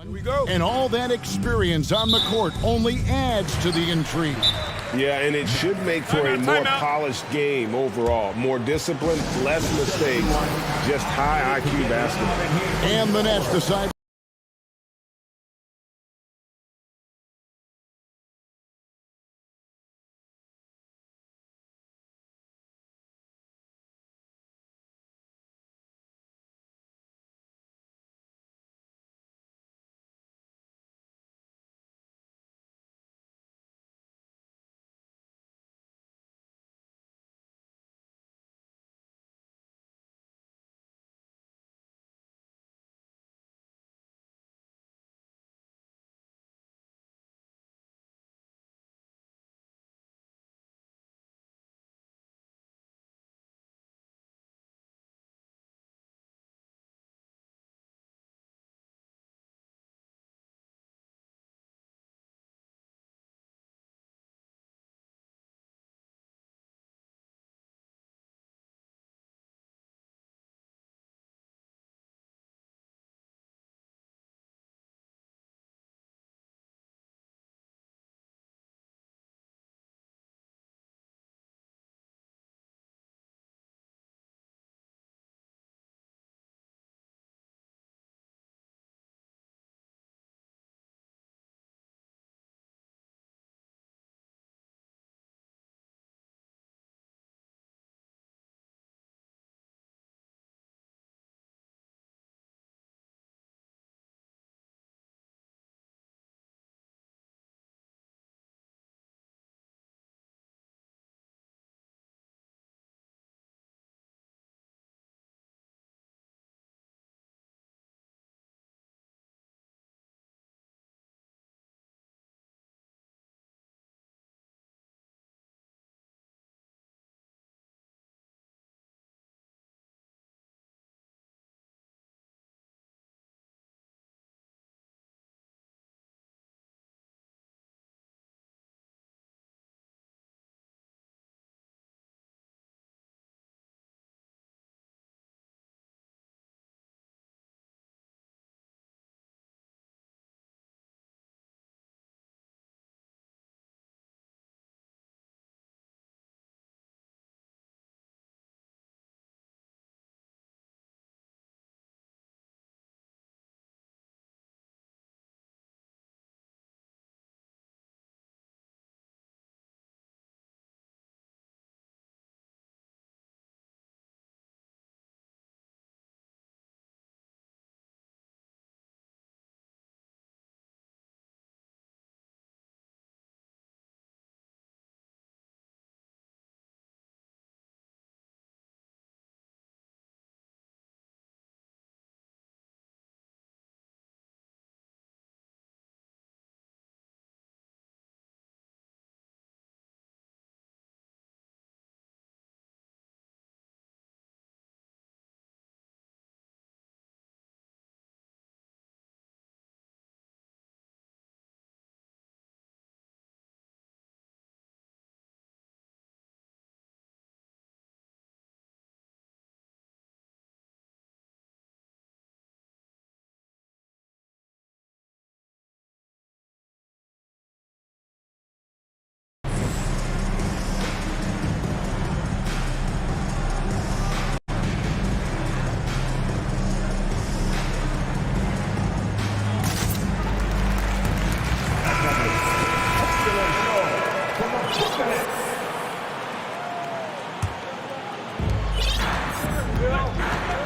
Here we go. And all that experience on the court only adds to the intrigue. Yeah, and it should make for a more polished game overall. More discipline, less mistakes, just high IQ basketball. And the Nets decide.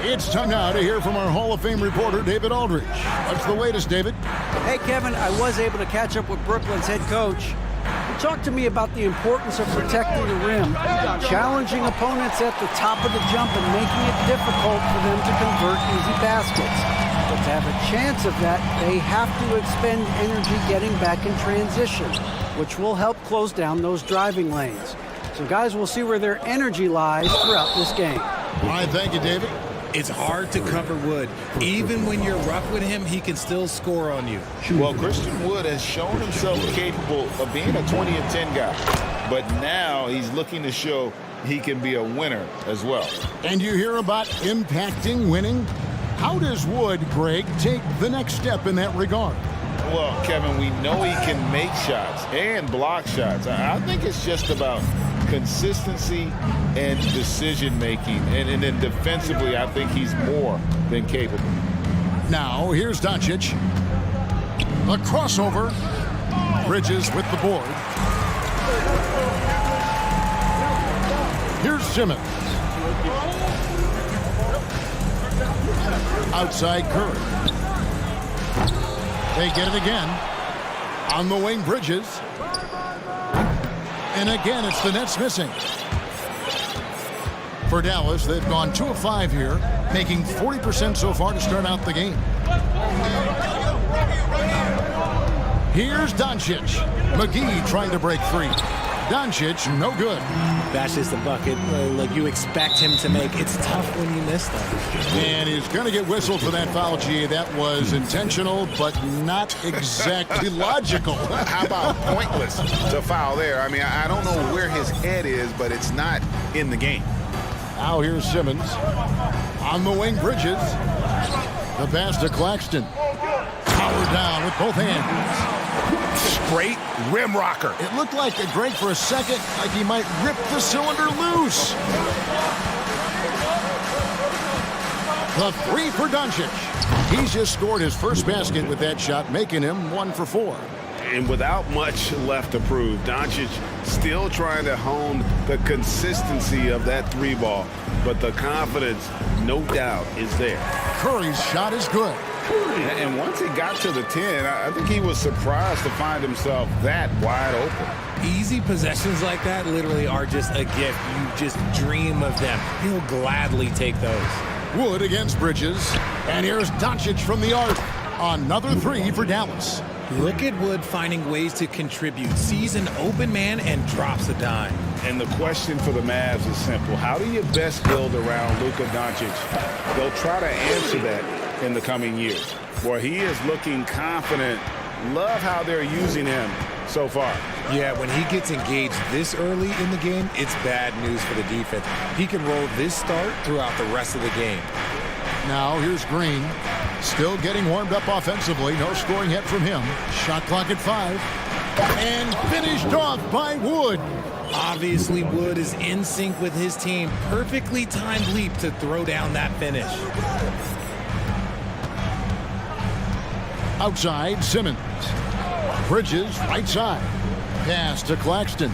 It's time now to hear from our Hall of Fame reporter, David Aldridge. What's the latest, David? Hey, Kevin, I was able to catch up with Brooklyn's head coach. He talked to me about the importance of protecting the rim, challenging opponents at the top of the jump and making it difficult for them to convert easy baskets. But to have a chance of that, they have to expend energy getting back in transition, which will help close down those driving lanes. So, guys, we'll see where their energy lies throughout this game. All right, thank you, David. It's hard to cover Wood. Even when you're rough with him, he can still score on you. Well, Christian Wood has shown himself capable of being a 20 and 10 guy. But now he's looking to show he can be a winner as well. And you hear about impacting winning? How does Wood, Greg, take the next step in that regard? Well, Kevin, we know he can make shots and block shots. I think it's just about consistency and decision-making. And then defensively, I think he's more than capable. Now, here's Doncic. A crossover. Bridges with the board. Here's Simmons. Outside Curry. They get it again. On the wing, Bridges. And again, it's the Nets missing. For Dallas, they've gone 2 of 5 here, making 40% so far to start out the game. Here's Doncic. McGee trying to break free. Doncic, no good. That's just a bucket like you expect him to make. It's tough when you miss them. And he's going to get whistled for that foul, G. That was intentional, but not exactly logical. How about pointless to foul there? I mean, I don't know where his head is, but it's not in the game. Now here's Simmons. On the wing, Bridges. The pass to Claxton. Power down with both hands. Straight rim rocker. It looked like a Greg for a second, like he might rip the cylinder loose. The 3 for Doncic. He's just scored his first basket with that shot, making him 1 for 4. And without much left to prove, Doncic still trying to hone the consistency of that 3 ball. But the confidence, no doubt, is there. Curry's shot is good. And once he got to the 10, I think he was surprised to find himself that wide open. Easy possessions like that literally are just a gift. You just dream of them. He'll gladly take those. Wood against Bridges. And here's Doncic from the arc. Another 3 for Dallas. Look at Wood finding ways to contribute. Sees an open man and drops a dime. And the question for the Mavs is simple. How do you best build around Luka Doncic? They'll try to answer that in the coming years, where he is looking confident. Love how they're using him so far. Yeah, when he gets engaged this early in the game, it's bad news for the defense. He can roll this start throughout the rest of the game. Now here's Green. Still getting warmed up offensively. No scoring yet from him. Shot clock at 5. And finished off by Wood. Obviously, Wood is in sync with his team. Perfectly timed leap to throw down that finish. Outside, Simmons. Bridges, right side. Pass to Claxton.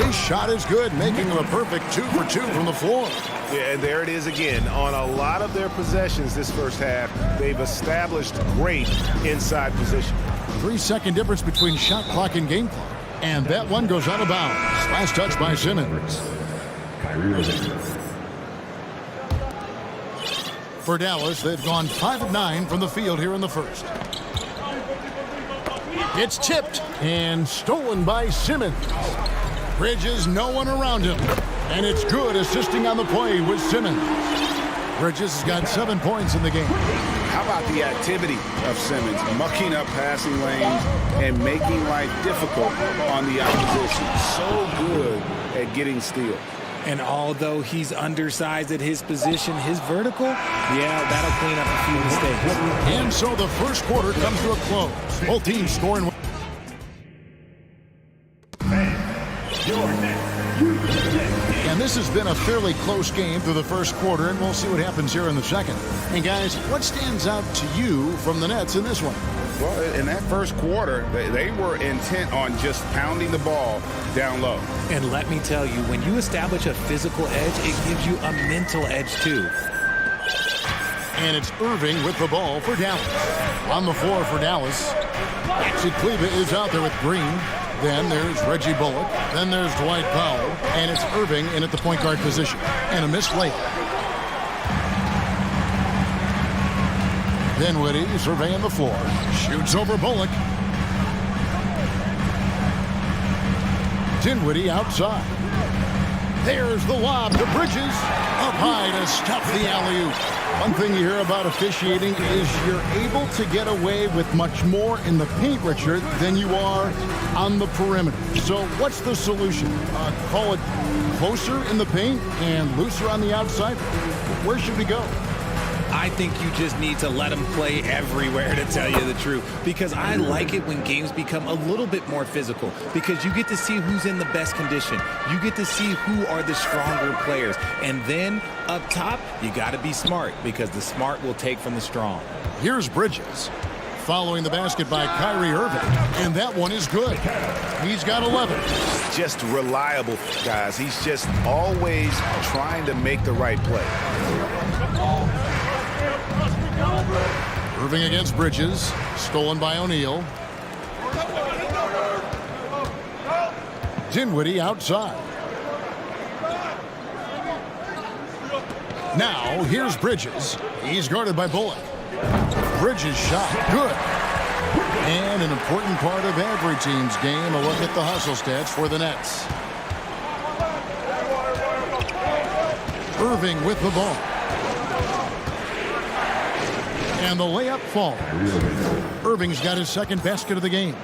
His shot is good, making him a perfect 2 for 2 from the floor. Yeah, and there it is again. On a lot of their possessions this first half, they've established great inside position. 3-second difference between shot clock and game clock. And that one goes out of bounds. Last touch by Simmons. For Dallas, they've gone 5 of 9 from the field here in the first. It's tipped and stolen by Simmons. Bridges, no one around him. And it's good, assisting on the play with Simmons. Bridges has got 7 points in the game. How about the activity of Simmons, mucking up passing lanes and making life difficult on the opposition? So good at getting steals. And although he's undersized at his position, his vertical, yeah, that'll clean up a few mistakes. And so the first quarter comes to a close. Both teams scoring. And this has been a fairly close game through the first quarter, and we'll see what happens here in the second. And guys, what stands out to you from the Nets in this one? Well, in that first quarter, they were intent on just pounding the ball down low. And let me tell you, when you establish a physical edge, it gives you a mental edge too. And it's Irving with the ball for Dallas. On the floor for Dallas, Maxi Kleba is out there with Green. Then there's Reggie Bullock. Then there's Dwight Powell. And it's Irving in at the point guard position. And a missed layup. Dinwiddie surveying the floor. Shoots over Bullock. Dinwiddie outside. There's the lob to Bridges. Up high to stop the alley-oop. One thing you hear about officiating is you're able to get away with much more in the paint, Richard, than you are on the perimeter. So what's the solution? Call it closer in the paint and looser on the outside? Where should we go? I think you just need to let them play everywhere, to tell you the truth, because I like it when games become a little bit more physical, because you get to see who's in the best condition. You get to see who are the stronger players. And then up top, you got to be smart, because the smart will take from the strong. Here's Bridges. Following the basket by Kyrie Irving, and that one is good. He's got 11. Just reliable, guys. He's just always trying to make the right play. Irving against Bridges. Stolen by O'Neal. Dinwiddie outside. Now, here's Bridges. He's guarded by Bullock. Bridges' shot, good. And an important part of every team's game, a look at the hustle stats for the Nets. Irving with the ball. And the layup falls. Irving's got his second basket of the game.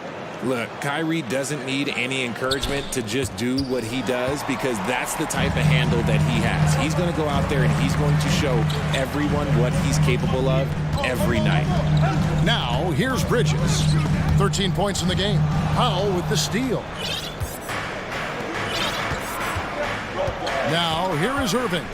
Look, Kyrie doesn't need any encouragement to just do what he does, because that's the type of handle that he has. He's going to go out there and he's going to show everyone what he's capable of every night. Now, here's Bridges. 13 points in the game. Powell with the steal. Now, here is Irving.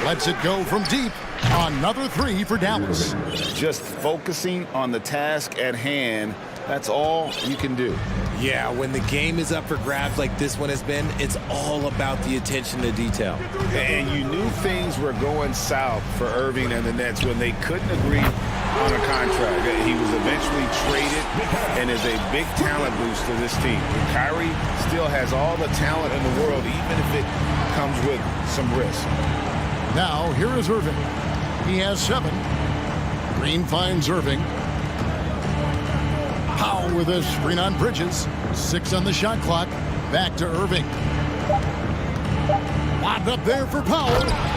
Lets it go from deep. Another three for Dallas. Just focusing on the task at hand. That's all you can do. Yeah, when the game is up for grabs like this one has been, it's all about the attention to detail. And you knew things were going south for Irving and the Nets when they couldn't agree on a contract. He was eventually traded and is a big talent boost to this team. And Kyrie still has all the talent in the world, even if it comes with some risk. Now, here is Irving. He has 7. Green finds Irving. Powell with a screen on Bridges. 6 on the shot clock. Back to Irving. Lobbed up there for Powell.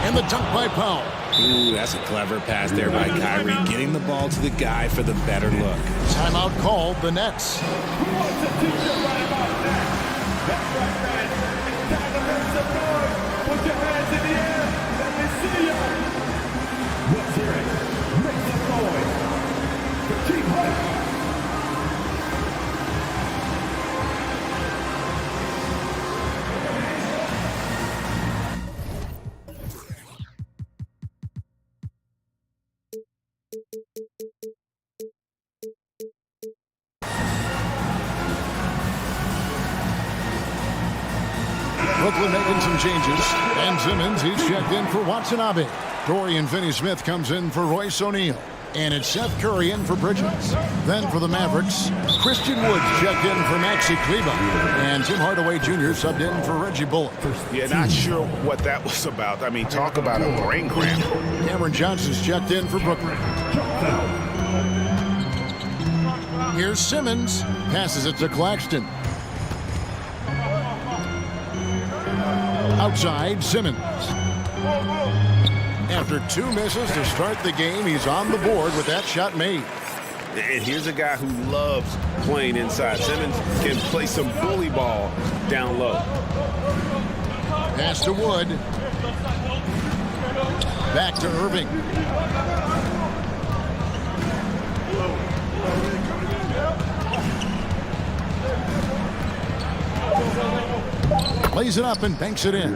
And the dunk by Powell. Ooh, that's a clever pass there by Kyrie, getting the ball to the guy for the better look. Timeout called, the Nets. Brooklyn making some changes. Ben Simmons, he's checked in for Watanabe. Dorian Finney-Smith comes in for Royce O'Neal. And it's Seth Curry in for Bridges. Then for the Mavericks, Christian Woods checked in for Maxi Kleber. And Tim Hardaway Jr. subbed in for Reggie Bullock. Yeah, not sure what that was about. I mean, talk about a brain cramp. Cameron Johnson's checked in for Brooklyn. Here's Simmons. Passes it to Claxton. Outside, Simmons. After 2 misses to start the game, he's on the board with that shot made. And here's a guy who loves playing inside. Simmons can play some bully ball down low. Pass to Wood. Back to Irving. Lays it up and banks it in.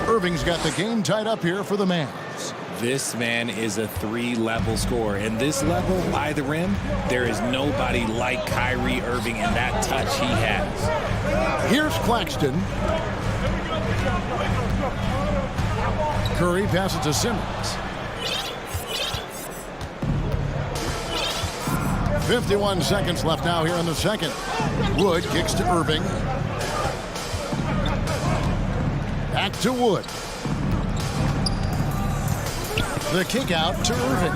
Irving's got the game tied up here for the Mavs. This man is a 3-level scorer. And this level, by the rim, there is nobody like Kyrie Irving and that touch he has. Here's Claxton. Curry passes to Simmons. 51 seconds left now here in the second. Wood kicks to Irving. Back to Wood. The kick out to Irving.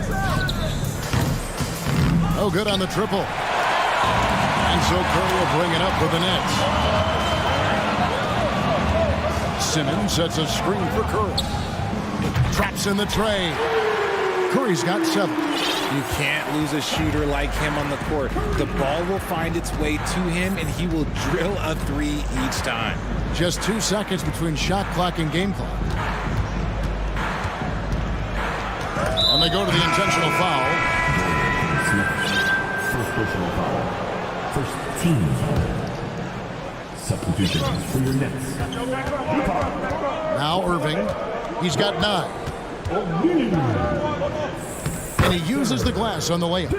No good on the triple. And so Curry will bring it up for the Nets. Simmons sets a screen for Curry. Traps in the tray. Curry's got 7. You can't lose a shooter like him on the court. The ball will find its way to him, and he will drill a 3 each time. Just 2 seconds between shot clock and game clock. And they go to the intentional foul. First personal foul. First team foul. Substitutions for your Nets. Now Irving. He's got 9. And he uses the glass on the layup.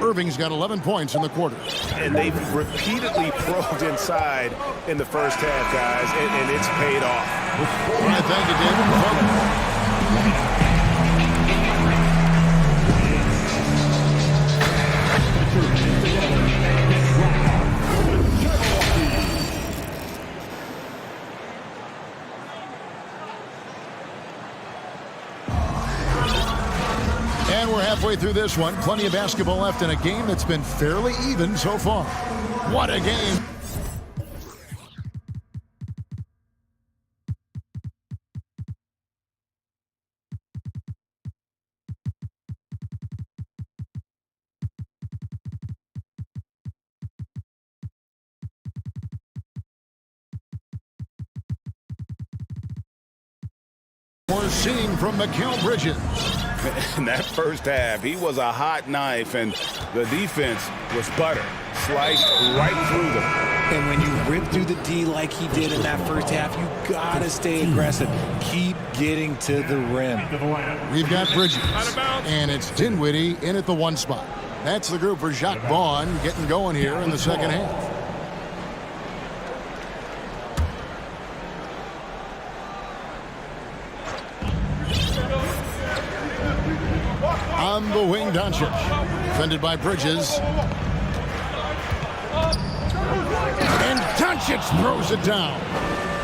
Irving's got 11 points in the quarter. And they've repeatedly probed inside in the first half, guys, and it's paid off. All right, thank you, David. And we're halfway through this one. Plenty of basketball left in a game that's been fairly even so far. What a game. We're seeing from Mikal Bridges. In that first half, he was a hot knife, and the defense was butter, sliced right through them. And when you rip through the D like he did in that first half, you gotta stay aggressive. Keep getting to the rim. We've got Bridges, and it's Dinwiddie in at the 1 spot. That's the group for Jacques Vaughn getting going here in the second half. On the wing, Doncic. Defended by Bridges. And Doncic throws it down.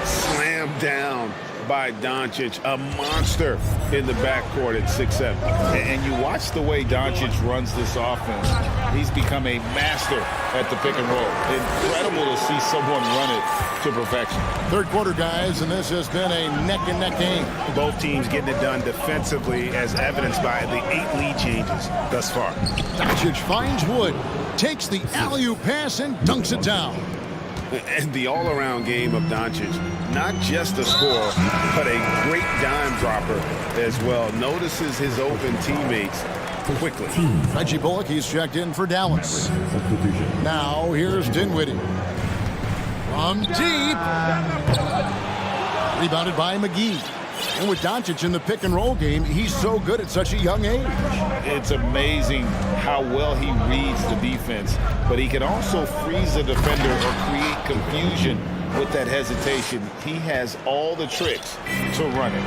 Slammed down by Doncic, a monster in the backcourt at 6'7". And you watch the way Doncic runs this offense. He's become a master at the pick and roll. Incredible to see someone run it to perfection. Third quarter, guys, and this has been a neck-and-neck game. Both teams getting it done defensively, as evidenced by the 8 lead changes thus far. Doncic finds Wood, takes the alley-oop pass, and dunks it down. And the all-around game of Doncic, not just a scorer, but a great dime dropper as well. Notices his open teammates quickly. Reggie Bullock, he's checked in for Dallas. Now here's Dinwiddie. From deep. Rebounded by McGee. And with Doncic in the pick and roll game, he's so good at such a young age. It's amazing how well he reads the defense, but he can also freeze a defender or create confusion with that hesitation. He has all the tricks to run it.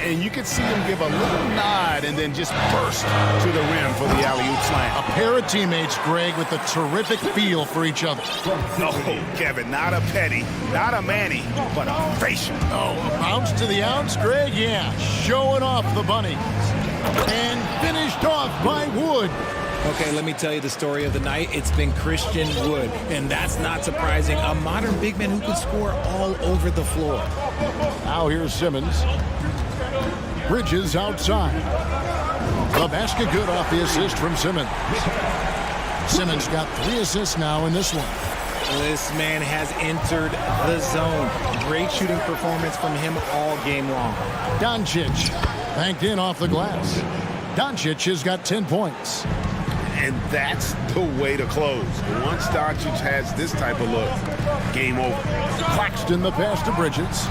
And you can see him give a little nod and then just burst to the rim for the alley-oop slam. A pair of teammates, Greg, with a terrific feel for each other. No, Kevin, not a Petty, not a Manny, but a facial. Oh, a bounce to the ounce, Greg? Yeah, showing off the bunny. And finished off by Wood. Okay, let me tell you the story of the night. It's been Christian Wood, and that's not surprising. A modern big man who can score all over the floor. Now here's Simmons. Bridges outside. The basket good off the assist from Simmons. Simmons got 3 assists now in this one. This man has entered the zone. Great shooting performance from him all game long. Doncic banked in off the glass. Doncic has got 10 points. And that's the way to close. Once Doncic has this type of look, game over. Claxton the pass to Bridges.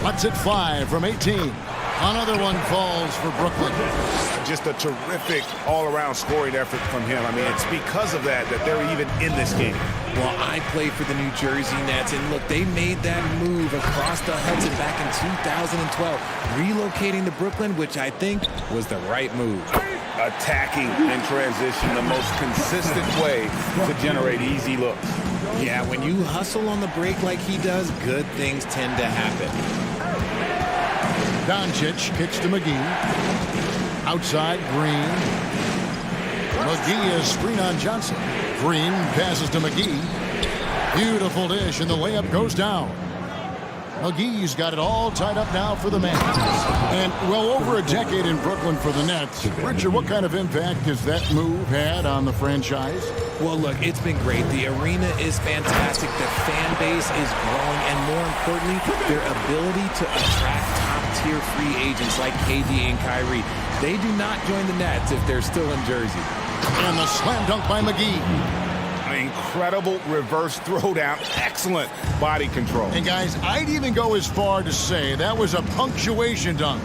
Lets it fly from 18. Another one falls for Brooklyn. Just a terrific all-around scoring effort from him. I mean, it's because of that they're even in this game. Well, I played for the New Jersey Nets, and look, they made that move across the Hudson back in 2012, relocating to Brooklyn, which I think was the right move. Attacking in transition, the most consistent way to generate easy looks. Yeah, when you hustle on the break like he does, good things tend to happen. Doncic kicks to McGee. Outside, Green. McGee is screen on Johnson. Green passes to McGee. Beautiful dish, and the layup goes down. McGee's got it all tied up now for the Mavs. And, well, over a decade in Brooklyn for the Nets. Richard, what kind of impact has that move had on the franchise? Well, look, it's been great. The arena is fantastic. The fan base is growing. And more importantly, their ability to attract top-tier free agents like KD and Kyrie. They do not join the Nets if they're still in Jersey. And the slam dunk by McGee. Incredible reverse throwdown. Excellent body control. And guys, I'd even go as far to say that was a punctuation dunk.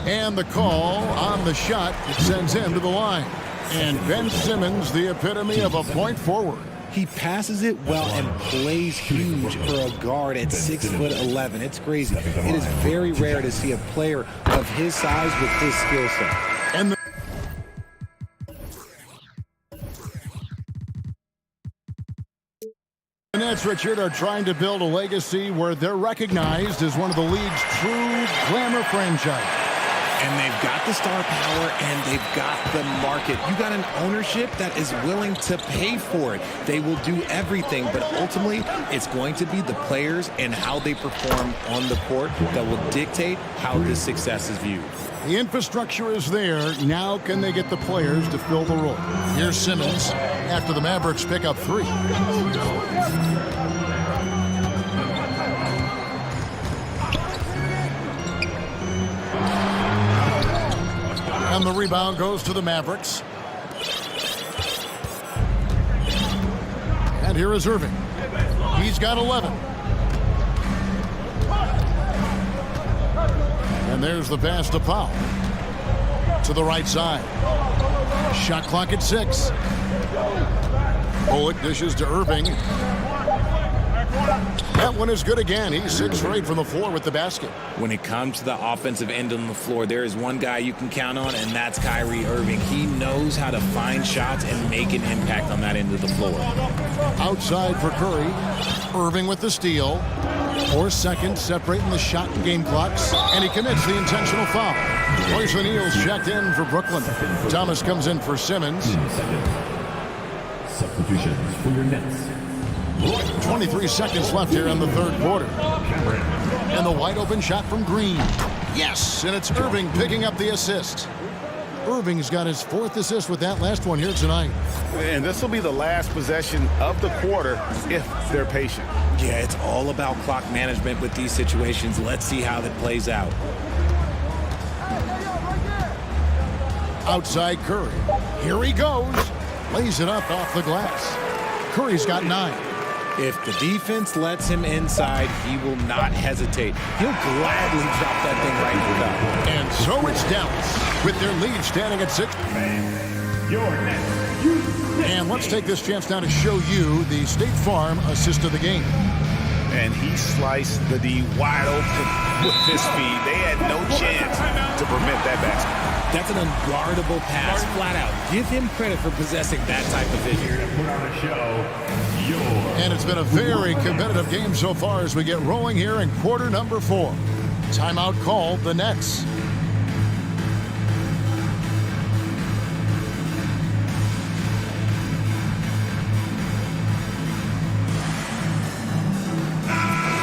And the call on the shot sends him to the line. And Ben Simmons, the epitome of a point forward. He passes it well and plays huge for a guard at 6'11". It's crazy. It is very rare to see a player of his size with his skill set. And the Nets, Richard, are trying to build a legacy where they're recognized as one of the league's true glamour franchises. And they've got the star power and they've got the market. You got an ownership that is willing to pay for it. They will do everything, but ultimately it's going to be the players and how they perform on the court that will dictate how this success is viewed. The infrastructure is there. Now can they get the players to fill the role? Here's Simmons after the Mavericks pick up 3. And the rebound goes to the Mavericks. And here is Irving. He's got 11. And there's the pass to Powell. To the right side. Shot clock at 6. Bullock dishes to Irving. That one is good again. He's 6 for 8 from the floor with the basket. When it comes to the offensive end on the floor, there is one guy you can count on, and that's Kyrie Irving. He knows how to find shots and make an impact on that end of the floor. Outside for Curry. Irving with the steal. 4 seconds separating the shot and game clocks. And he commits the intentional foul. Royce O'Neal's checked in for Brooklyn. Thomas comes in for Simmons. Substitutions for your Nets. 23 seconds left here in the third quarter. And the wide open shot from Green. Yes, and it's Irving picking up the assist. Irving's got his 4th assist with that last one here tonight. And this will be the last possession of the quarter if they're patient. Yeah, it's all about clock management with these situations. Let's see how that plays out. Outside Curry. Here he goes. Lays it up off the glass. Curry's got 9. If the defense lets him inside, he will not hesitate. He'll gladly drop that thing right in the cup. And so it's Dallas with their lead standing at 6. Your Nets. And let's take this chance now to show you the State Farm assist of the game. And he sliced the D wide open with his speed. They had no chance to prevent that basket. That's an unguardable pass, flat out. Give him credit for possessing that type of vision. Put on a show. And it's been a very competitive game so far as we get rolling here in quarter number 4. Timeout called the Nets.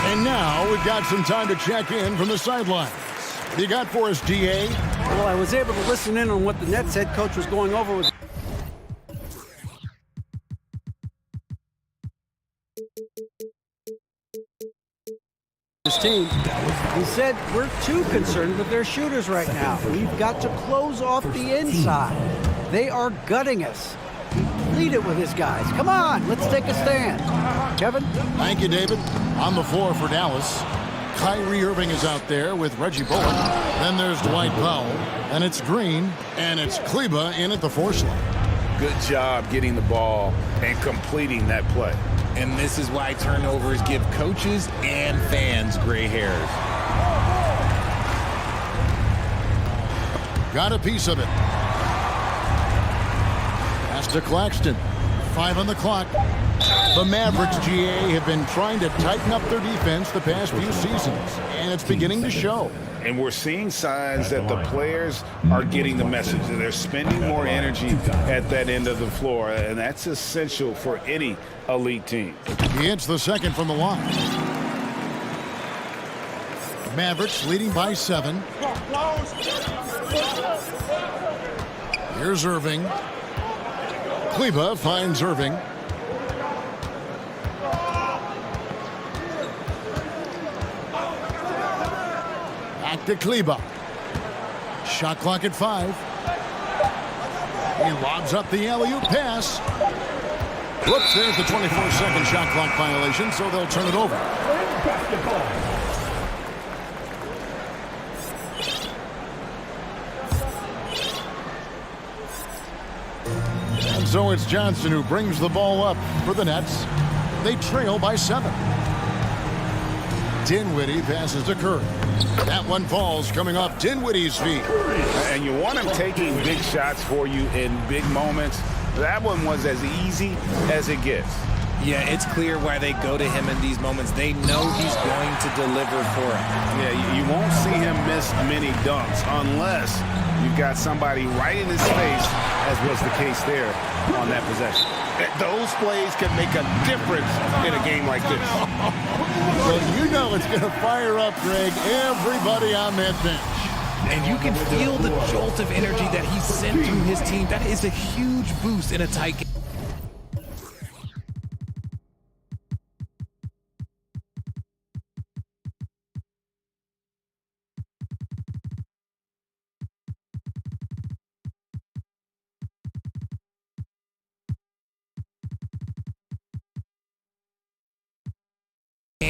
And now we've got some time to check in from the sidelines. What you got for us, DA? Well, I was able to listen in on what the Nets head coach was going over with his team. He said, we're too concerned with their shooters right now. We've got to close off the inside. They are gutting us. He pleaded with his guys. Come on, let's take a stand. Kevin? Thank you, David. On the floor for Dallas, Kyrie Irving is out there with Reggie Bullock. Then there's Dwight Powell. And it's Green. And it's Kleba in at the force line. Good job getting the ball and completing that play. And this is why turnovers give coaches and fans gray hairs. Got a piece of it. Pass to Claxton. 5 on the clock. The Mavericks, GA, have been trying to tighten up their defense the past few seasons, and it's beginning to show. And we're seeing signs that the players are getting the message. They're spending more energy at that end of the floor, and that's essential for any elite team. He hits the second from the line. Mavericks leading by 7. Here's Irving. Kleba finds Irving. Back to Kleba. Shot clock at 5. He lobs up the alley-oop pass. Whoops, there's the 24-second shot clock violation, so they'll turn it over. And so it's Johnson who brings the ball up for the Nets. They trail by 7. Dinwiddie passes to Curry. That one falls coming off Dinwiddie's feet. And you want him taking big shots for you in big moments. That one was as easy as it gets. Yeah, it's clear why they go to him in these moments. They know he's going to deliver for them. Yeah, you won't see him miss many dunks unless you've got somebody right in his face, as was the case there on that possession. Those plays can make a difference in a game like this. Well, you know it's going to fire up, Greg, everybody on that bench. And you can feel the jolt of energy that he sent through his team. That is a huge boost in a tight game.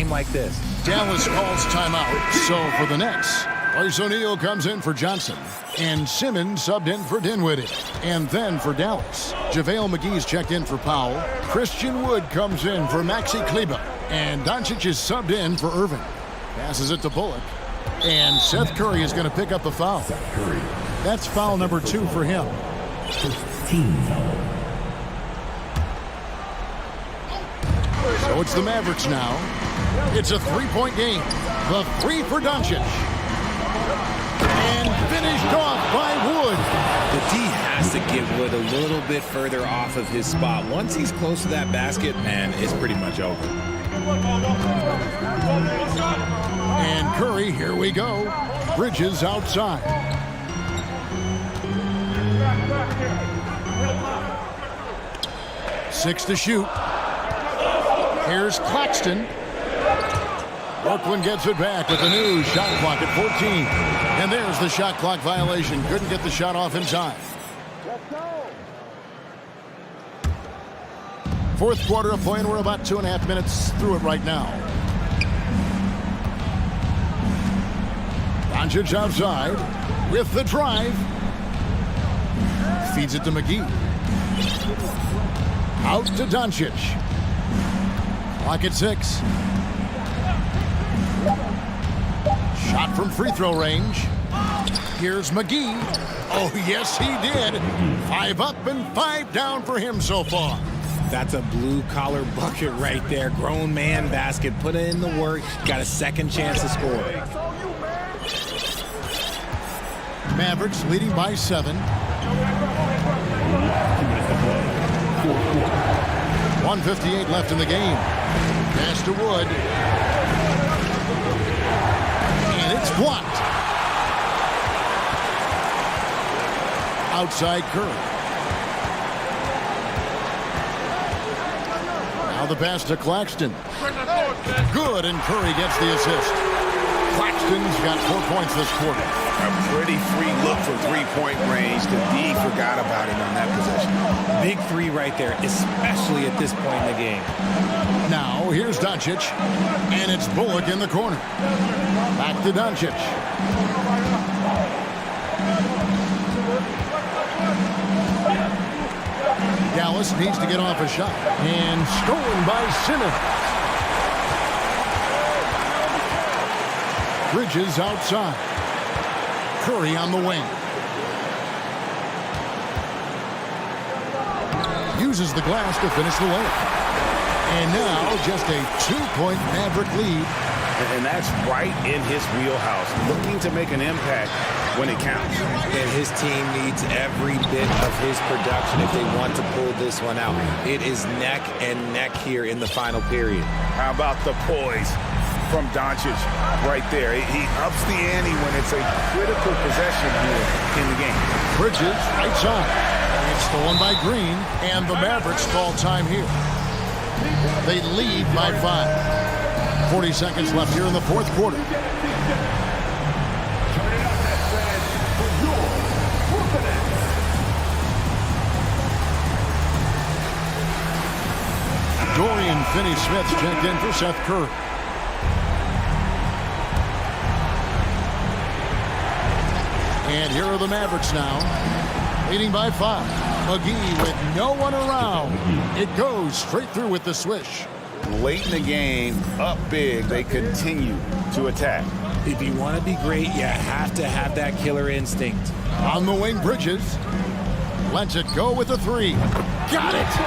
Like this. Dallas calls timeout. So for the Nets, Royce O'Neal comes in for Johnson. And Simmons subbed in for Dinwiddie. And then for Dallas, JaVale McGee's checked in for Powell. Christian Wood comes in for Maxi Kleba. And Doncic is subbed in for Irving. Passes it to Bullock. And Seth Curry is going to pick up the foul. That's foul number 2 for him. Team foul. So it's the Mavericks now. It's a 3-point game. The 3 for Doncic. And finished off by Wood. The D has to get Wood a little bit further off of his spot. Once he's close to that basket, man, it's pretty much over. And Curry, here we go. Bridges outside. Six to shoot. Here's Claxton. Brooklyn gets it back with the new shot clock at 14. And there's the shot clock violation. Couldn't get the shot off in time. Fourth quarter of play, and we're about 2.5 minutes through it right now. Doncic outside with the drive. Feeds it to McGee. Out to Doncic. Clock at 6. Shot from free throw range. Here's McGee. Oh, yes, he did. 5 up and 5 down for him so far. That's a blue-collar bucket right there. Grown man basket. Put in the work. Got a second chance to score. Mavericks leading by 7. 1:58 left in the game. Pass to Wood. And it's blocked. Outside Curry. Now the pass to Claxton. Good, and Curry gets the assist. Claxton's got 4 points this quarter. A pretty free look from three-point range. The D forgot about him on that possession. Big 3 right there, especially at this point in the game. Now, here's Doncic, and it's Bullock in the corner. Back to Doncic. Dallas needs to get off a shot, and stolen by Simmons. Bridges outside. Curry on the wing. Uses the glass to finish the layup. And now just a 2-point Maverick lead. And that's right in his wheelhouse, looking to make an impact when it counts. And his team needs every bit of his production if they want to pull this one out. It is neck and neck here in the final period. How about the poise from Doncic right there? He ups the ante when it's a critical possession here in the game. Bridges, right side. It's stolen by Green, and the Mavericks call time here. They lead by 5. 40 seconds left here in the fourth quarter. Dorian Finney-Smith checked in for Seth Curry. And here are the Mavericks now, leading by 5. McGee with no one around. It goes straight through with the swish. Late in the game, up big, they continue to attack. If you want to be great, you have to have that killer instinct. On the wing, Bridges. Lets it go with a 3. Got it!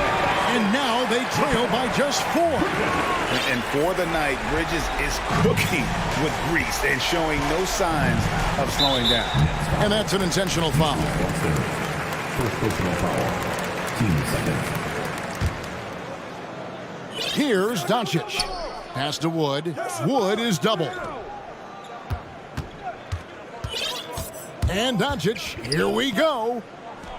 And now they trail by just 4. And for the night, Bridges is cooking with grease and showing no signs of slowing down. And that's an intentional foul. First personal foul. Team second. Here's Doncic. Pass to Wood. Wood is doubled. And Doncic, here we go.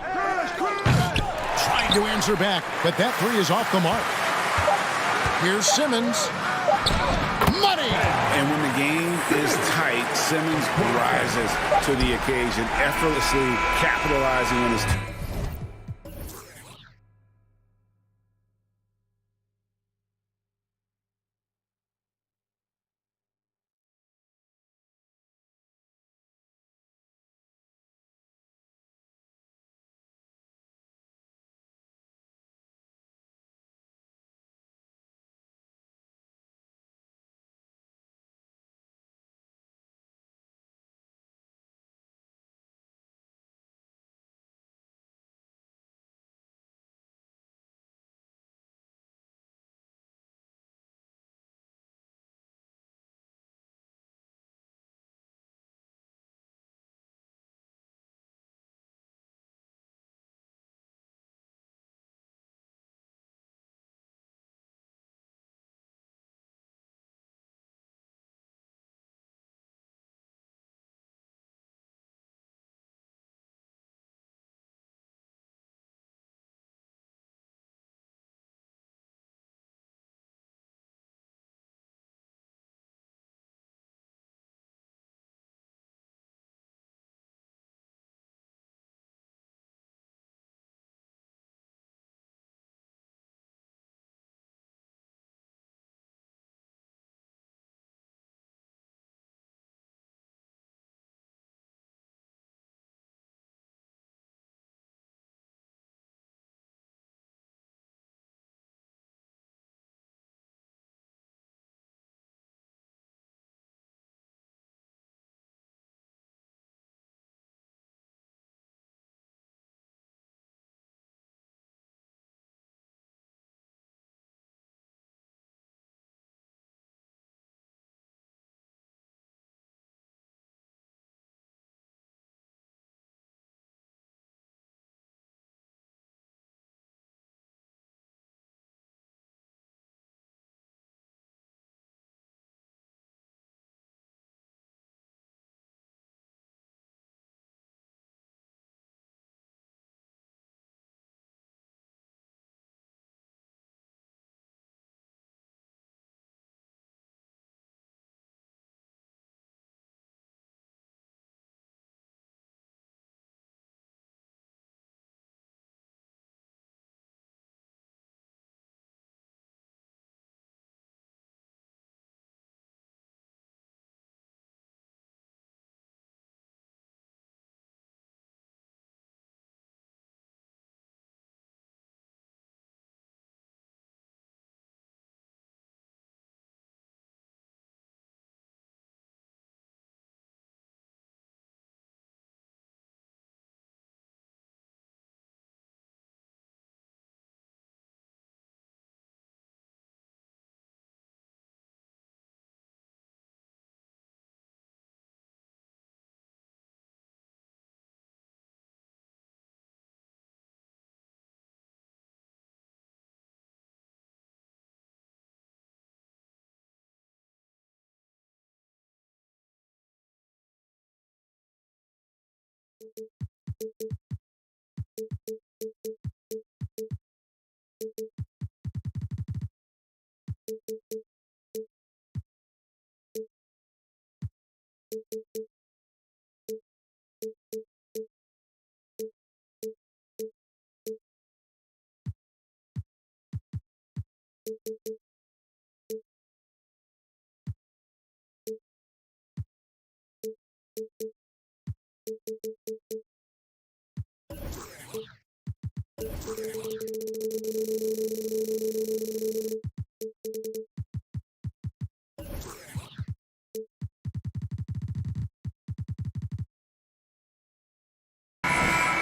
Trying to answer back, but that 3 is off the mark. Here's Simmons. Money! And when the game is tight, Simmons rises to the occasion, effortlessly capitalizing on his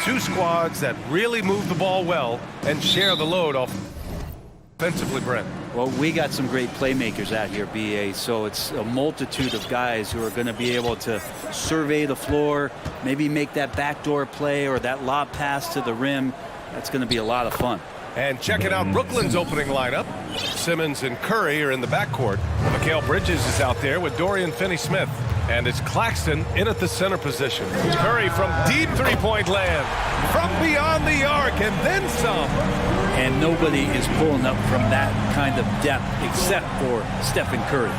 Two squads that really move the ball well and share the load offensively, Brent. Well, we got some great playmakers out here, BA, so it's a multitude of guys who are going to be able to survey the floor, maybe make that backdoor play or that lob pass to the rim. That's going to be a lot of fun. And checking out Brooklyn's opening lineup. Simmons and Curry are in the backcourt. Mikal Bridges is out there with Dorian Finney-Smith. And it's Claxton in at the center position. Curry from deep three-point land, from beyond the arc, and then some. And nobody is pulling up from that kind of depth except for Stephen Curry.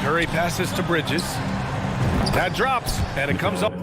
Curry passes to Bridges. That drops, and it comes up.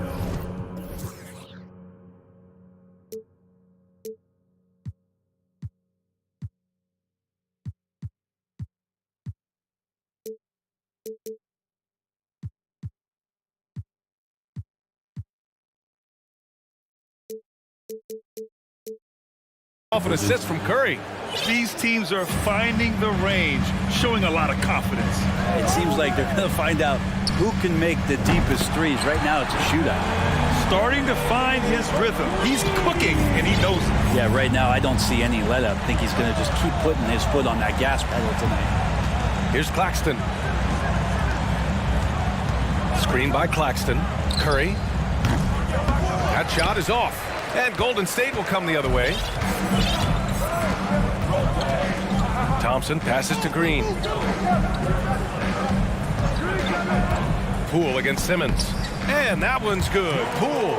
Off an assist from Curry. These teams are finding the range, showing a lot of confidence. It seems like they're going to find out who can make the deepest threes. Right now, it's a shootout. Starting to find his rhythm. He's cooking, and he knows it. Yeah, right now, I don't see any let-up. I think he's going to just keep putting his foot on that gas pedal tonight. Here's Claxton. Screen by Claxton. Curry. That shot is off. And Golden State will come the other way. Thompson passes to Green. Poole against Simmons. And that one's good. Poole.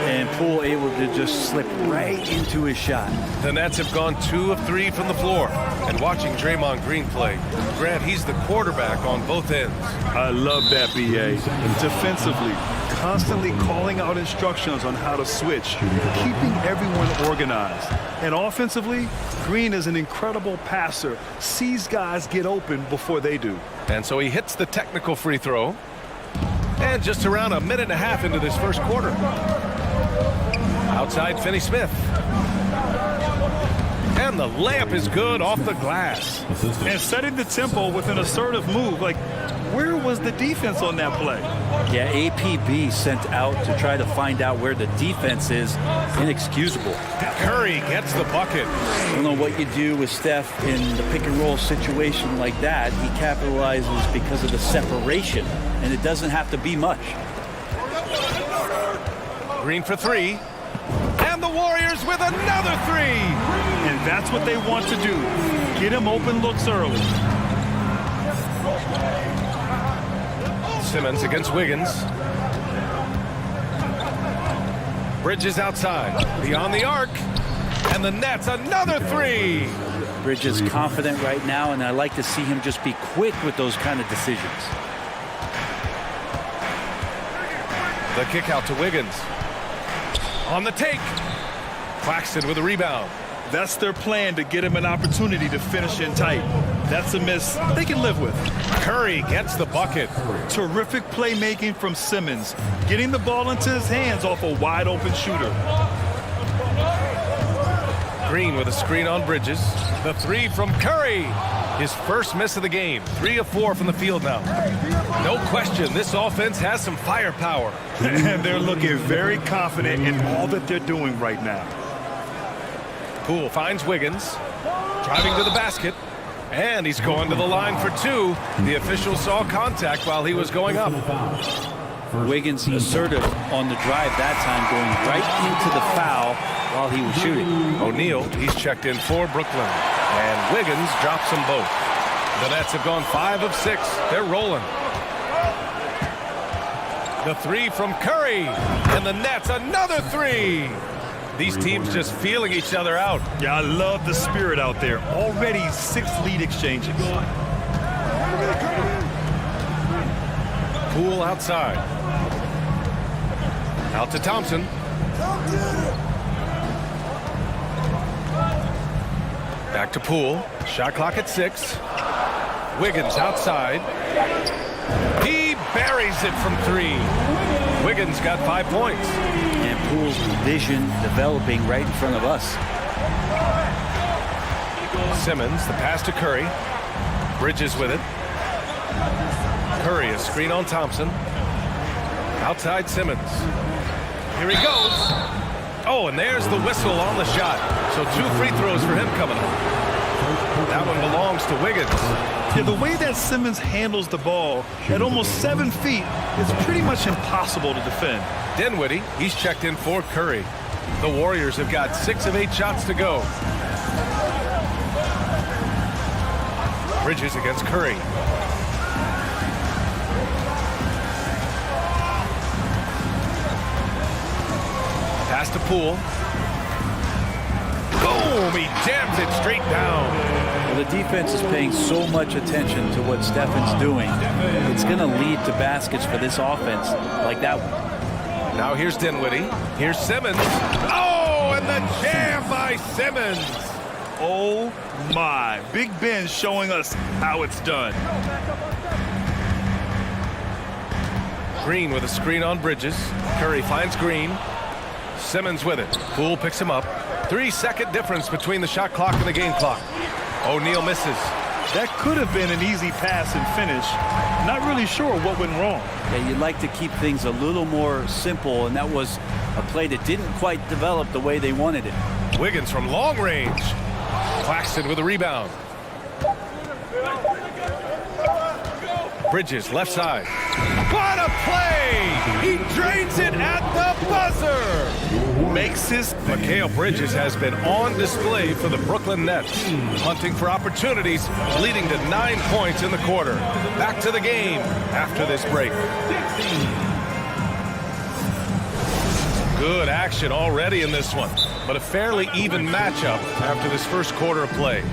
And Poole able to just slip right into his shot. The Nets have gone 2 of 3 from the floor. And watching Draymond Green play, Grant, he's the quarterback on both ends. I love that, BA. Defensively, constantly calling out instructions on how to switch, keeping everyone organized. And offensively, Green is an incredible passer, sees guys get open before they do. And so he hits the technical free throw. And just around a minute and a half into this first quarter. Outside Finney-Smith. And the layup is good off the glass. And setting the tempo with an assertive move. Like, where was the defense on that play? Yeah, APB sent out to try to find out where the defense is. Inexcusable. Curry gets the bucket. I don't know what you do with Steph in the pick-and-roll situation like that. He capitalizes because of the separation, and it doesn't have to be much. Green for 3. And the Warriors with another 3. And that's what they want to do. Get him open looks early. Simmons against Wiggins. Bridges outside. Beyond the arc. And the Nets another 3. Bridges confident right now, and I like to see him just be quick with those kind of decisions. The kick out to Wiggins. On the take. Claxton with a rebound. That's their plan, to get him an opportunity to finish in tight. That's a miss they can live with. Curry gets the bucket. Terrific playmaking from Simmons, getting the ball into his hands off a wide open shooter. Green with a screen on Bridges. The 3 from Curry. His first miss of the game. 3 of 4 from the field now. No question, this offense has some firepower. And they're looking very confident in all that they're doing right now. Poole finds Wiggins. Driving to the basket. And he's going to the line for 2. The official saw contact while he was going up. Wiggins assertive on the drive that time, going right into the foul while he was shooting. O'Neal, he's checked in for Brooklyn. And Wiggins drops them both. The Nets have gone 5 of 6. They're rolling. The 3 from Curry. And the Nets another 3. These teams just feeling each other out. Yeah, I love the spirit out there. Already 6 lead exchanges. Poole outside. Out to Thompson. Back to Poole. Shot clock at 6. Wiggins outside. He buries it from 3. Wiggins got 5 points. And Poole's vision developing right in front of us. Simmons, the pass to Curry. Bridges with it. Curry, a screen on Thompson. Outside Simmons. Here he goes. Oh, and there's the whistle on the shot. So 2 free throws for him coming up. That one belongs to Wiggins. Yeah, the way that Simmons handles the ball at almost 7 feet is pretty much impossible to defend. Dinwiddie, he's checked in for Curry. The Warriors have got 6 of 8 shots to go. Bridges against Curry. Pass to Poole. Boom! He jams it straight down. Well, the defense is paying so much attention to what Stephen's doing. It's going to lead to baskets for this offense like that one. Now here's Dinwiddie. Here's Simmons. Oh, and the jam by Simmons. Oh my. Big Ben showing us how it's done. Green with a screen on Bridges. Curry finds Green. Simmons with it. Poole picks him up. 3-second difference between the shot clock and the game clock. O'Neal misses. That could have been an easy pass and finish. Not really sure what went wrong. Yeah, you'd like to keep things a little more simple, and that was a play that didn't quite develop the way they wanted it. Wiggins from long range. Claxton with a rebound. Bridges left side. What a play! He drains it at the buzzer! Makes his... Mikal Bridges has been on display for the Brooklyn Nets. Hunting for opportunities, leading to 9 points in the quarter. Back to the game after this break. Good action already in this one, but a fairly even matchup after this first quarter of play.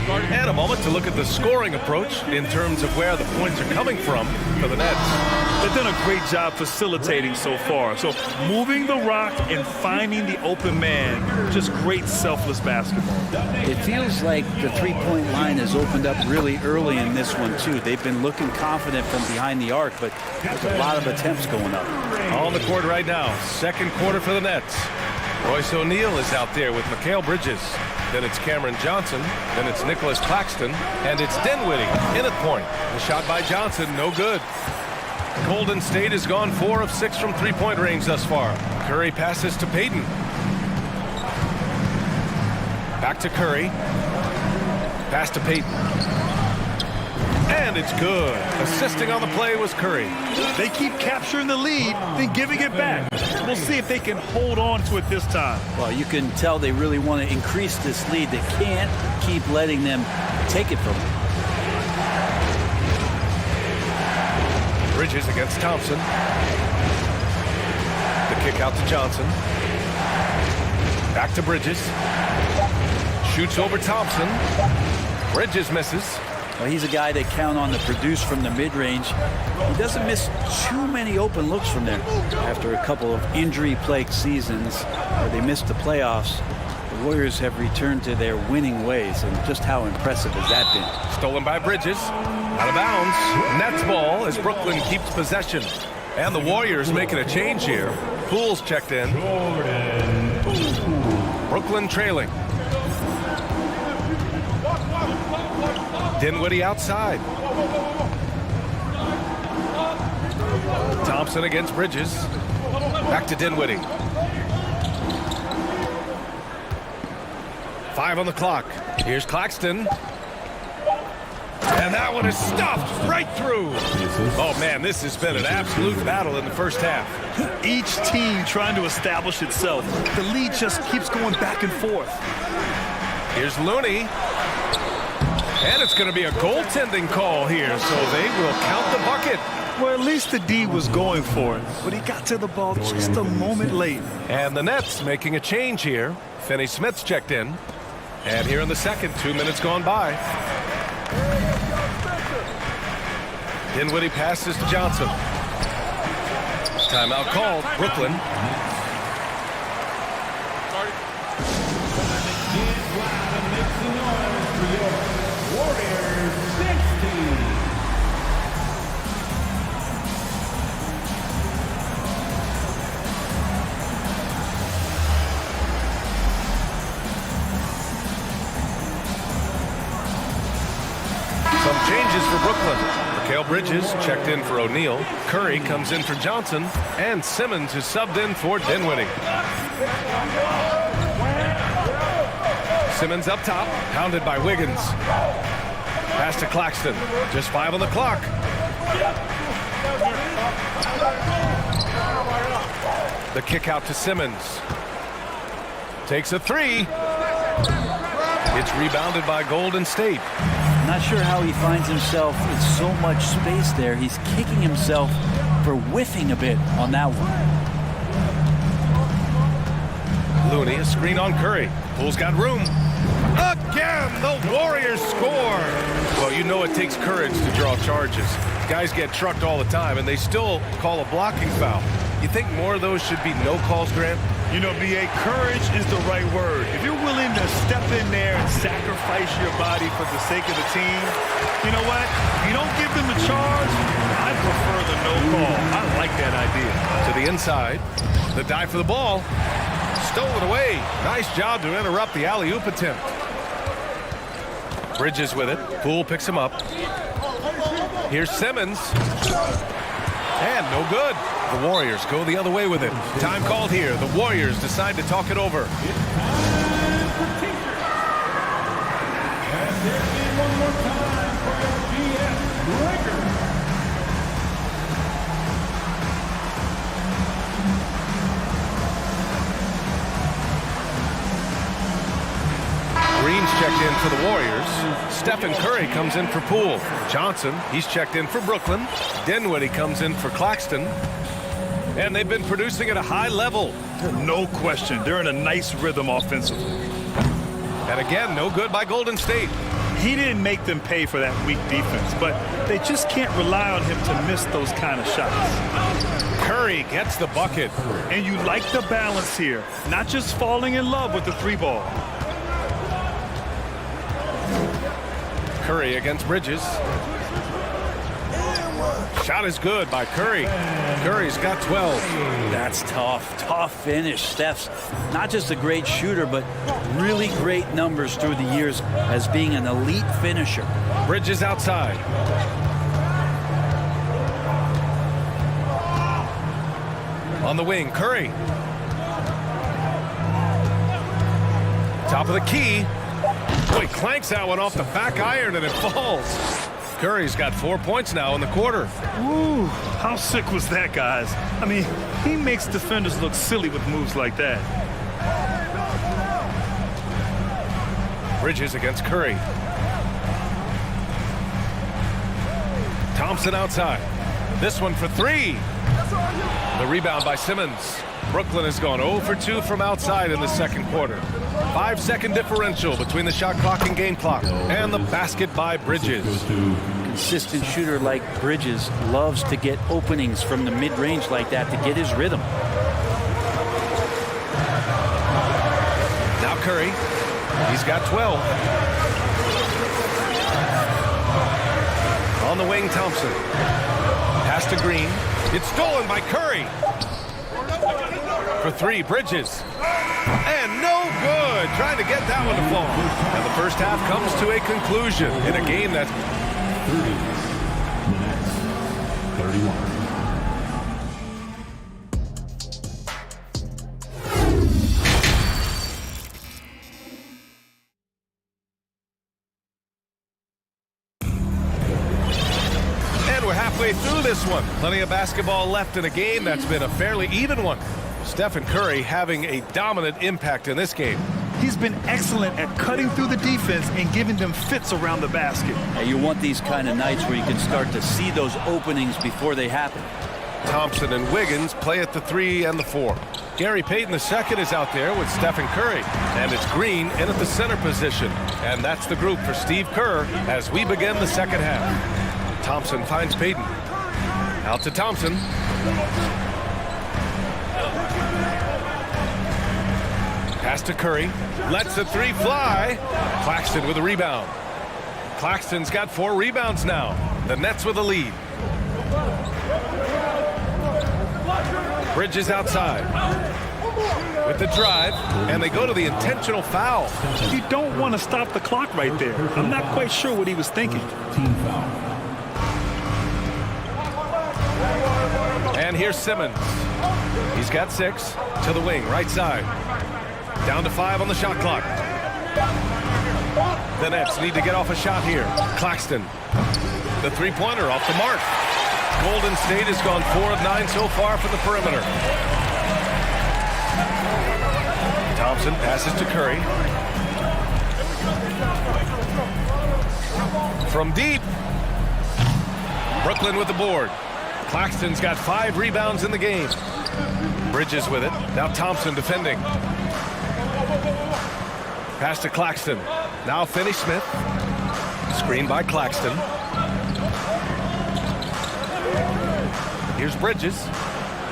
And a moment to look at the scoring approach in terms of where the points are coming from for the Nets. They've done a great job facilitating so far. So moving the rock and finding the open man, just great selfless basketball. It feels like the three-point line has opened up really early in this one, too. They've been looking confident from behind the arc, but there's a lot of attempts going up. On the court right now, second quarter for the Nets. Royce O'Neal is out there with Mikal Bridges. Then it's Cameron Johnson. Then it's Nicholas Claxton. And it's Dinwiddie in at point. The shot by Johnson, no good. Golden State has gone 4 of 6 from three-point range thus far. Curry passes to Payton. Back to Curry. Pass to Payton. And it's good. Assisting on the play was Curry. They keep capturing the lead, then giving it back. We'll see if they can hold on to it this time. Well, you can tell they really want to increase this lead. They can't keep letting them take it from them. Bridges against Thompson. The kick out to Johnson. Back to Bridges. Shoots over Thompson. Bridges misses. Well, he's a guy they count on to produce from the mid-range. He doesn't miss too many open looks from there. After a couple of injury-plagued seasons where they missed the playoffs, the Warriors have returned to their winning ways, and just how impressive has that been? Stolen by Bridges. Out of bounds. Nets ball as Brooklyn keeps possession. And the Warriors making a change here. Poole's checked in. Brooklyn trailing. Dinwiddie outside. Thompson against Bridges. Back to Dinwiddie. 5 on the clock. Here's Claxton. And that one is stuffed right through. Oh, man, this has been an absolute battle in the first half. Each team trying to establish itself. The lead just keeps going back and forth. Here's Looney. And it's going to be a goaltending call here, so they will count the bucket. Well, at least the D was going for it, but he got to the ball just a moment late. And the Nets making a change here. Finney Smith's checked in. And here in the second, 2 minutes gone by. Dinwiddie passes to Johnson. Timeout called. Brooklyn. Some changes for Brooklyn. Mikal Bridges checked in for O'Neal. Curry comes in for Johnson. And Simmons is subbed in for Dinwiddie. Simmons up top, pounded by Wiggins. Pass to Claxton. Just 5 on the clock. The kick out to Simmons. Takes a 3. It's rebounded by Golden State. Not sure how he finds himself in so much space there. He's kicking himself for whiffing a bit on that one. Looney, a screen on Curry. Pool's got room. Again, the Warriors score. Well, you know it takes courage to draw charges. Guys get trucked all the time, and they still call a blocking foul. You think more of those should be no calls, Grant? You know, B.A., courage is the right word. If you're willing to step in there and sacrifice your body for the sake of the team, you know what? You don't give them a charge. I prefer the no call. I like that idea. To the inside. The dive for the ball. Stolen away. Nice job to interrupt the alley-oop attempt. Bridges with it. Poole picks him up. Here's Simmons. And no good. The Warriors go the other way with it. Time called here. The Warriors decide to talk it over. Green's checked in for the Warriors. Stephen Curry comes in for Poole. Johnson, he's checked in for Brooklyn. Dinwiddie comes in for Claxton. And they've been producing at a high level. No question. They're in a nice rhythm offensively. And again, no good by Golden State. He didn't make them pay for that weak defense, but they just can't rely on him to miss those kind of shots. Curry gets the bucket. And you like the balance here, not just falling in love with the 3-ball. Curry against Bridges. Shot is good by Curry. Curry's got 12. That's tough. Tough finish. Steph's not just a great shooter, but really great numbers through the years as being an elite finisher. Bridges outside. On the wing, Curry. Top of the key. Boy, clanks that one off the back iron and it falls. Curry's got 4 points now in the quarter. Ooh, how sick was that, guys? I mean, he makes defenders look silly with moves like that. Bridges against Curry. Thompson outside. This one for 3. The rebound by Simmons. Brooklyn has gone 0 for 2 from outside in the second quarter. 5-second differential between the shot clock and game clock. And the basket by Bridges. Consistent shooter like Bridges loves to get openings from the mid-range like that to get his rhythm. Now Curry. He's got 12. On the wing, Thompson. Pass to Green. It's stolen by Curry. For 3, Bridges. And no good. Trying to get that one to fall. And the first half comes to a conclusion in a game that's 30 minutes, 31. And we're halfway through this one. Plenty of basketball left in a game that's been a fairly even one. Stephen Curry having a dominant impact in this game. He's been excellent at cutting through the defense and giving them fits around the basket. And you want these kind of nights where you can start to see those openings before they happen. Thompson and Wiggins play at the 3 and the 4. Gary Payton II is out there with Stephen Curry. And it's Green in at the center position. And that's the group for Steve Kerr as we begin the second half. Thompson finds Payton. Out to Thompson. Pass to Curry. Lets the 3 fly. Claxton with a rebound. Claxton's got 4 rebounds now. The Nets with a lead. Bridges outside with the drive, and they go to the intentional foul. You don't want to stop the clock right there. I'm not quite sure what he was thinking. Team foul. And here's Simmons. He's got 6 to the wing, right side. Down to 5 on the shot clock. The Nets need to get off a shot here. Claxton, the three-pointer off the mark. Golden State has gone 4 of 9 so far from the perimeter. Thompson passes to Curry. From deep. Brooklyn with the board. Claxton's got 5 rebounds in the game. Bridges with it. Now Thompson defending. Pass to Claxton. Now Finney Smith. Screen by Claxton. Here's Bridges.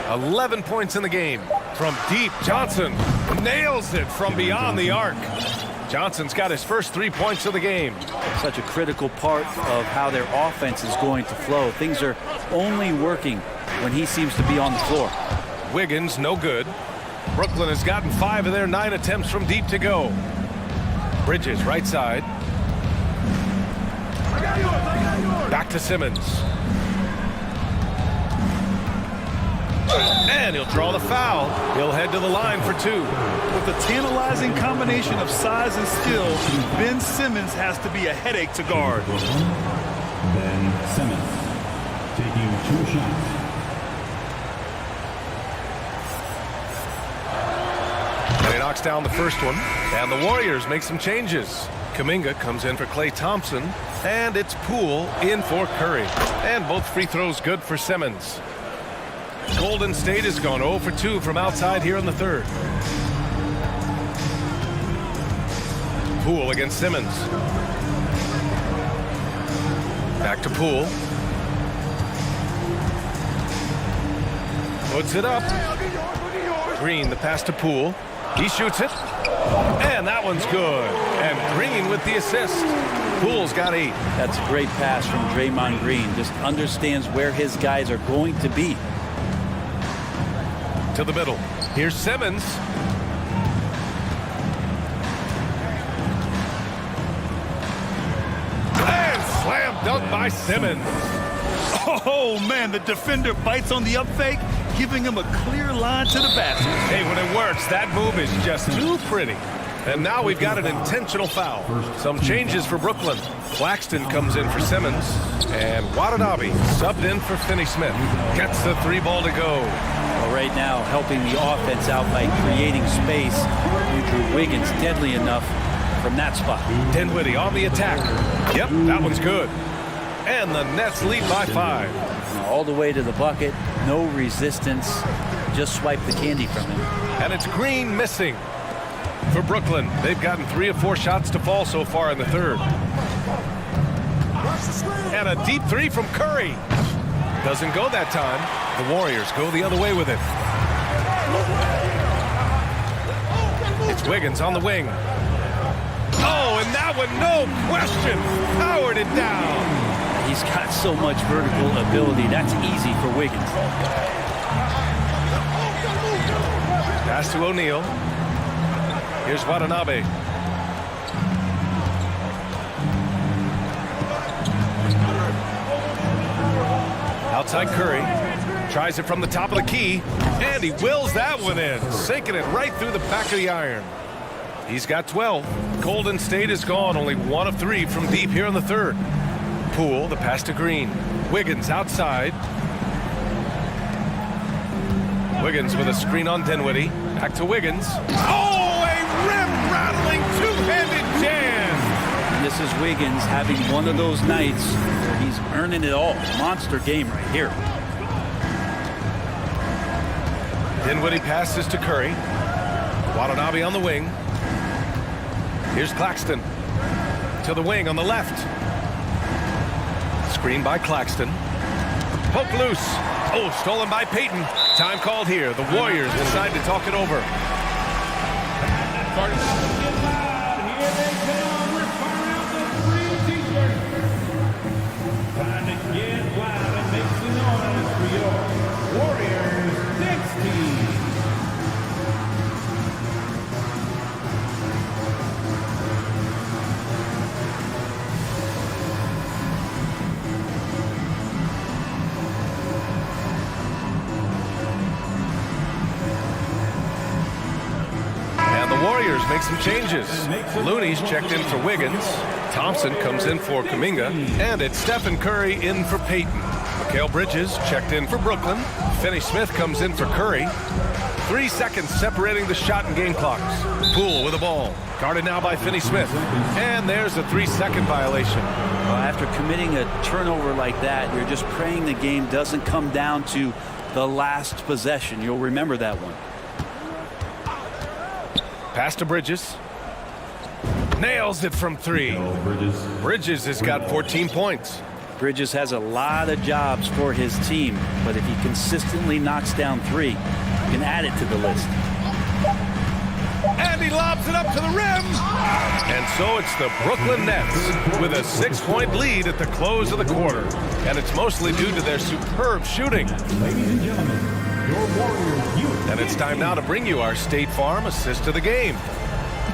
11 points in the game. From deep, Johnson nails it from beyond the arc. Johnson's got his first 3 points of the game. Such a critical part of how their offense is going to flow. Things are only working when he seems to be on the floor. Wiggins, no good. Brooklyn has gotten 5 of their 9 attempts from deep to go. Bridges, right side. Back to Simmons. And he'll draw the foul. He'll head to the line for 2. With a tantalizing combination of size and skill, Ben Simmons has to be a headache to guard. Ben Simmons taking 2 shots. And he knocks down the first one. And the Warriors make some changes. Kuminga comes in for Klay Thompson. And it's Poole in for Curry. And both free throws good for Simmons. Golden State has gone 0 for 2 from outside here in the third. Poole against Simmons. Back to Poole. Puts it up. Green, the pass to Poole. He shoots it. And that one's good. And Green with the assist. Poole's got 8. That's a great pass from Draymond Green. Just understands where his guys are going to be. To the middle. Here's Simmons. And slam dunk by Simmons. Oh, man, the defender bites on the up fake, giving him a clear line to the basket. Hey, when it works, that move is just too pretty. And now we've got an intentional foul. Some changes for Brooklyn. Claxton comes in for Simmons. And Watanabe subbed in for Finney Smith. Gets the 3 ball to go. Well, right now, helping the offense out by creating space. Andrew Wiggins deadly enough from that spot. Dinwiddie on the attack. Yep, that one's good. And the Nets lead by 5. Now, all the way to the bucket, no resistance. Just swipe the candy from him. And it's Green missing. For Brooklyn, they've gotten 3 of 4 shots to fall so far in the third. And a deep 3 from Curry. Doesn't go that time. The Warriors go the other way with it. It's Wiggins on the wing. Oh, and that one, no question, powered it down. He's got so much vertical ability. That's easy for Wiggins. Pass to O'Neal. Here's Watanabe. Outside Curry. Tries it from the top of the key. And he wills that one in. Sinking it right through the back of the iron. He's got 12. Golden State is gone. Only 1 of 3 from deep here in the third. Poole, the pass to Green. Wiggins outside. Wiggins with a screen on Dinwiddie. Back to Wiggins. Oh, a rim rattler This is Wiggins having one of those nights where he's earning it all. Monster game right here. Dinwiddie passes to Curry. Watanabe on the wing. Here's Claxton. To the wing on the left. Screen by Claxton. Poke loose. Oh, stolen by Payton. Time called here. The Warriors decide to talk it over. Time to get loud and make some noise for your Warriors next team. Warriors make some changes. Looney's checked in for Wiggins. Thompson comes in for Kuminga. And it's Stephen Curry in for Payton. Mikal Bridges checked in for Brooklyn. Finney Smith comes in for Curry. 3 seconds separating the shot and game clocks. Poole with the ball. Guarded now by Finney Smith. And there's a 3-second violation. Well, after committing a turnover like that, you're just praying the game doesn't come down to the last possession. You'll remember that one. Pass to Bridges. Nails it from 3. Bridges has got 14 points. Bridges has a lot of jobs for his team, but if he consistently knocks down 3, you can add it to the list. And he lobs it up to the rim. And so it's the Brooklyn Nets with a 6-point lead at the close of the quarter. And it's mostly due to their superb shooting. Ladies and gentlemen, your Warriors youth. And it's time now to bring you our State Farm assist of the game.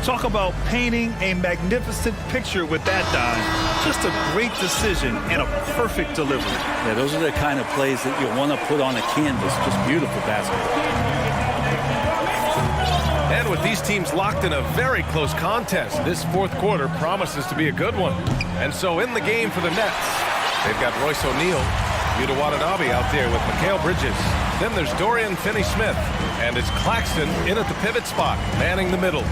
Talk about painting a magnificent picture with that dime. Just a great decision and a perfect delivery. Yeah, those are the kind of plays that you want to put on a canvas. Just beautiful basketball. And with these teams locked in a very close contest, this fourth quarter promises to be a good one. And so in the game for the Nets, they've got Royce O'Neal, Yuta Watanabe out there with Mikal Bridges. Then there's Dorian Finney-Smith, and it's Claxton in at the pivot spot, manning the middle.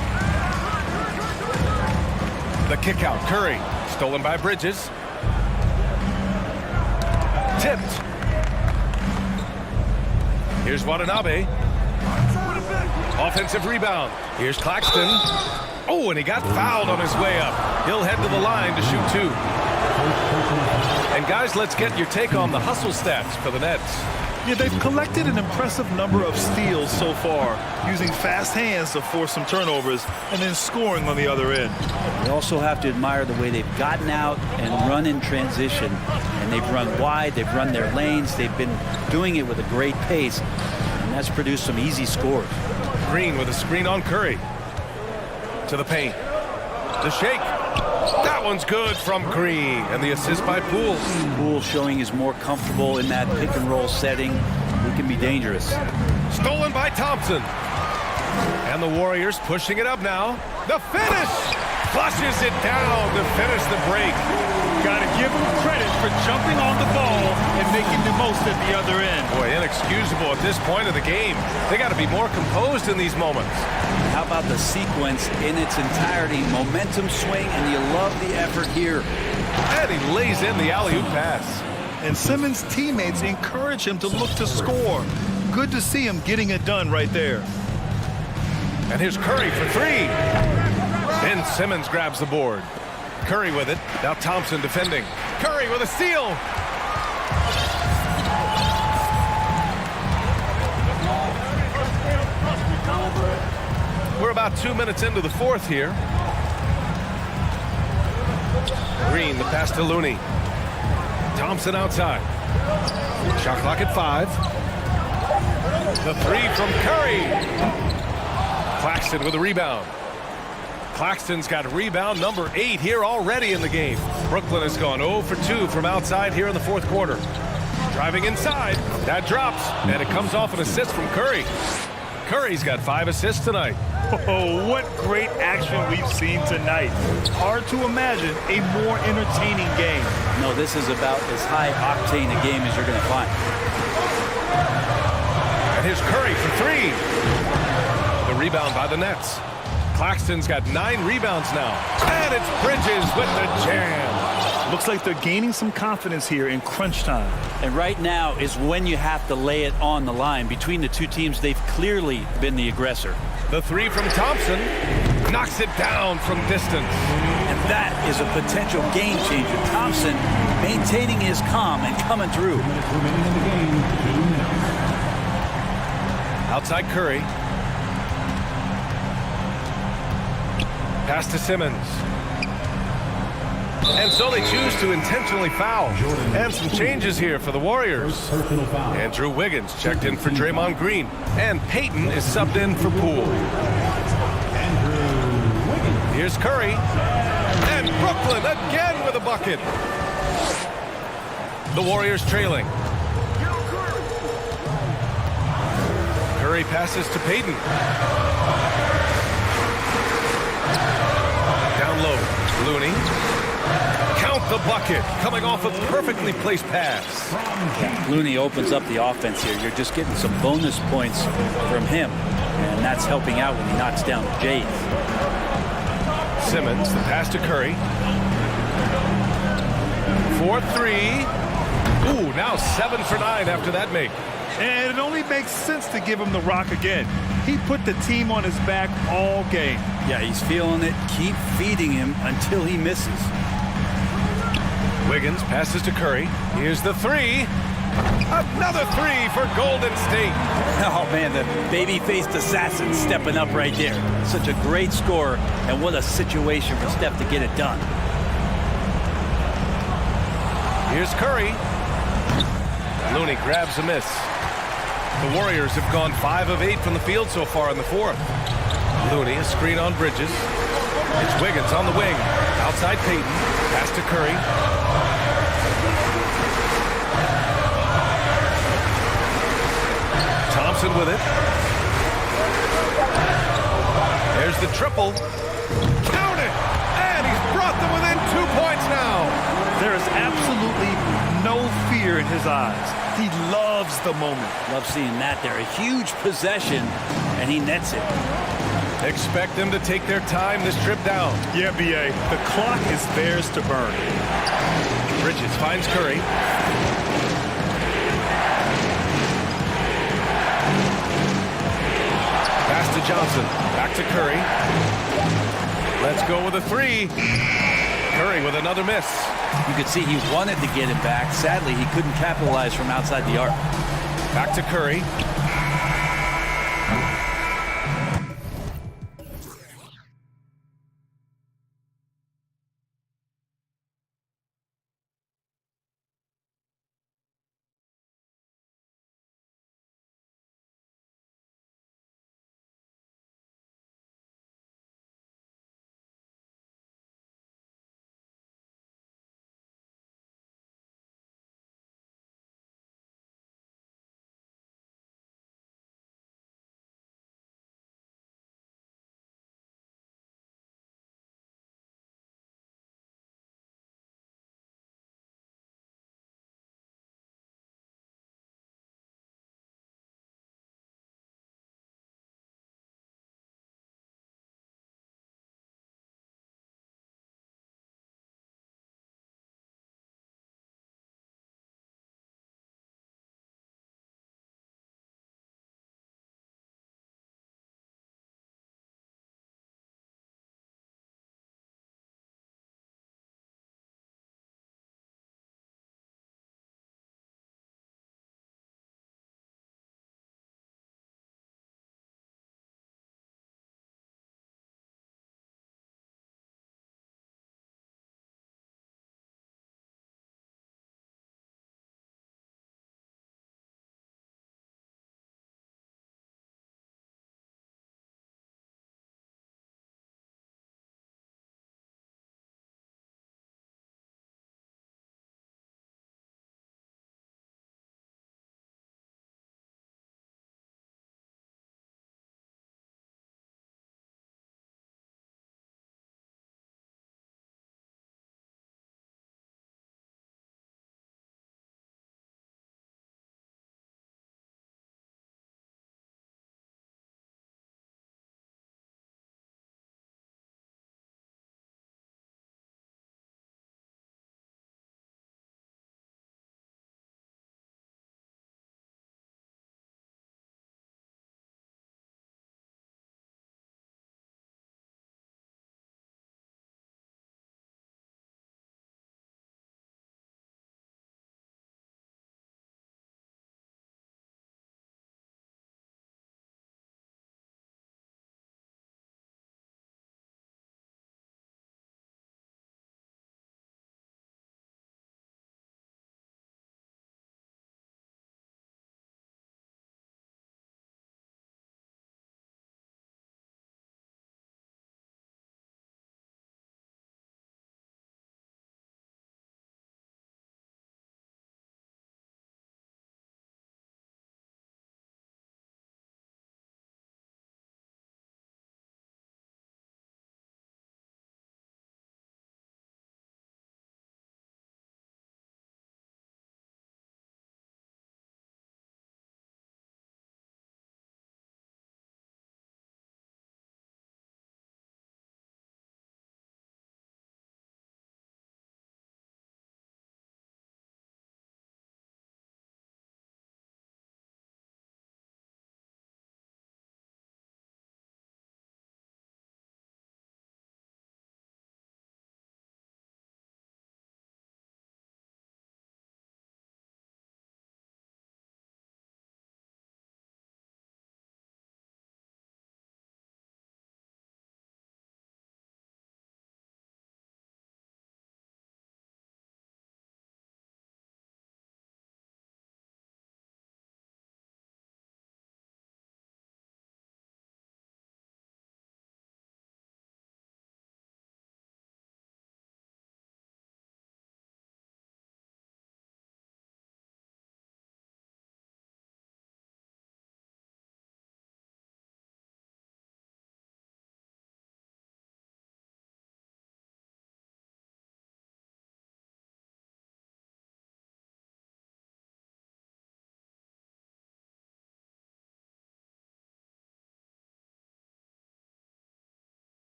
The kick out, Curry, stolen by Bridges. Tipped. Here's Watanabe. Offensive rebound. Here's Claxton. Oh, and he got fouled on his way up. He'll head to the line to shoot 2. And guys, let's get your take on the hustle stats for the Nets. Yeah, they've collected an impressive number of steals so far, using fast hands to force some turnovers and then scoring on the other end. You also have to admire the way they've gotten out and run in transition. And they've run wide, they've run their lanes, they've been doing it with a great pace. And that's produced some easy scores. Green with a screen on Curry. To the paint. To Shake. That one's good from Green. And the assist by Poole. Poole showing he's more comfortable in that pick and roll setting. He can be dangerous. Stolen by Thompson. And the Warriors pushing it up now. The finish! Flushes it down to finish the break. Got to give him credit for jumping on the ball and making the most at the other end. Boy, inexcusable at this point of the game. They got to be more composed in these moments. How about the sequence in its entirety? Momentum swing, and you love the effort here. And he lays in the alley-oop pass. And Simmons' teammates encourage him to look to score. Good to see him getting it done right there. And here's Curry for 3. Ben Simmons grabs the board. Curry with it. Now Thompson defending. Curry with a steal. We're about 2 minutes into the fourth here. Green, the pass to Looney. Thompson outside. Shot clock at 5. The 3 from Curry. Claxton with a rebound. Claxton's got rebound number 8 here already in the game. Brooklyn has gone 0 for 2 from outside here in the fourth quarter. Driving inside. That drops, and it comes off an assist from Curry. Curry's got 5 assists tonight. Oh, what great action we've seen tonight. Hard to imagine a more entertaining game. No, this is about as high-octane a game as you're going to find. And here's Curry for 3. The rebound by the Nets. Claxton's got 9 rebounds now. And it's Bridges with the jam. Looks like they're gaining some confidence here in crunch time. And right now is when you have to lay it on the line. Between the two teams, they've clearly been the aggressor. The 3 from Thompson knocks it down from distance. And that is a potential game changer. Thompson maintaining his calm and coming through. Remaining in the game, 2 minutes. Outside Curry. Pass to Simmons. And so they choose to intentionally foul. And some changes here for the Warriors. Personal foul. Andrew Wiggins checked in for Draymond Green. And Payton is subbed in for Poole. Andrew Wiggins. Here's Curry. And Brooklyn again with a bucket. The Warriors trailing. Curry passes to Payton. Down low, Looney. Count the bucket, coming off a perfectly placed pass. Looney opens up the offense here. You're just getting some bonus points from him. And that's helping out when he knocks down Jay. Simmons, the pass to Curry. 4-3. Ooh, now 7 for 9 after that make. And it only makes sense to give him the rock again. He put the team on his back all game. Yeah, he's feeling it. Keep feeding him until he misses. Wiggins passes to Curry. Here's the 3. Another 3 for Golden State. Oh, man, the baby-faced assassin stepping up right there. Such a great score, and what a situation for Steph to get it done. Here's Curry. Looney grabs a miss. The Warriors have gone 5 of 8 from the field so far in the fourth. Looney, a screen on Bridges. It's Wiggins on the wing. Outside Payton. Pass to Curry. Thompson with it. There's the triple. Count it! And he's brought them within 2 points now. There is absolutely no fear in his eyes. He loves the moment. Love seeing that there. A huge possession, and he nets it. Expect them to take their time this trip down. Yeah, B.A., the clock is theirs to burn. Bridges finds Curry. Pass to Johnson. Back to Curry. Let's go with a 3. Curry with another miss. You could see he wanted to get it back. Sadly, he couldn't capitalize from outside the arc. Back to Curry.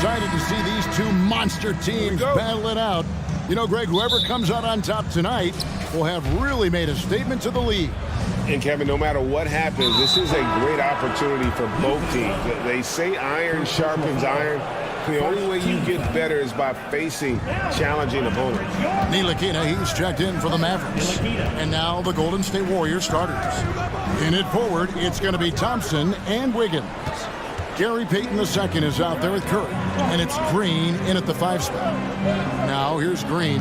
excited to see these two monster teams battle it out. You know, Greg, whoever comes out on top tonight will have really made a statement to the league. And Kevin, no matter what happens, this is a great opportunity for both teams. They say iron sharpens iron. The only way you get better is by facing challenging opponents. Ntilikina, he's checked in for the Mavericks. And now the Golden State Warriors starters. In it forward, it's going to be Thompson and Wiggins. Gary Payton II is out there with Curry. And it's Green in at the 5 spot. Now here's Green.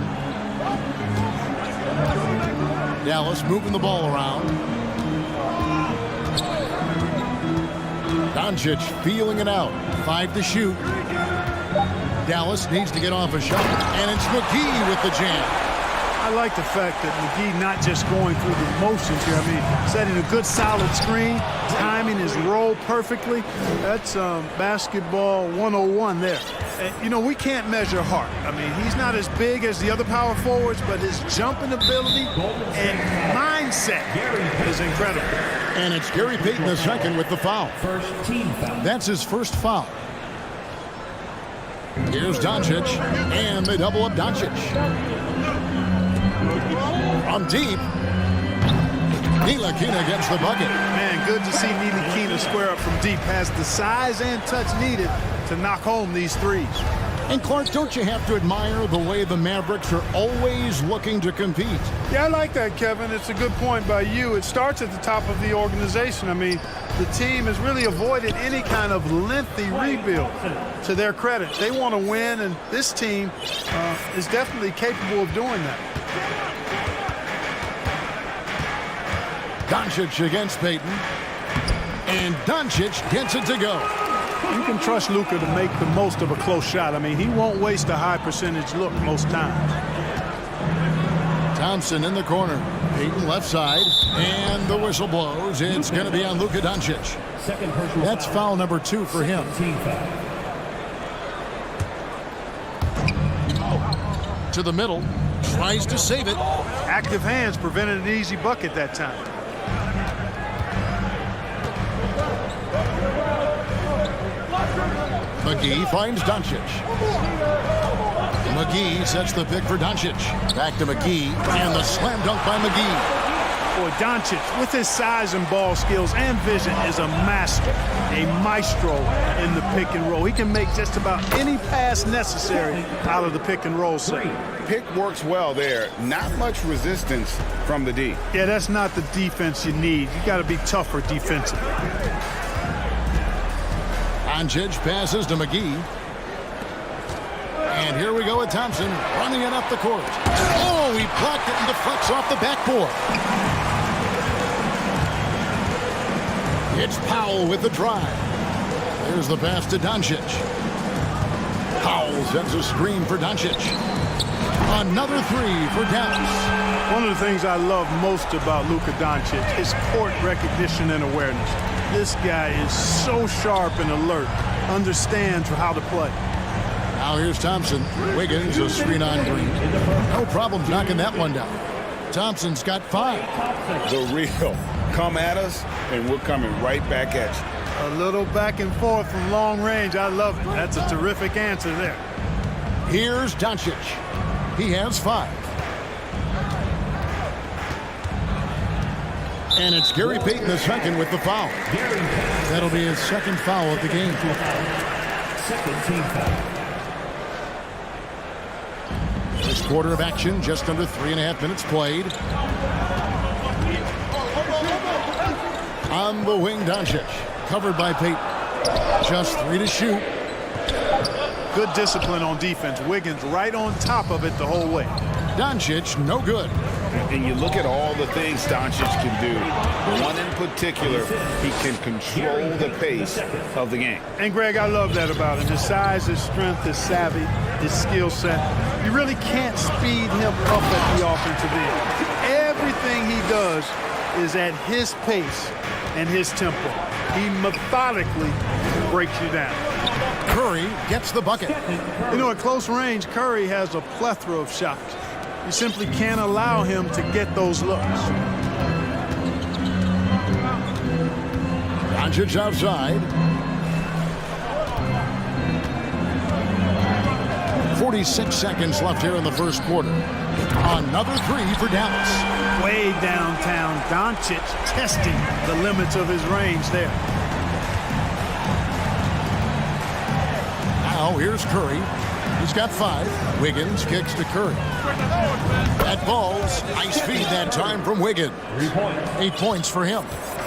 Dallas moving the ball around. Doncic feeling it out. 5 to shoot. Dallas needs to get off a shot. And it's McGee with the jam. I like the fact that McGee not just going through the motions here. I mean, setting a good solid screen, timing his roll perfectly. That's basketball 101 there. And, you know, we can't measure heart. I mean, he's not as big as the other power forwards, but his jumping ability and mindset is incredible. And it's Gary Payton II with the foul. First team foul. That's his first foul. Here's Doncic, and they double up Doncic. From deep, Ntilikina gets the bucket. Man, good to see Ntilikina square up from deep. Has the size and touch needed to knock home these threes. And Clark, don't you have to admire the way the Mavericks are always looking to compete? Yeah, I like that, Kevin. It's a good point by you. It starts at the top of the organization. I mean, the team has really avoided any kind of lengthy rebuild. To their credit, they want to win, and this team is definitely capable of doing that. Doncic against Payton. And Doncic gets it to go. You can trust Luka to make the most of a close shot. I mean, he won't waste a high percentage look most times. Thompson in the corner. Payton left side. And the whistle blows. It's going to be on Luka Doncic. That's foul number 2 for him. To the middle. Tries to save it. Active hands prevented an easy bucket that time. McGee finds Doncic. McGee sets the pick for Doncic. Back to McGee, and the slam dunk by McGee. Boy, Doncic, with his size and ball skills and vision, is a master, a maestro in the pick and roll. He can make just about any pass necessary out of the pick and roll set. Pick works well there. Not much resistance from the D. Yeah, that's not the defense you need. You got to be tougher defensively. Doncic passes to McGee. And here we go with Thompson running it up the court. Oh, he blocked it and deflects off the backboard. It's Powell with the drive. There's the pass to Doncic. Powell sends a screen for Doncic. Another 3 for Dallas. One of the things I love most about Luka Doncic is court recognition and awareness. This guy is so sharp and alert, understands how to play. Now here's Thompson. Wiggins, a screen on Green. No problems knocking that one down. Thompson's got 5. The real. Come at us, and we're coming right back at you. A little back and forth from long range. I love it. That's a terrific answer there. Here's Doncic. He has 5. And it's Gary Payton II with the foul. That'll be his second foul of the game. Second team foul. First quarter of action, just under 3.5 minutes played. On the wing, Doncic, covered by Payton. Just 3 to shoot. Good discipline on defense. Wiggins right on top of it the whole way. Doncic, no good. And you look at all the things Doncic can do. One in particular, he can control the pace of the game. And Greg, I love that about him. His size, his strength, his savvy, his skill set. You really can't speed him up at the offensive end. Everything he does is at his pace and his tempo. He methodically breaks you down. Curry gets the bucket. You know, at close range, Curry has a plethora of shots. You simply can't allow him to get those looks. Doncic outside. 46 seconds left here in the first quarter. Another three for Dallas. Way downtown, Doncic testing the limits of his range there. Now here's Curry. He's got 5. Wiggins kicks to Curry. That ball's nice feed that time from Wiggins. 8 points for him.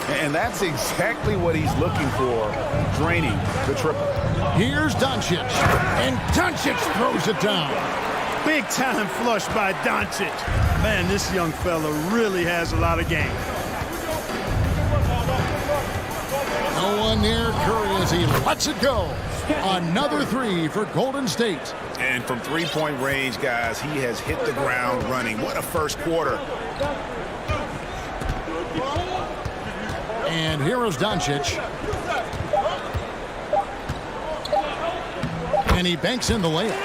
And that's exactly what he's looking for, draining the triple. Here's Doncic. And Doncic throws it down. Big time flush by Doncic. Man, this young fella really has a lot of game. No one near Curry as he lets it go. Another three for Golden State. And from three-point range, guys, he has hit the ground running. What a first quarter. And here is Doncic. And he banks in the layup.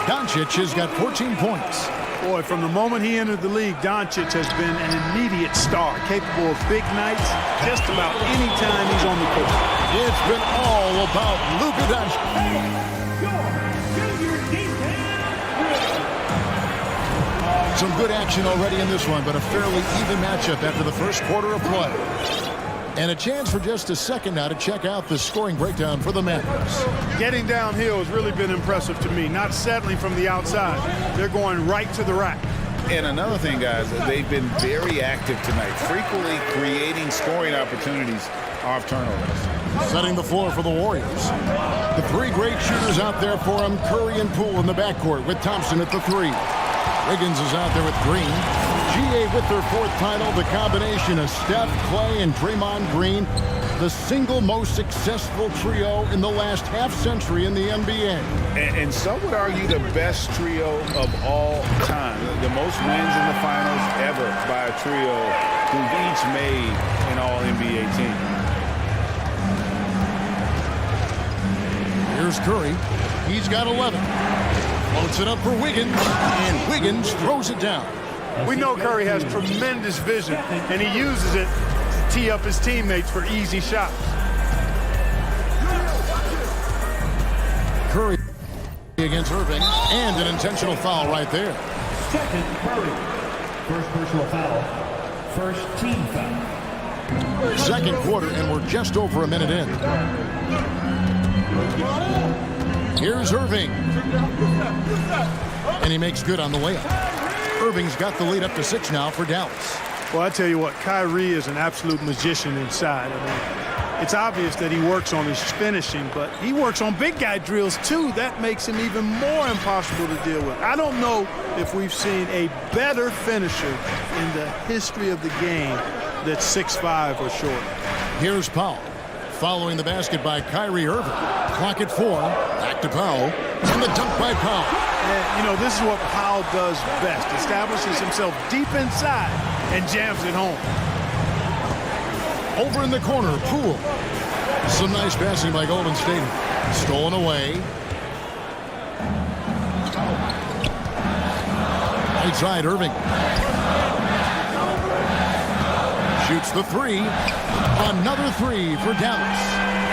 Doncic has got 14 points. Boy, from the moment he entered the league, Doncic has been an immediate star, capable of big nights just about any time he's on the court. It's been all about Luka Doncic. Some good action already in this one, but a fairly even matchup after the first quarter of play. And a chance for just a second now to check out the scoring breakdown for the Mavericks. Getting downhill has really been impressive to me, not settling from the outside. They're going right to the rack. And another thing, guys, they've been very active tonight, frequently creating scoring opportunities off turnovers. Setting the floor for the Warriors. The three great shooters out there for them, Curry and Poole in the backcourt with Thompson at the 3. Wiggins is out there with Green. GA with their 4th title, the combination of Steph, Clay, and Draymond Green, the single most successful trio in the last half-century in the NBA. And some would argue the best trio of all time. The most wins in the finals ever by a trio who've each made an all-NBA team. Here's Curry. He's got 11. Floats it up for Wiggins, and Wiggins throws it down. We know Curry has tremendous vision, and he uses it to tee up his teammates for easy shots. Curry against Irving, and an intentional foul right there. Second, Curry. First personal foul. First team foul. Second quarter, and we're just over a minute in. Here's Irving. And he makes good on the layup. Irving's got the lead up to 6 now for Dallas. Well, I tell you what, Kyrie is an absolute magician inside. I mean, it's obvious that he works on his finishing, but he works on big guy drills too. That makes him even more impossible to deal with. I don't know if we've seen a better finisher in the history of the game that's 6'5" or shorter. Here's Powell. Following the basket by Kyrie Irving. Clock at 4. Back to Powell. And the dunk by Powell. And, you know, this is what Powell does best. Establishes himself deep inside and jams it home. Over in the corner, Poole. Some nice passing by Golden State. Stolen away. Right side, Irving. Shoots the 3. Another 3 for Dallas.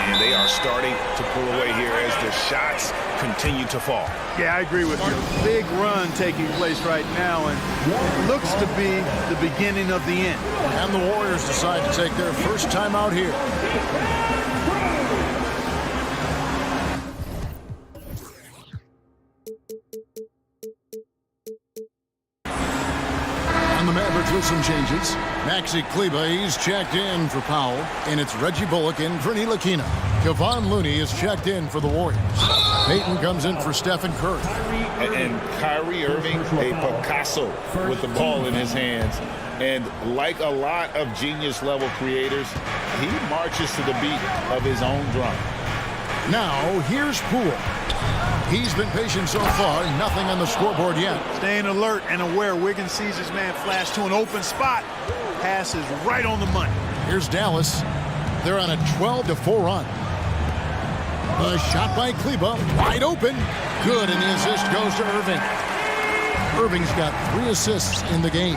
And they are starting to pull away here as the shots continue to fall. Yeah, I agree with you. Big run taking place right now, and it looks to be the beginning of the end. And the Warriors decide to take their first time out here. And the Mavericks with some changes. Maxi Kleba, he's checked in for Powell, and it's Reggie Bullock in for Ntilikina. Kevon Looney is checked in for the Warriors. Payton comes in for Stephen Curry. And Kyrie Irving, a Picasso with the ball in his hands. And like a lot of genius-level creators, he marches to the beat of his own drum. Now, here's Poole. He's been patient so far, nothing on the scoreboard yet. Staying alert and aware. Wiggins sees his man flash to an open spot. Pass is right on the money. Here's Dallas. They're on a 12-4 run. A shot by Kleba, wide open. Good, and the assist goes to Irving. Irving's got 3 assists in the game.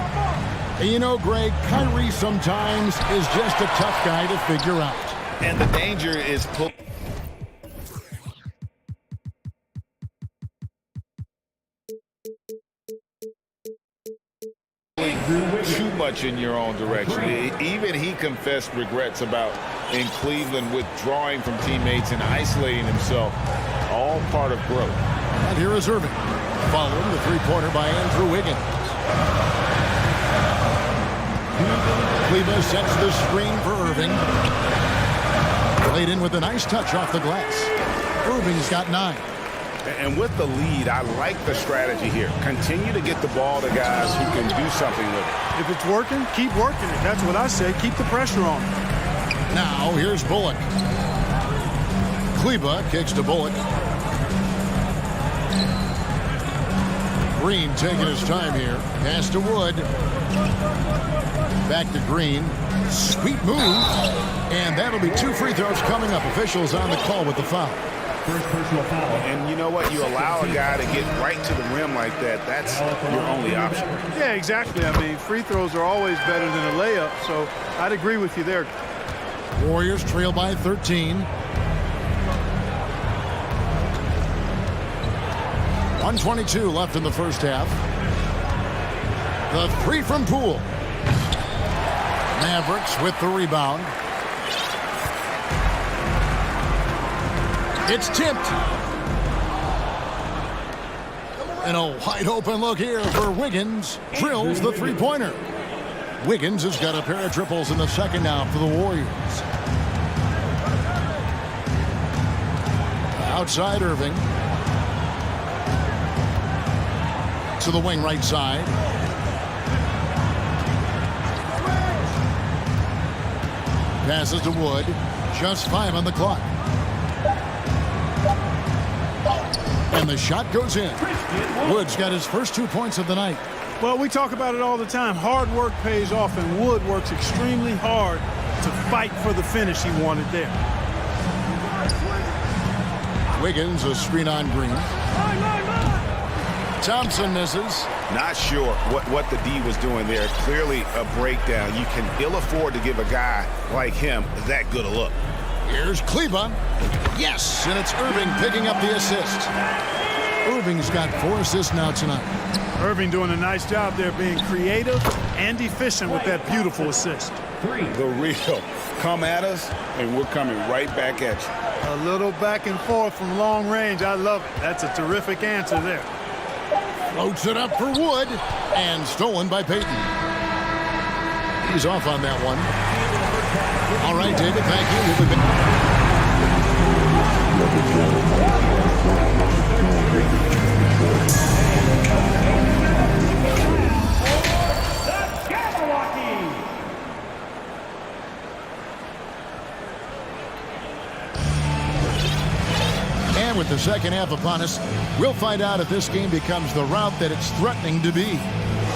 And you know, Greg, Kyrie sometimes is just a tough guy to figure out. And the danger is too much in your own direction. Even he confessed regrets about in Cleveland withdrawing from teammates and isolating himself. All part of growth. And here is Irving, following the three-pointer by Andrew Wiggins. Cleveland sets the screen for Irving. Laid in with a nice touch off the glass. Irving's got 9. And with the lead, I like the strategy here. Continue to get the ball to guys who can do something with it. If it's working, keep working it. That's what I say. Keep the pressure on. Now, here's Bullock. Kleba kicks to Bullock. Green taking his time here. Pass to Wood. Back to Green. Sweet move. And that'll be 2 free throws coming up. Officials on the call with the foul. First personal foul. And you know what? You allow a guy to get right to the rim like that. That's your only option. Yeah, exactly. I mean, free throws are always better than a layup, so I'd agree with you there. Warriors trail by 13. 1:22 left in the first half. The three from Poole. Mavericks with the rebound. It's tipped. And a wide open look here for Wiggins. Drills the three-pointer. Wiggins has got a pair of triples in the second now for the Warriors. Outside Irving. To the wing right side. Passes to Wood. Just 5 on the clock. And the shot goes in. Wood's got his first 2 points of the night. Well, we talk about it all the time. Hard work pays off, and Wood works extremely hard to fight for the finish he wanted there. Wiggins, a screen on Green. Thompson misses. Not sure what the D was doing there. Clearly a breakdown. You can ill afford to give a guy like him that good a look. Here's Kleba. Yes, and it's Irving picking up the assist. Irving's got 4 assists now tonight. Irving doing a nice job there being creative and efficient with that beautiful assist. The real. Come at us, and we're coming right back at you. A little back and forth from long range. I love it. That's a terrific answer there. Floats it up for Wood, and stolen by Payton. He's off on that one. All right, David, thank you. We'll be back. And with the second half upon us, we'll find out if this game becomes the route that it's threatening to be.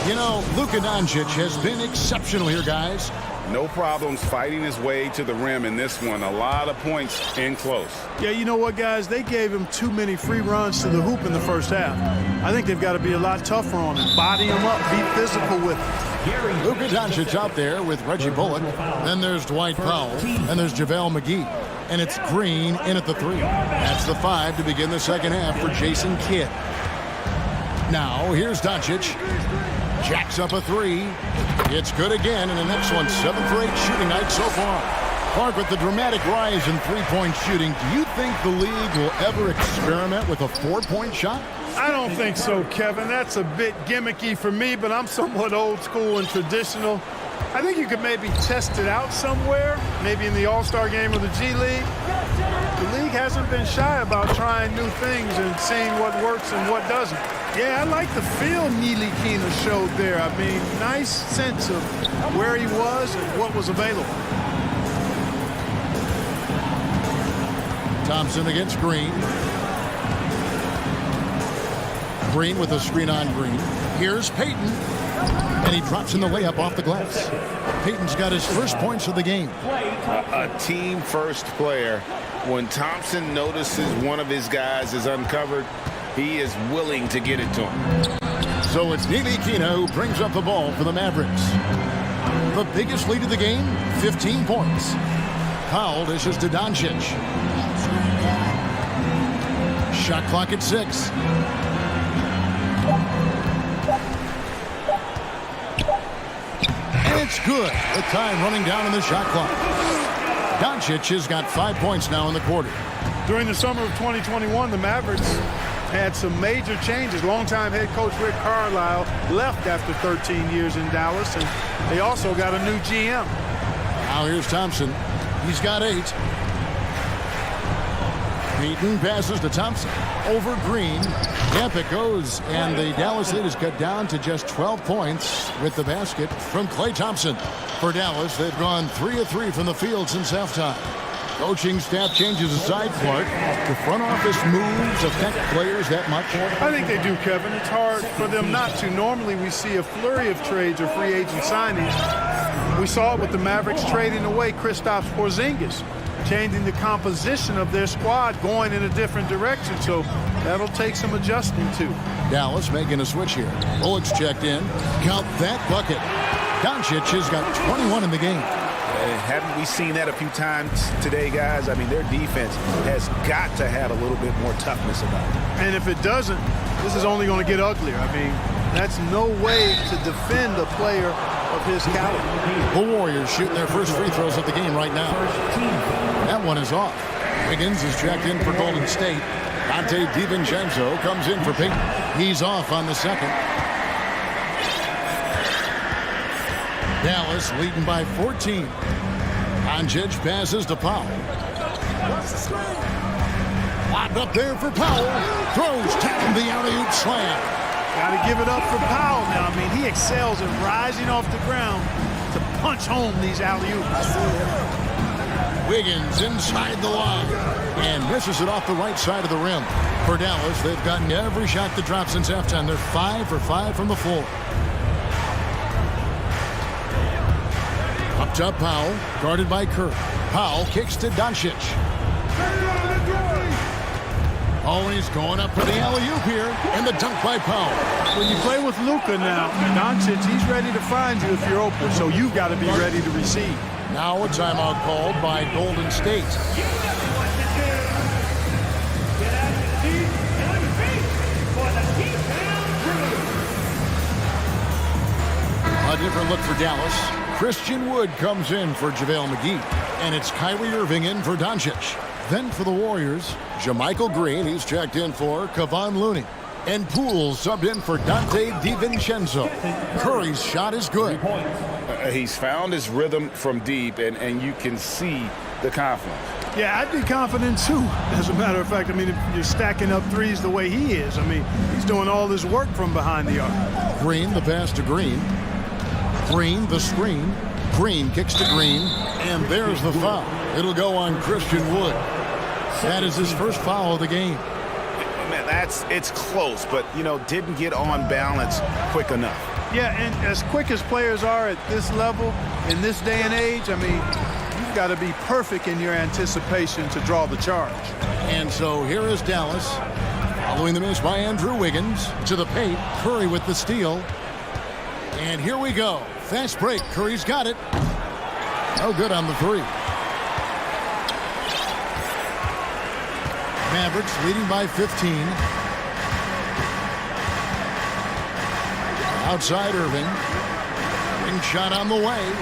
You know, Luka Doncic has been exceptional here, guys. No problems fighting his way to the rim in this one. A lot of points in close. Yeah, you know what, guys? They gave him too many free runs to the hoop in the first half. I think they've got to be a lot tougher on him. Body him up. Be physical with him. Luka Doncic out there with Reggie Bullock. Then there's Dwight Powell. And there's JaVale McGee. And it's Green in at the 3. That's the 5 to begin the second half for Jason Kidd. Now, here's Doncic. Jacks up a 3. It's good again, and the next one, 7 for 8 shooting night so far. Clark, with the dramatic rise in three-point shooting, do you think the league will ever experiment with a 4-point shot? I don't think so, Kevin. That's a bit gimmicky for me, but I'm somewhat old school and traditional. I think you could maybe test it out somewhere, maybe in the All-Star game of the G League. The league hasn't been shy about trying new things and seeing what works and what doesn't. Yeah, I like the feel Neely Keener showed there. I mean, nice sense of where he was and what was available. Thompson against Green. Green with a screen on Green. Here's Payton. And he drops in the layup off the glass. Payton's got his first points of the game. A team-first player. When Thompson notices one of his guys is uncovered, he is willing to get it to him. So it's Neely Keener who brings up the ball for the Mavericks. The biggest lead of the game, 15 points. Powell dishes to Doncic. Shot clock at 6. It's good. With time running down in the shot clock. Doncic has got 5 points now in the quarter. During the summer of 2021, the Mavericks had some major changes. Longtime head coach Rick Carlisle left after 13 years in Dallas, and they also got a new GM. Now here's Thompson. He's got 8. Beaton passes to Thompson. Over Green. Yep, it goes. And the Dallas lead is cut down to just 12 points with the basket from Klay Thompson. For Dallas, they've gone 3 of 3 from the field since halftime. Coaching staff changes aside, Clark. The front office moves affect players that much? I think they do, Kevin. It's hard for them not to. Normally, we see a flurry of trades or free agent signings. We saw it with the Mavericks trading away Kristaps Porzingis, changing the composition of their squad, going in a different direction. So that'll take some adjusting, too. Dallas making a switch here. Bullock's checked in. Count that bucket. Doncic has got 21 in the game. Haven't we seen that a few times today, guys? I mean, their defense has got to have a little bit more toughness about it. And if it doesn't, this is only going to get uglier. I mean, that's no way to defend a player of his caliber. The Warriors shooting their first free throws of the game right now. That one is off. Wiggins is checked in for Golden State. Dante DiVincenzo comes in for Peyton. He's off on the second. Dallas leading by 14. Doncic passes to Powell. Locked up there for Powell. Throws down the alley-oop slam. Got to give it up for Powell now. I mean, he excels at rising off the ground to punch home these alley-oops. Wiggins inside the line and misses it off the right side of the rim. For Dallas, they've gotten every shot to drop since halftime. They're 5 for 5 from the floor. Up top, Powell, guarded by Kerr. Powell kicks to Doncic. Oh, and he's going up for the alley-oop here, and the dunk by Powell. When you play with Luka now, Doncic, he's ready to find you if you're open, so you've got to be ready to receive. Now a timeout called by Golden State. A different look for Dallas. Christian Wood comes in for JaVale McGee. And it's Kyrie Irving in for Doncic. Then for the Warriors, JaMychal Green, he's checked in for Kevon Looney. And Poole subbed in for Dante DiVincenzo. Curry's shot is good. He's found his rhythm from deep, and you can see the confidence. Yeah, I'd be confident too, as a matter of fact. I mean, if you're stacking up threes the way he is, I mean, he's doing all this work from behind the arc. Green, the pass to Green. Green, the screen. Green kicks to Green, and there's the foul. It'll go on Christian Wood. That is his first foul of the game. Man, it's close, but, didn't get on balance quick enough. Yeah, and as quick as players are at this level, in this day and age, I mean, you've got to be perfect in your anticipation to draw the charge. And so here is Dallas, following the miss by Andrew Wiggins to the paint. Curry with the steal. And here we go. Fast break. Curry's got it. No good on the three. Mavericks leading by 15. Outside Irving. Ring shot on the way.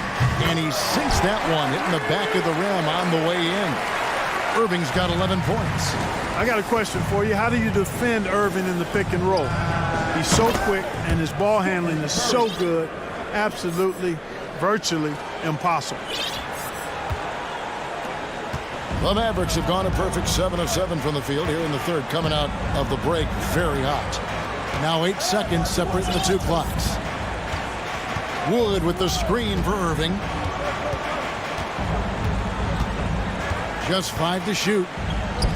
And he sinks that one, hitting the back of the rim on the way in. Irving's got 11 points. I got a question for you. How do you defend Irving in the pick and roll? He's so quick, and his ball handling is so good. Absolutely, virtually impossible. The Mavericks have gone a perfect 7 of 7 from the field here in the third, coming out of the break very hot. Now 8 seconds separating the two clocks. Wood with the screen for Irving. Just 5 to shoot.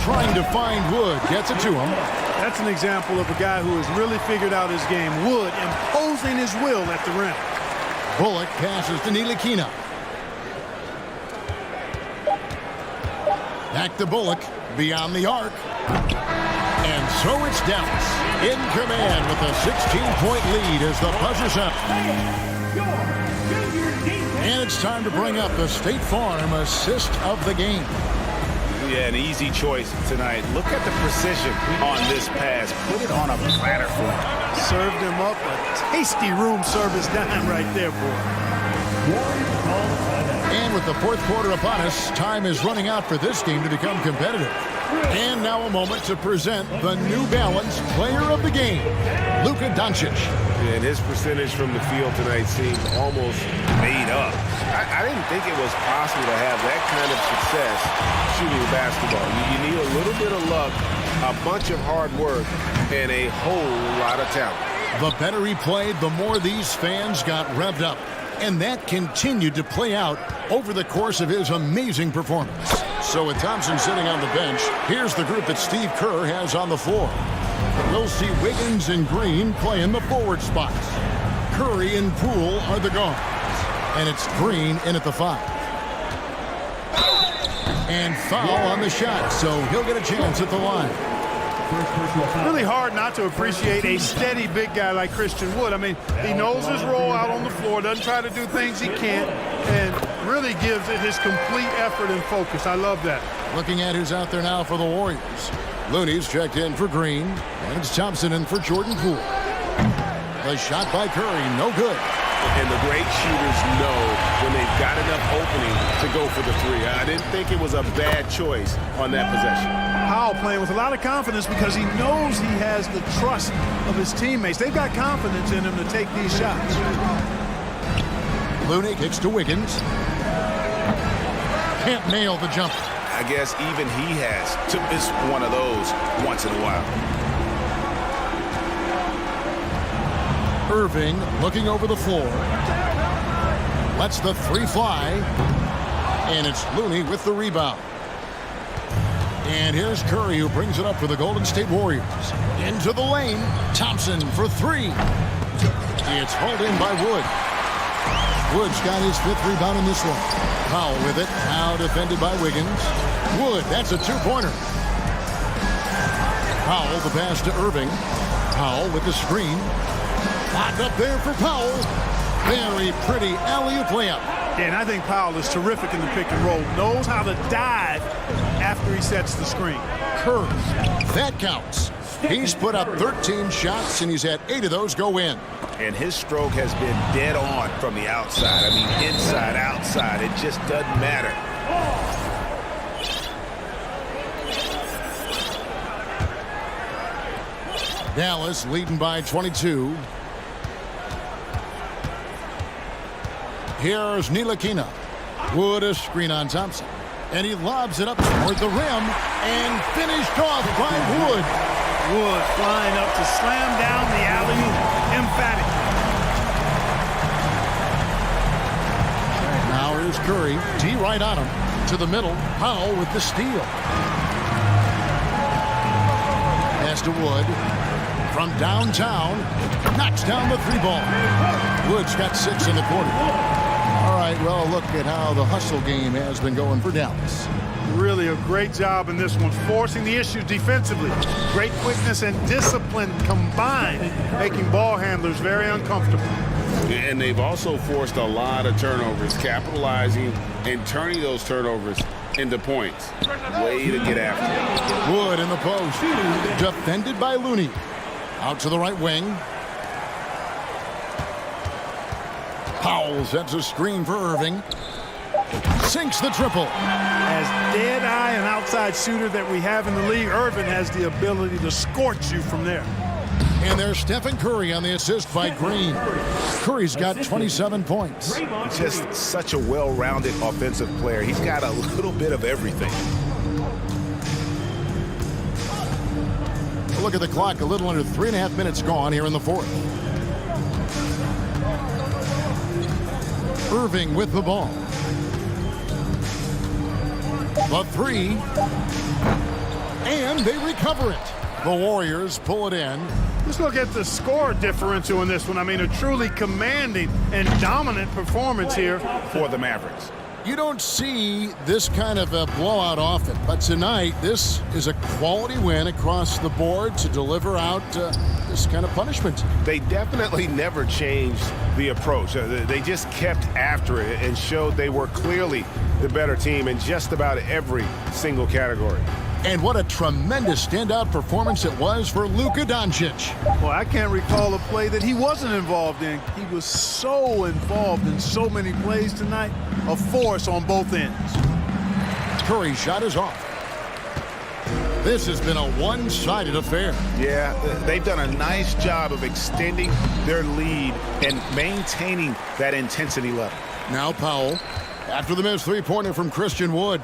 Trying to find Wood. Gets it to him. That's an example of a guy who has really figured out his game. Wood imposing his will at the rim. Bullock passes to Ntilikina. Back to Bullock. Beyond the arc. And so it's Dallas in command with a 16-point lead as the buzzer's up. And it's time to bring up the State Farm assist of the game. Yeah, an easy choice tonight. Look at the precision on this pass. Put it on a platter for him. Served him up a tasty room service dime right there, boy. And with the fourth quarter upon us, time is running out for this game to become competitive. And now a moment to present the New Balance Player of the Game, Luka Doncic. And his percentage from the field tonight seemed almost made up. I didn't think it was possible to have that kind of success shooting the basketball. You need a little bit of luck, a bunch of hard work, and a whole lot of talent. The better he played, the more these fans got revved up. And that continued to play out over the course of his amazing performance. So with Thompson sitting on the bench, here's the group that Steve Kerr has on the floor. We'll see Wiggins and Green play in the forward spots. Curry and Poole are the guards. And it's Green in at the 5. And foul on the shot, so he'll get a chance at the line. Really hard not to appreciate a steady big guy like Christian Wood. I mean, he knows his role out on the floor, doesn't try to do things he can't, and really gives it his complete effort and focus. I love that. Looking at who's out there now for the Warriors. Looney's checked in for Green, and it's Thompson in for Jordan Poole. The shot by Curry, no good. And the great shooters know when they've got enough opening to go for the 3. I didn't think it was a bad choice on that possession. Powell playing with a lot of confidence because he knows he has the trust of his teammates. They've got confidence in him to take these shots. Looney kicks to Wiggins. Can't nail the jumper. I guess even he has to miss one of those once in a while. Irving looking over the floor. Lets the 3 fly. And it's Looney with the rebound. And here's Curry, who brings it up for the Golden State Warriors. Into the lane. Thompson for 3. It's hauled in by Wood. Wood's got his 5th rebound in this one. Powell with it. Now defended by Wiggins. Wood, that's a 2-pointer. Powell, the pass to Irving. Powell with the screen. Locked up there for Powell. Very pretty alley-oop layup. Yeah, and I think Powell is terrific in the pick and roll. Knows how to dive after he sets the screen. Curry, that counts. He's put up 13 shots, and he's had 8 of those go in. And his stroke has been dead on from the outside. I mean, inside, outside. It just doesn't matter. Dallas leading by 22. Here's Ntilikina. Wood a screen on Thompson. And he lobs it up toward the rim and finished off by Wood. Wood flying up to slam down the alley-oop. Emphatic. Now here's Curry. D right on him. To the middle. Powell with the steal. Pass to Wood. From downtown. Knocks down the 3-ball. Wood's got 6 in the quarter. All right, well, look at how the hustle game has been going for Dallas. Really a great job in this one, forcing the issues defensively. Great quickness and discipline combined, making ball handlers very uncomfortable. And they've also forced a lot of turnovers, capitalizing and turning those turnovers into points. Way to get after it. Wood in the post. Defended by Looney. Out to the right wing. Powell sets a screen for Irving. Sinks the triple. As dead-eye and outside shooter that we have in the league, Irving has the ability to scorch you from there. And there's Stephen Curry on the assist by Green. Curry's got 27 points. Just such a well-rounded offensive player. He's got a little bit of everything. Look at the clock, a little under 3.5 minutes gone here in the 4th. Irving with the ball. The 3. And they recover it. The Warriors pull it in. Let's look at the score differential in this one. I mean, a truly commanding and dominant performance here for the Mavericks. You don't see this kind of a blowout often, but tonight this is a quality win across the board to deliver out this kind of punishment. They definitely never changed the approach. They just kept after it and showed they were clearly the better team in just about every single category. And what a tremendous standout performance it was for Luka Doncic. Well, I can't recall a play that he wasn't involved in. He was so involved in so many plays tonight, a force on both ends. Curry's shot is off. This has been a one-sided affair. Yeah, they've done a nice job of extending their lead and maintaining that intensity level. Now Powell, after the missed three-pointer from Christian Wood.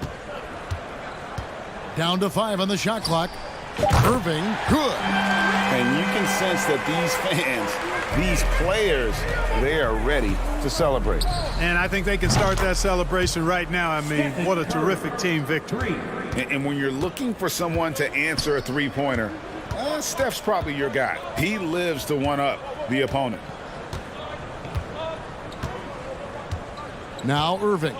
Down to 5 on the shot clock. Irving, good. And you can sense that these fans, these players, they are ready to celebrate. And I think they can start that celebration right now. I mean, what a terrific team victory. And when you're looking for someone to answer a three-pointer, Steph's probably your guy. He lives to one-up the opponent. Now Irving.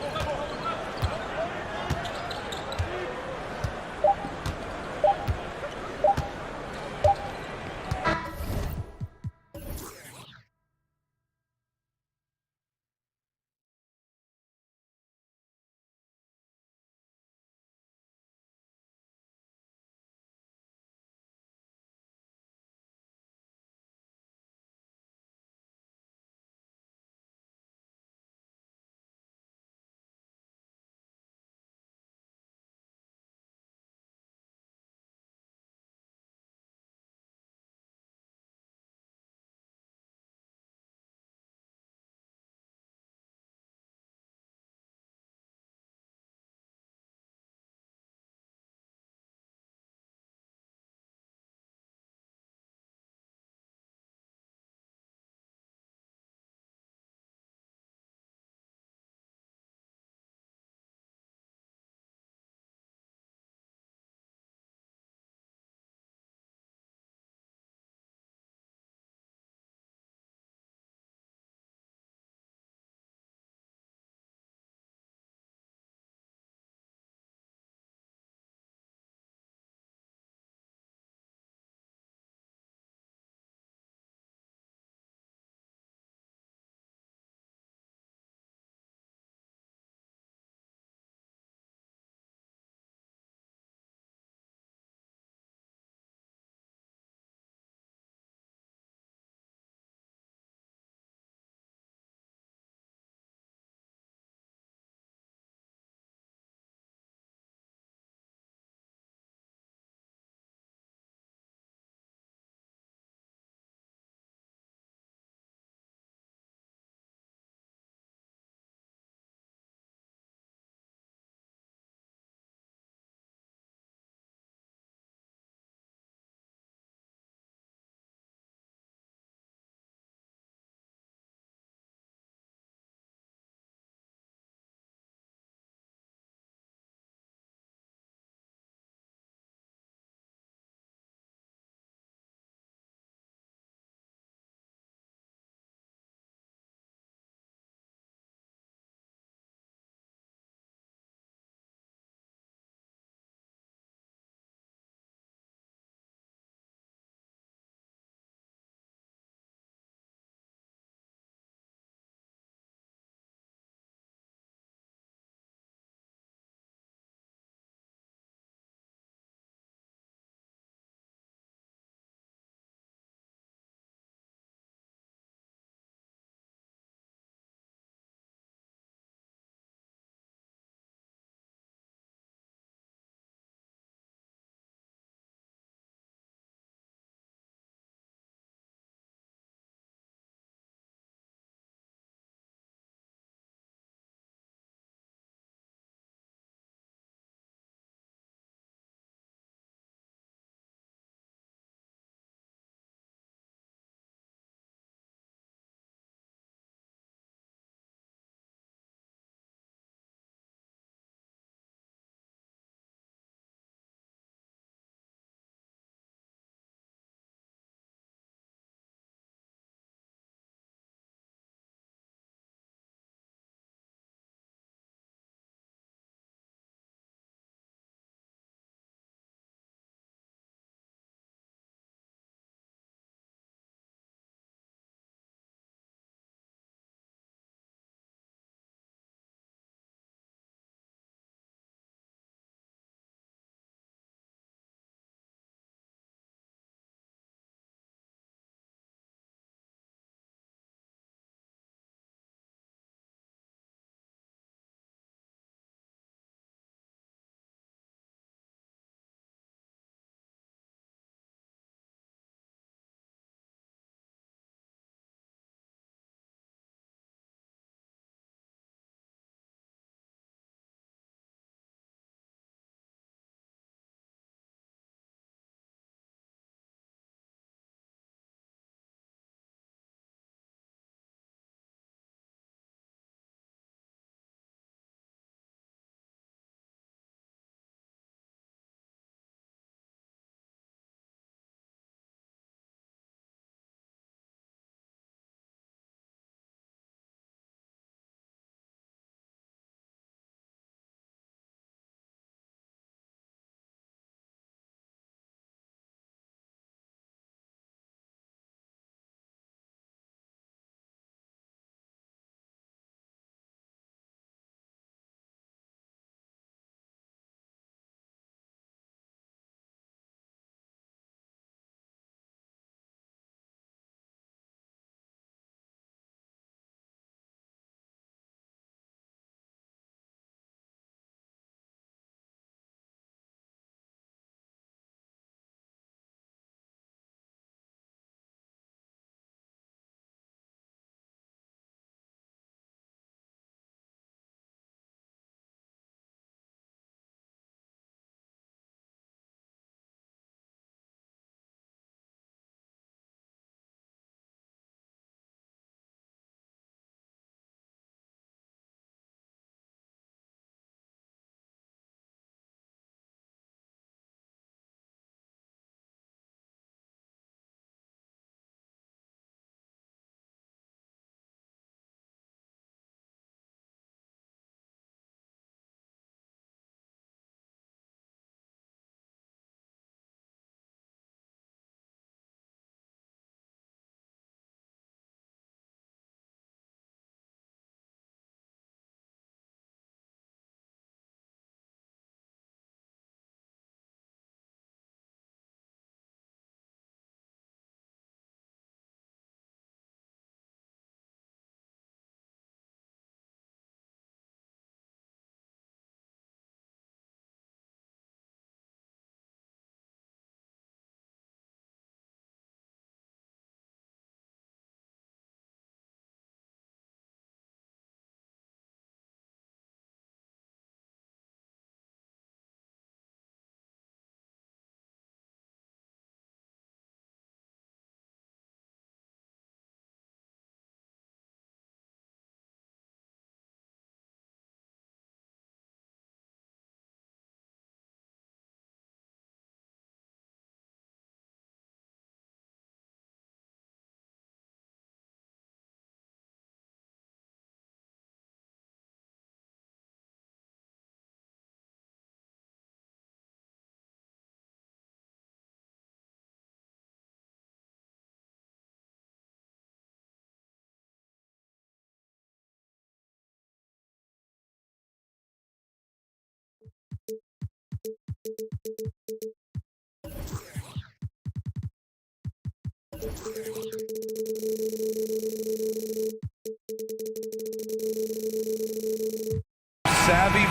Savvy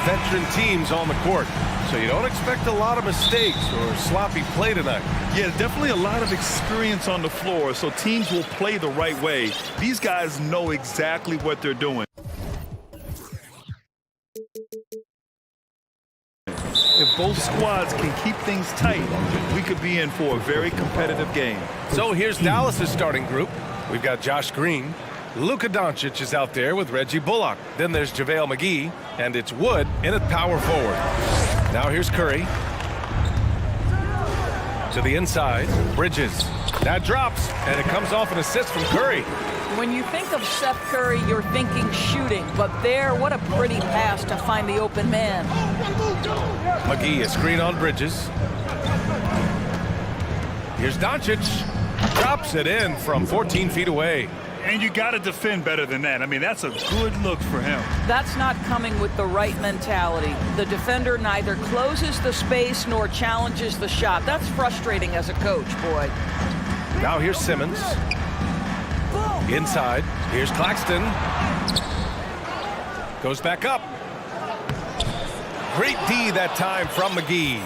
veteran teams on the court, so you don't expect a lot of mistakes or sloppy play tonight. Yeah, definitely a lot of experience on the floor, so teams will play the right way. These guys know exactly what they're doing. If both squads can keep things tight, we could be in for a very competitive game. So here's Dallas's starting group. We've got Josh Green. Luka Doncic is out there with Reggie Bullock. Then there's JaVale McGee, and it's Wood in at power forward. Now here's Curry. To the inside, Bridges. That drops, and it comes off an assist from Curry. When you think of Seth Curry, you're thinking shooting, but there, what a pretty pass to find the open man. McGee, a screen on Bridges. Here's Doncic. Drops it in from 14 feet away. And you got to defend better than that. I mean, that's a good look for him. That's not coming with the right mentality. The defender neither closes the space nor challenges the shot. That's frustrating as a coach, boy. Now here's Simmons. Inside, here's Claxton. Goes back up. Great D that time from McGee.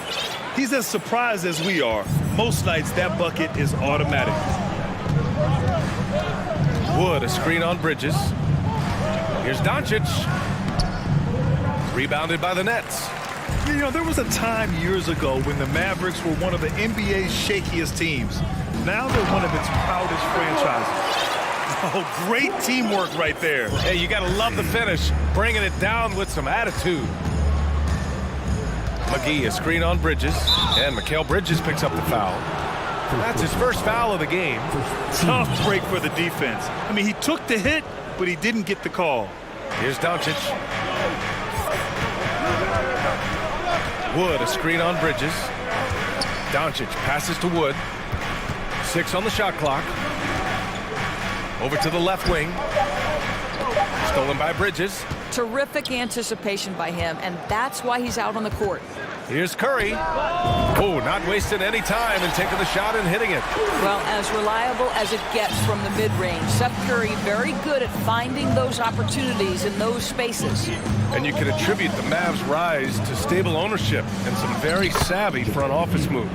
He's as surprised as we are. Most nights, that bucket is automatic. Wood, a screen on Bridges. Here's Doncic. Rebounded by the Nets. You know, there was a time years ago when the Mavericks were one of the NBA's shakiest teams. Now they're one of its proudest franchises. Oh, great teamwork right there. Hey, you gotta love the finish. Bringing it down with some attitude. McGee, a screen on Bridges. And Mikal Bridges picks up the foul. That's his first foul of the game. Tough break for the defense. I mean, he took the hit, but he didn't get the call. Here's Doncic. Wood, a screen on Bridges. Doncic passes to Wood. 6 on the shot clock. Over to the left wing. Stolen by Bridges. Terrific anticipation by him, and that's why he's out on the court. Here's Curry. Oh, not wasting any time and taking the shot and hitting it. Well, as reliable as it gets from the mid-range. Seth Curry very good at finding those opportunities in those spaces. And you can attribute the Mavs' rise to stable ownership and some very savvy front office moves.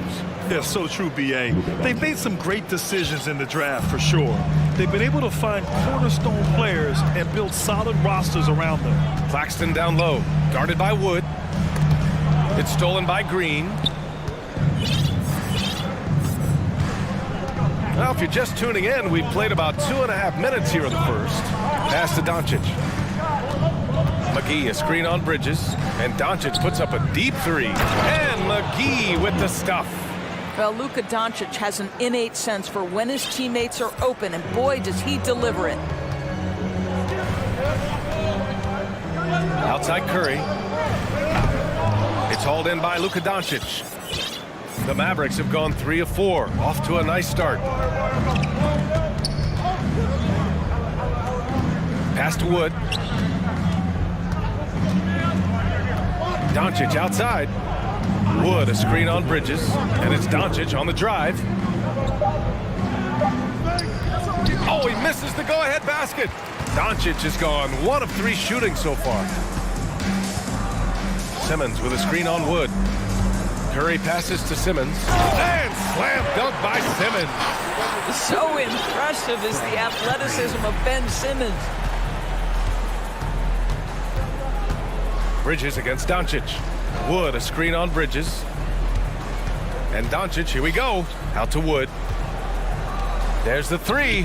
Yeah, so true, B.A. They've made some great decisions in the draft, for sure. They've been able to find cornerstone players and build solid rosters around them. Claxton down low, guarded by Wood. It's stolen by Green. Now, if you're just tuning in, we've played about 2.5 minutes here in the first. Pass to Doncic. McGee, a screen on Bridges. And Doncic puts up a deep three. And McGee with the stuff. Well, Luka Doncic has an innate sense for when his teammates are open, and boy, does he deliver it. Outside Curry. It's hauled in by Luka Doncic. The Mavericks have gone 3 of 4, off to a nice start. Pass to Wood. Doncic outside. Wood, a screen on Bridges, and it's Doncic on the drive. Oh, he misses the go-ahead basket. Doncic has gone 1 of 3 shooting so far. Simmons with a screen on Wood. Curry passes to Simmons. And slam dunk by Simmons. So impressive is the athleticism of Ben Simmons. Bridges against Doncic. Wood, a screen on Bridges. And Doncic, here we go. Out to Wood. There's the 3.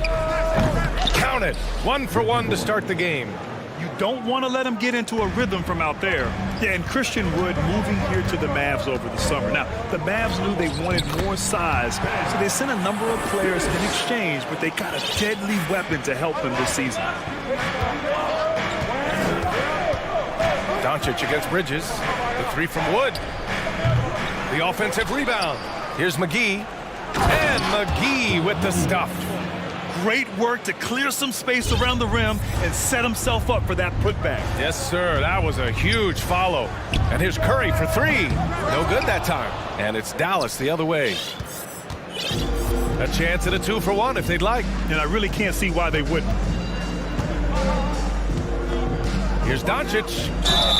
Count it. 1 for 1 to start the game. You don't want to let him get into a rhythm from out there. Yeah, and Christian Wood moving here to the Mavs over the summer. Now, the Mavs knew they wanted more size, so they sent a number of players in exchange, but they got a deadly weapon to help them this season. Doncic against Bridges. The 3 from Wood. The offensive rebound. Here's McGee. And McGee with the stuff. Great work to clear some space around the rim and set himself up for that putback. Yes, sir. That was a huge follow. And here's Curry for three. No good that time. And it's Dallas the other way. A chance at a 2-for-1 if they'd like. And I really can't see why they wouldn't. Here's Doncic.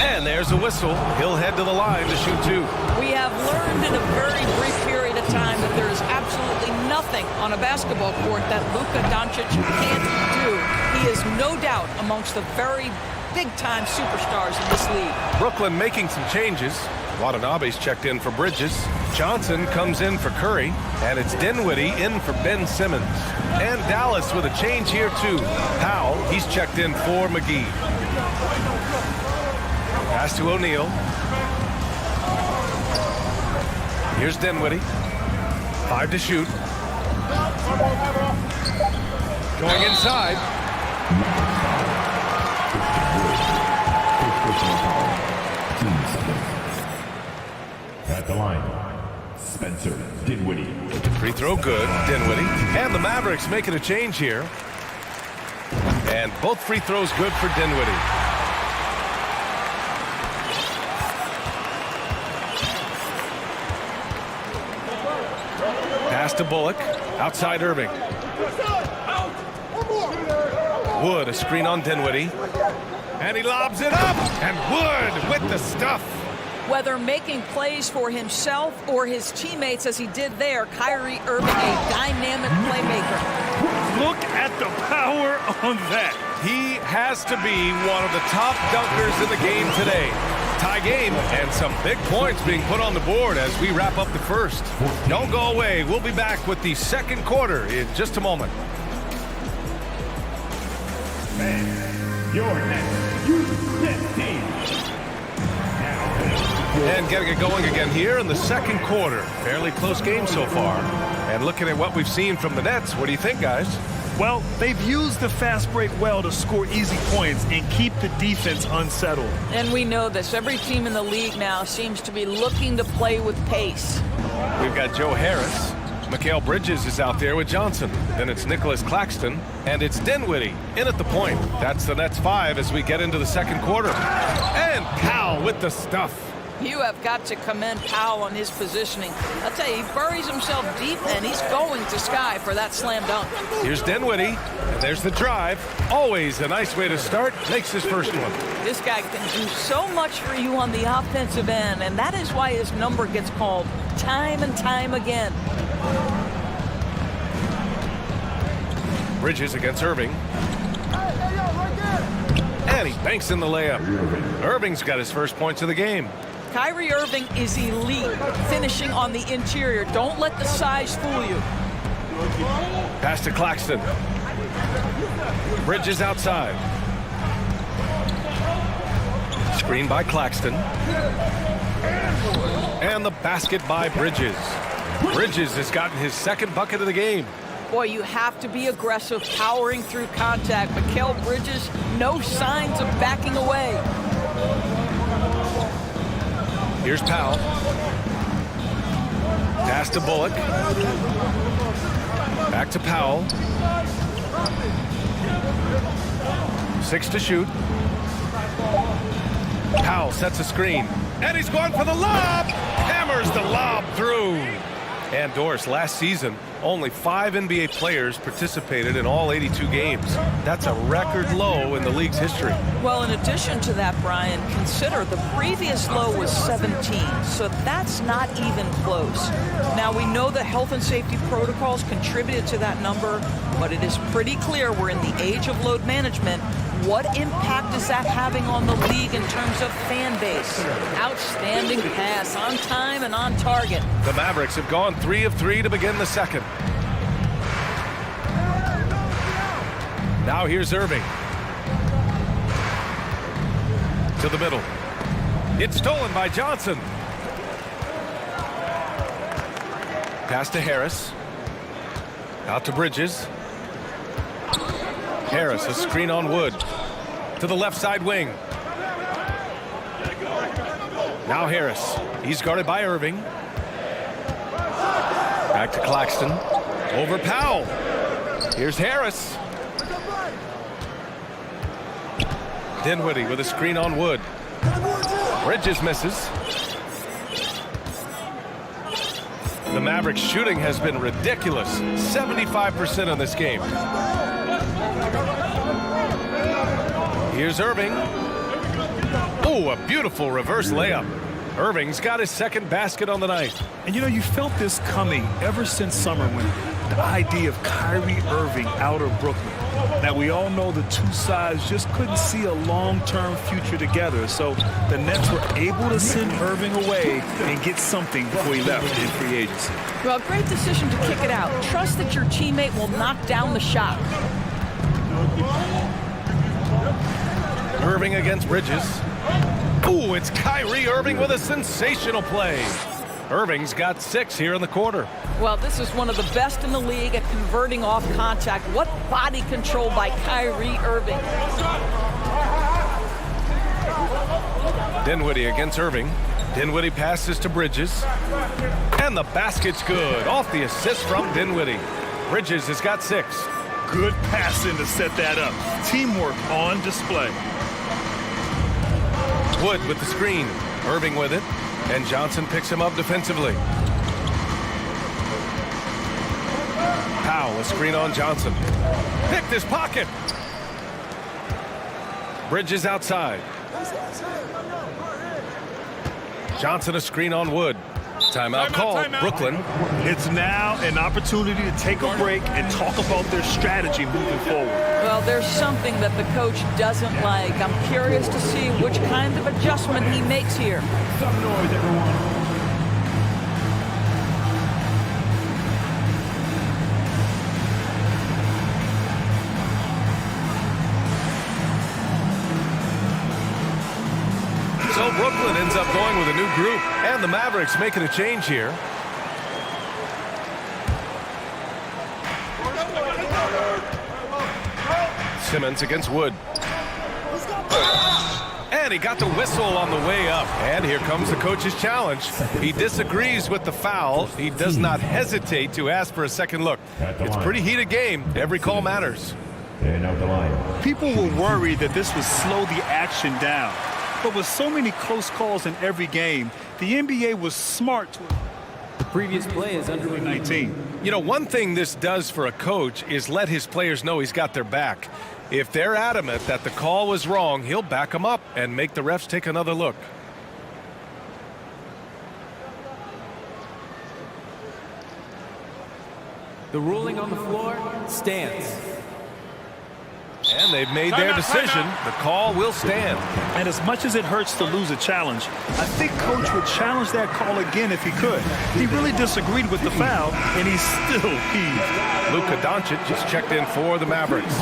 And there's a whistle. He'll head to the line to shoot two. We have learned in a very brief period of time that there is absolutely nothing on a basketball court that Luka Doncic can't do. He is no doubt amongst the very big-time superstars in this league. Brooklyn making some changes. Watanabe's checked in for Bridges. Johnson comes in for Curry. And it's Dinwiddie in for Ben Simmons. And Dallas with a change here too. Powell, he's checked in for McGee. Pass to O'Neal. Here's Dinwiddie. 5 to shoot. Going inside. At the line, Spencer Dinwiddie. Free throw good, Dinwiddie. And the Mavericks making a change here. And both free throws good for Dinwiddie. Pass to Bullock. Outside Irving. Wood, a screen on Dinwiddie. And he lobs it up. And Wood with the stuff. Whether making plays for himself or his teammates as he did there, Kyrie Irving, a dynamic playmaker. Look at the power on that. He has to be one of the top dunkers in the game today. Tie game and some big points being put on the board as we wrap up the first. Don't go away. We'll be back with the second quarter in just a moment. Your next U15 team. And getting it going again here in the second quarter. Fairly close game so far. And looking at what we've seen from the Nets, what do you think, guys? Well, they've used the fast break well to score easy points and keep the defense unsettled. And we know this. Every team in the league now seems to be looking to play with pace. We've got Joe Harris. Mikal Bridges is out there with Johnson. Then it's Nicholas Claxton. And it's Dinwiddie in at the point. That's the Nets 5 as we get into the second quarter. And Powell with the stuff. You have got to commend Powell on his positioning. I'll tell you, he buries himself deep, and he's going to sky for that slam dunk. Here's Dinwiddie, and there's the drive. Always a nice way to start. Makes his first one. This guy can do so much for you on the offensive end, and that is why his number gets called time and time again. Bridges against Irving. And he banks in the layup. Irving's got his first points of the game. Kyrie Irving is elite, finishing on the interior. Don't let the size fool you. Pass to Claxton. Bridges outside. Screen by Claxton. And the basket by Bridges. Bridges has gotten his second bucket of the game. Boy, you have to be aggressive, powering through contact. Mikal Bridges, no signs of backing away. Here's Powell. Pass to Bullock. Back to Powell. 6 to shoot. Powell sets a screen. And he's going for the lob. Hammers the lob through. And Doris, last season, only 5 NBA players participated in all 82 games. That's a record low in the league's history. Well, in addition to that, Brian, consider the previous low was 17, so that's not even close. Now, we know the health and safety protocols contributed to that number, but it is pretty clear we're in the age of load management. What impact is that having on the league in terms of fan base? Outstanding pass, on time and on target. The Mavericks have gone 3 of 3 to begin the second. Now here's Irving. To the middle. It's stolen by Johnson. Pass to Harris. Out to Bridges. Harris, a screen on Wood. To the left side wing. Now Harris. He's guarded by Irving. Back to Claxton. Over Powell. Here's Harris. Dinwiddie with a screen on Wood. Bridges misses. The Mavericks shooting has been ridiculous. 75% in this game. Here's Irving. Oh, a beautiful reverse layup. Irving's got his second basket on the night. And you know, you felt this coming ever since summer when the idea of Kyrie Irving out of Brooklyn. Now, we all know the two sides just couldn't see a long-term future together. So the Nets were able to send Irving away and get something before he left in free agency. Well, great decision to kick it out. Trust that your teammate will knock down the shot. Irving against Bridges. Ooh, it's Kyrie Irving with a sensational play. Irving's got 6 here in the quarter. Well, this is one of the best in the league at converting off contact. What body control by Kyrie Irving. Dinwiddie against Irving. Dinwiddie passes to Bridges. And the basket's good. Off the assist from Dinwiddie. Bridges has got 6. Good passing to set that up. Teamwork on display. Wood with the screen. Irving with it. And Johnson picks him up defensively. Powell, a screen on Johnson. Picked his pocket. Bridges outside. Johnson, a screen on Wood. Timeout called. Brooklyn. It's now an opportunity to take a break and talk about their strategy moving forward. Well, there's something that the coach doesn't like. I'm curious to see which kind of adjustment he makes here. Some noise, everyone. So Brooklyn ends up going with a new group, and the Mavericks making a change here. Simmons against Wood. And he got the whistle on the way up. And here comes the coach's challenge. He disagrees with the foul. He does not hesitate to ask for a second look. It's a pretty heated game. Every call matters. People were worried that this would slow the action down. But with so many close calls in every game, the NBA was smart to... The previous play is under 19. You know, one thing this does for a coach is let his players know he's got their back. If they're adamant that the call was wrong, he'll back them up and make the refs take another look. The ruling on the floor stands. And they've made their decision. The call will stand. And as much as it hurts to lose a challenge, I think Coach would challenge that call again if he could. He really disagreed with the foul, and he's still peeved. Luka Doncic just checked in for the Mavericks.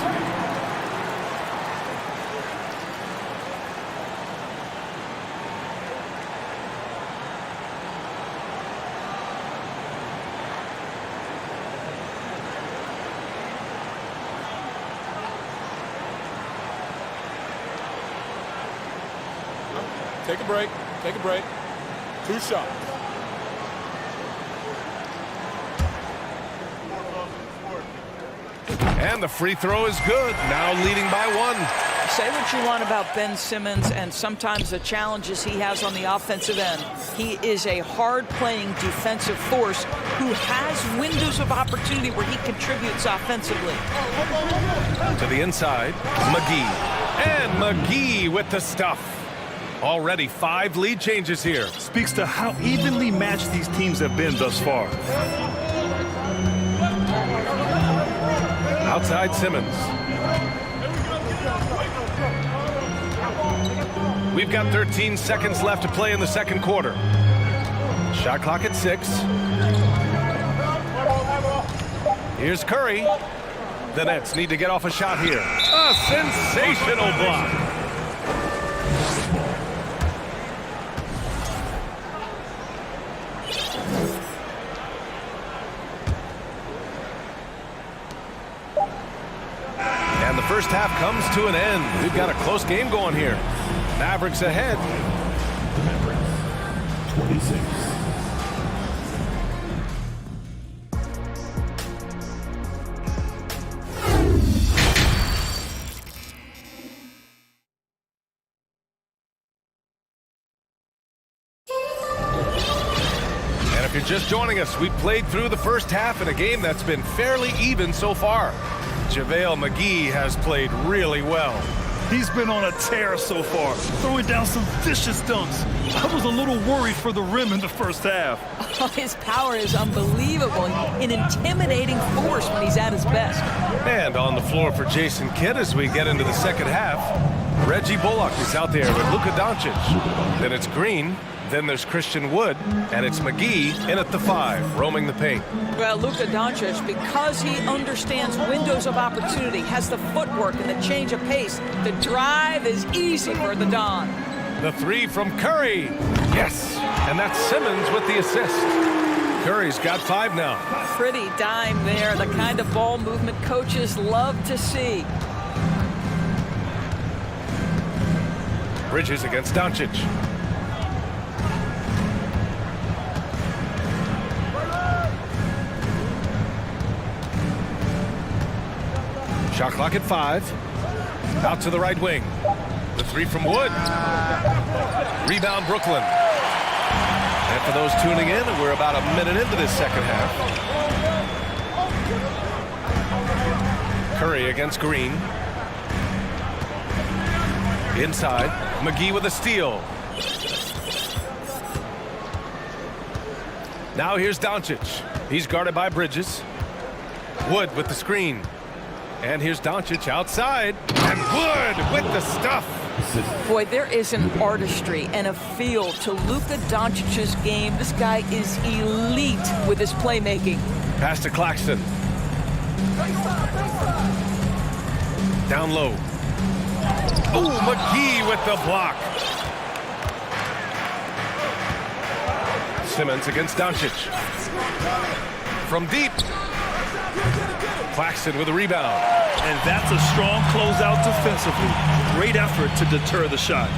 Take a break. Take a break. 2 shots. And the free throw is good. Now leading by 1. Say what you want about Ben Simmons and sometimes the challenges he has on the offensive end. He is a hard-playing defensive force who has windows of opportunity where he contributes offensively. To the inside, McGee. And McGee with the stuff. Already 5 lead changes here. Speaks to how evenly matched these teams have been thus far. Outside Simmons. We've got 13 seconds left to play in the second quarter. Shot clock at 6. Here's Curry. The Nets need to get off a shot here. A sensational block. And the first half comes to an end. We've got a close game going here. Mavericks ahead. The Mavericks, 26. you're just joining us, we've played through the first half in a game that's been fairly even so far. JaVale McGee has played really well. He's been on a tear so far, throwing down some vicious dunks. I was a little worried for the rim in the first half. His power is unbelievable, an intimidating force when he's at his best. And on the floor for Jason Kidd as we get into the second half, Reggie Bullock is out there with Luka Doncic. Then it's Green, then there's Christian Wood, and it's McGee in at the 5, roaming the paint. Well, Luka Doncic, because he understands windows of opportunity, has the footwork and the change of pace, the drive is easy for the Don. The 3 from Curry. Yes, and that's Simmons with the assist. Curry's got 5 now. Pretty dime there, the kind of ball movement coaches love to see. Bridges against Doncic. Shot clock at 5. Out to the right wing. The 3 from Wood. Rebound Brooklyn. And for those tuning in, we're about a minute into this second half. Curry against Green. Inside, McGee with a steal. Now here's Doncic. He's guarded by Bridges. Wood with the screen. And here's Doncic outside. And Wood with the stuff. Boy, there is an artistry and a feel to Luka Doncic's game. This guy is elite with his playmaking. Pass to Claxton. Down low. Oh, McGee with the block. Simmons against Doncic. From deep. Claxton with a rebound. And that's a strong closeout defensively. Great effort to deter the shot.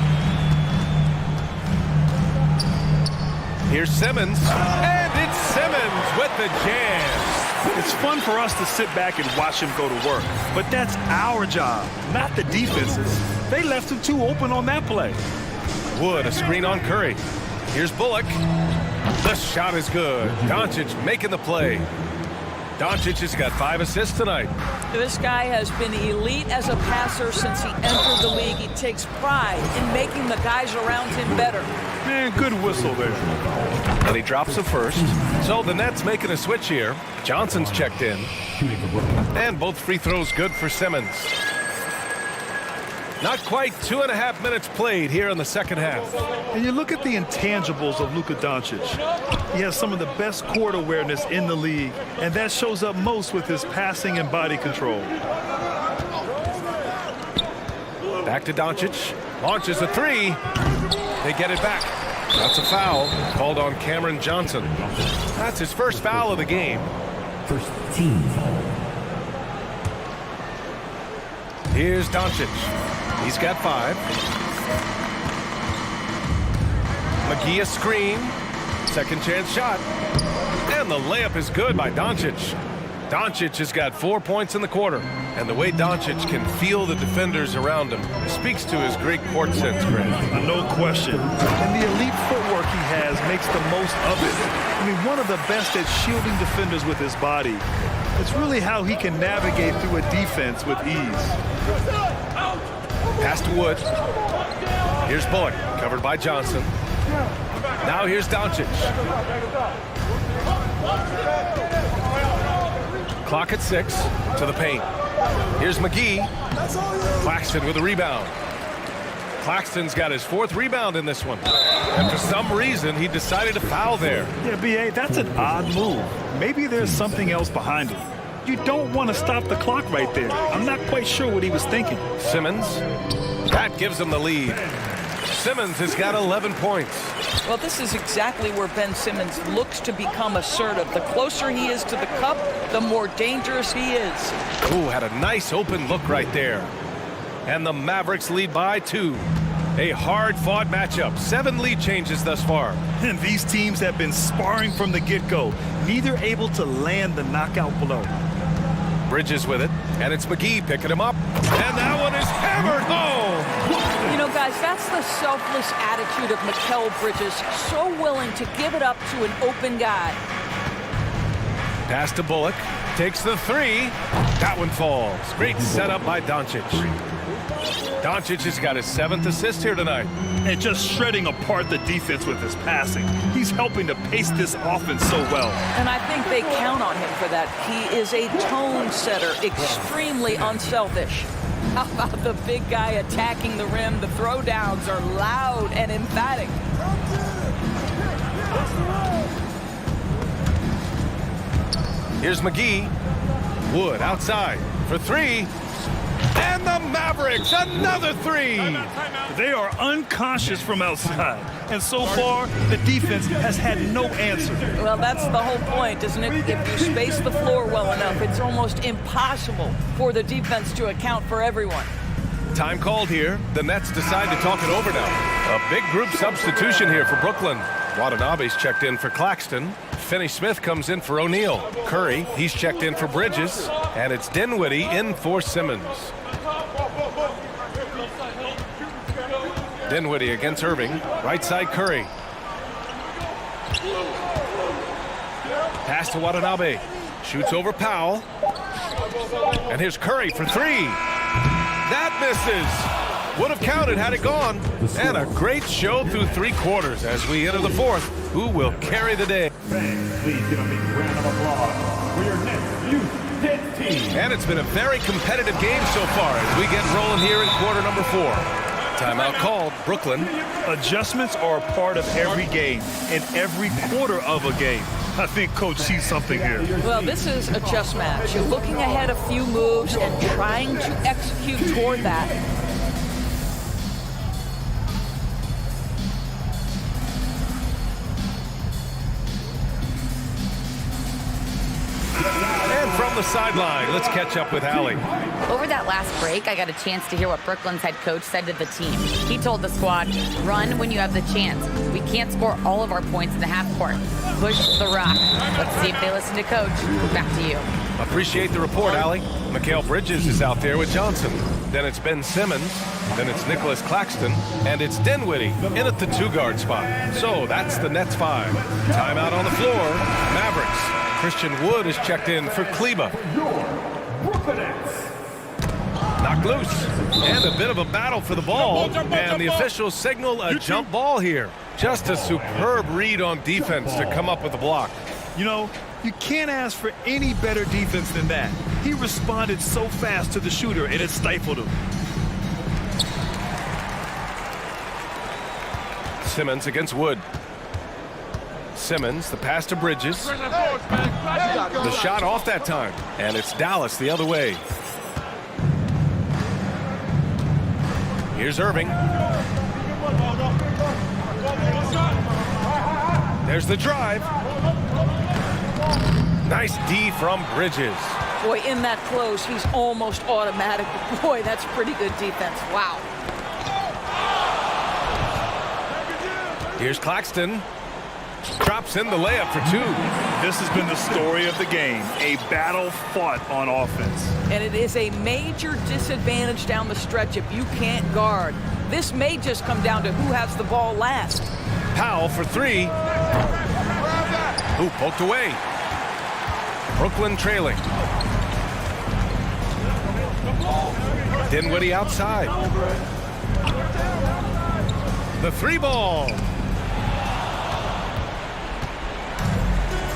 Here's Simmons. And it's Simmons with the jam. It's fun for us to sit back and watch him go to work. But that's our job, not the defense's. They left him too open on that play. Wood, a screen on Curry. Here's Bullock. The shot is good. Doncic making the play. Doncic has got 5 assists tonight. This guy has been elite as a passer since he entered the league. He takes pride in making the guys around him better. Man, good whistle there. And he drops the first. So the Nets making a switch here. Johnson's checked in. And both free throws good for Simmons. Not quite 2.5 minutes played here in the second half. And you look at the intangibles of Luka Doncic. He has some of the best court awareness in the league, and that shows up most with his passing and body control. Back to Doncic. Launches a 3. They get it back. That's a foul called on Cameron Johnson. That's his first foul of the game. First team. Here's Doncic. He's got 5. McGee a screen. Second chance shot. And the layup is good by Doncic. Doncic has got 4 points in the quarter. And the way Doncic can feel the defenders around him speaks to his great court sense, Grant. No question. And the elite footwork he has makes the most of it. I mean, one of the best at shielding defenders with his body. It's really how he can navigate through a defense with ease. Pass to Wood. Here's Bullock, covered by Johnson. Now here's Doncic. Clock at 6 to the paint. Here's McGee. Claxton with a rebound. Claxton's got his 4th rebound in this one. And for some reason, he decided to foul there. Yeah, B.A., that's an odd move. Maybe there's something else behind it. You don't want to stop the clock right there. I'm not quite sure what he was thinking. Simmons. That gives him the lead. Simmons has got 11 points. Well, this is exactly where Ben Simmons looks to become assertive. The closer he is to the cup, the more dangerous he is. Ooh, had a nice open look right there. And the Mavericks lead by 2. A hard-fought matchup. 7 lead changes thus far. And these teams have been sparring from the get-go, neither able to land the knockout blow. Bridges with it, and it's McGee picking him up. And that one is hammered home. You know, guys, that's the selfless attitude of Mikal Bridges, so willing to give it up to an open guy. Pass to Bullock. Takes the three. That one falls. Great setup by Doncic. Doncic has got his 7th assist here tonight. And just shredding apart the defense with his passing. He's helping to pace this offense so well. And I think they count on him for that. He is a tone setter, extremely unselfish. How about the big guy attacking the rim? The throwdowns are loud and emphatic. Here's McGee. Wood outside for three. And the Mavericks, another three. They are unconscious from outside. And so far, the defense has had no answer. Well, that's the whole point, isn't it? If you space the floor well enough, it's almost impossible for the defense to account for everyone. Time called here. The Nets decide to talk it over now. A big group substitution here for Brooklyn. Watanabe's checked in for Claxton. Finney-Smith comes in for O'Neal. Curry, he's checked in for Bridges. And it's Dinwiddie in for Simmons. Dinwiddie against Irving. Right side Curry. Pass to Watanabe. Shoots over Powell. And here's Curry for three. That misses. Would have counted had it gone. And a great show through 3 quarters as we enter the 4th. Who will carry the day? Fans, please give a big round of applause for your next youth hit team. And it's been a very competitive game so far as we get rolling here in quarter number 4. Timeout called, Brooklyn. Adjustments are a part of every game and every quarter of a game. I think Coach sees something here. Well, this is a chess match. You're looking ahead a few moves and trying to execute toward that. From the sideline, let's catch up with Allie. Over that last break, I got a chance to hear what Brooklyn's head coach said to the team. He told the squad, run when you have the chance. We can't score all of our points in the half court. Push the rock. Let's see if they listen to coach. Back to you. Appreciate the report, Allie. Mikal Bridges is out there with Johnson. Then it's Ben Simmons. Then it's Nicholas Claxton. And it's Dinwiddie in at the 2-guard spot. So that's the Nets 5. Timeout on the floor. Mavericks. Christian Wood is checked in for Kleba. Knocked loose. And a bit of a battle for the ball. And the officials signal a jump ball here. Just a superb read on defense to come up with a block. You know, you can't ask for any better defense than that. He responded so fast to the shooter, and it stifled him. Simmons against Wood. Simmons, the pass to Bridges. The shot off that time. And it's Dallas the other way. Here's Irving. There's the drive. Nice D from Bridges. Boy, in that close, he's almost automatic. Boy, that's pretty good defense. Wow. Here's Claxton. Drops in the layup for 2. This has been the story of the game. A battle fought on offense. And it is a major disadvantage down the stretch if you can't guard. This may just come down to who has the ball last. Powell for 3. Who poked away. Brooklyn trailing. Dinwiddie outside. The 3 ball.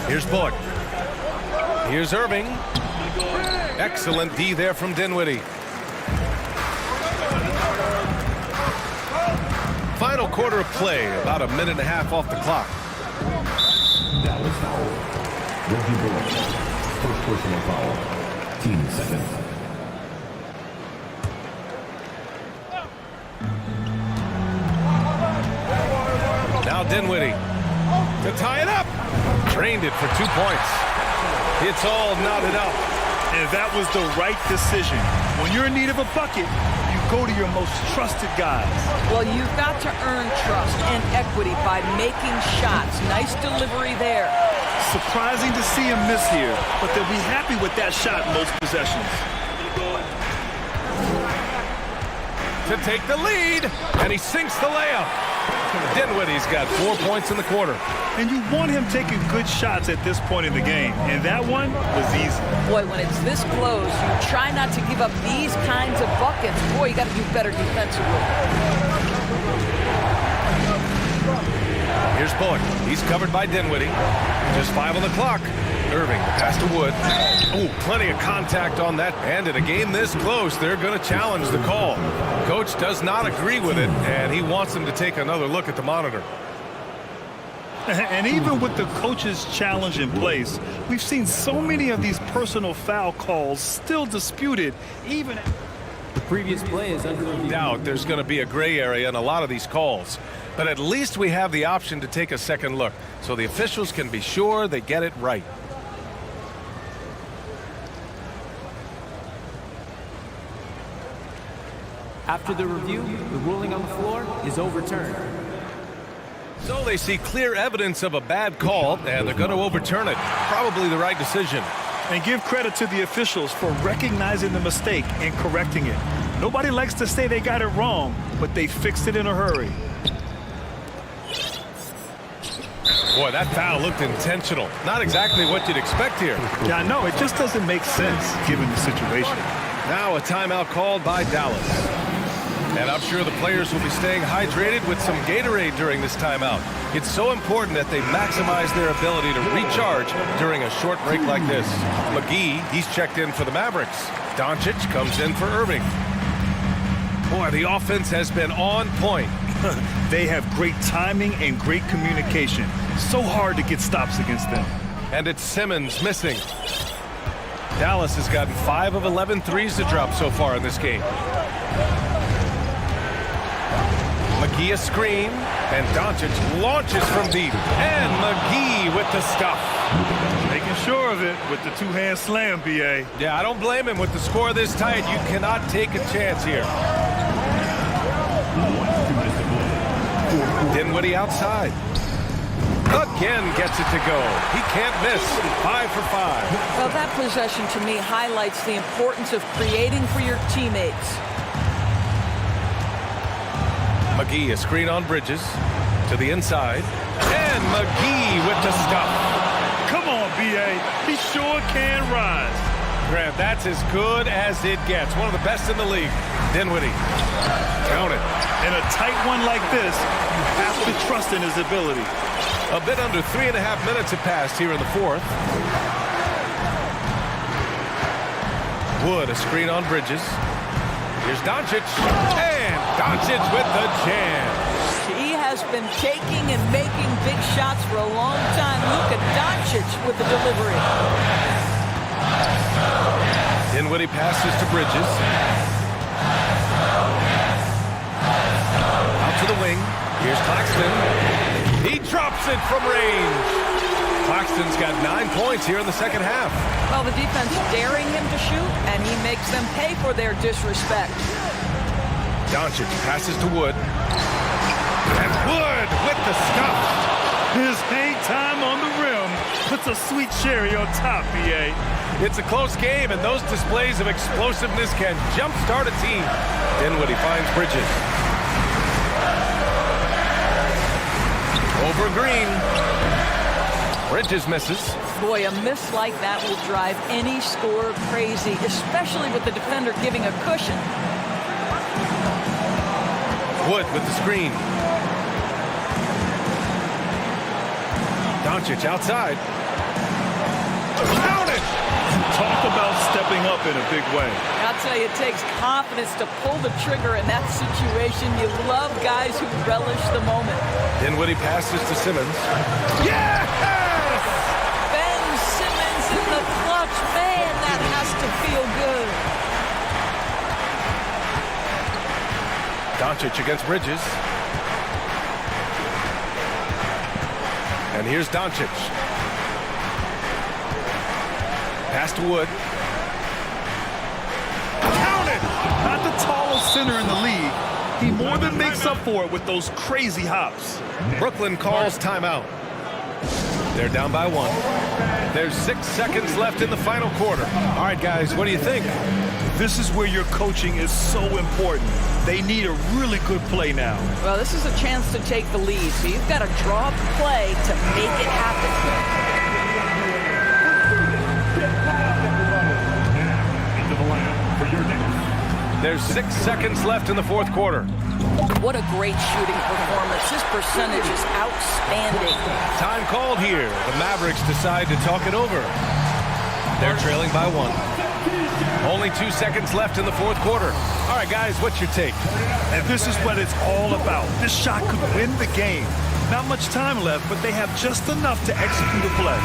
Here's Bullock. Here's Irving. Excellent D there from Dinwiddie. Final quarter of play, about a minute and a half off the clock. Dallas foul. Reggie Bullock. First personal foul. Team second. Now Dinwiddie to tie it up. Drained it for 2 points. It's all knotted up. And that was the right decision. When you're in need of a bucket, you go to your most trusted guys. Well, you've got to earn trust and equity by making shots. Nice delivery there. Surprising to see him miss here, but they'll be happy with that shot in most possessions. to take the lead, and he sinks the layup. Dinwiddie's got 4 points in the quarter. And you want him taking good shots at this point in the game, and that one was easy. Boy, when it's this close, you try not to give up these kinds of buckets. Boy, you got to do better defensively. Here's Bullock. He's covered by Dinwiddie. Just 5 on the clock. Irving, the pass to Wood. Ooh, plenty of contact on that. And in a game this close, they're going to challenge the call. Coach does not agree with it, and he wants them to take another look at the monitor. And even with the coach's challenge in place, we've seen so many of these personal foul calls still disputed, even... The previous play is under review. Doubt there's going to be a gray area in a lot of these calls. But at least we have the option to take a second look, so the officials can be sure they get it right. After the review, the ruling on the floor is overturned. So they see clear evidence of a bad call, and they're going to overturn it. Probably the right decision. And give credit to the officials for recognizing the mistake and correcting it. Nobody likes to say they got it wrong, but they fixed it in a hurry. Boy, that foul looked intentional. Not exactly what you'd expect here. Yeah, I know. It just doesn't make sense given the situation. Now a timeout called by Dallas. And I'm sure the players will be staying hydrated with some Gatorade during this timeout. It's so important that they maximize their ability to recharge during a short break like this. McGee, he's checked in for the Mavericks. Doncic comes in for Irving. Boy, the offense has been on point. They have great timing and great communication. So hard to get stops against them. And it's Simmons missing. Dallas has gotten 5 of 11 threes to drop so far in this game. McGee a screen, and Doncic launches from deep. And McGee with the stuff. Making sure of it with the two-hand slam, B.A. Yeah, I don't blame him. With the score this tight, you cannot take a chance here. Dinwiddie outside. Again gets it to go. He can't miss. 5 for 5. Well, that possession to me highlights the importance of creating for your teammates. McGee, a screen on Bridges to the inside. And McGee with the stuff. Come on, B.A. He sure can rise. Grant, that's as good as it gets. One of the best in the league. Dinwiddie. Count it. In a tight one like this, you have to trust in his ability. A bit under 3.5 minutes have passed here in the fourth. Wood, a screen on Bridges. Here's Doncic. And Doncic with the jam. He has been taking and making big shots for a long time. Look at Doncic with the delivery. Dinwiddie passes to Bridges. Out to the wing. Here's Claxton. He drops it from range. Claxton's got 9 points here in the second half. Well, the defense daring him to shoot, and he makes them pay for their disrespect. Doncic passes to Wood. And Wood with the stuff. His hang time on the rim puts a sweet cherry on top, B.A. It's a close game, and those displays of explosiveness can jumpstart a team. Dinwiddie finds Bridges. Over Green. Bridges misses. Boy, a miss like that will drive any scorer crazy, especially with the defender giving a cushion. Wood with the screen. Doncic outside. Count it! Talk about stepping up in a big way. I'll tell you, it takes confidence to pull the trigger in that situation. You love guys who relish the moment. Dinwiddie passes to Simmons. Yes! Ben Simmons in the clutch. Man, that has to feel good. Doncic against Bridges. And here's Doncic. Pass to Wood. Count it! Not the tallest center in the league. He more than makes up for it with those crazy hops. Brooklyn calls timeout. They're down by 1. There's 6 seconds left in the final quarter. All right, guys, what do you think? This is where your coaching is so important. They need a really good play now. Well, this is a chance to take the lead, so you've got to draw up a play to make it happen. Into the line for your next. There's 6 seconds left in the fourth quarter. What a great shooting performance. His percentage is outstanding. Time called here. The Mavericks decide to talk it over. They're trailing by 1. Only 2 seconds left in the fourth quarter. All right, guys, what's your take? And this is what it's all about. This shot could win the game. Not much time left, but they have just enough to execute a play.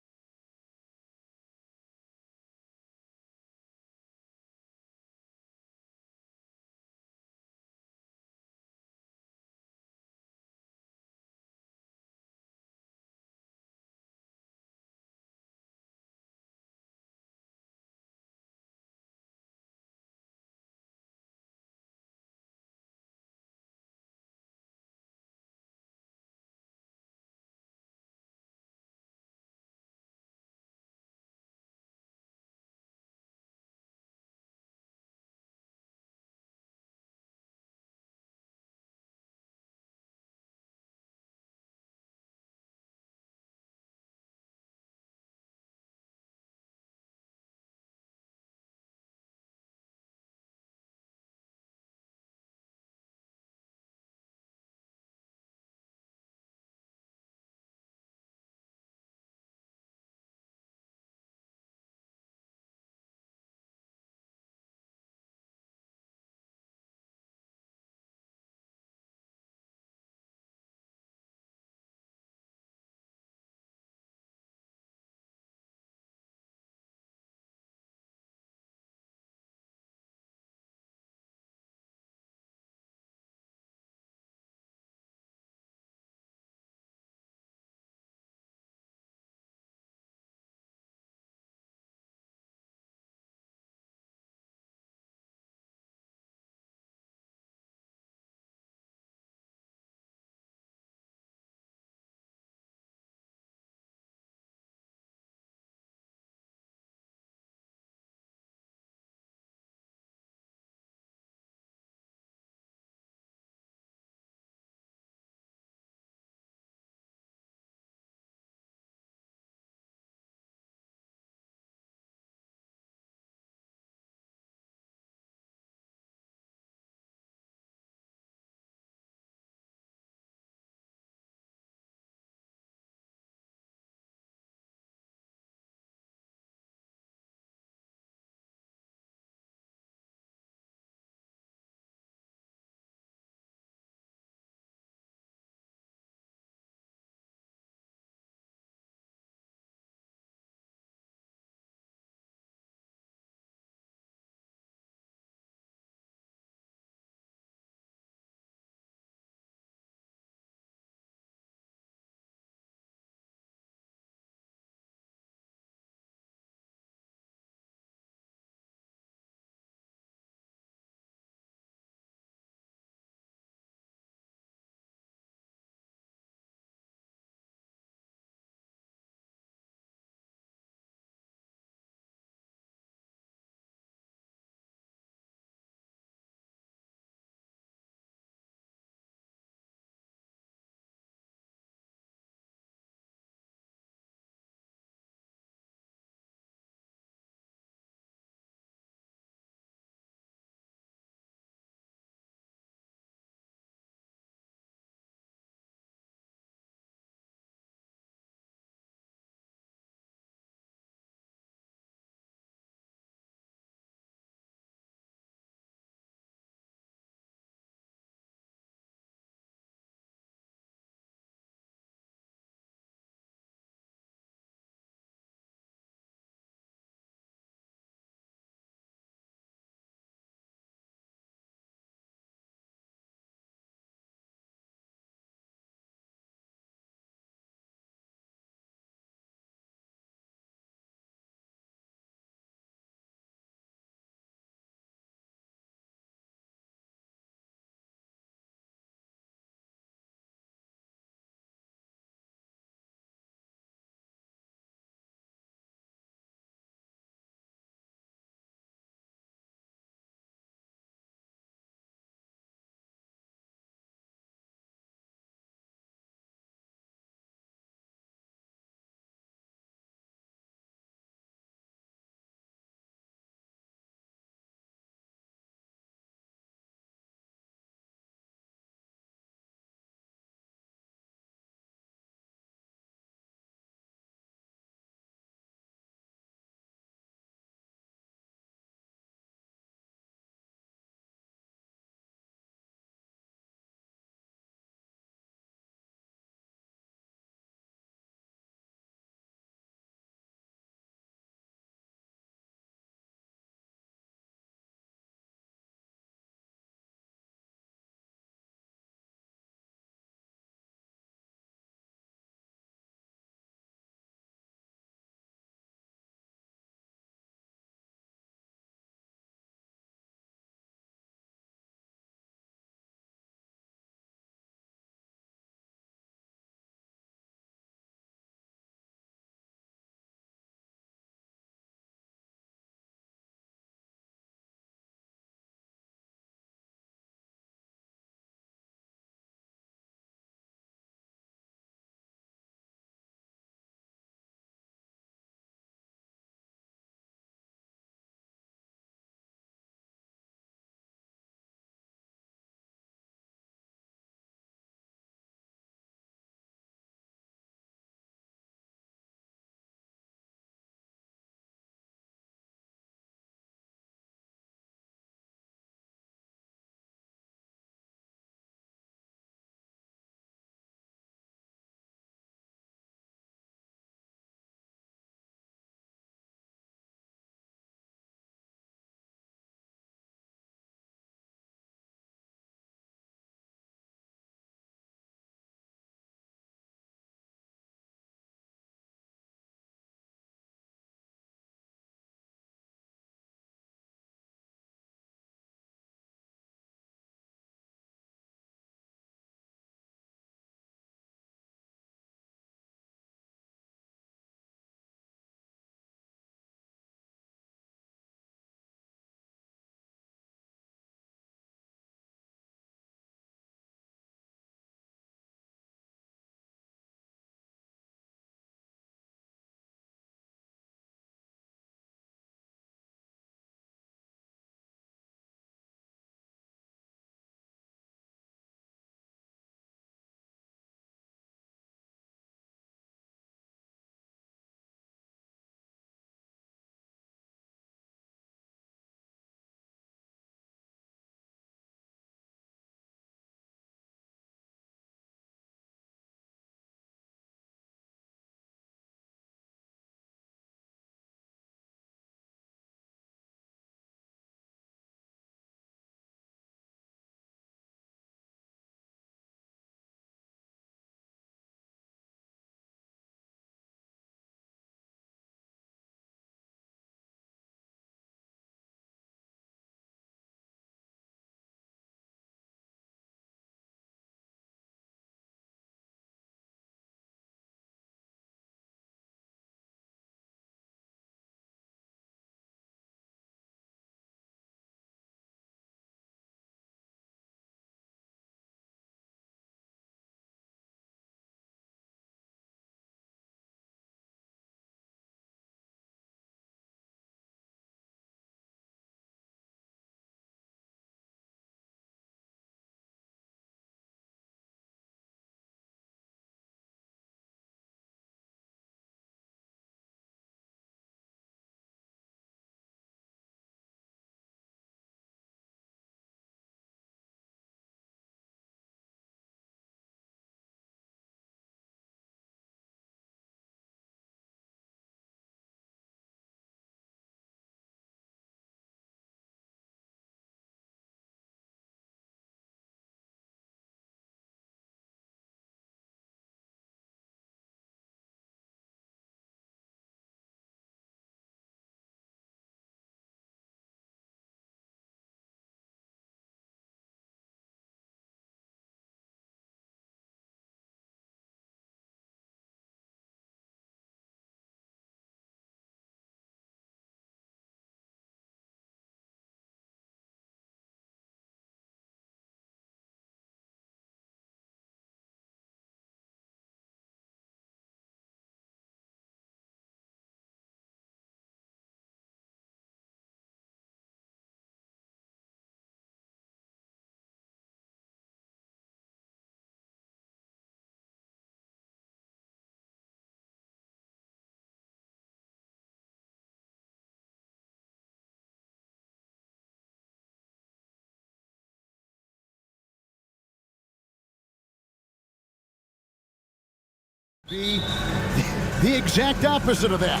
The exact opposite of that.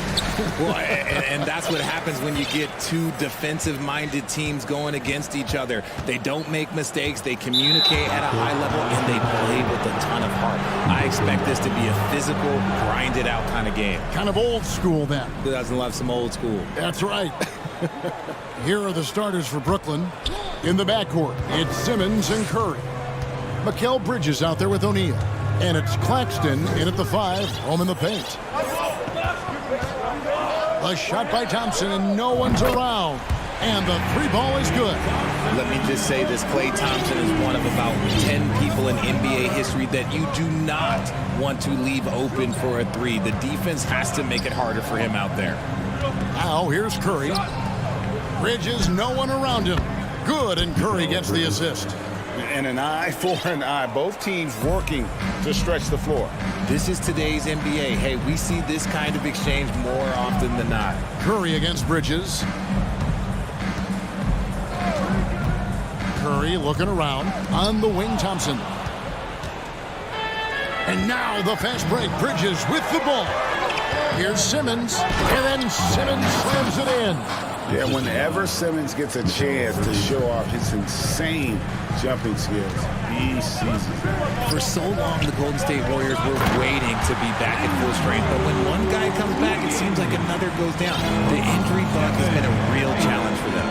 Well, and that's what happens when you get two defensive-minded teams going against each other. They don't make mistakes, they communicate at a high level, and they play with a ton of heart. I expect this to be a physical, grinded-out kind of game. Kind of old school, then. Who doesn't love some old school? That's right. Here are the starters for Brooklyn. In the backcourt, it's Simmons and Curry. Mikal Bridges out there with O'Neal. And it's Claxton in at the 5, home in the paint. A shot by Thompson, and no one's around. And the three ball is good. Let me just say this, Klay Thompson is one of about 10 people in NBA history that you do not want to leave open for a three. The defense has to make it harder for him out there. Now here's Curry. Bridges, no one around him. Good, and Curry gets the assist. And an eye for an eye. Both teams working to stretch the floor. This is today's NBA. Hey, we see this kind of exchange more often than not. Curry against Bridges. Curry looking around. On the wing, Thompson. And now the fast break. Bridges with the ball. Here's Simmons. And then Simmons slams it in. Yeah, whenever Simmons gets a chance to show off his insane jumping skills, he seizes it. For so long, the Golden State Warriors were waiting to be back at full strength, but when one guy comes back, it seems like another goes down. The injury bug has been a real challenge for them.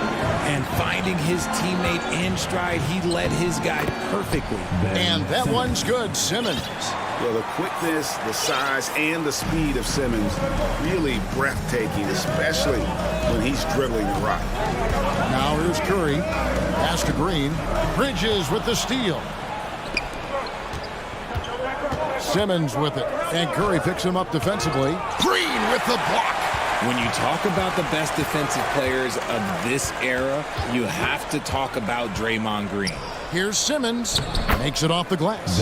And finding his teammate in stride, he led his guy perfectly. And that one's good, Simmons. Yeah, the quickness, the size, and the speed of Simmons really breathtaking, especially when he's dribbling the rock. Now here's Curry. Pass to Green. Bridges with the steal. Simmons with it. And Curry picks him up defensively. Green with the block. When you talk about the best defensive players of this era, you have to talk about Draymond Green. Here's Simmons. Makes it off the glass.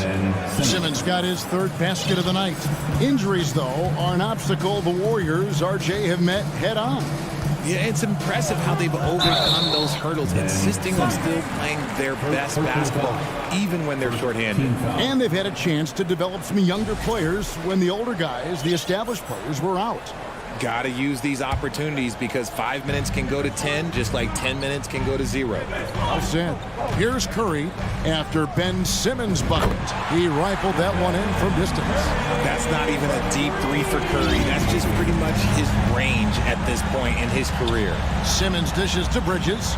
Simmons got his third basket of the night. Injuries, though, are an obstacle the Warriors, RJ, have met head-on. Yeah, it's impressive how they've overcome those hurdles, insisting on still playing their best basketball, even when they're shorthanded. And they've had a chance to develop some younger players when the older guys, the established players, were out. Got to use these opportunities because 5 minutes can go to 10, just like 10 minutes can go to 0. Well said. Here's Curry after Ben Simmons bucket. He rifled that one in from distance. That's not even a deep three for Curry. That's just pretty much his range at this point in his career. Simmons dishes to Bridges.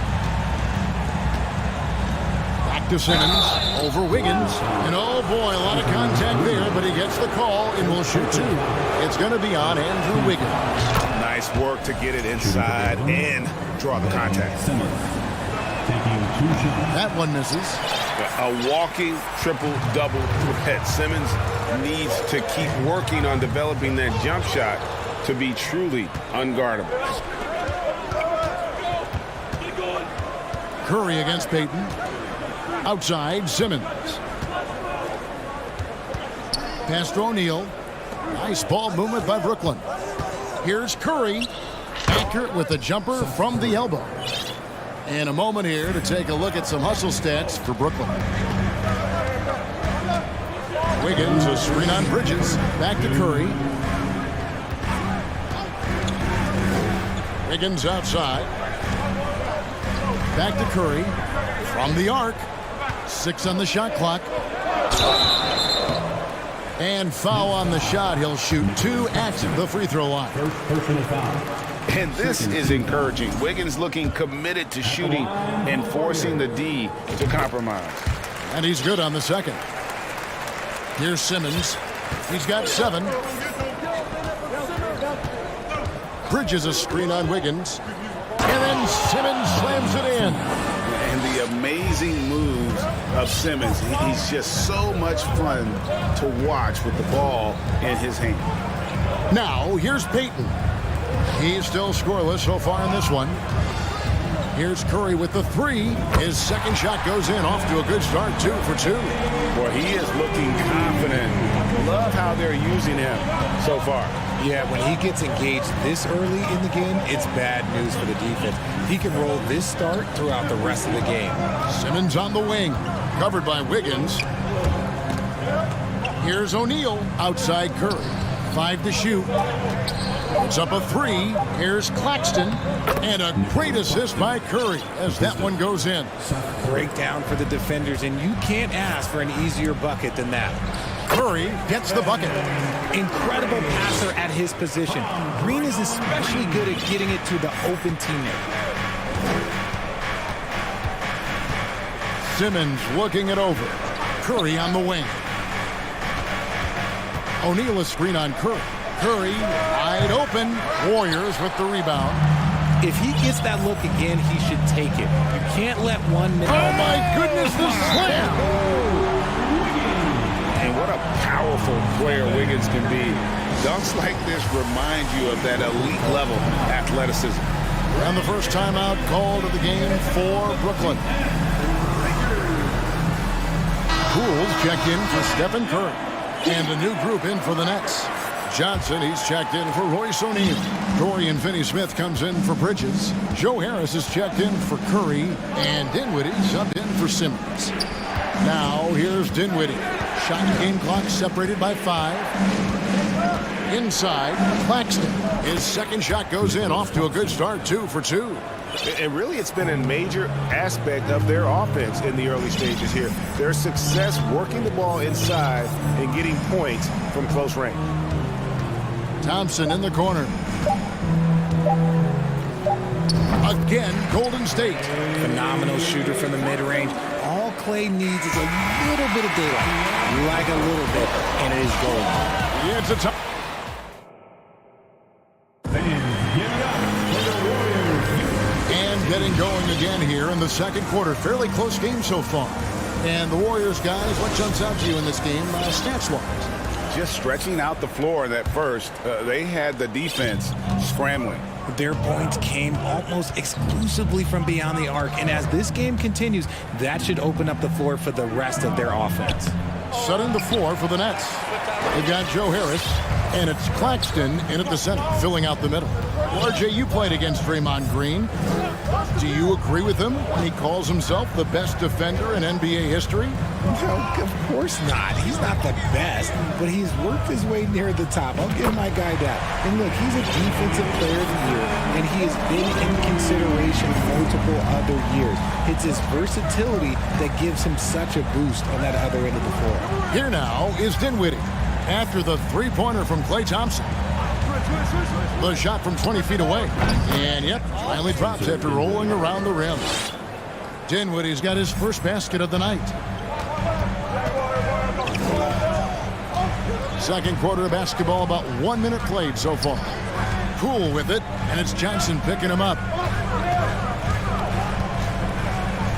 Back to Simmons. Over Wiggins. And oh boy, a lot of contact there, but he gets the call and will shoot two. It's going to be on Andrew Wiggins. Nice work to get it inside and draw the contact. That one misses. A walking triple-double threat. Simmons needs to keep working on developing that jump shot to be truly unguardable. Curry against Payton. Outside, Simmons. Pass to O'Neal. Nice ball movement by Brooklyn. Here's Curry. Accurate with the jumper from the elbow. And a moment here to take a look at some hustle stats for Brooklyn. Wiggins, a screen on Bridges. Back to Curry. Wiggins outside. Back to Curry. From the arc. 6 on the shot clock. And foul on the shot. He'll shoot 2 at the free throw line. Personal foul. And this is encouraging. Wiggins looking committed to shooting and forcing the D to compromise. And he's good on the second. Here's Simmons. He's got 7. Bridges a screen on Wiggins. And then Simmons slams it in. And the amazing moves of Simmons. He's just so much fun to watch with the ball in his hand. Now, here's Payton. He's still scoreless so far in this one. Here's Curry with the 3. His second shot goes in. Off to a good start, 2 for 2. Boy, he is looking confident. Love how they're using him so far. Yeah, when he gets engaged this early in the game, it's bad news for the defense. He can roll this start throughout the rest of the game. Simmons on the wing, covered by Wiggins. Here's O'Neal outside Curry. 5 to shoot. It's up a 3. Here's Claxton. And a great assist by Curry as that one goes in. Breakdown for the defenders, and you can't ask for an easier bucket than that. Curry gets the bucket. Incredible passer at his position. Green is especially good at getting it to the open teammate. Simmons looking it over. Curry on the wing. O'Neal a screen on Curry. Curry wide open. Warriors with the rebound. If he gets that look again, he should take it. You can't let 1 minute... Oh my goodness, the slam! And what a powerful player Wiggins can be. Dunks like this remind you of that elite level athleticism. And the first timeout called of the game for Brooklyn. Pools checked in for Stephen Curry. And a new group in for the Nets. Johnson, he's checked in for Royce O'Neal. Dorian Finney-Smith comes in for Bridges. Joe Harris is checked in for Curry. And Dinwiddie subbed in for Simmons. Now here's Dinwiddie. Shot game clock separated by 5. Inside, Claxton. His second shot goes in, off to a good start, 2 for 2. And really, it's been a major aspect of their offense in the early stages here. Their success working the ball inside and getting points from close range. Thompson in the corner. Again, Golden State. Phenomenal shooter from the mid-range. All Clay needs is a little bit of daylight. Like a little bit, and it is gold. Yeah, it's a top. And getting going again here in the second quarter. Fairly close game so far. And the Warriors, guys, what jumps out to you in this game, stats-wise? Just stretching out the floor in that first. They had the defense scrambling. Their points came almost exclusively from beyond the arc, and as this game continues, that should open up the floor for the rest of their offense. Setting the floor for the Nets. They got Joe Harris, and it's Claxton in at the center, filling out the middle. Well, RJ, you played against Draymond Green. Do you agree with him when he calls himself the best defender in NBA history? No, of course not. He's not the best, but he's worked his way near the top. I'll give my guy that. And look, he's a defensive player of the year, and he has been in consideration multiple other years. It's his versatility that gives him such a boost on that other end of the floor. Here now is Dinwiddie after the three-pointer from Klay Thompson. The shot from 20 feet away. And yep, finally drops after rolling around the rim. Dinwiddie's got his first basket of the night. Second quarter of basketball, about 1 minute played so far. Poole with it, and it's Johnson picking him up.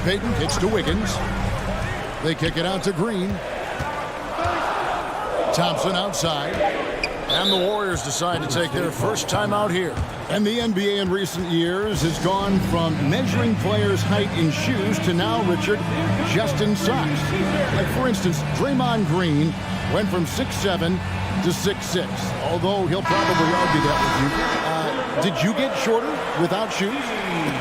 Payton kicks to Wiggins. They kick it out to Green. Thompson outside. And the Warriors decide to take their first time out here. And the NBA in recent years has gone from measuring players' height in shoes to now, Richard, just in socks. Like, for instance, Draymond Green went from 6'7" to 6'6", although he'll probably argue that with you. Did you get shorter without shoes?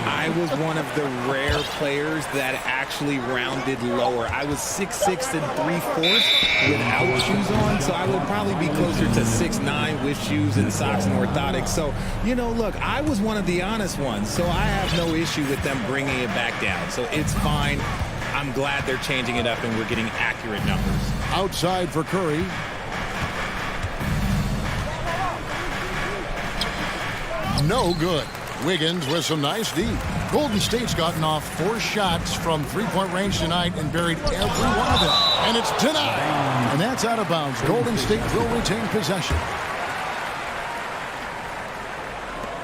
I was one of the rare players that actually rounded lower. I was 6'6" and 3/4 without shoes on, so I would probably be closer to 6'9" with shoes and socks and orthotics. So, you know, look, I was one of the honest ones, so I have no issue with them bringing it back down. So it's fine. I'm glad they're changing it up and we're getting accurate numbers. Outside for Curry. No good. Wiggins with some nice D. Golden State's gotten off 4 shots from three-point range tonight and buried every one of them. And it's denied. And that's out of bounds. Golden State will retain possession.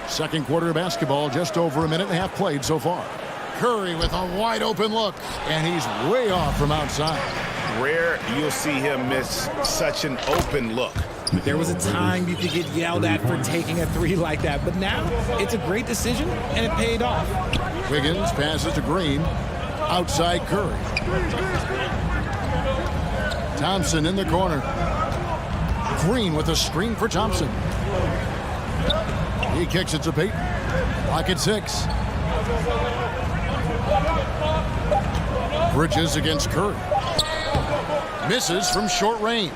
Second quarter of basketball, just over a minute and a half played so far. Curry with a wide open look, and he's way off from outside. Rare you'll see him miss such an open look. There was a time you could get yelled at for taking a 3 like that, but now it's a great decision, and it paid off. Wiggins passes to Green. Outside Curry. Thompson in the corner. Green with a screen for Thompson. He kicks it to Payton. Clock at 6. Bridges against Curry. Misses from short range.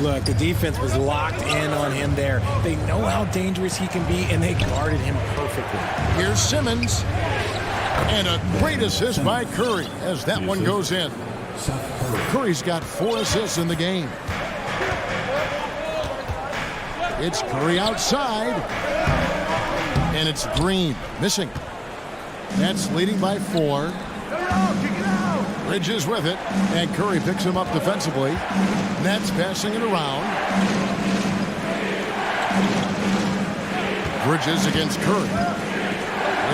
Look, the defense was locked in on him there. They know how dangerous he can be, and they guarded him perfectly. Here's Simmons. And a great assist by Curry as that one goes in. Curry's got 4 assists in the game. It's Curry outside. And it's Green missing. Nets leading by 4. Bridges with it. And Curry picks him up defensively. Nets passing it around. Bridges against Curry.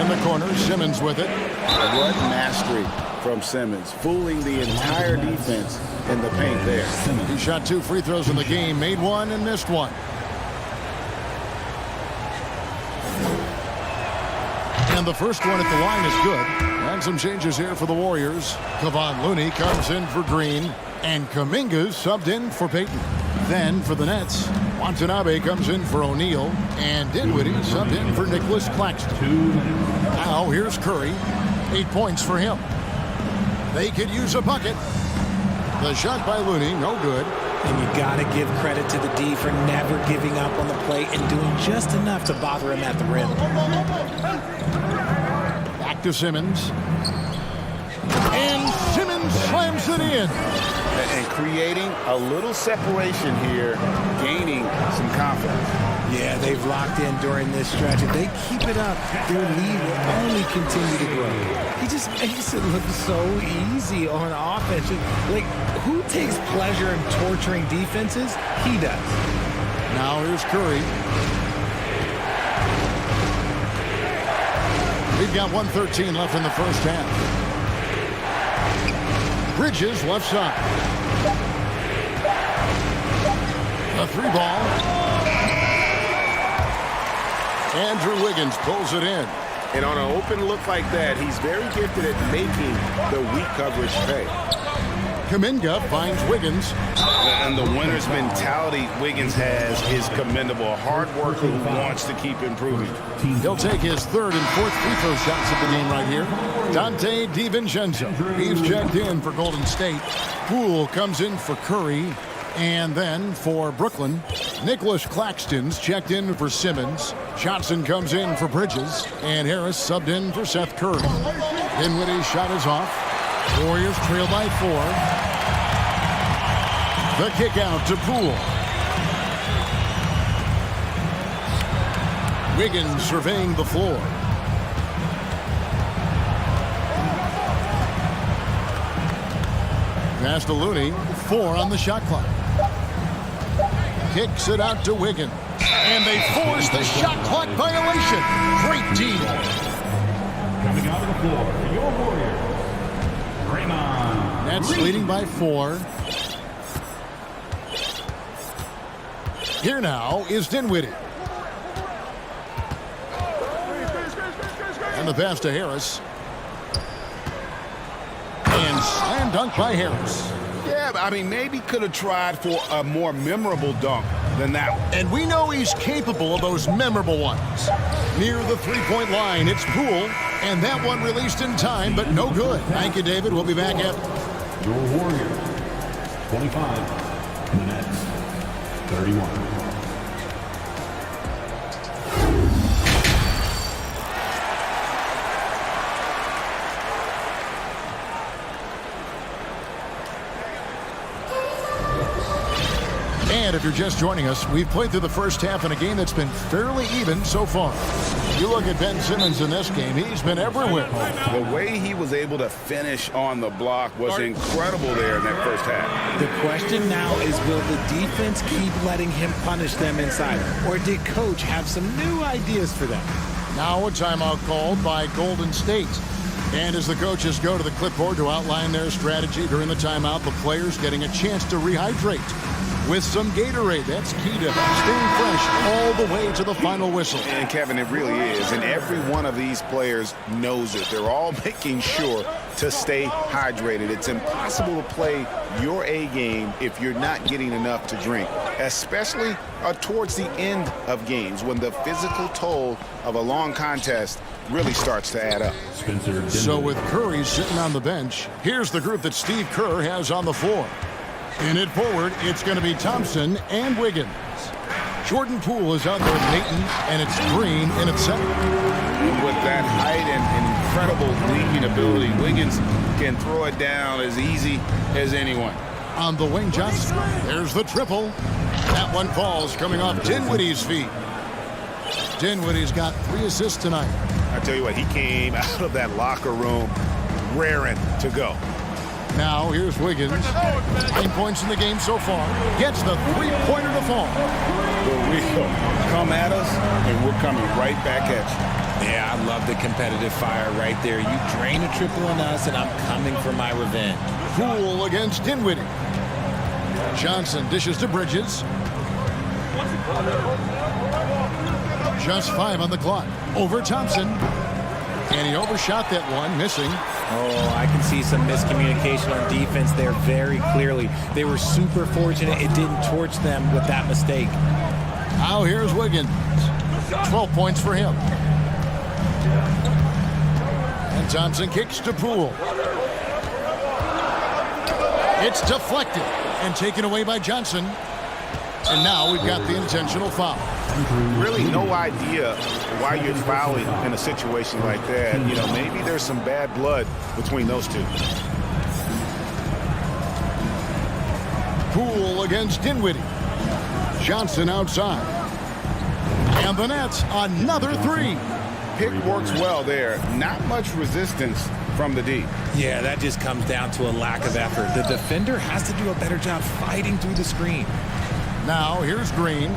In the corner, Simmons with it. What mastery from Simmons, fooling the entire defense in the paint there. He shot 2 free throws in the game, made 1 and missed 1. And the first one at the line is good. And some changes here for the Warriors. Kevon Looney comes in for Green, and Kuminga's subbed in for Payton. Then for the Nets, Watanabe comes in for O'Neal, and Dinwiddie subbed in for Nicholas Claxton. Now here's Curry. 8 points for him. They could use a bucket. The shot by Looney, no good. And you got to give credit to the D for never giving up on the plate and doing just enough to bother him at the rim. Back to Simmons. And Simmons slams it in. And creating a little separation here, gaining some confidence. Yeah, they've locked in during this stretch. If they keep it up, their lead will only continue to grow. He just makes it look so easy on offense. Like, who takes pleasure in torturing defenses? He does. Now here's Curry. We've got 1:13 left in the first half. Bridges left side. A 3-ball. Andrew Wiggins pulls it in. And on an open look like that, he's very gifted at making the weak coverage pay. Kuminga finds Wiggins. And the winner's mentality Wiggins has is commendable. A hard worker who wants to keep improving. He'll take his 3rd and 4th free throw shots at the game right here. Dante DiVincenzo. He's checked in for Golden State. Poole comes in for Curry. And then for Brooklyn, Nicholas Claxton's checked in for Simmons. Johnson comes in for Bridges. And Harris subbed in for Seth Curry. Dinwiddie's shot is off. Warriors trail by 4. The kick out to Poole. Wiggins surveying the floor. Pass to Looney. 4 on the shot clock. Kicks it out to Wiggins. And they force the shot clock violation. Great D. Coming out of the floor for your Warriors, Draymond. Nets leading by 4. Here now is Dinwiddie. And the pass to Harris. And slam dunk by Harris. Yeah, I mean, maybe could have tried for a more memorable dunk than that one. And we know he's capable of those memorable ones. Near the 3-point line, it's Poole. And that one released in time, but no good. Thank you, David. We'll be back after. Your Warriors, 25. The Nets, 31. And if you're just joining us, we've played through the first half in a game that's been fairly even so far. You look at Ben Simmons in this game, he's been everywhere. The way he was able to finish on the block was incredible there in that first half. The question now is, will the defense keep letting him punish them inside? Or did Coach have some new ideas for them? Now a timeout called by Golden State. And as the coaches go to the clipboard to outline their strategy during the timeout, the players getting a chance to rehydrate with some Gatorade. That's key to staying fresh all the way to the final whistle. And Kevin, it really is. And every one of these players knows it. They're all making sure to stay hydrated. It's impossible to play your A game if you're not getting enough to drink, especially towards the end of games when the physical toll of a long contest really starts to add up. So with Curry sitting on the bench, here's the group that Steve Kerr has on the floor. In it forward, it's going to be Thompson and Wiggins. Jordan Poole is out there with Nathan, and it's Green in at center. With that height and incredible leaping ability, Wiggins can throw it down as easy as anyone. On the wing, Johnson. There's the triple. That one falls coming off Dinwiddie's feet. Dinwiddie's got 3 assists tonight. I tell you what, he came out of that locker room raring to go. Now here's Wiggins. 9 points in the game so far. Gets the three-pointer to fall. The real come at us, and we're coming right back at you. Yeah, I love the competitive fire right there. You drain a triple on us, and I'm coming for my revenge. Poole against Dinwiddie. Johnson dishes to Bridges. Just 5 on the clock. Over Thompson. And he overshot that one, missing. Oh, I can see some miscommunication on defense there very clearly. They were super fortunate it didn't torch them with that mistake. Now here's Wiggins. 12 points for him. And Thompson kicks to Poole. It's deflected and taken away by Johnson. And now we've got the intentional foul. Really no idea why you're fouling in a situation like that. You know, maybe there's some bad blood between those two. Poole against Dinwiddie. Johnson outside. And the Nets, another 3. Pick works well there. Not much resistance from the D. Yeah, that just comes down to a lack of effort. The defender has to do a better job fighting through the screen. Now here's Green.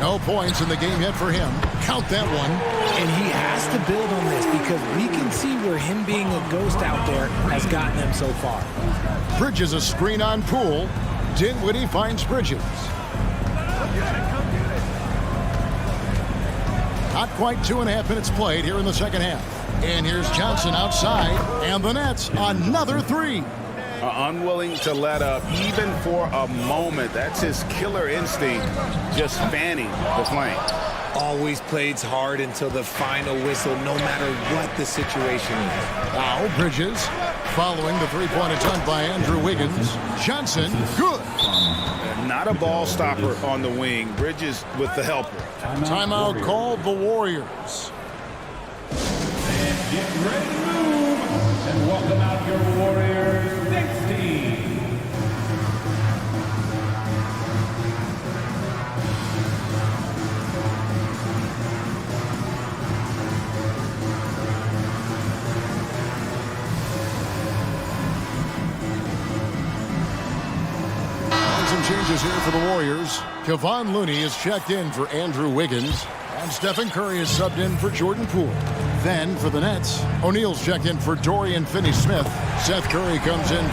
No points in the game yet for him. Count that one. And he has to build on this because we can see where him being a ghost out there has gotten them so far. Bridges a screen on Poole. Dinwiddie finds Bridges. Not quite 2.5 minutes played here in the second half. And here's Johnson outside. And the Nets, another 3. Unwilling to let up even for a moment. That's his killer instinct, just fanning the flame. Always plays hard until the final whistle, no matter what the situation is. Now Bridges following the three-point attempt by Andrew Wiggins. Johnson, good. Not a ball stopper on the wing. Bridges with the helper. Timeout called the Warriors. And get ready to move. And welcome out your Warriors. Some changes here for the Warriors. Kevon Looney is checked in for Andrew Wiggins. And Stephen Curry is subbed in for Jordan Poole. Then for the Nets, O'Neal's checked in for Dorian Finney-Smith. Seth Curry comes in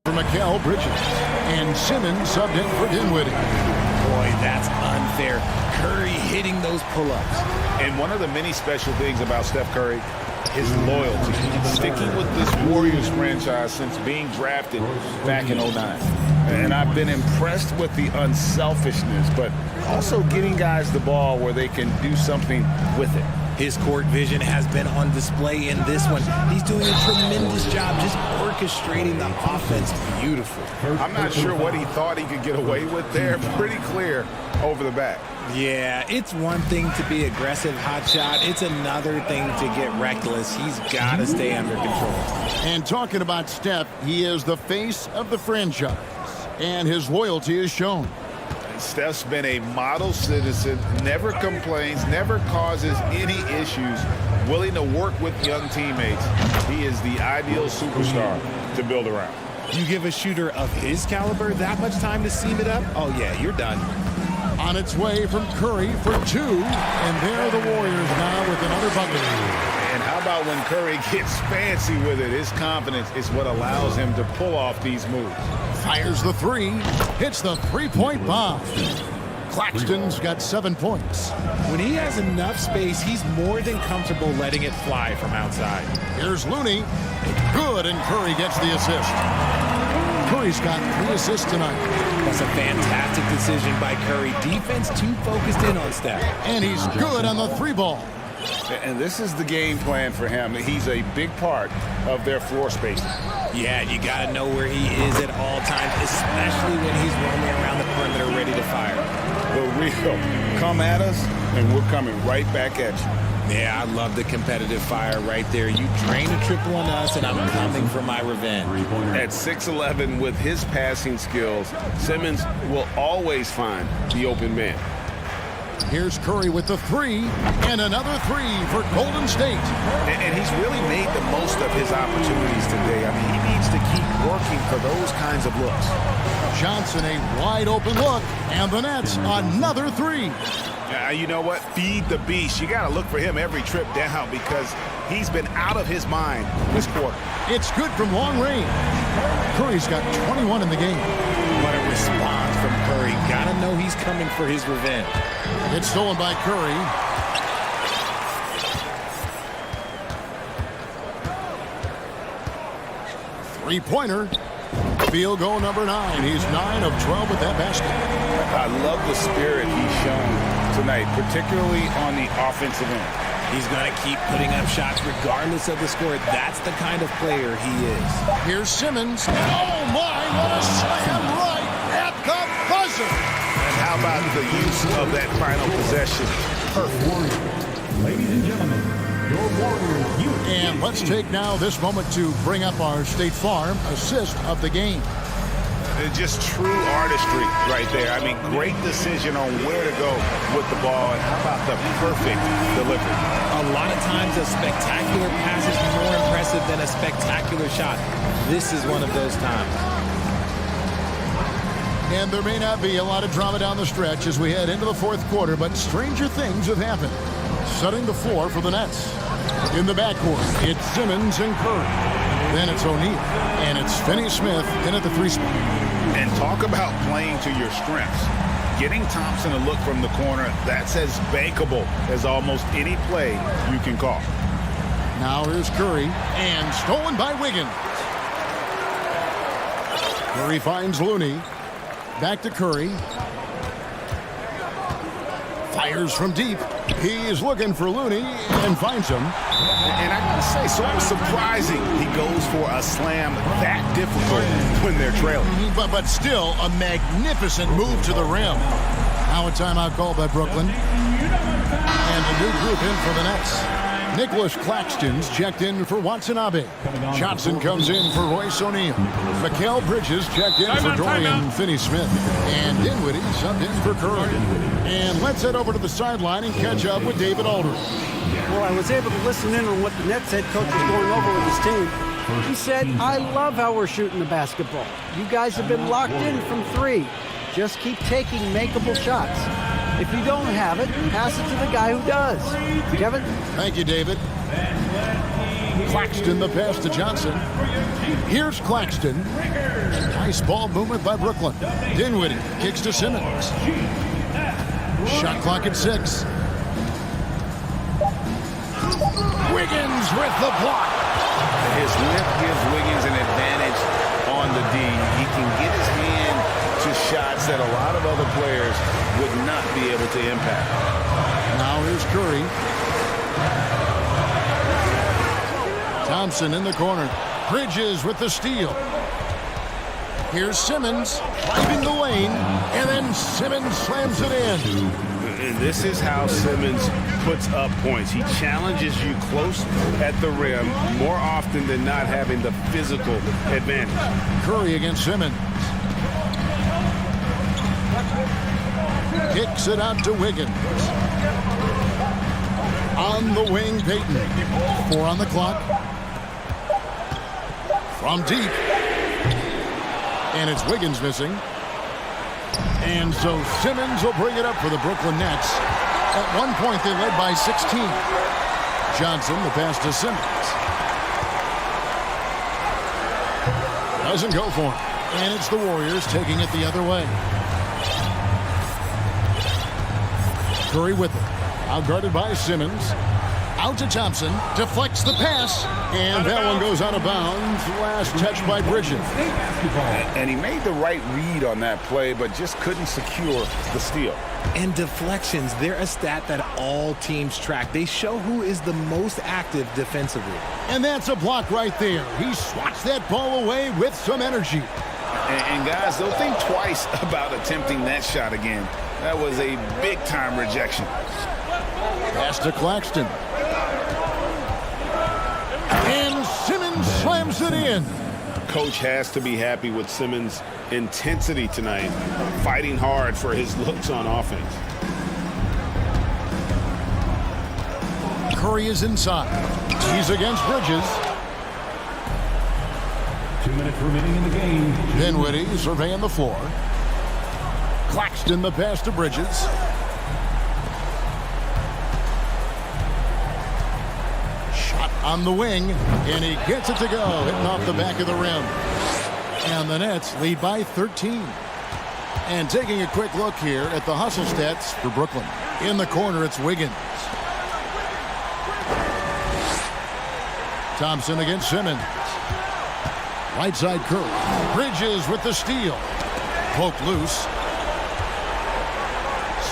for Mikal Bridges. And Simmons subbed in for Dinwiddie. Boy, that's unfair. Curry hitting those pull-ups. And one of the many special things about Steph Curry, his loyalty. Sticking with this Warriors franchise since being drafted back in 2009. And I've been impressed with the unselfishness, but also getting guys the ball where they can do something with it. His court vision has been on display in this one. He's doing a tremendous job just orchestrating the offense beautiful. I'm not sure what he thought he could get away with there. Pretty clear over the back. Yeah, it's one thing to be aggressive hot shot. It's another thing to get reckless. He's got to stay under control. And talking about Steph, he is the face of the franchise. And his loyalty is shown. Steph's been a model citizen, never complains, never causes any issues, willing to work with young teammates. He is the ideal superstar to build around. You give a shooter of his caliber that much time to seam it up? Oh, yeah, you're done. On its way from Curry for 2. And there are the Warriors now with another bucket. And how about when Curry gets fancy with it? His confidence is what allows him to pull off these moves. Fires the 3. Hits the three-point bomb. Claxton's got 7 points. When he has enough space, he's more than comfortable letting it fly from outside. Here's Looney. Good, and Curry gets the assist. Curry's got 3 assists tonight. That's a fantastic decision by Curry. Defense too focused in on Steph. And he's good on the 3 ball. And this is the game plan for him. He's a big part of their floor space. Yeah, you got to know where he is at all times, especially when he's roaming around the perimeter ready to fire. The real come at us, and we're coming right back at you. Yeah, I love the competitive fire right there. You drain a triple on us, and I'm coming for my revenge. At 6'11", with his passing skills, Simmons will always find the open man. Here's Curry with the three, and another three for Golden State. And he's really made the most of his opportunities today. I mean, he needs to keep working for those kinds of looks. Johnson, a wide open look, and the Nets, another three. You know what? Feed the beast. You got to look for him every trip down because he's been out of his mind this quarter. It's good from long range. Curry's got 21 in the game. What a response from Curry. Got to know he's coming for his revenge. It's stolen by Curry. Three-pointer. Field goal number 9. He's 9 of 12 with that basket. I love the spirit he's shown tonight, particularly on the offensive end. He's going to keep putting up shots regardless of the score. That's the kind of player he is. Here's Simmons. Oh, my, what a slam right at the buzzer. And how about the use of that final possession? Perfect. Ladies and gentlemen, your Warriors. And let's take now this moment to bring up our State Farm assist of the game. Just true artistry right there. I mean, great decision on where to go with the ball, and how about the perfect delivery? A lot of times a spectacular pass is more impressive than a spectacular shot. This is one of those times. And there may not be a lot of drama down the stretch as we head into the fourth quarter, but stranger things have happened. Setting the floor for the Nets. In the backcourt, it's Simmons and Curry. Then it's O'Neal, and it's Finney-Smith in at the three spot. And talk about playing to your strengths. Getting Thompson a look from the corner, that's as bankable as almost any play you can call. Now here's Curry, and stolen by Wiggins. Curry finds Looney. Back to Curry. Fires from deep. He is looking for Looney and finds him. And I gotta say, sort of surprising he goes for a slam that difficult when they're trailing. But still a magnificent move to the rim. Now a timeout called by Brooklyn. And a new group in for the Nets. Nicholas Claxton's checked in for Watanabe. Johnson comes in for Royce O'Neal. Mikal Bridges checked in for Dorian Finney-Smith. And Dinwiddie subbed in for Curry. And let's head over to the sideline and catch up with David Aldridge. Well, I was able to listen in on what the Nets head coach was going over with his team. He said, I love how we're shooting the basketball. You guys have been locked in from three. Just keep taking makeable shots. If you don't have it, pass it to the guy who does. Kevin? Thank you, David. Claxton the pass to Johnson. Here's Claxton. Nice ball movement by Brooklyn. Dinwiddie kicks to Simmons. Shot clock at 6. Wiggins with the block. His length gives Wiggins an advantage on the D. He can get his hand to shots that a lot of other players would not be able to impact. Now here's Curry. Thompson in the corner. Bridges with the steal. Here's Simmons driving the lane, and then Simmons slams it in. And this is how Simmons puts up points. He challenges you close at the rim more often than not, having the physical advantage. Curry against Simmons. Kicks it out to Wiggins. On the wing, Payton. 4 on the clock. From deep. And it's Wiggins missing. And so Simmons will bring it up for the Brooklyn Nets. At one point, they led by 16. Johnson, the pass to Simmons. Doesn't go for him. And it's the Warriors taking it the other way. Curry with it. Out guarded by Simmons. Out to Thompson. Deflects the pass. And that one goes out of bounds. Last touch by Bridges. And he made the right read on that play, but just couldn't secure the steal. And deflections, they're a stat that all teams track. They show who is the most active defensively. And that's a block right there. He swats that ball away with some energy. And guys, they'll think twice about attempting that shot again. That was a big-time rejection. Pass to Claxton. And Simmons slams it in. Coach has to be happy with Simmons' intensity tonight, fighting hard for his looks on offense. Curry is inside. He's against Bridges. 2 minutes remaining in the game. Dinwiddie surveying the floor. Claxton the pass to Bridges. Shot on the wing, and he gets it to go, hitting off the back of the rim. And the Nets lead by 13. And taking a quick look here at the hustle stats for Brooklyn. In the corner, it's Wiggins. Thompson against Simmons. Right side Curry. Bridges with the steal. Poked loose.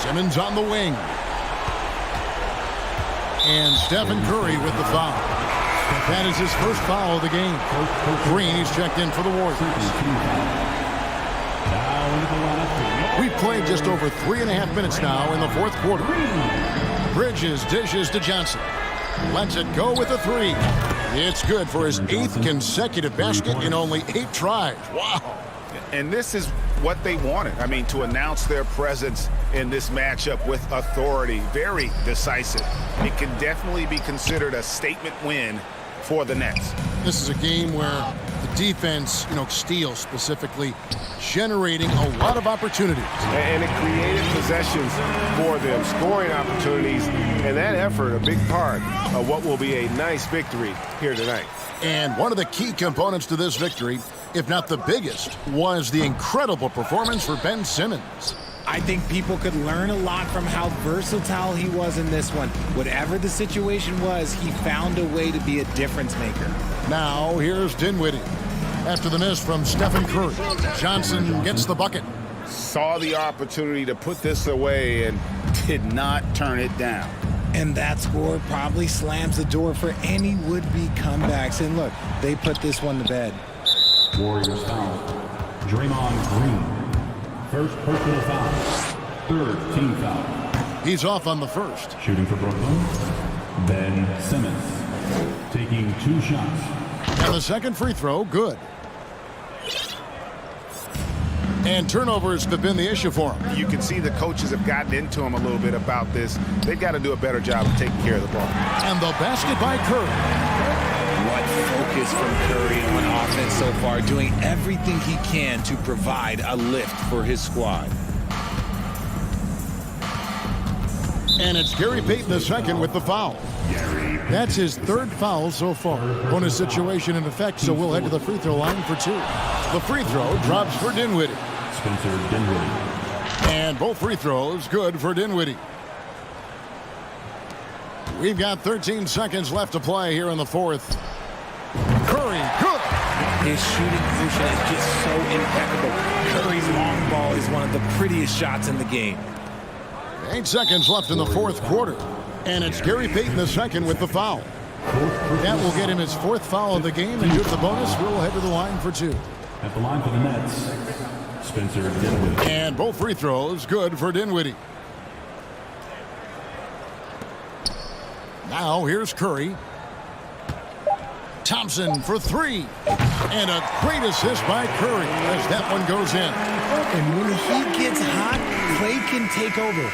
Simmons on the wing. And Stephen Curry with the foul. That is his first foul of the game. Green, he's checked in for the Warriors. We've played just over 3.5 minutes now in the fourth quarter. Bridges dishes to Johnson. Lets it go with a three. It's good for his 8th consecutive basket in only 8 tries. Wow. And this is what they wanted. I mean, to announce their presence in this matchup with authority. Very decisive. It can definitely be considered a statement win for the Nets. This is a game where the defense, steals specifically, generating a lot of opportunities. And it created possessions for them, scoring opportunities, and that effort, a big part of what will be a nice victory here tonight. And one of the key components to this victory, if not the biggest, was the incredible performance for Ben Simmons. I think people could learn a lot from how versatile he was in this one. Whatever the situation was, he found a way to be a difference maker. Now, here's Dinwiddie. After the miss from Stephen Curry, Johnson gets the bucket. Saw the opportunity to put this away and did not turn it down. And that score probably slams the door for any would-be comebacks. And look, they put this one to bed. Warriors foul. Draymond Green. First personal foul. 3rd team foul. He's off on the first. Shooting for Brooklyn, Ben Simmons. Taking 2 shots. And the second free throw, good. And turnovers have been the issue for him. You can see the coaches have gotten into him a little bit about this. They've got to do a better job of taking care of the ball. And the basket by Curry. What focus from Curry on offense so far, doing everything he can to provide a lift for his squad. And it's Gary Payton II with the foul. That's his 3rd foul so far. Bonus situation in effect, so we'll head to the free throw line for 2. The free throw drops for Dinwiddie. Spencer Dinwiddie. And both free throws good for Dinwiddie. We've got 13 seconds left to play here in the fourth. Curry, good. His shooting position is just so impeccable. Curry's long ball is one of the prettiest shots in the game. 8 seconds left in the fourth quarter. And it's Gary Payton II with the foul. That will get him his 4th foul of the game, and due to the bonus, we'll head to the line for 2. At the line for the Nets, Spencer Dinwiddie. And both free throws good for Dinwiddie. Now here's Curry. Thompson for 3. And a great assist by Curry as that one goes in. And when he gets hot, Clay can take over.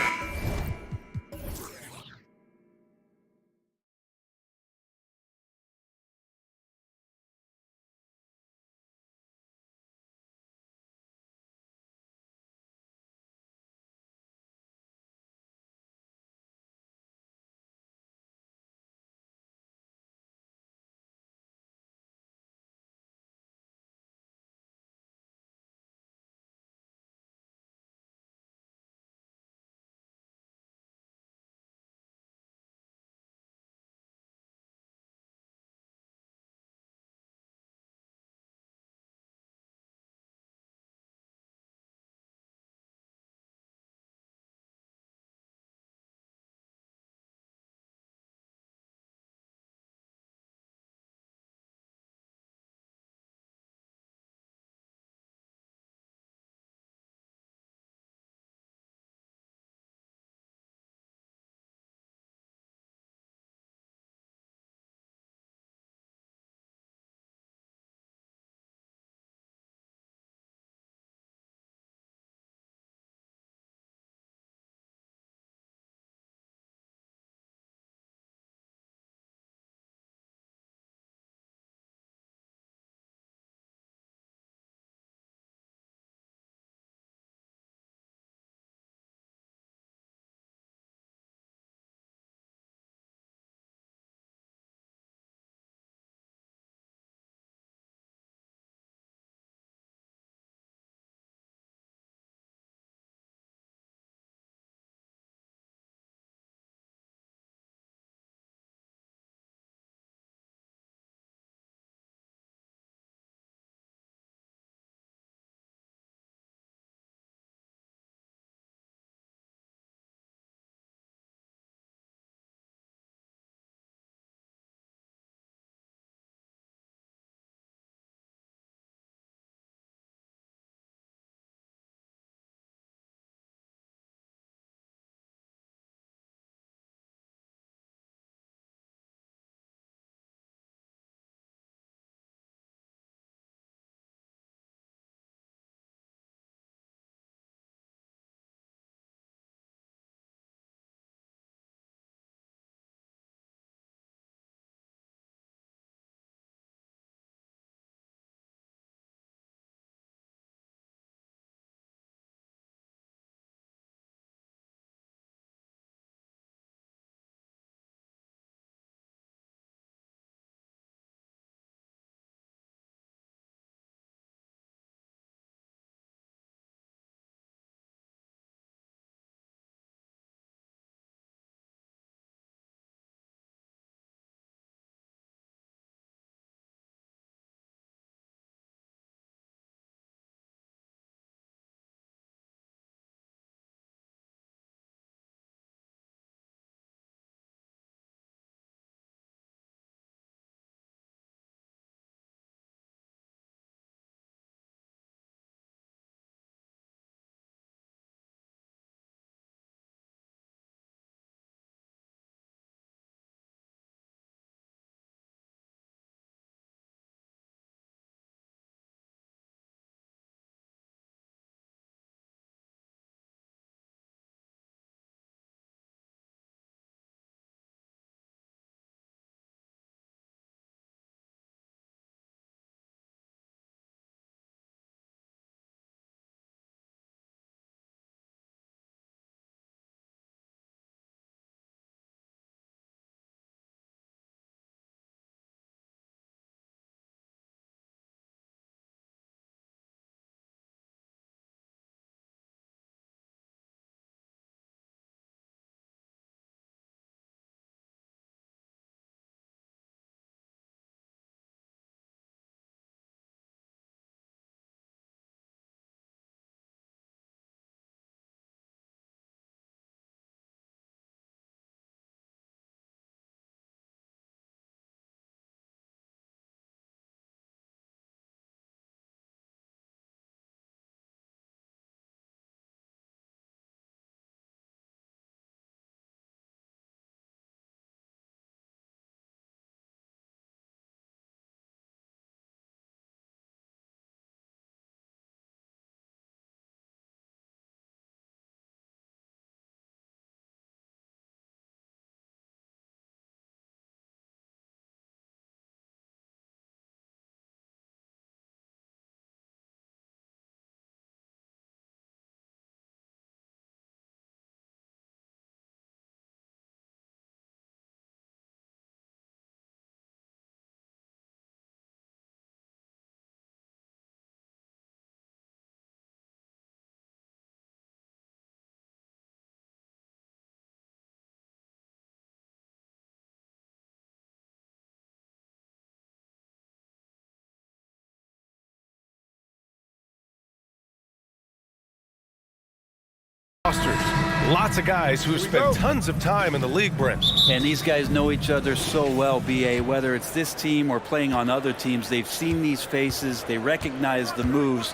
Lots of guys who have spent tons of time in the league, Brent. And these guys know each other so well, B.A. Whether it's this team or playing on other teams, they've seen these faces. They recognize the moves.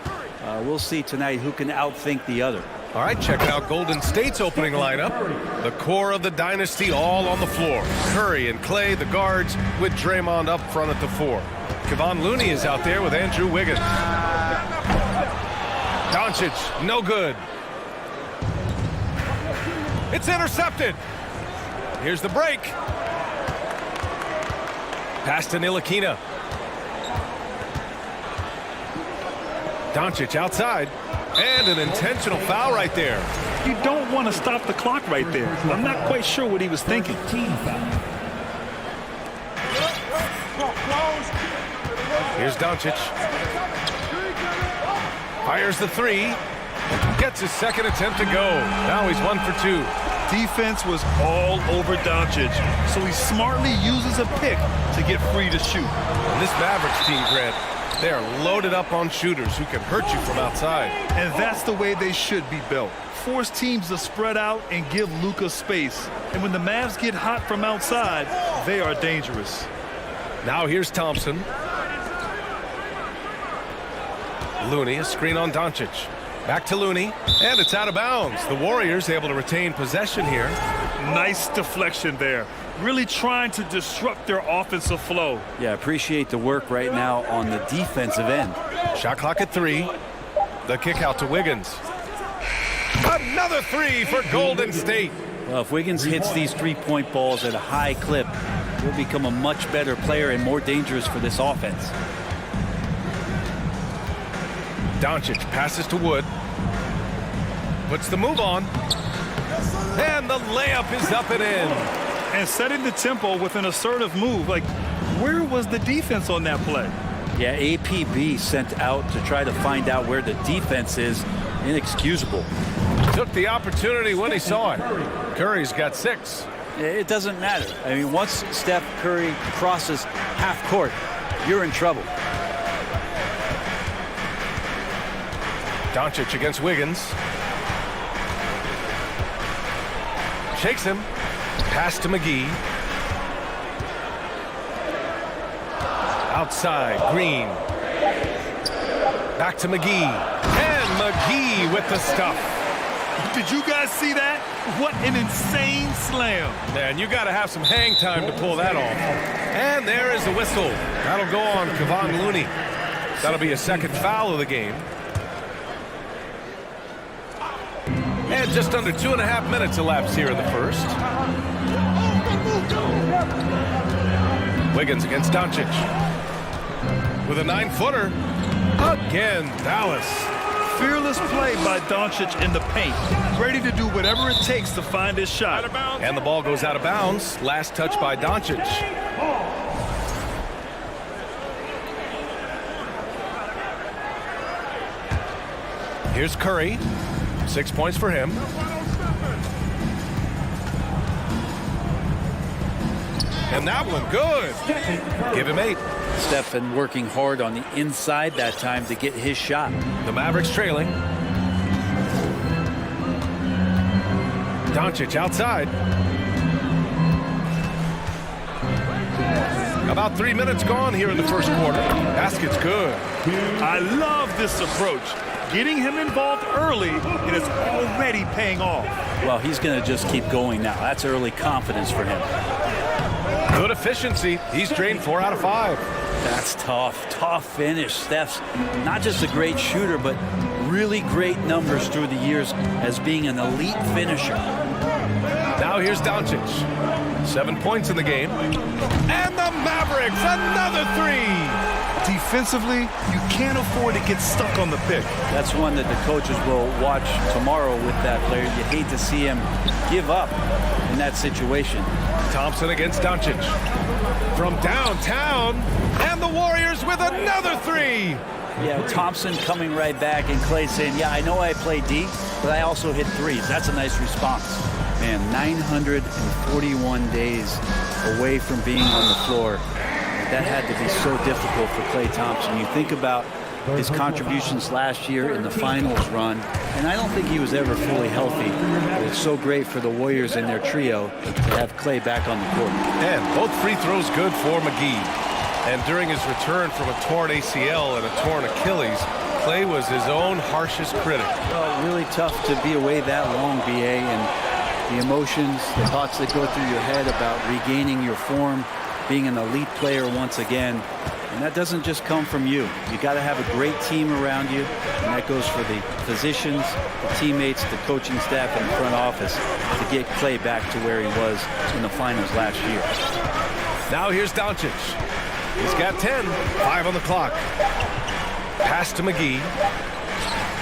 We'll see tonight who can outthink the other. All right, check out Golden State's opening lineup. The core of the dynasty all on the floor. Curry and Clay, the guards, with Draymond up front at the 4. Kevon Looney is out there with Andrew Wiggins. Doncic, no good. It's intercepted. Here's the break. Pass to Ntilikina. Doncic outside. And an intentional foul right there. You don't want to stop the clock right there. I'm not quite sure what he was thinking. Here's Doncic. Fires the 3. Gets his second attempt to go. Now he's 1 for 2. Defense was all over Doncic, so he smartly uses a pick to get free to shoot. And this Mavericks team, Grant, they are loaded up on shooters who can hurt you from outside. And that's the way they should be built. Force teams to spread out and give Luka space. And when the Mavs get hot from outside, they are dangerous. Now here's Thompson. Looney, a screen on Doncic. Back to Looney, and it's out of bounds. The Warriors able to retain possession here. Nice deflection there. Really trying to disrupt their offensive flow. Yeah, appreciate the work right now on the defensive end. Shot clock at 3. The kick out to Wiggins. Another 3 for Golden State. Well, if Wiggins hits these three-point balls at a high clip, he'll become a much better player and more dangerous for this offense. Doncic passes to Wood. Puts the move on. And the layup is up and in. And setting the tempo with an assertive move. Like, where was the defense on that play? Yeah, APB sent out to try to find out where the defense is. Inexcusable. Took the opportunity when he saw it. Curry's got 6. It doesn't matter. I mean, once Steph Curry crosses half court, you're in trouble. Doncic against Wiggins. Shakes him. Pass to McGee. Outside, Green. Back to McGee. And McGee with the stuff. Did you guys see that? What an insane slam. Man, you got to have some hang time to pull that off. And there is the whistle. That'll go on Kevon Looney. That'll be a second foul of the game. And just under 2.5 minutes elapsed here in the first. Wiggins against Doncic. With a 9-footer. Again, Dallas. Fearless play by Doncic in the paint. Ready to do whatever it takes to find his shot. And the ball goes out of bounds. Last touch by Doncic. Here's Curry. 6 points for him. And that one good. Give him 8. Stephen working hard on the inside that time to get his shot. The Mavericks trailing. Doncic outside. About 3 minutes gone here in the first quarter. Basket's good. I love this approach. Getting him involved early, and it's already paying off. Well, he's going to just keep going now. That's early confidence for him. Good efficiency. He's drained 4 out of 5. That's tough. Tough finish. Steph's not just a great shooter, but really great numbers through the years as being an elite finisher. Now here's Doncic. 7 points in the game. And the Mavericks, another 3. Defensively, you can't afford to get stuck on the pick. That's one that the coaches will watch tomorrow with that player. You hate to see him give up in that situation. Thompson against Doncic. From downtown, and the Warriors with another 3. Yeah, Thompson coming right back, and Clay saying, yeah, I know I play deep, but I also hit threes. That's a nice response. Man, 941 days away from being on the floor. That had to be so difficult for Klay Thompson. You think about his contributions last year in the finals run, and I don't think he was ever fully healthy. But it's so great for the Warriors and their trio to have Clay back on the court. And both free throws good for McGee. And during his return from a torn ACL and a torn Achilles, Clay was his own harshest critic. Well, really tough to be away that long, BA, and the emotions, the thoughts that go through your head about regaining your form, being an elite player once again. And that doesn't just come from you. You got to have a great team around you, and that goes for the physicians, the teammates, the coaching staff, and the front office to get Clay back to where he was in the finals last year. Now here's Doncic. He's got 10, 5 on the clock. Pass to McGee.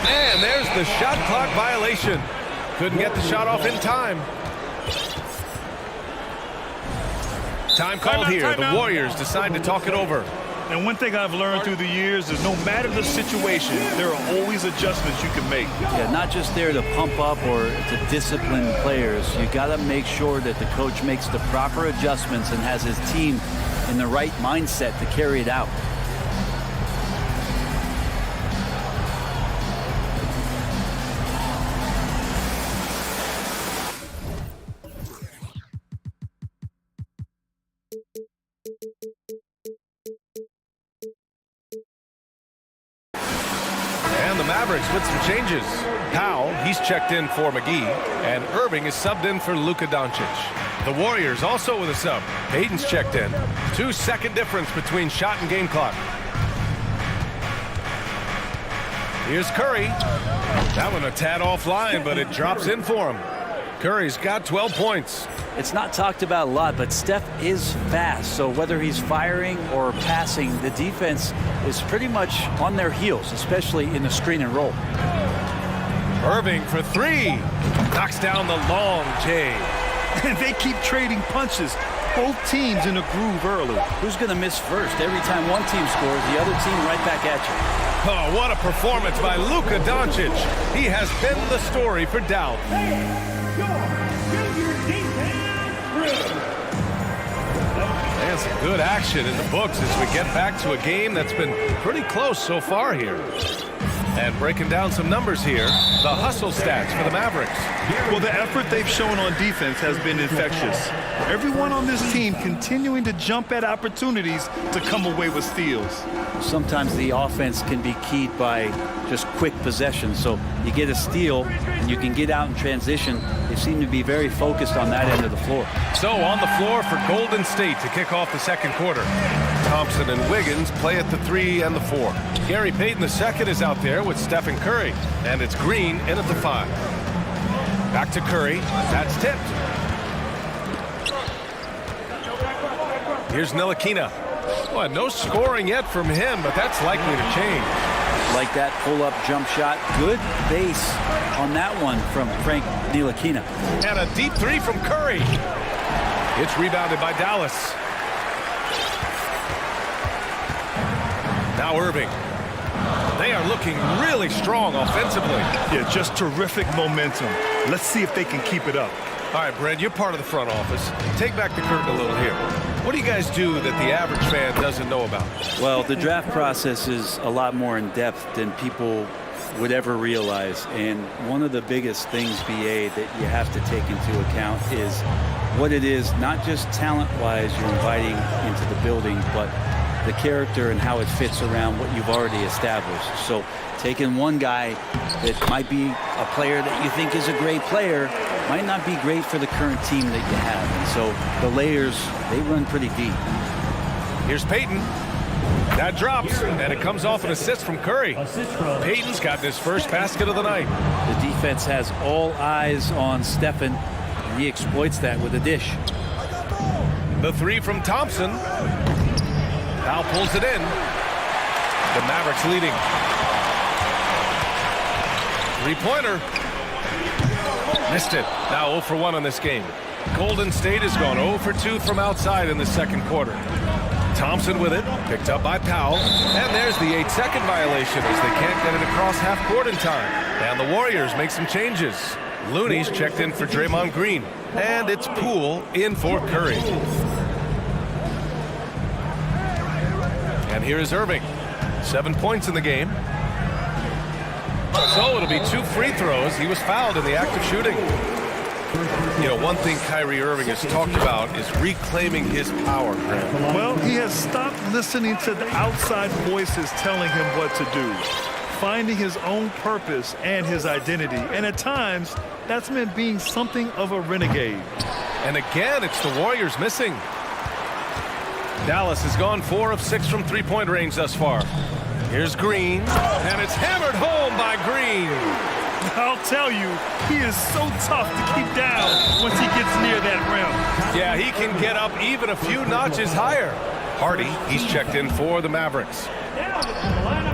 And there's the shot clock violation. Couldn't get the shot off in time. Time called here. The Warriors decide to talk it over. And one thing I've learned through the years is no matter the situation, there are always adjustments you can make. Yeah, not just there to pump up or to discipline players. You got to make sure that the coach makes the proper adjustments and has his team in the right mindset to carry it out. And the Mavericks with some changes. Powell, he's checked in for McGee, and Irving is subbed in for Luka Doncic. The Warriors also with a sub. Payton's checked in. 2-second difference between shot and game clock. Here's Curry. That one a tad offline, but it drops in for him. Curry's got 12 points. It's not talked about a lot, but Steph is fast. So whether he's firing or passing, the defense is pretty much on their heels, especially in the screen and roll. Irving for three. Knocks down the long J. And they keep trading punches. Both teams in a groove early. Who's going to miss first? Every time one team scores, the other team right back at you. Oh, what a performance by Luka Doncic. He has been the story for Dallas. And some good action in the books as we get back to a game that's been pretty close so far here. And breaking down some numbers here, the hustle stats for the Mavericks. Well, the effort they've shown on defense has been infectious. Everyone on this team continuing to jump at opportunities to come away with steals. Sometimes the offense can be keyed by just quick possession. So you get a steal and you can get out in transition. They seem to be very focused on that end of the floor. So on the floor for Golden State to kick off the second quarter. Thompson and Wiggins play at the 3 and the 4. Gary Payton II is out there with Stephen Curry. And it's Green in at the 5. Back to Curry. That's tipped. Here's Ntilikina. Well, no scoring yet from him, but that's likely to change. Like that pull-up jump shot. Good base on that one from Frank Ntilikina. And a deep 3 from Curry. It's rebounded by Dallas. Now Irving. They are looking really strong offensively. Yeah, just terrific momentum. Let's see if they can keep it up. All right, Brad, you're part of the front office. Take back the curtain a little here. What do you guys do that the average fan doesn't know about? Well, the draft process is a lot more in depth than people would ever realize. And one of the biggest things, BA, that you have to take into account is what it is, not just talent-wise you're inviting into the building, but the character and how it fits around what you've already established. So taking one guy that might be a player that you think is a great player might not be great for the current team that you have. And so the layers, they run pretty deep. Here's Payton. That drops, and it comes off an assist from Curry. Payton's got his first basket of the night. The defense has all eyes on Stephen, and he exploits that with a dish. The 3 from Thompson. Now pulls it in. The Mavericks leading. Three-pointer. Missed it. Now 0 for 1 on this game. Golden State has gone 0 for 2 from outside in the second quarter. Thompson with it, picked up by Powell. And there's the 8-second violation as they can't get it across half court in time. And the Warriors make some changes. Looney's checked in for Draymond Green. And it's Poole in for Curry. And here is Irving. 7 points in the game. So it'll be 2 free throws. He was fouled in the act of shooting. You know, one thing Kyrie Irving has talked about is reclaiming his power, Graham. Well, he has stopped listening to the outside voices telling him what to do, finding his own purpose and his identity. And at times, that's meant being something of a renegade. And again, it's the Warriors missing. Dallas has gone 4 of 6 from three-point range thus far. Here's Green, and it's hammered home by Green. I'll tell you, he is so tough to keep down once he gets near that rim. Yeah, he can get up even a few notches higher. Hardy, he's checked in for the Mavericks.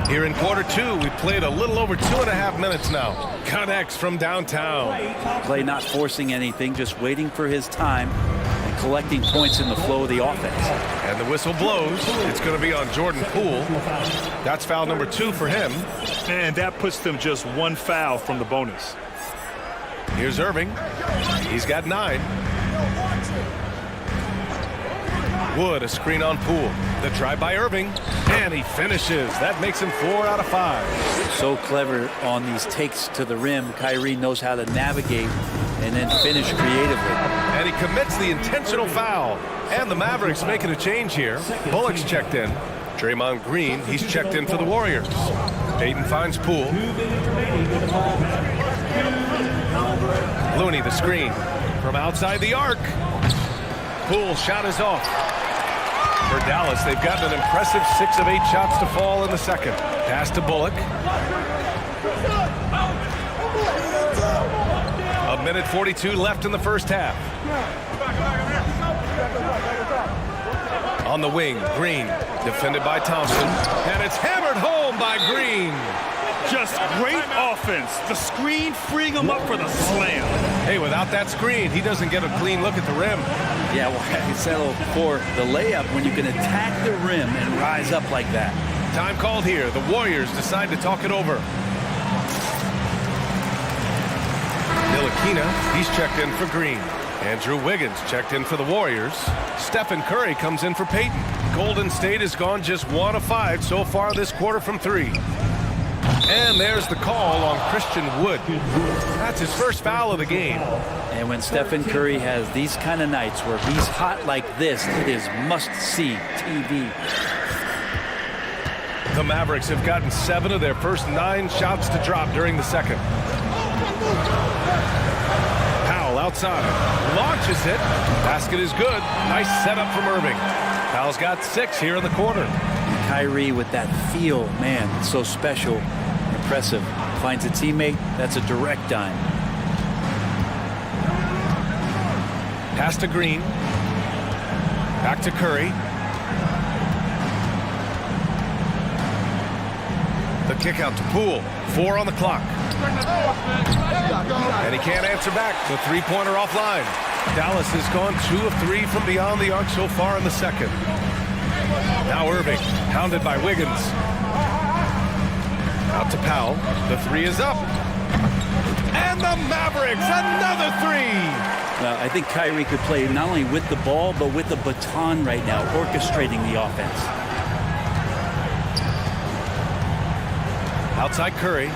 Here in quarter 2, we've played a little over 2.5 minutes now. Connects from downtown. Clay not forcing anything, just waiting for his time and collecting points in the flow of the offense. And the whistle blows. It's going to be on Jordan Poole. That's foul number 2 for him. And that puts them just 1 foul from the bonus. Here's Irving. He's got 9. Wood, a screen on Poole. The try by Irving, and he finishes. That makes him 4 out of 5. So clever on these takes to the rim. Kyrie knows how to navigate and then finish creatively. And he commits the intentional foul. And the Mavericks making a change here. Bullock's checked in. Draymond Green, he's checked in for the Warriors. Payton finds Poole. Looney, the screen. From outside the arc. Poole shot is off. For Dallas, they've gotten an impressive 6 of 8 shots to fall in the second. Pass to Bullock. A minute 42 left in the first half. On the wing, Green, defended by Thompson, and it's hammered home by Green. Just great offense. The screen freeing him up for the slam. Hey, without that screen, he doesn't get a clean look at the rim. Yeah, well, I settle for the layup when you can attack the rim and rise up like that. Time called here. The Warriors decide to talk it over. Ntilikina, he's checked in for Green. Andrew Wiggins checked in for the Warriors. Stephen Curry comes in for Payton. Golden State has gone just 1 of 5 so far this quarter from 3. And there's the call on Christian Wood. That's his first foul of the game. And when Stephen Curry has these kind of nights where he's hot like this, it is must-see TV. The Mavericks have gotten 7 of their first 9 shots to drop during the second. Powell outside. Launches it. Basket is good. Nice setup from Irving. Powell's got 6 here in the quarter. And Kyrie with that feel, man, it's so special. Impressive. Finds a teammate. That's a direct dime. Pass to Green. Back to Curry. The kick out to Poole. 4 on the clock. And he can't answer back. The three-pointer offline. Dallas has gone 2 of 3 from beyond the arc so far in the second. Now Irving, hounded by Wiggins. Out to Powell. The 3 is up. And the Mavericks, another 3. I think Kyrie could play not only with the ball, but with the baton right now, orchestrating the offense. Outside Curry.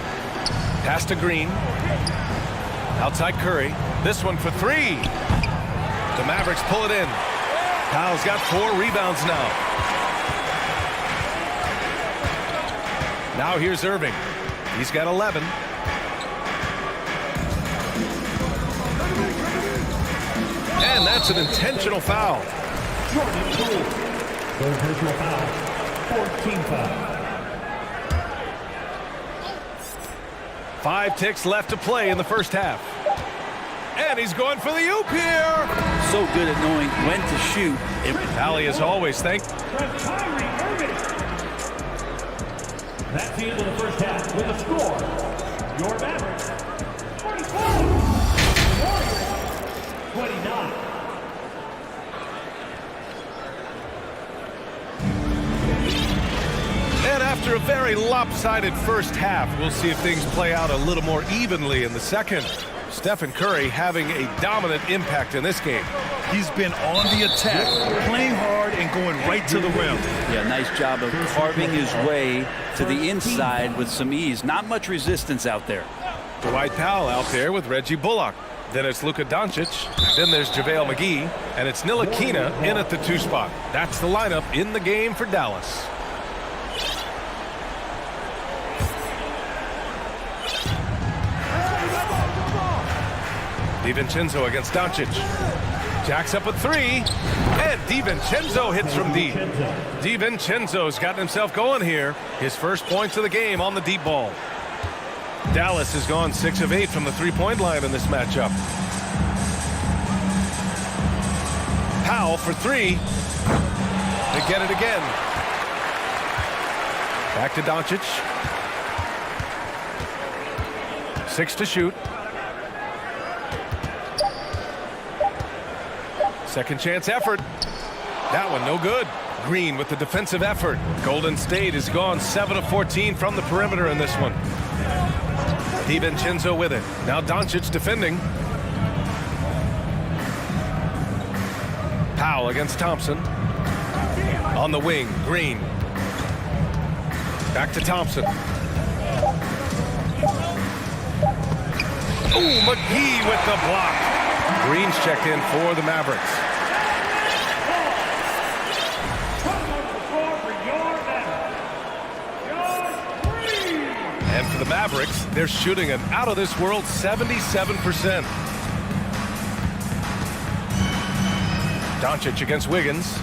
Pass to Green. Outside Curry. This one for 3. The Mavericks pull it in. Powell's got 4 rebounds now. Now here's Irving. He's got 11. And that's an intentional foul. Personal foul. 14 foul. 5 ticks left to play in the first half. And he's going for the oop here. So good at knowing when to shoot. Allie, as always, thank. That's the end of the first half with a score. Your Mavericks, 44. Warriors, 29. And after a very lopsided first half, we'll see if things play out a little more evenly in the second. Stephen Curry having a dominant impact in this game. He's been on the attack, playing hard and going right to the rim. Yeah, nice job of carving his way to the inside with some ease. Not much resistance out there. Dwight Powell out there with Reggie Bullock. Then it's Luka Doncic. Then there's JaVale McGee. And it's Ntilikina in at the 2 spot. That's the lineup in the game for Dallas. DiVincenzo against Doncic. Jacks up a 3. And DiVincenzo hits from deep. DiVincenzo's gotten himself going here. His first points of the game on the deep ball. Dallas has gone 6 of 8 from the 3-point line in this matchup. Powell for 3. They get it again. Back to Doncic. 6 to shoot. Second chance effort. That one no good. Green with the defensive effort. Golden State has gone 7 of 14 from the perimeter in this one. DiVincenzo with it. Now Doncic defending. Powell against Thompson. On the wing, Green. Back to Thompson. Ooh, McGee with the block. Green's checked in for the Mavericks. And for the Mavericks, they're shooting an out-of-this-world 77%. Doncic against Wiggins.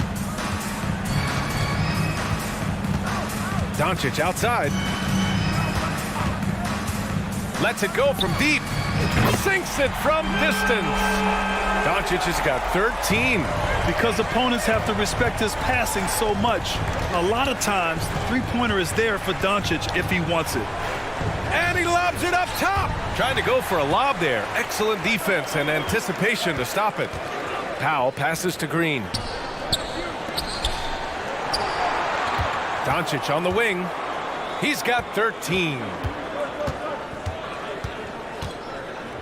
Doncic outside. Lets it go from deep. Sinks it from distance. Doncic has got 13. Because opponents have to respect his passing so much. A lot of times, the three-pointer is there for Doncic if he wants it. And he lobs it up top. Trying to go for a lob there. Excellent defense and anticipation to stop it. Powell passes to Green. Doncic on the wing. He's got 13.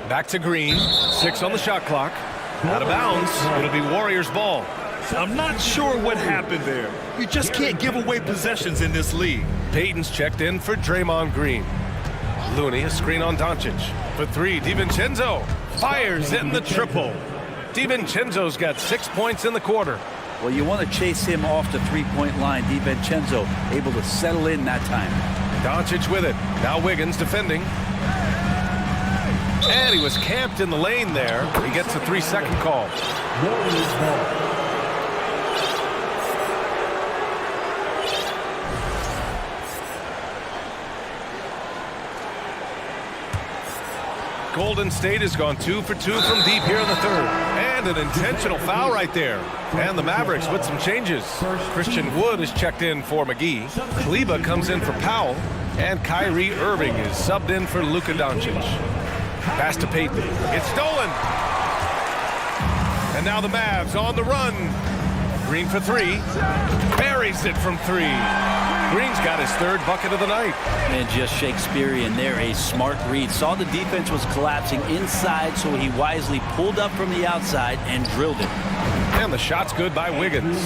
Back to Green. 6 on the shot clock. Out of bounds. It'll be Warriors ball. I'm not sure what happened there. You just can't give away possessions in this league. Payton's checked in for Draymond Green. Looney, a screen on Doncic. For 3, DiVincenzo fires in the triple. DiVincenzo's got 6 points in the quarter. Well, you want to chase him off the 3-point line. DiVincenzo able to settle in that time. Doncic with it. Now Wiggins defending. And he was camped in the lane there. He gets a 3-second call. Golden State has gone 2 for 2 from deep here in the third. And an intentional foul right there. And the Mavericks with some changes. Christian Wood is checked in for McGee. Kleber comes in for Powell. And Kyrie Irving is subbed in for Luka Doncic. Pass to Payton. It's stolen. And now the Mavs on the run. Green for 3. Buries it from 3. Green's got his 3rd bucket of the night. And just Shakespearean there, a smart read. Saw the defense was collapsing inside, so he wisely pulled up from the outside and drilled it. And the shot's good by Wiggins.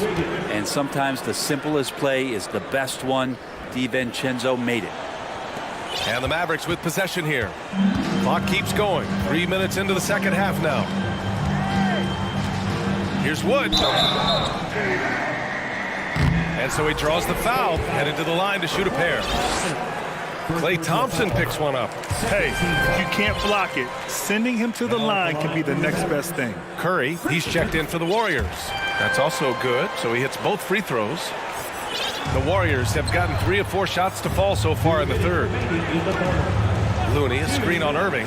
And sometimes the simplest play is the best one. DiVincenzo made it. And the Mavericks with possession here. Clock keeps going. 3 minutes into the second half now. Here's Wood. And so he draws the foul, headed to the line to shoot a pair. Klay Thompson picks one up. Hey, if you can't block it, sending him to the line can be the next best thing. Curry, he's checked in for the Warriors. That's also good, so he hits both free throws. The Warriors have gotten 3 of 4 shots to fall so far in the third. Looney, a screen on Irving.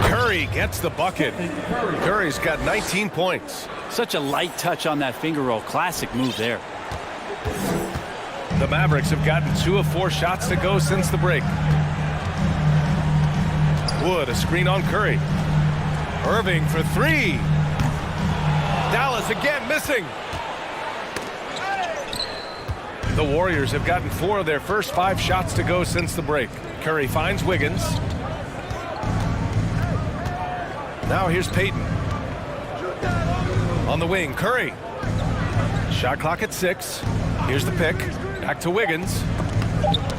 Curry gets the bucket. Curry's got 19 points. Such a light touch on that finger roll. Classic move there. The Mavericks have gotten 2 of 4 shots to go since the break. Wood, a screen on Curry. Irving for 3. Dallas again missing. The Warriors have gotten 4 of their first 5 shots to go since the break. Curry finds Wiggins. Now here's Payton. On the wing, Curry. Shot clock at 6. Here's the pick. Back to Wiggins.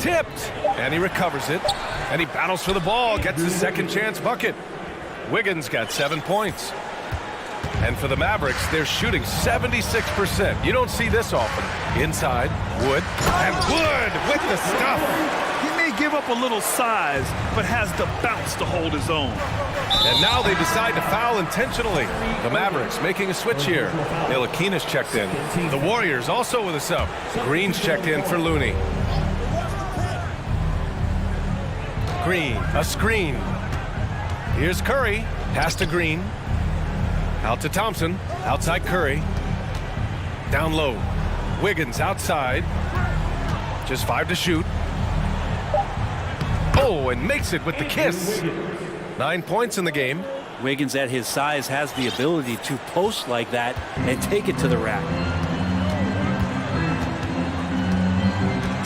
Tipped. And he recovers it. And he battles for the ball. Gets his second chance bucket. Wiggins got 7 points. And for the Mavericks, they're shooting 76%. You don't see this often. Inside, Wood. And Wood with the stuff. He may give up a little size, but has the bounce to hold his own. And now they decide to foul intentionally. The Mavericks making a switch here. Ntilikina's checked in. The Warriors also with a sub. Green's checked in for Looney. Green, a screen. Here's Curry. Pass to Green. Out to Thompson. Outside Curry. Down low. Wiggins outside. Just 5 to shoot. Oh, and makes it with the kiss. 9 points in the game. Wiggins at his size has the ability to post like that and take it to the rack.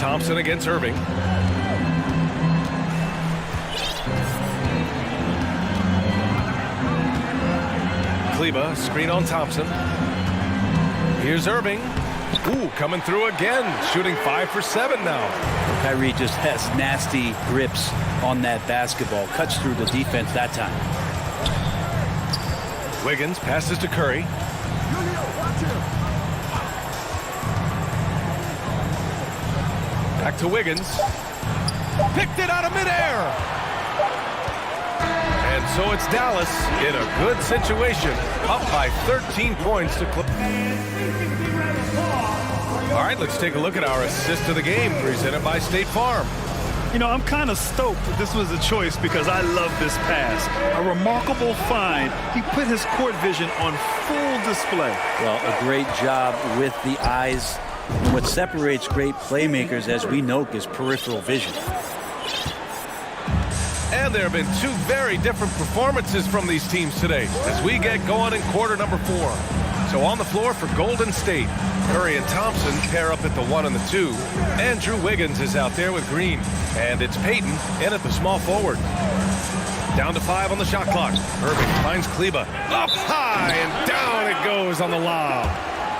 Thompson against Irving. Kleba, screen on Thompson. Here's Irving. Ooh, coming through again. Shooting 5 for 7 now. Kyrie just has nasty grips on that basketball. Cuts through the defense that time. Wiggins passes to Curry. Back to Wiggins. Picked it out of midair. And so it's Dallas in a good situation, up by 13 points to close. All right, let's take a look at our assist of the game, presented by State Farm. You know, I'm kind of stoked that this was a choice because I love this pass. A remarkable find. He put his court vision on full display. Well, a great job with the eyes. And what separates great playmakers, as we know, is peripheral vision. And there have been 2 very different performances from these teams today as we get going in quarter number 4. So on the floor for Golden State, Curry and Thompson pair up at the 1 and the 2. Andrew Wiggins is out there with Green. And it's Payton in at the small forward. Down to 5 on the shot clock. Irving finds Kleba. Up high and down it goes on the lob.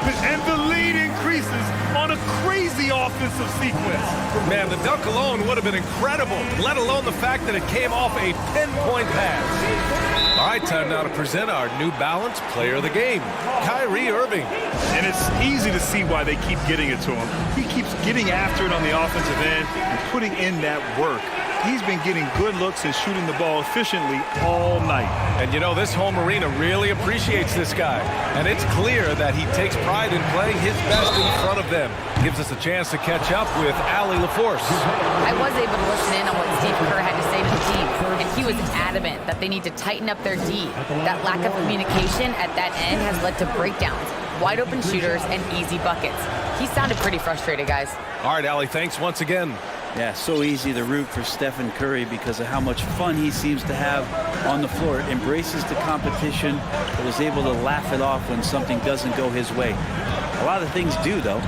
And the lead increases on a crazy offensive sequence. Man, the dunk alone would have been incredible, let alone the fact that it came off a pinpoint pass. All right, time now to present our New Balance Player of the Game, Kyrie Irving. And it's easy to see why they keep getting it to him. He keeps getting after it on the offensive end and putting in that work. He's been getting good looks and shooting the ball efficiently all night. And you know, this home arena really appreciates this guy. And it's clear that he takes pride in playing his best in front of them. Gives us a chance to catch up with Allie LaForce. I was able to listen in on what Steve Kerr had to say to the team, and he was adamant that they need to tighten up their D. That lack of communication at that end has led to breakdowns, wide open shooters, and easy buckets. He sounded pretty frustrated, guys. All right, Allie, thanks once again. Yeah, so easy to root for Stephen Curry because of how much fun he seems to have on the floor. Embraces the competition, but is able to laugh it off when something doesn't go his way. A lot of things do, though.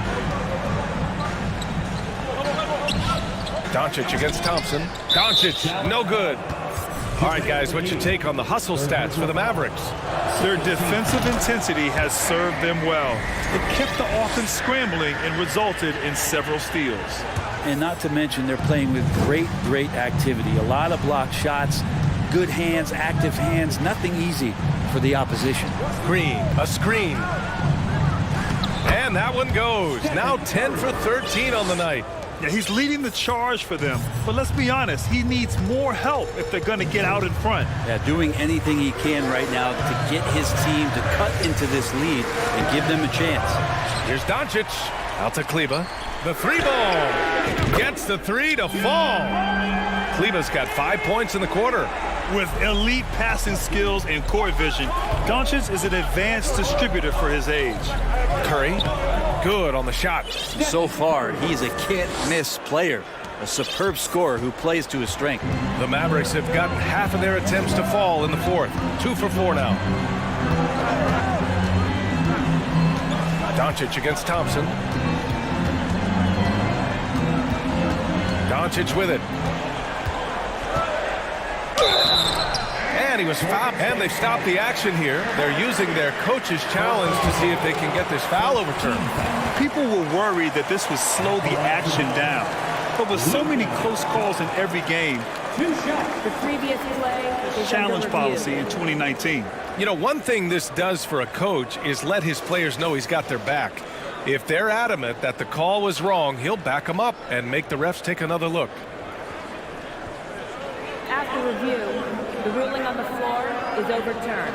Doncic against Thompson. Doncic, no good. All right, guys, what's your take on the hustle stats for the Mavericks? Their defensive intensity has served them well. It kept the offense scrambling and resulted in several steals. And not to mention, they're playing with great activity. A lot of block shots, good hands, active hands, nothing easy for the opposition. Green, a screen. And that one goes. Now 10 for 13 on the night. Yeah, he's leading the charge for them. But let's be honest, he needs more help if they're going to get out in front. Yeah, doing anything he can right now to get his team to cut into this lead and give them a chance. Here's Doncic. Out to Kleba. The 3 ball. Gets the 3 to fall. Kleba's got 5 points in the quarter. With elite passing skills and court vision, Doncic is an advanced distributor for his age. Curry, good on the shot. So far, he's a can't-miss player. A superb scorer who plays to his strength. The Mavericks have gotten half of their attempts to fall in the 4th. 2 for 4 now. Doncic against Thompson. Doncic with it. And he was fouled, and they've stopped the action here. They're using their coach's challenge to see if they can get this foul overturned. People were worried that this would slow the action down. But with so many close calls in every game, The previous play is challenge under policy review. in 2019. You know, one thing this does for a coach is let his players know he's got their back. If they're adamant that the call was wrong, he'll back them up and make the refs take another look. After review, the ruling on the floor is overturned.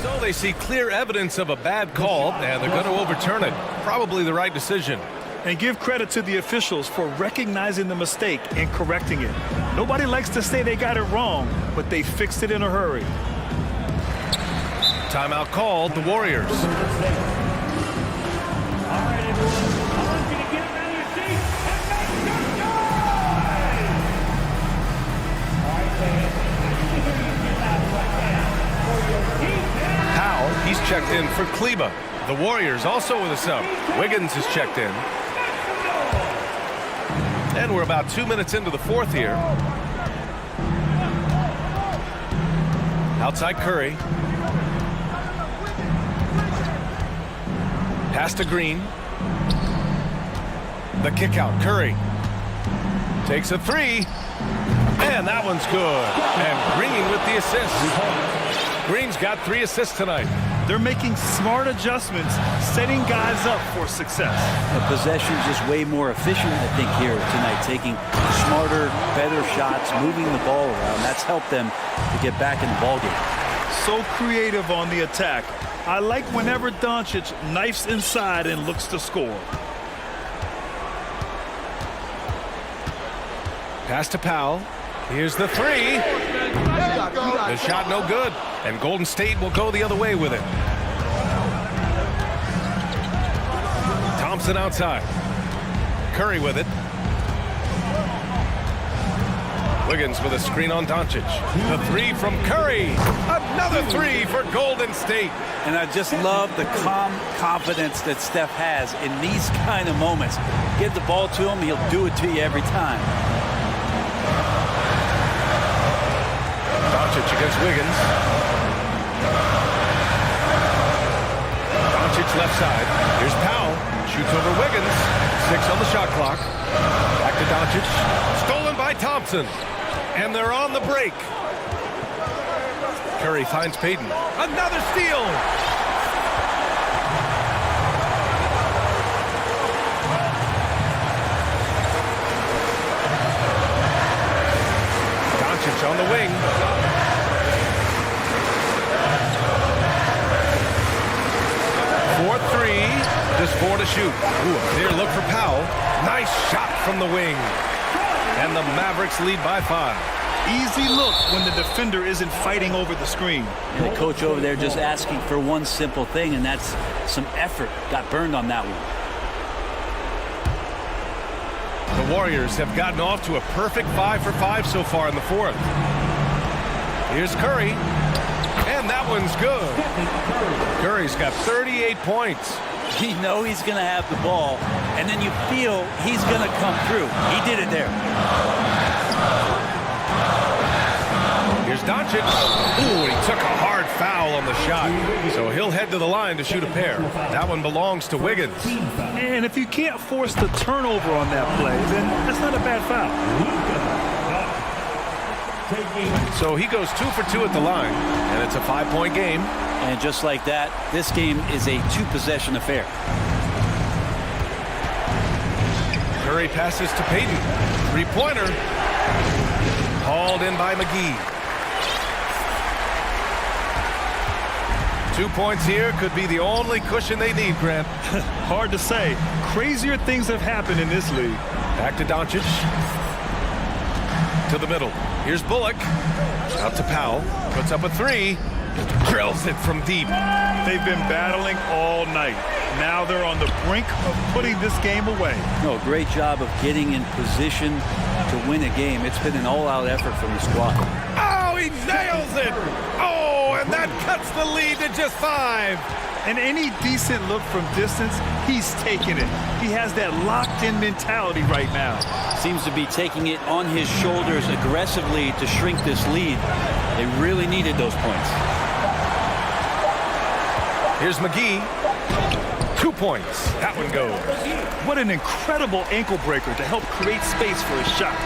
So they see clear evidence of a bad call, and they're going to overturn it. Probably the right decision. And give credit to the officials for recognizing the mistake and correcting it. Nobody likes to say they got it wrong, but they fixed it in a hurry. Timeout called, the Warriors. All right, everyone. I want you to get out of your seats and make some noise! All right, fans. I need to hear you get loud right now for your team. Powell, he's checked in for Kleba. The Warriors also with a sub. Wiggins is checked in. And we're about 2 minutes into the fourth here. Outside Curry. Pass to Green. The kick out, Curry. Takes a three. And that one's good. And Green with the assist. Green's got 3 assists tonight. They're making smart adjustments, setting guys up for success. The possession's just way more efficient, I think, here tonight, taking smarter, better shots, moving the ball around. That's helped them to get back in the ballgame. So creative on the attack. I like whenever Doncic knifes inside and looks to score. Pass to Powell. Here's the three. The shot no good. And Golden State will go the other way with it. Thompson outside. Curry with it. Wiggins with a screen on Doncic. The three from Curry. Another three for Golden State. And I just love the calm confidence that Steph has in these kind of moments. Give the ball to him, he'll do it to you every time. Doncic against Wiggins. Doncic left side. Here's Powell. Shoots over Wiggins. 6 on the shot clock. Back to Doncic. Stolen by Thompson. And they're on the break. Curry finds Payton. Another steal. Doncic on the wing. 4-3, just 4 to shoot. Ooh, a clear look for Powell. Nice shot from the wing. And the Mavericks lead by 5. Easy look when the defender isn't fighting over the screen. And the coach over there just asking for one simple thing, and that's some effort. Got burned on that one. The Warriors have gotten off to a perfect 5 for 5 so far in the fourth. Here's Curry. And that one's good. Curry's got 38 points. You know he's going to have the ball, and then you feel he's going to come through. He did it there. Here's Doncic. Ooh, he took a hard foul on the shot. So he'll head to the line to shoot a pair. That one belongs to Wiggins. And if you can't force the turnover on that play, then that's not a bad foul. So he goes 2 for 2 at the line, and it's a 5-point game. And just like that, this game is a 2-possession affair. Curry passes to Payton. 3-pointer. Hauled in by McGee. 2 points here could be the only cushion they need, Grant. Hard to say. Crazier things have happened in this league. Back to Doncic. To the middle. Here's Bullock. Out to Powell. Puts up a 3. Drills it from deep. They've been battling all night. Now they're on the brink of putting this game away. No, great job of getting in position to win a game. It's been an all-out effort from the squad. Oh, he nails it! Oh, and that cuts the lead to just 5. And any decent look from distance, he's taking it. He has that locked-in mentality right now. Seems to be taking it on his shoulders aggressively to shrink this lead. They really needed those points. Here's McGee. 2 points. That one goes. What an incredible ankle breaker to help create space for a shot.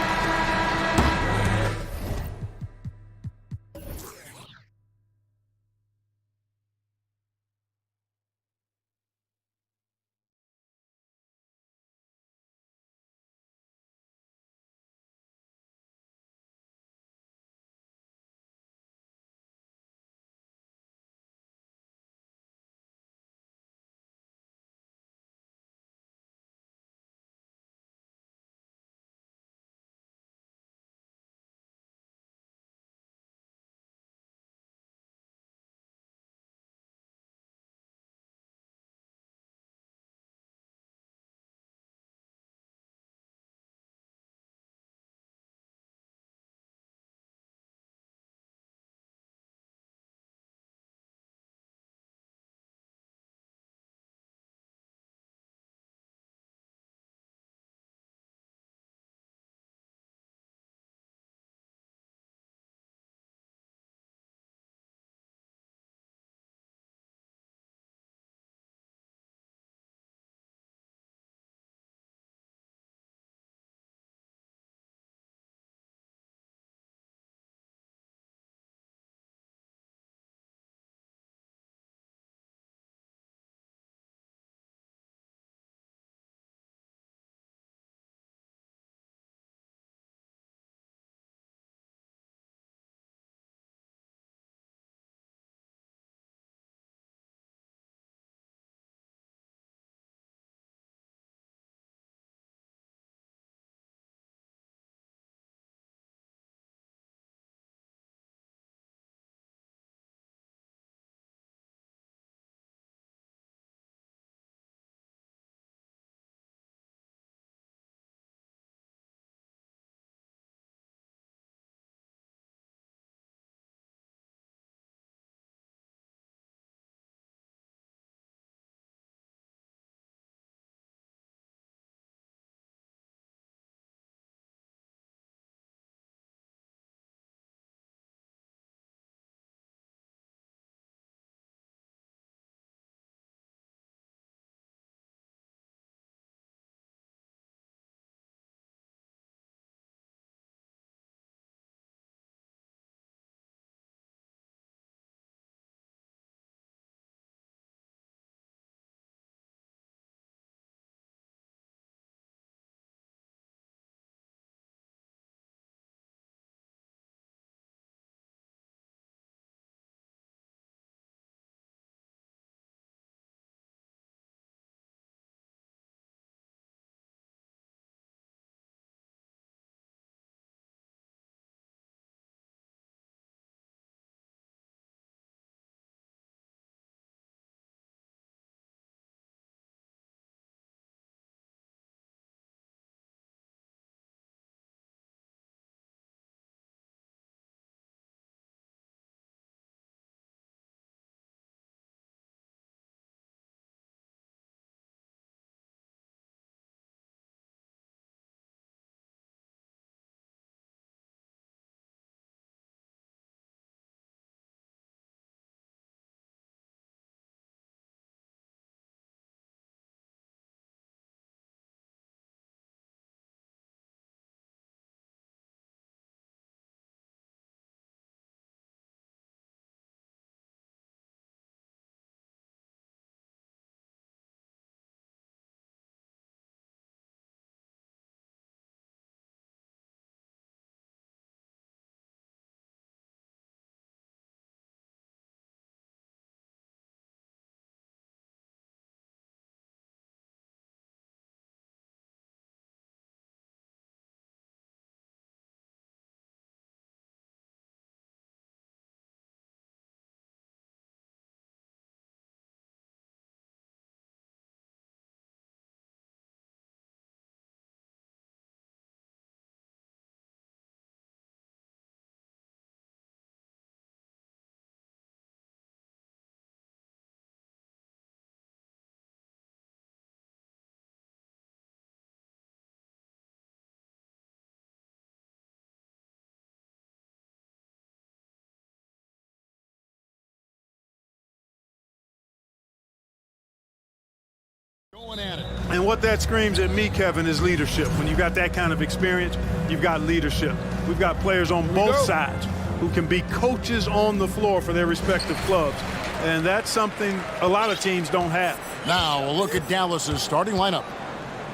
going at it. And what that screams at me, Kevin, is leadership. When you've got that kind of experience, you've got leadership. We've got players on both sides who can be coaches on the floor for their respective clubs. And that's something a lot of teams don't have. Now, a look at Dallas's starting lineup.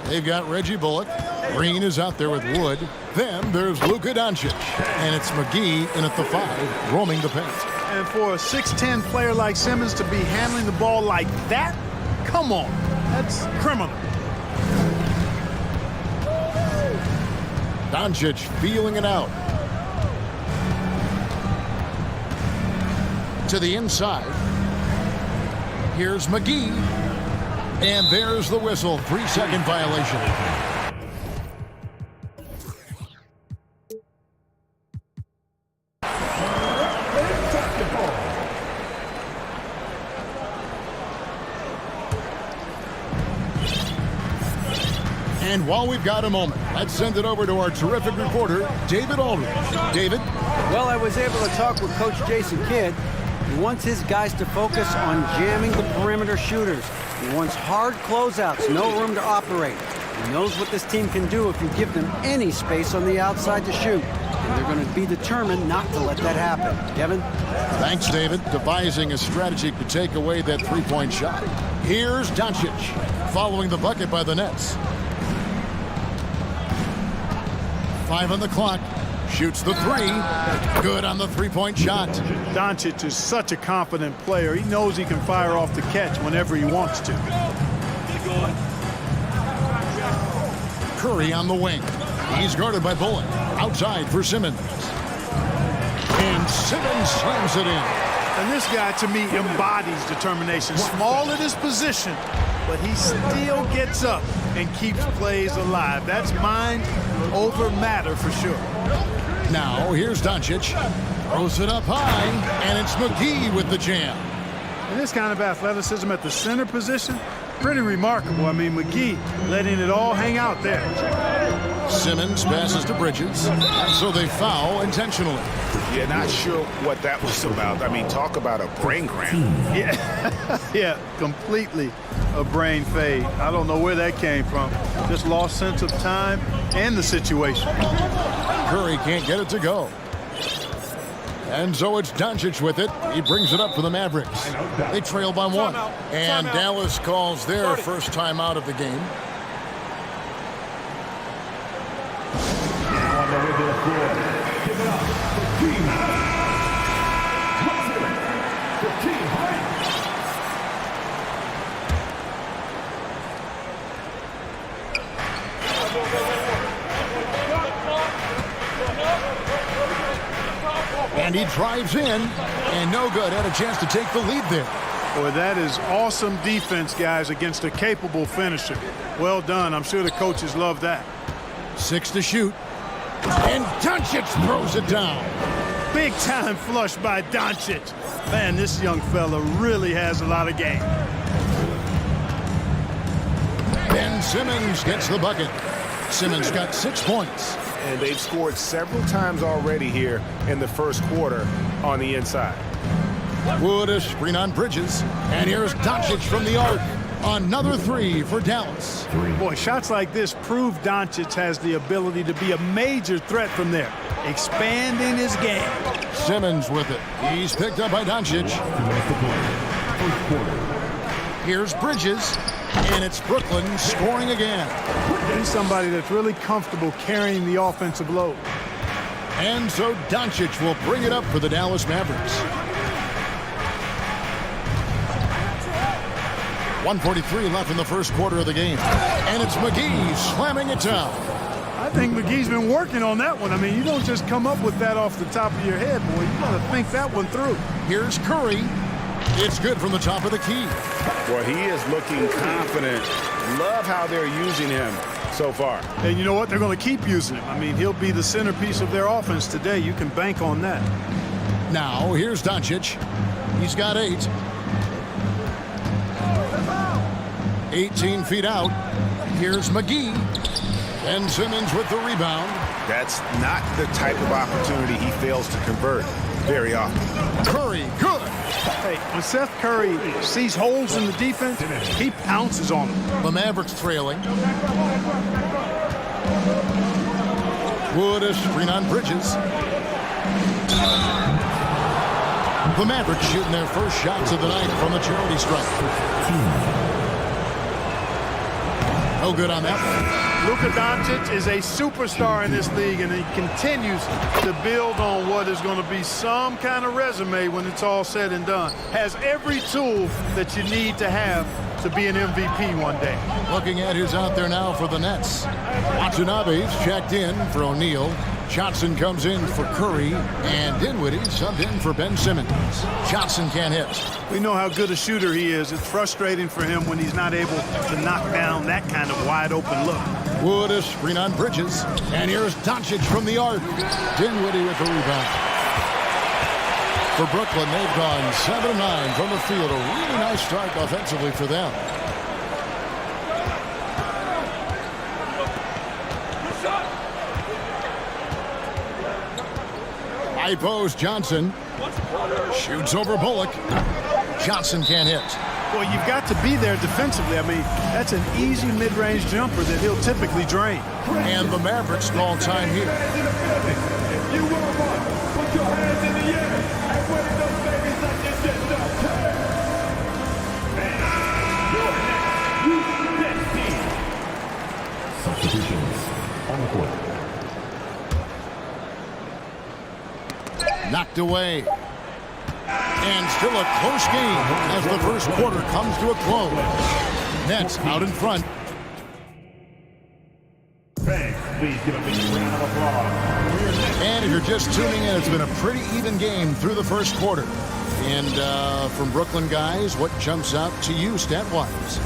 They've got Reggie Bullock. Green is out there with Wood. Then there's Luka Doncic. And it's McGee in at the 5, roaming the paint. And for a 6'10 player like Simmons to be handling the ball like that, come on, that's criminal. Doncic feeling it out. To the inside. Here's McGee. And there's the whistle. 3-second violation. And while we've got a moment, let's send it over to our terrific reporter, David Aldridge. David? Well, I was able to talk with Coach Jason Kidd. He wants his guys to focus on jamming the perimeter shooters. He wants hard closeouts, no room to operate. He knows what this team can do if you give them any space on the outside to shoot. And they're going to be determined not to let that happen. Kevin? Thanks, David. Devising a strategy to take away that three-point shot. Here's Doncic, following the bucket by the Nets. 5 on the clock. Shoots the 3. Good on the three-point shot. Doncic is such a confident player. He knows he can fire off the catch whenever he wants to. Curry on the wing. He's guarded by Bullock. Outside for Simmons. And Simmons slams it in. And this guy, to me, embodies determination. Small at his position, but he still gets up and keeps plays alive. That's mind over matter for sure. Now, here's Doncic. Throws it up high, and it's McGee with the jam. And this kind of athleticism at the center position, pretty remarkable. I mean, McGee letting it all hang out there. Simmons passes to Bridges, so they foul intentionally. Yeah, not sure what that was about. I mean, talk about a brain cramp. Yeah, completely a brain fade. I don't know where that came from. Just lost sense of time and the situation. Curry can't get it to go. And so it's Doncic with it. He brings it up for the Mavericks. They trail by 1. And Dallas calls their first time out of the game. On the way to the floor, give it up for team. For team. And he drives in, and no good. Had a chance to take the lead there. Boy, that is awesome defense, guys, against a capable finisher. Well done. I'm sure the coaches love that. 6 to shoot. And Doncic throws it down. Big time flush by Doncic. Man, this young fella really has a lot of game. Ben Simmons gets the bucket. Simmons got 6 points. And they've scored several times already here in the first quarter on the inside. Wood a screen on Bridges. And here's Doncic from the arc. Another 3 for Dallas. Boy, shots like this prove Doncic has the ability to be a major threat from there, expanding his game. Simmons with it. He's picked up by Doncic. Here's Bridges. And it's Brooklyn scoring again. He's somebody that's really comfortable carrying the offensive load. And so Doncic will bring it up for the Dallas Mavericks. 1:43 left in the first quarter of the game. And it's McGee slamming it down. I think McGee's been working on that one. I mean, you don't just come up with that off the top of your head, boy. You got to think that one through. Here's Curry. It's good from the top of the key. Boy, he is looking confident. Love how they're using him so far. And you know what? They're going to keep using him. I mean, he'll be the centerpiece of their offense today. You can bank on that. Now, here's Doncic. He's got 8. 18 feet out. Here's McGee. And Simmons with the rebound. That's not the type of opportunity he fails to convert very often. Curry, good. Hey, right. When Seth Curry sees holes in the defense, he pounces on them. The Mavericks trailing. Wood a screen on Bridges. The Mavericks shooting their first shots of the night from the charity stripe. No good on that one. Luka Doncic is a superstar in this league, and he continues to build on what is going to be some kind of resume when it's all said and done. Has every tool that you need to have to be an MVP one day. Looking at who's out there now for the Nets. Watanabe's checked in for O'Neal. Johnson comes in for Curry, and Dinwiddie subbed in for Ben Simmons. Johnson can't hit. We know how good a shooter he is. It's frustrating for him when he's not able to knock down that kind of wide-open look. Wood a screen on Bridges, and here's Doncic from the arc. Dinwiddie with the rebound. For Brooklyn, they've gone 7-9 from the field. A really nice start offensively for them. High post, Johnson. Shoots over Bullock. Johnson can't hit. Well, you've got to be there defensively. I mean, that's an easy mid-range jumper that he'll typically drain. And the Mavericks call time here. You will run. Put your hands in the air and wave those babies like you just don't care. Substitutions on the court. Knocked away. And still a close game as the first quarter comes to a close. Nets out in front. Thanks. Please give a big round of applause. And if you're just tuning in, it's been a pretty even game through the first quarter. And from Brooklyn guys, what jumps out to you stat-wise?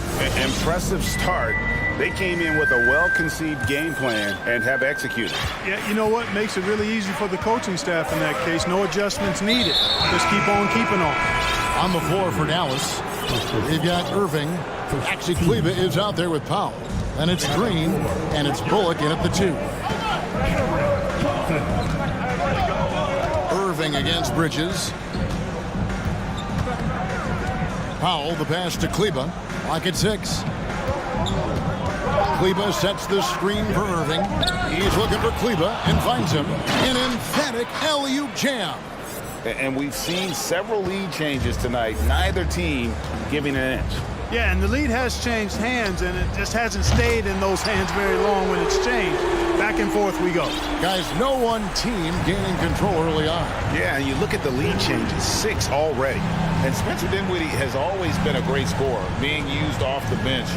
Impressive start. They came in with a well-conceived game plan and have executed. Yeah, you know what? Makes it really easy for the coaching staff in that case. No adjustments needed. Just keep on keeping on. On the floor for Dallas, they've got Irving. Actually, Kleba is out there with Powell. And it's Green, and it's Bullock in at the 2. Irving against Bridges. Powell, the pass to Kleba. Lock at 6. Kleba sets the screen for Irving. He's looking for Kleba and finds him. An emphatic alley-oop jam. And we've seen several lead changes tonight. Neither team giving an inch. Yeah, and the lead has changed hands, and it just hasn't stayed in those hands very long when it's changed. Back and forth we go. Guys, no one team gaining control early on. Yeah, and you look at the lead changes, 6 already. And Spencer Dinwiddie has always been a great scorer, being used off the bench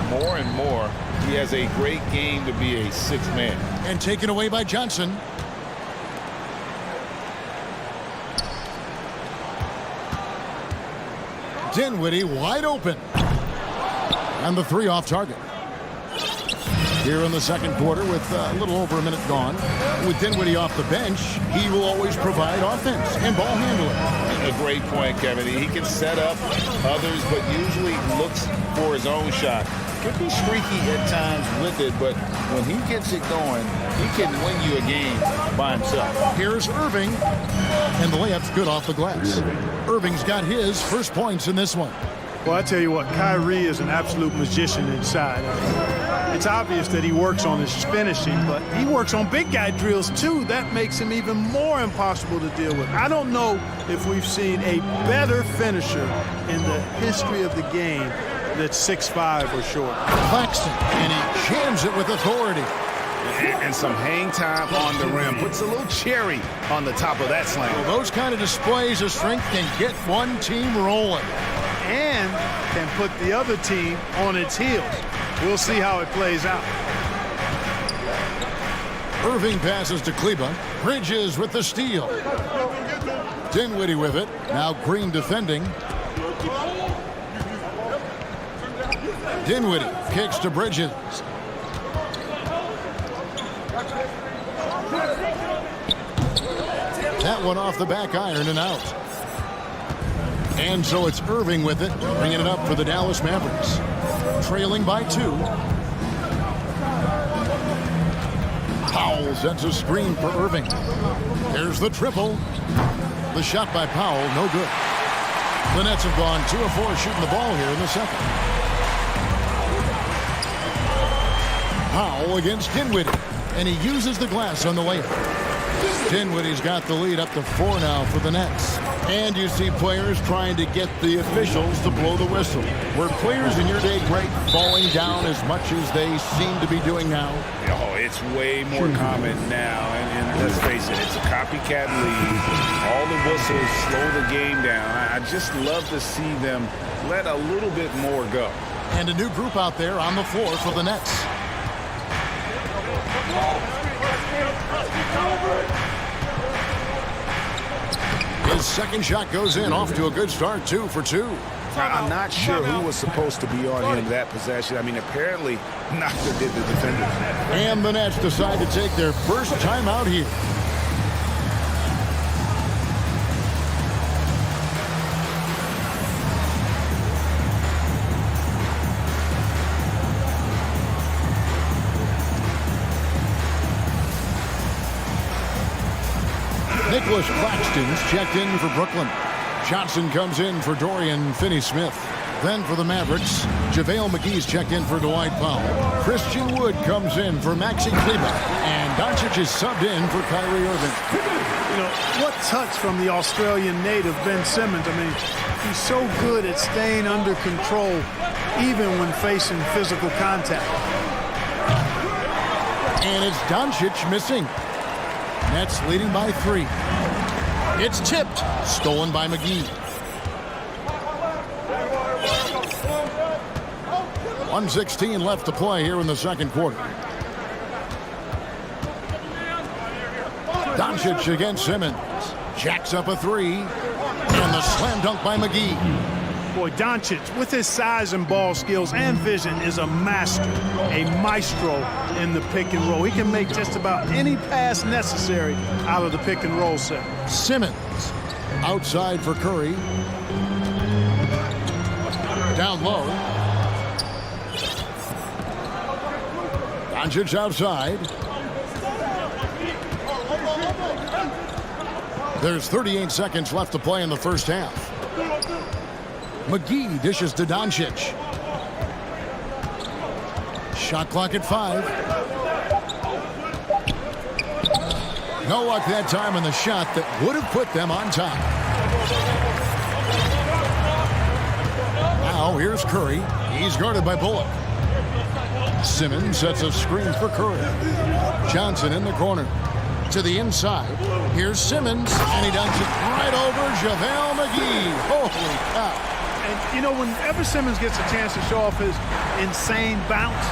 more and more. He has a great game to be a 6th man. And taken away by Johnson. Dinwiddie wide open. And the 3 off target. Here in the second quarter with a little over a minute gone. With Dinwiddie off the bench, he will always provide offense and ball handling. A great point, Kevin. He can set up others, but usually looks for his own shot. Could be streaky at times with it, but when he gets it going, he can win you a game by himself. Here's Irving, and the layup's good off the glass. Irving's got his first points in this one. Well, I tell you what, Kyrie is an absolute magician inside. It's obvious that he works on his finishing, but he works on big guy drills too. That makes him even more impossible to deal with. I don't know if we've seen a better finisher in the history of the game that's 6'5" or short. Claxton, and he jams it with authority. And some hang time on the rim. Puts a little cherry on the top of that slam. Well, those kind of displays of strength can get one team rolling. And can put the other team on its heels. We'll see how it plays out. Irving passes to Kleba. Bridges with the steal. Dinwiddie with it. Now Green defending. Dinwiddie kicks to Bridges. That one off the back iron and out. And so it's Irving with it, bringing it up for the Dallas Mavericks. Trailing by 2. Powell sets a screen for Irving. There's the triple. The shot by Powell, no good. The Nets have gone 2 of 4 shooting the ball here in the second. Powell against Dinwiddie, and he uses the glass on the layup. Dinwiddie's got the lead up to 4 now for the Nets. And you see players trying to get the officials to blow the whistle. Were players in your day great falling down as much as they seem to be doing now? Oh, it's way more common now. And let's face it, it's a copycat league. All the whistles slow the game down. I just love to see them let a little bit more go. And a new group out there on the floor for the Nets. His second shot goes in, off to a good start, 2 for 2. I'm not sure who was supposed to be on him that possession. I mean, apparently, neither did the defenders. And the Nets decide to take their first time out here. Nicholas Claxton's checked in for Brooklyn. Johnson comes in for Dorian Finney-Smith. Then for the Mavericks, JaVale McGee's checked in for Dwight Powell. Christian Wood comes in for Maxi Kleber. And Doncic is subbed in for Kyrie Irving. You know, what touch from the Australian native, Ben Simmons. I mean, he's so good at staying under control, even when facing physical contact. And it's Doncic missing. Nets leading by 3. It's tipped. Stolen by McGee. 1:16 left to play here in the second quarter. Doncic against Simmons. Jacks up a 3. And the slam dunk by McGee. Boy, Doncic, with his size and ball skills and vision, is a master, a maestro in the pick and roll. He can make just about any pass necessary out of the pick and roll set. Simmons outside for Curry. Down low. Doncic outside. There's 38 seconds left to play in the first half. McGee dishes to Doncic. Shot clock at 5. No luck that time on the shot that would have put them on top. Now here's Curry. He's guarded by Bullock. Simmons sets a screen for Curry. Johnson in the corner. To the inside. Here's Simmons. And he dunks it right over JaVale McGee. Holy cow. And, you know, whenever Simmons gets a chance to show off his insane bounce,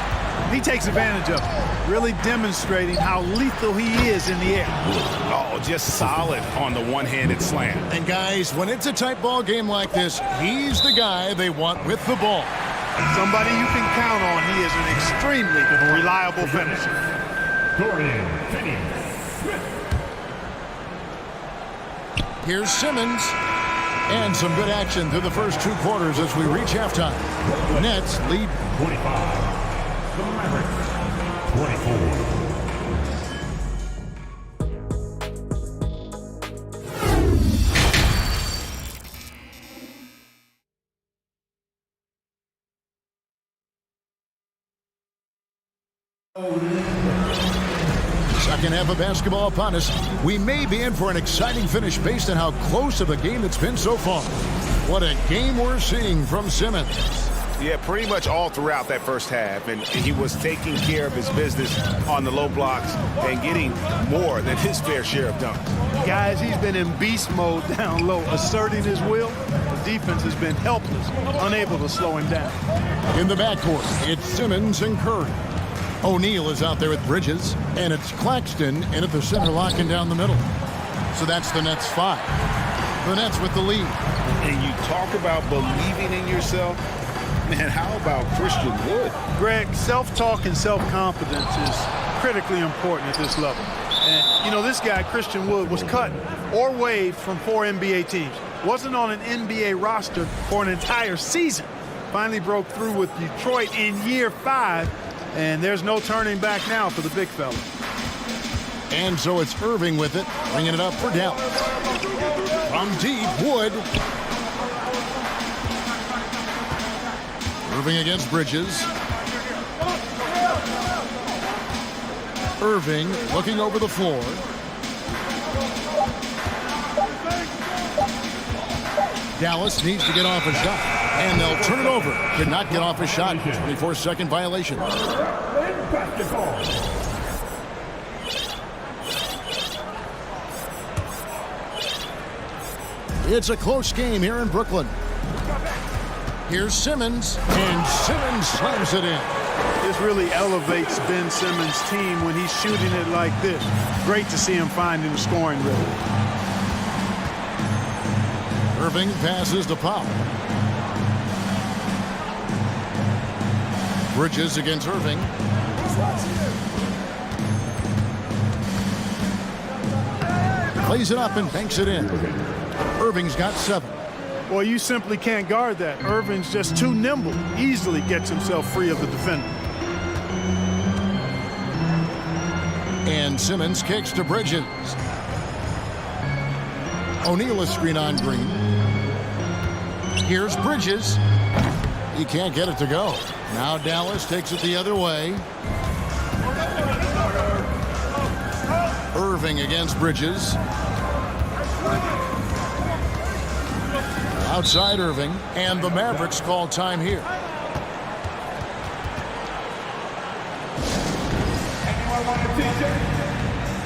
he takes advantage of it, really demonstrating how lethal he is in the air. Oh, just solid on the one-handed slam. And, guys, when it's a tight ball game like this, he's the guy they want with the ball. Somebody you can count on. He is an extremely reliable finisher. Here's Simmons. And some good action through the first 2 quarters as we reach halftime. The Nets lead 25. The Mavericks 24. Second half of basketball upon us. We may be in for an exciting finish based on how close of a game it's been so far. What a game we're seeing from Simmons. Yeah, pretty much all throughout that first half. And he was taking care of his business on the low blocks and getting more than his fair share of dunks. Guys, he's been in beast mode down low, asserting his will. The defense has been helpless, unable to slow him down. In the backcourt, it's Simmons and Curry. O'Neal is out there with Bridges, and it's Claxton in at the center, locking down the middle. So that's the Nets 5. The Nets with the lead. And you talk about believing in yourself. Man, how about Christian Wood? Greg, self-talk and self-confidence is critically important at this level. And, you know, this guy, Christian Wood, was cut or waived from 4 NBA teams. Wasn't on an NBA roster for an entire season. Finally broke through with Detroit in year 5. And there's no turning back now for the big fella. And so it's Irving with it, bringing it up for Dallas. From deep, Wood. Irving against Bridges. Irving looking over the floor. Dallas needs to get off a shot, and they'll turn it over. Could not get off a shot. 24-second violation. It's a close game here in Brooklyn. Here's Simmons, and Simmons slams it in. This really elevates Ben Simmons' team when he's shooting it like this. Great to see him finding the scoring rhythm. Irving passes to Powell. Bridges against Irving. Plays it up and banks it in. Irving's got 7. Well, you simply can't guard that. Irving's just too nimble. Easily gets himself free of the defender. And Simmons kicks to Bridges. O'Neal is screen on Green. Here's Bridges. He can't get it to go. Now Dallas takes it the other way. Irving against Bridges. Outside Irving, and the Mavericks call time here. Anyone want a t-shirt?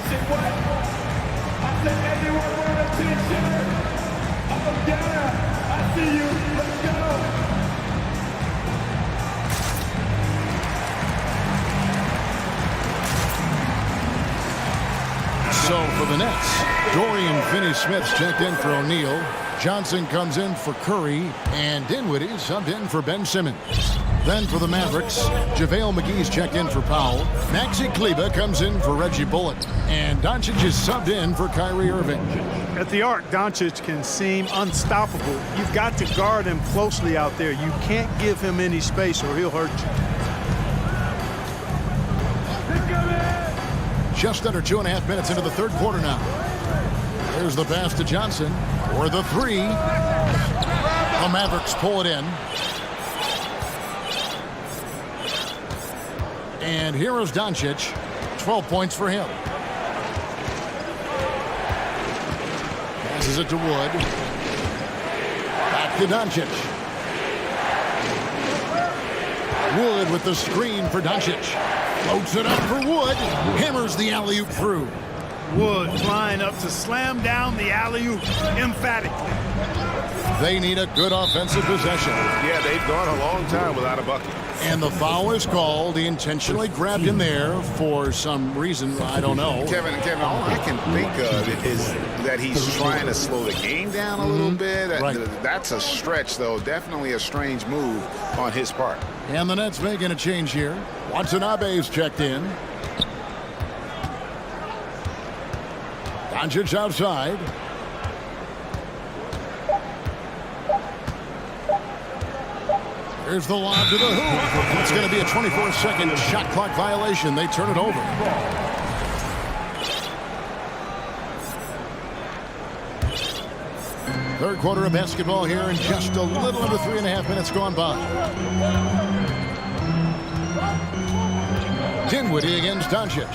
Say what? I said anyone want a t-shirt? I'm a Ghana. I see you. Let's go. So for the Nets, Dorian Finney-Smith's checked in for O'Neal. Johnson comes in for Curry, and Dinwiddie subbed in for Ben Simmons. Then for the Mavericks, JaVale McGee's checked in for Powell. Maxi Kleber comes in for Reggie Bullock, and Doncic is subbed in for Kyrie Irving. At the arc, Doncic can seem unstoppable. You've got to guard him closely out there. You can't give him any space or he'll hurt you. Just under 2.5 minutes into the third quarter now. There's the pass to Johnson. For the 3. The Mavericks pull it in. And here is Doncic. 12 points for him. Passes it to Wood. Back to Doncic. Wood with the screen for Doncic. Floats it up for Wood. Hammers the alley-oop through. Wood flying up to slam down the alley-oop emphatically. They need a good offensive possession. Yeah, they've gone a long time without a bucket. And the foul is called. He intentionally grabbed him there for some reason. I don't know. Kevin, all I can think of is that he's trying to slow the game down a little bit. Right. That's a stretch, though. Definitely a strange move on his part. And the Nets making a change here. Watanabe's checked in. Doncic outside. Here's the lob to the hoop. It's going to be a 24-second shot clock violation. They turn it over. Third quarter of basketball here, and just a little under 3.5 minutes gone by. Dinwiddie against Doncic.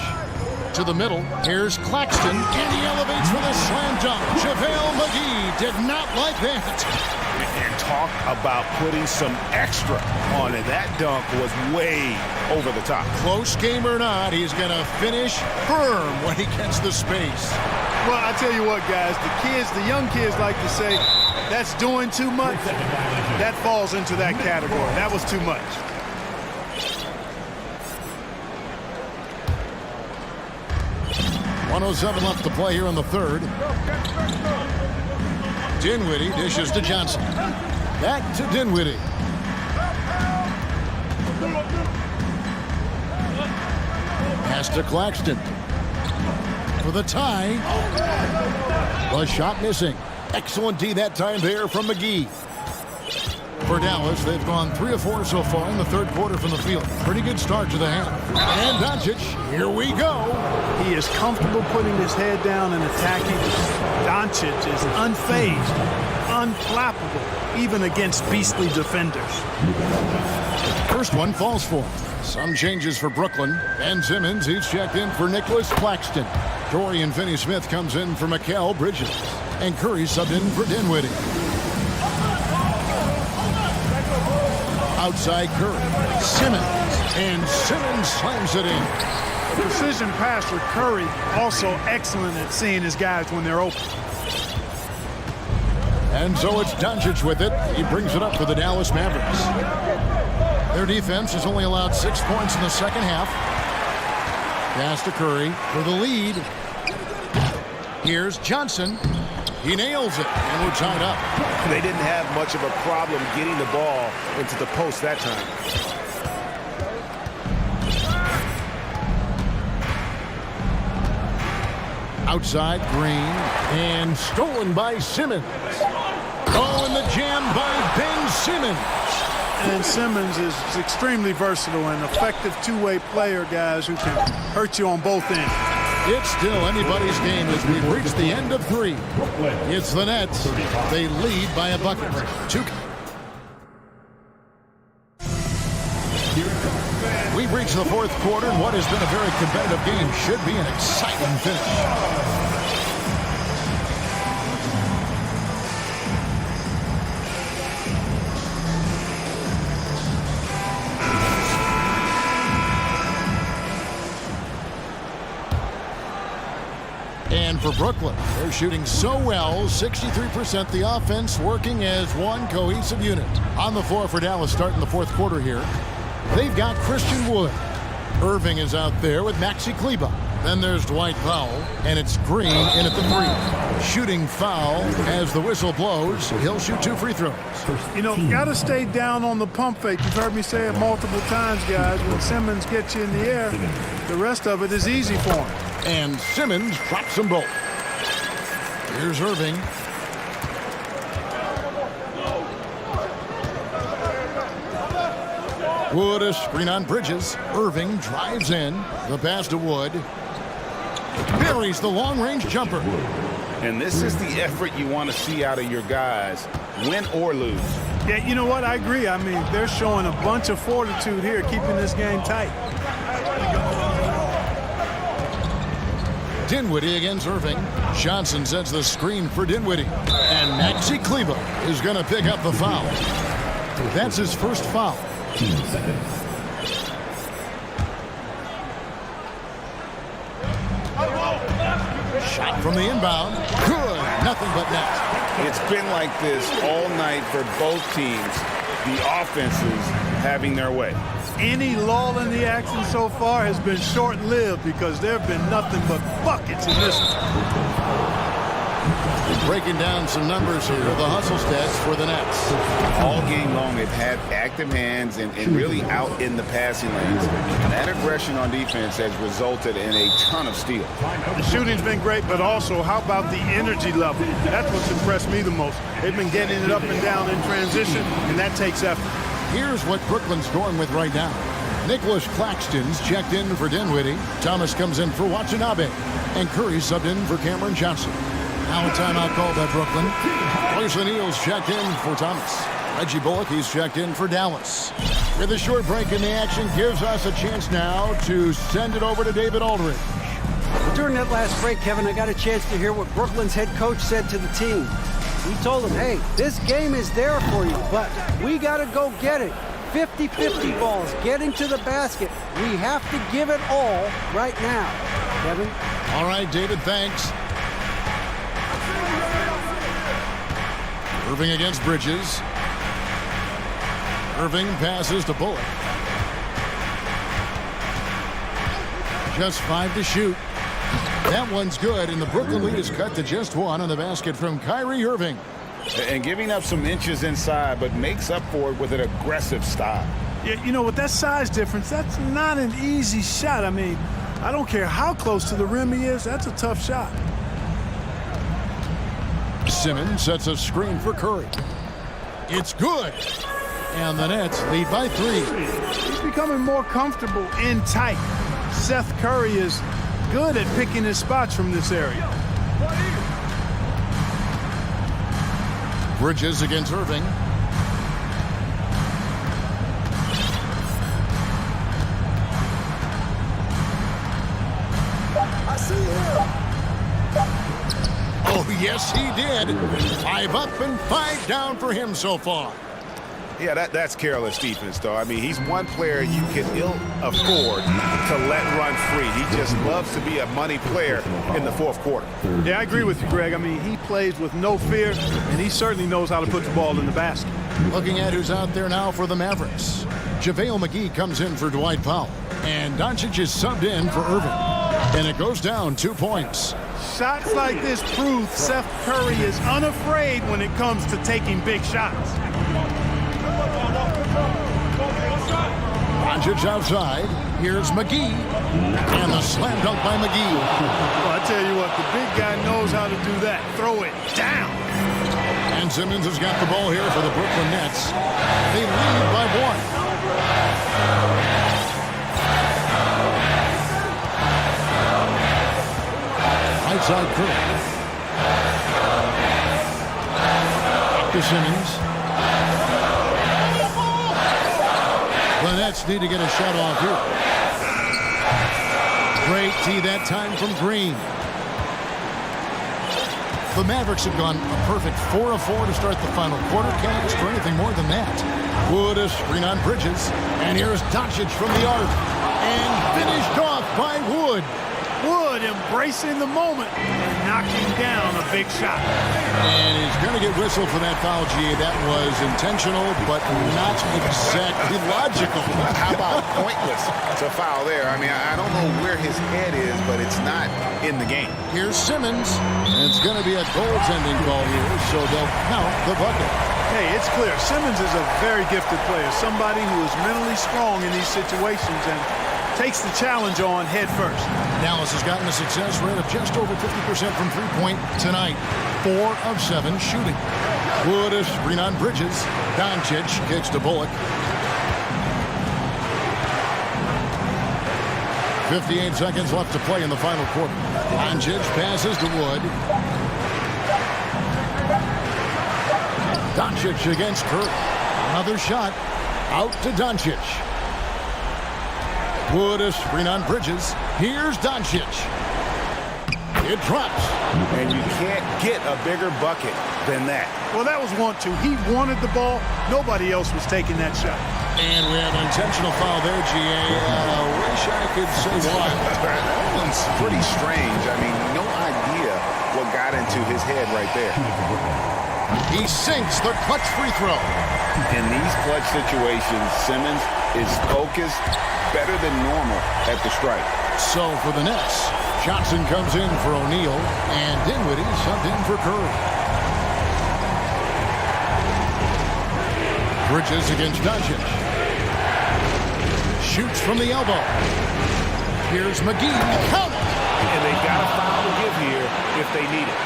To the middle. Here's Claxton, and he elevates for the slam dunk. JaVale McGee did not like that. And talk about putting some extra on it. That dunk was way over the top. Close game or not, he's going to finish firm when he gets the space. Well, I tell you what, guys, the young kids like to say, that's doing too much. That falls into that category. That was too much. .107 left to play here in the third. Dinwiddie dishes to Johnson. Back to Dinwiddie. Pass to Claxton. For the tie. The shot missing. Excellent D that time there from McGee. For Dallas, they've gone 3 of 4 so far in the third quarter from the field. Pretty good start to the half. And Doncic, here we go. He is comfortable putting his head down and attacking. Doncic is unfazed, unflappable, even against beastly defenders. first one falls for him. Some changes for Brooklyn. Ben Simmons, he's checked in for Nicholas Claxton. Dorian Finney-Smith comes in for Mikal Bridges. And Curry subbed in for Dinwiddie. Outside Curry. Simmons. And Simmons slams it in. Precision passer Curry also excellent at seeing his guys when they're open. And so it's Doncic with it. He brings it up for the Dallas Mavericks. Their defense has only allowed 6 points in the second half. Pass to Curry for the lead. Here's Johnson. He nails it, and we're tied up. They didn't have much of a problem getting the ball into the post that time. Outside Green, and stolen by Simmons. Oh, and the jam by Ben Simmons. And Simmons is extremely versatile and effective two-way player, guys, who can hurt you on both ends. It's still anybody's game as we've reached the end of three. It's the Nets. They lead by a bucket. We've reached the fourth quarter, and what has been a very competitive game should be an exciting finish. And for Brooklyn, they're shooting so well, 63%, the offense working as one cohesive unit. On the floor for Dallas starting the fourth quarter here. They've got Christian Wood. Irving is out there with Maxi Kleber. Then there's Dwight Powell, and it's Green in at the three. Shooting foul as the whistle blows. He'll shoot 2 free throws. You know, got to stay down on the pump fake. You've heard me say it multiple times, guys. When Simmons gets you in the air, the rest of it is easy for him. And Simmons drops them both. Here's Irving. Wood, a screen on Bridges. Irving drives in. The pass to Wood. Buries the long-range jumper. And this is the effort you want to see out of your guys, win or lose. Yeah, you know what? I agree. I mean, they're showing a bunch of fortitude here, keeping this game tight. Dinwiddie against Irving. Johnson sets the screen for Dinwiddie. And Maxi Kleber is going to pick up the foul. That's his first foul. 15 seconds. Shot from the inbound. Good. Nothing but net. It's been like this all night for both teams. The offenses having their way. Any lull in the action so far has been short-lived because there have been nothing but buckets in this one. Breaking down some numbers here, the hustle stats for the Nets. All game long, they've had active hands and really out in the passing lanes. And that aggression on defense has resulted in a ton of steals. The shooting's been great, but also how about the energy level? That's what's impressed me the most. They've been getting it up and down in transition, and that takes effort. Here's what Brooklyn's going with right now. Nicholas Claxton's checked in for Dinwiddie. Thomas comes in for Watanabe. And Curry subbed in for Cameron Johnson. Now a timeout called by Brooklyn. Royce O'Neal's checked in for Thomas. Reggie Bullock, he's checked in for Dallas. With a short break in the action, gives us a chance now to send it over to David Aldridge. During that last break, Kevin, I got a chance to hear what Brooklyn's head coach said to the team. He told them, hey, this game is there for you, but we got to go get it. 50-50 balls, getting to the basket. We have to give it all right now. Kevin? All right, David, thanks. Irving against Bridges. Irving passes to Bullock. Just 5 to shoot. That one's good, and the Brooklyn lead is cut to just 1 on the basket from Kyrie Irving. And giving up some inches inside, but makes up for it with an aggressive style. Yeah, you know, with that size difference, that's not an easy shot. I mean, I don't care how close to the rim he is, that's a tough shot. Simmons sets a screen for Curry. It's good. And the Nets lead by 3. He's becoming more comfortable in tight. Seth Curry is good at picking his spots from this area. Bridges against Irving. Yes, he did. 5 up and 5 down for him so far. Yeah, that's careless defense, though. I mean, he's one player you can ill afford to let run free. He just loves to be a money player in the fourth quarter. Yeah, I agree with you, Greg. I mean, he plays with no fear, and he certainly knows how to put the ball in the basket. Looking at who's out there now for the Mavericks. JaVale McGee comes in for Dwight Powell. And Doncic is subbed in for Irving. And it goes down 2 points. Shots like this prove Seth Curry is unafraid when it comes to taking big shots. Doncic outside. Here's McGee. And the slam dunk by McGee. Well, I tell you what, the big guy knows how to do that. Throw it down. And Simmons has got the ball here for the Brooklyn Nets. They lead by 1. Right side Curry. To Simmons. The Nets need to get a shot off here. Great tee that time from Green. The Mavericks have gone a perfect 4 of 4 to start the final quarter. Can't ask for anything more than that. Wood a screen on Bridges. And here's Doncic from the arc. And finished off by Wood. Wood embracing the moment and knocking down a big shot. And he's going to get whistled for that foul, G. That was intentional, but not exactly logical. How about pointless to foul there? I mean, I don't know where his head is, but it's not in the game. Here's Simmons. And it's going to be a goaltending call here, so they'll count the bucket. Hey, it's clear. Simmons is a very gifted player, somebody who is mentally strong in these situations and takes the challenge on head first. Dallas has gotten a success rate of just over 50% from three-point tonight. 4 of 7 shooting. Wood a screen on Bridges. Doncic kicks to Bullock. 58 seconds left to play in the final quarter. Doncic passes to Wood. Doncic against Curry. Another shot. Out to Doncic. Wood a screen on Bridges. Here's Doncic. It drops. And you can't get a bigger bucket than that. Well, that was 1-2. He wanted the ball. Nobody else was taking that shot. And we have an intentional foul there, GA. Wish I could say why. That one's pretty strange. I mean, no idea what got into his head right there. He sinks the clutch free throw. In these clutch situations, Simmons is focused better than normal at the strike. So for the Nets, Johnson comes in for O'Neal, and Dinwiddie subbed in for Curry. Bridges against Doncic. Shoots from the elbow. Here's McGee. Count it! And they've got a foul to give here if they need it.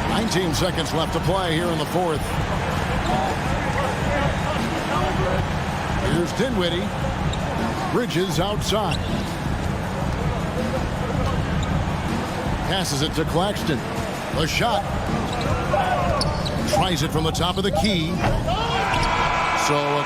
19 seconds left to play here in the fourth. Here's Dinwiddie. Bridges outside. Passes it to Claxton. The shot. Tries it from the top of the key. So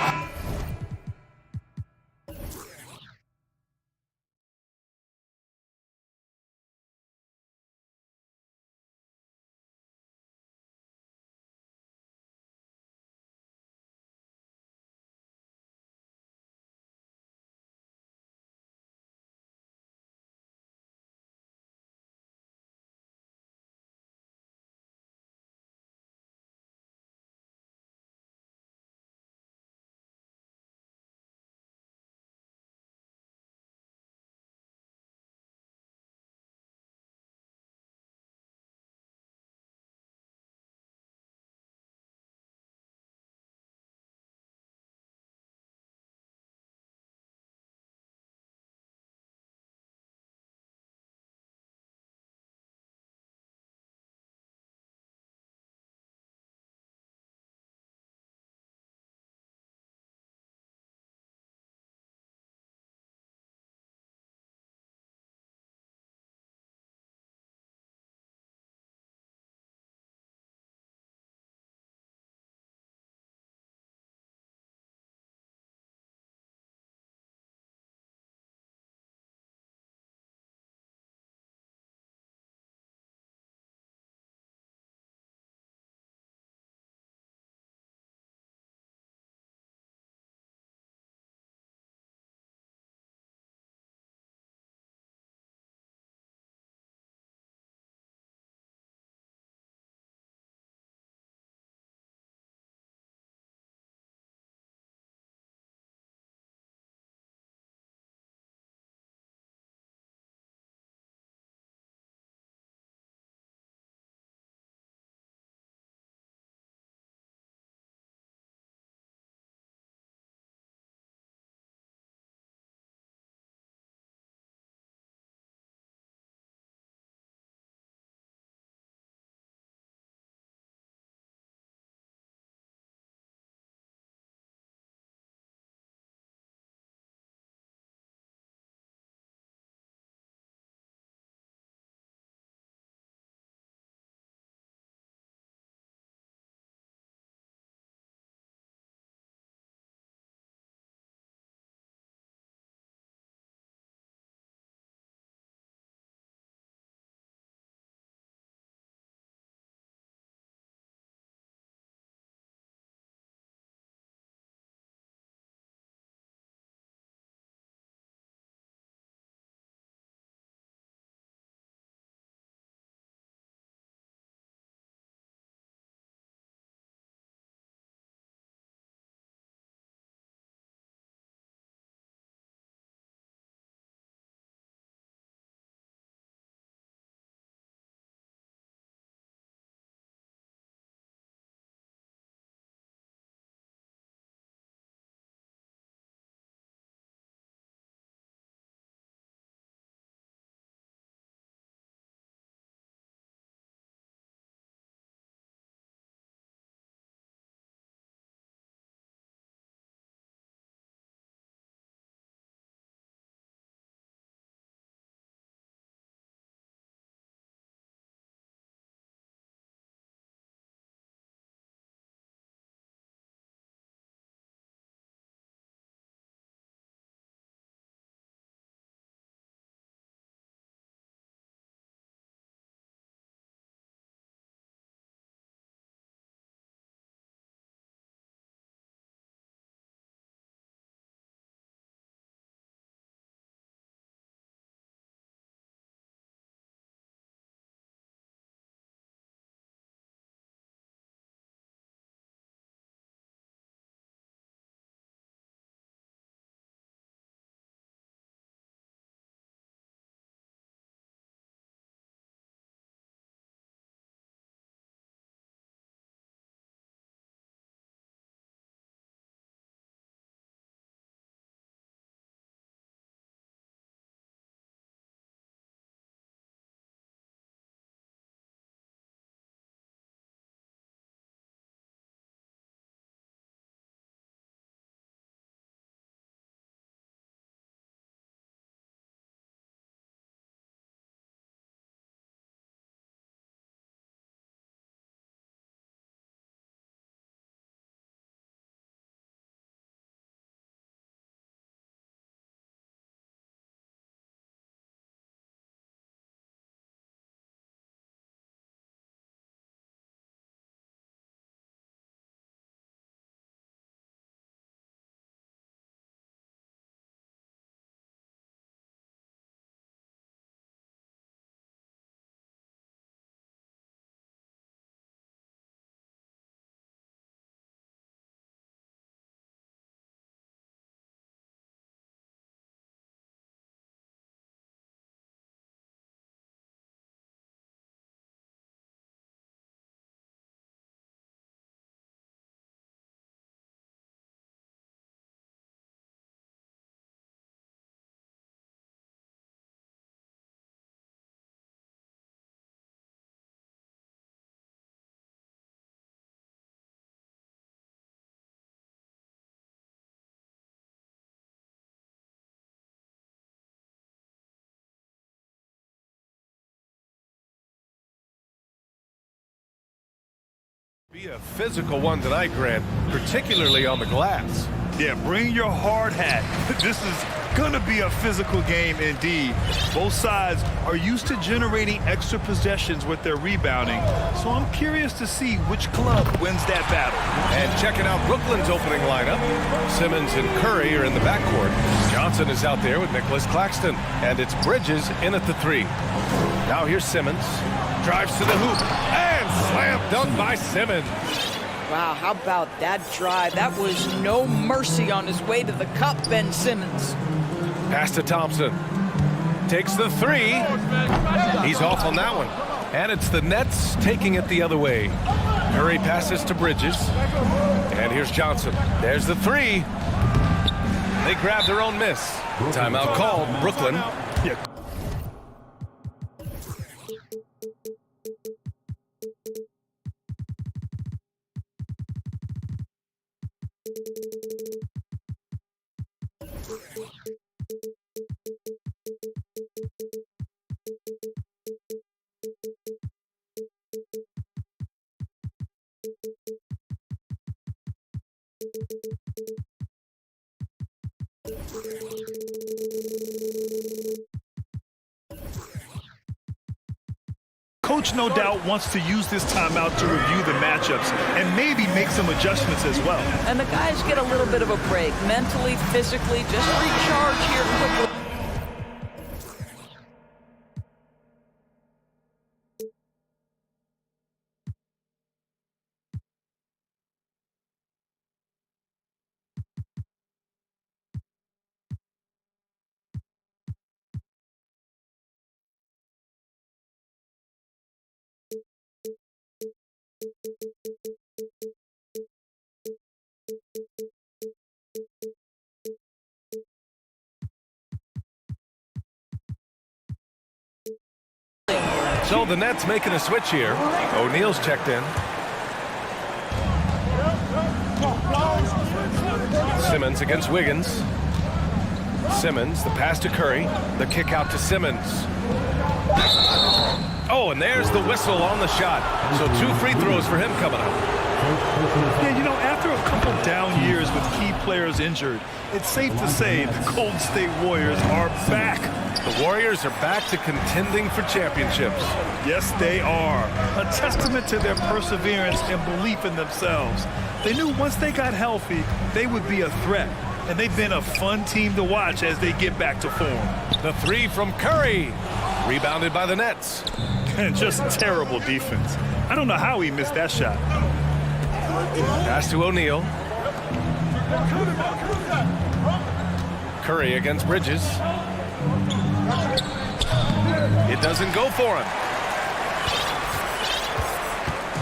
Be a physical one tonight, Grant, particularly on the glass. Yeah, bring your hard hat. This is gonna be a physical game indeed. Both sides are used to generating extra possessions with their rebounding, so I'm curious to see which club wins that battle. And checking out Brooklyn's opening lineup. Simmons and Curry are in the backcourt. Johnson is out there with Nicholas Claxton. And it's Bridges in at the 3. Now here's Simmons. Drives to the hoop. And slam dunk by Simmons. Wow, how about that drive? That was no mercy on his way to the cup, Ben Simmons. Pass to Thompson. Takes the 3. He's off on that one. And it's the Nets taking it the other way. Curry passes to Bridges. And here's Johnson. There's the 3. They grab their own miss. Timeout called, Brooklyn. Yeah. Coach, no doubt, wants to use this timeout to review the matchups and maybe make some adjustments as well. And the guys get a little bit of a break, mentally, physically, just recharge here quickly. So the Nets making a switch here. O'Neal's checked in. Simmons against Wiggins. Simmons, the pass to Curry. The kick out to Simmons. Oh, and there's the whistle on the shot. So 2 free throws for him coming up. Yeah, you know, after a couple down years with key players injured, it's safe to say the Golden State Warriors are back. The Warriors are back to contending for championships. Yes, they are. A testament to their perseverance and belief in themselves. They knew once they got healthy, they would be a threat. And they've been a fun team to watch as they get back to form. The 3 from Curry. Rebounded by the Nets. And just terrible defense. I don't know how he missed that shot. Pass to O'Neal. Curry against Bridges. It doesn't go for him.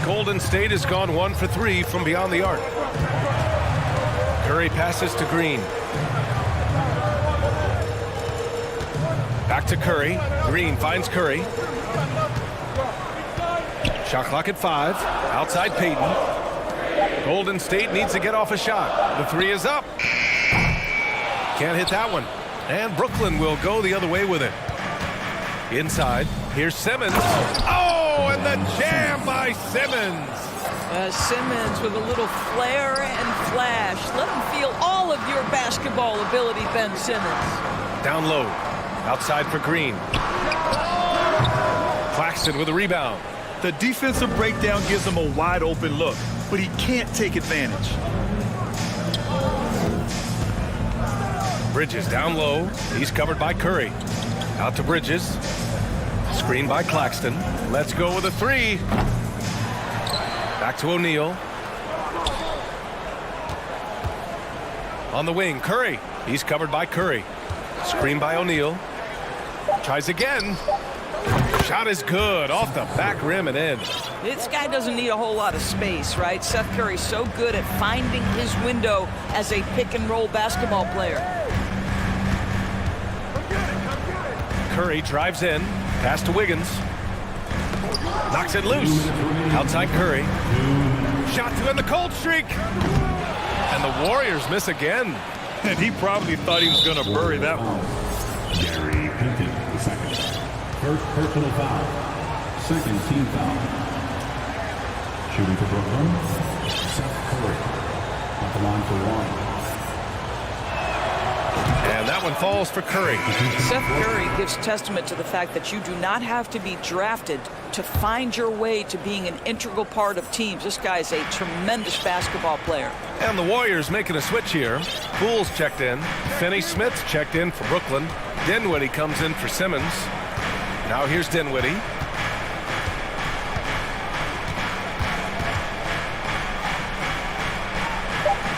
Golden State has gone 1 for 3 from beyond the arc. Curry passes to Green. Back to Curry. Green finds Curry. Shot clock at 5. Outside Payton. Golden State needs to get off a shot. The 3 is up. Can't hit that one. And Brooklyn will go the other way with it. Inside, here's Simmons. Oh, and the jam by Simmons. Simmons with a little flair and flash. Let him feel all of your basketball ability, Ben Simmons. Down low, outside for Green. Claxton with a rebound. The defensive breakdown gives him a wide open look, but he can't take advantage. Bridges down low. He's covered by Curry. Out to Bridges. Screen by Claxton. Let's go with a 3. Back to O'Neal. On the wing, Curry. He's covered by Curry. Screen by O'Neal. Tries again. Shot is good. Off the back rim and in. This guy doesn't need a whole lot of space, right? Seth Curry's so good at finding his window as a pick-and-roll basketball player. Curry drives in. Pass to Wiggins. Knocks it loose. Outside Curry. Shot to end the cold streak. And the Warriors miss again. And he probably thought he was going to bury that one. Gary Hinton, second. First personal foul. Second team foul. Shooting for Brooklyn, Seth Curry. At the line for one. And that one falls for Curry. Seth Curry gives testament to the fact that you do not have to be drafted to find your way to being an integral part of teams. This guy is a tremendous basketball player. And the Warriors making a switch here. Poole's checked in. Finney-Smith's checked in for Brooklyn. Dinwiddie comes in for Simmons. Now here's Dinwiddie.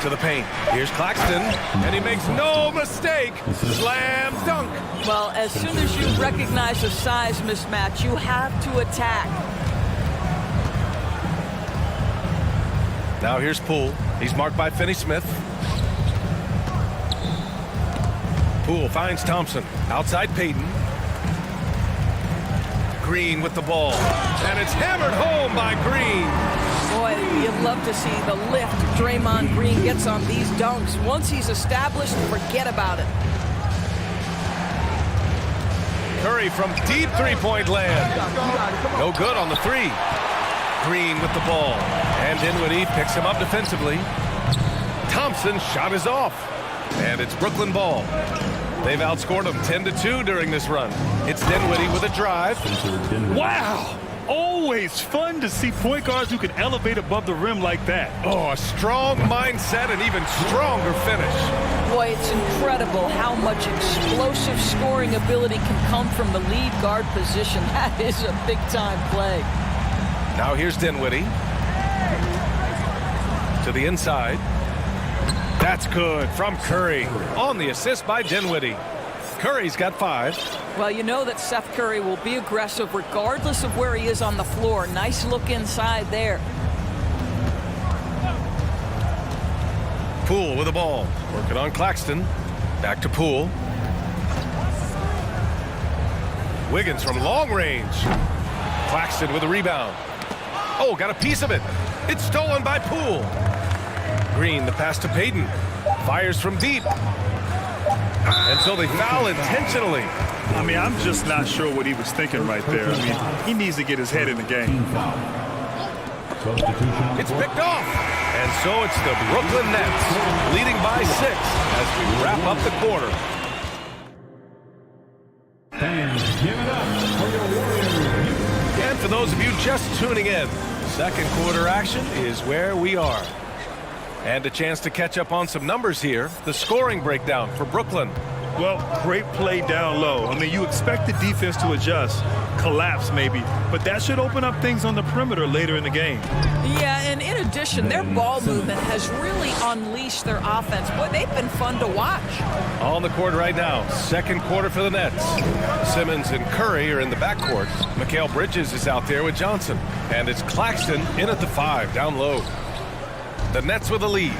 To the paint. Here's Claxton, and he makes no mistake. Slam dunk. Well, as soon as you recognize a size mismatch, you have to attack. Now here's Poole. He's marked by Finney-Smith. Poole finds Thompson. Outside Payton. Green with the ball. And it's hammered home by Green. Boy, you'd love to see the lift Draymond Green gets on these dunks. Once he's established, forget about it. Curry from deep three-point land. No good on the three. Green with the ball. And Dinwiddie picks him up defensively. Thompson's shot is off. And it's Brooklyn ball. They've outscored them 10-2 during this run. It's Dinwiddie with a drive. Wow! Always fun to see point guards who can elevate above the rim like that. Oh, a strong mindset and even stronger finish. Boy, it's incredible how much explosive scoring ability can come from the lead guard position. That is a big-time play. Now here's Dinwiddie. To the inside. That's good from Curry. On the assist by Dinwiddie. Curry's got 5. Well, you know that Seth Curry will be aggressive regardless of where he is on the floor. Nice look inside there. Poole with the ball. Working on Claxton. Back to Poole. Wiggins from long range. Claxton with a rebound. Oh, got a piece of it. It's stolen by Poole. Green, the pass to Payton. Fires from deep. And so they foul intentionally. I mean, I'm just not sure what he was thinking right there. I mean, he needs to get his head in the game. It's picked off. And so it's the Brooklyn Nets leading by 6 as we wrap up the quarter. And for those of you just tuning in, second quarter action is where we are. And a chance to catch up on some numbers here. The scoring breakdown for Brooklyn. Well, great play down low. I mean, you expect the defense to adjust, collapse maybe, but that should open up things on the perimeter later in the game. Yeah, and in addition, their ball movement has really unleashed their offense. Boy, they've been fun to watch. On the court right now, second quarter for the Nets. Simmons and Curry are in the backcourt. Mikal Bridges is out there with Johnson. And it's Claxton in at the 5, down low. The Nets with a lead.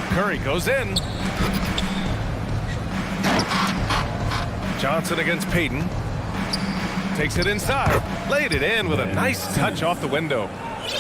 Curry goes in. Johnson against Payton. Takes it inside. Laid it in with a nice touch off the window.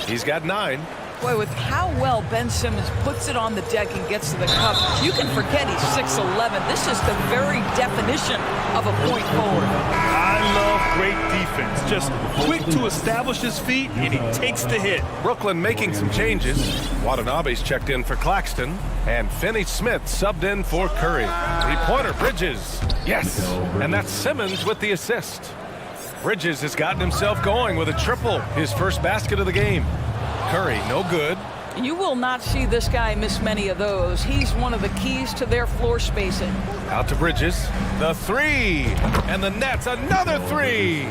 He's got 9. Boy, with how well Ben Simmons puts it on the deck and gets to the cup, you can forget he's 6'11". This is the very definition of a point forward. I love great defense. Just quick to establish his feet, and he takes the hit. Brooklyn making some changes. Watanabe's checked in for Claxton, and Finney-Smith subbed in for Curry. Three-pointer, Bridges. Yes, and that's Simmons with the assist. Bridges has gotten himself going with a triple, his first basket of the game. Curry, no good. You will not see this guy miss many of those. He's one of the keys to their floor spacing. Out to Bridges. The 3. And the Nets, another 3.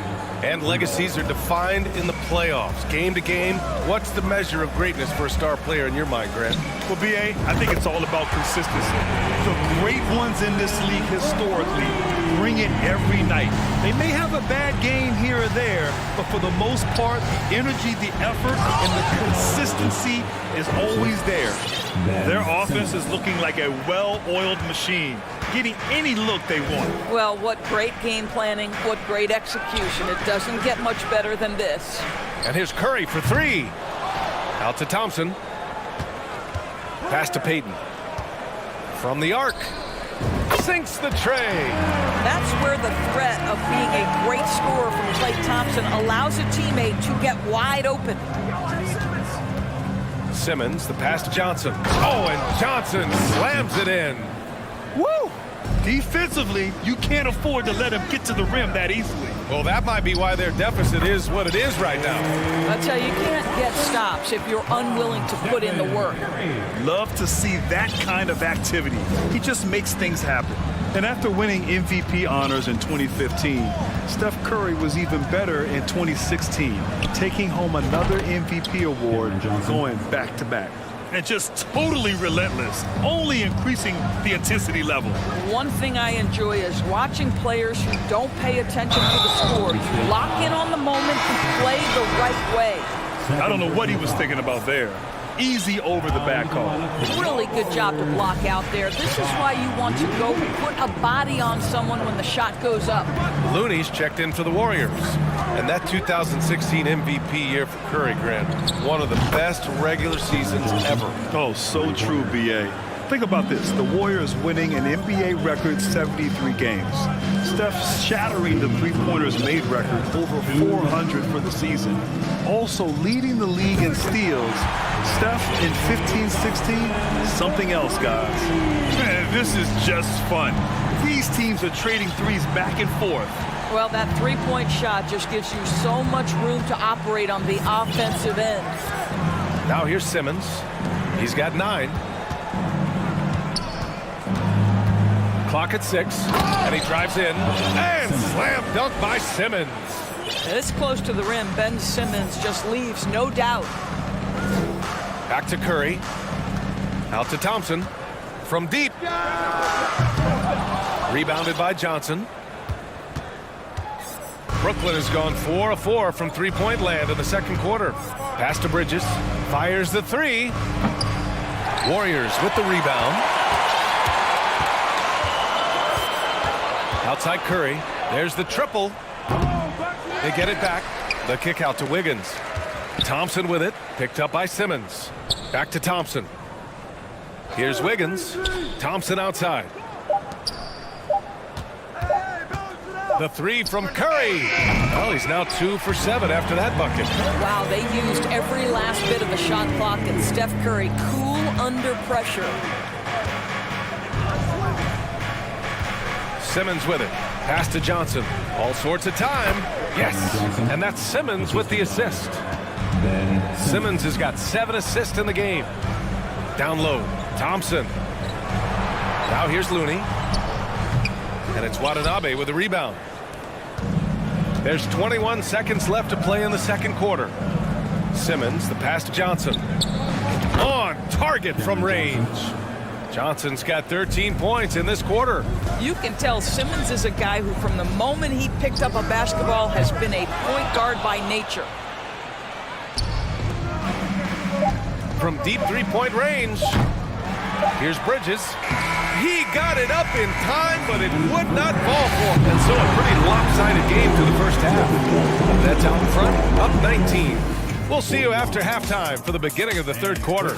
And legacies are defined in the playoffs. Game to game, what's the measure of greatness for a star player in your mind, Grant? Well, B.A., I think it's all about consistency. The great ones in this league historically bring it every night. They may have a bad game here or there, but for the most part, the energy, the effort, and the consistency is always there. Their offense is looking like a well-oiled machine, getting any look they want. Well, what great game planning, what great execution. It doesn't get much better than this. And here's Curry for 3. Out to Thompson. Pass to Payton. From the arc. Sinks the tray. That's where the threat of being a great scorer from Klay Thompson allows a teammate to get wide open. Simmons, the pass to Johnson. Oh, and Johnson slams it in. Woo! Defensively, you can't afford to let him get to the rim that easily. Well, that might be why their deficit is what it is right now. I tell you, you can't get stops if you're unwilling to put in the work. Love to see that kind of activity. He just makes things happen. And after winning MVP honors in 2015, Steph Curry was even better in 2016, taking home another MVP award, going back-to-back. And just totally relentless, only increasing the intensity level. One thing I enjoy is watching players who don't pay attention to the score, lock in on the moment and play the right way. I don't know what he was thinking about there. Easy over the back call. Really good job to block out there. This is why you want to go put a body on someone when the shot goes up. Looney's checked in for the Warriors. And that 2016 MVP year for Curry, Grant, one of the best regular seasons ever. Oh, so true, B.A. Think about this. The Warriors winning an NBA record 73 games. Steph shattering the three-pointers made record, over 400 for the season. Also leading the league in steals. Steph in 15-16, something else, guys. Man, this is just fun. These teams are trading threes back and forth. Well, that three-point shot just gives you so much room to operate on the offensive end. Now here's Simmons. He's got 9. Clock at 6, and he drives in, and slam dunk by Simmons. This close to the rim, Ben Simmons just leaves, no doubt. Back to Curry, out to Thompson, from deep. Rebounded by Johnson. Brooklyn has gone 4 of 4 from three-point land in the second quarter. Pass to Bridges, fires the 3. Warriors with the rebound. Outside Curry, there's the triple. They get it back. The kick out to Wiggins. Thompson with it, picked up by Simmons. Back to Thompson. Here's Wiggins. Thompson outside. The 3 from Curry. Well, he's now 2 for 7 after that bucket. Wow, they used every last bit of the shot clock, and Steph Curry cool under pressure. Simmons with it. Pass to Johnson. All sorts of time. Yes. And that's Simmons with the assist. Simmons has got 7 assists in the game. Down low. Thompson. Now here's Looney. And it's Watanabe with the rebound. There's 21 seconds left to play in the second quarter. Simmons, the pass to Johnson. On target from range. Johnson's got 13 points in this quarter. You can tell Simmons is a guy who, from the moment he picked up a basketball, has been a point guard by nature. From deep three-point range, here's Bridges. He got it up in time, but it would not fall for him. And so a pretty lopsided game to the first half. That's out in front, up 19. We'll see you after halftime for the beginning of the third quarter.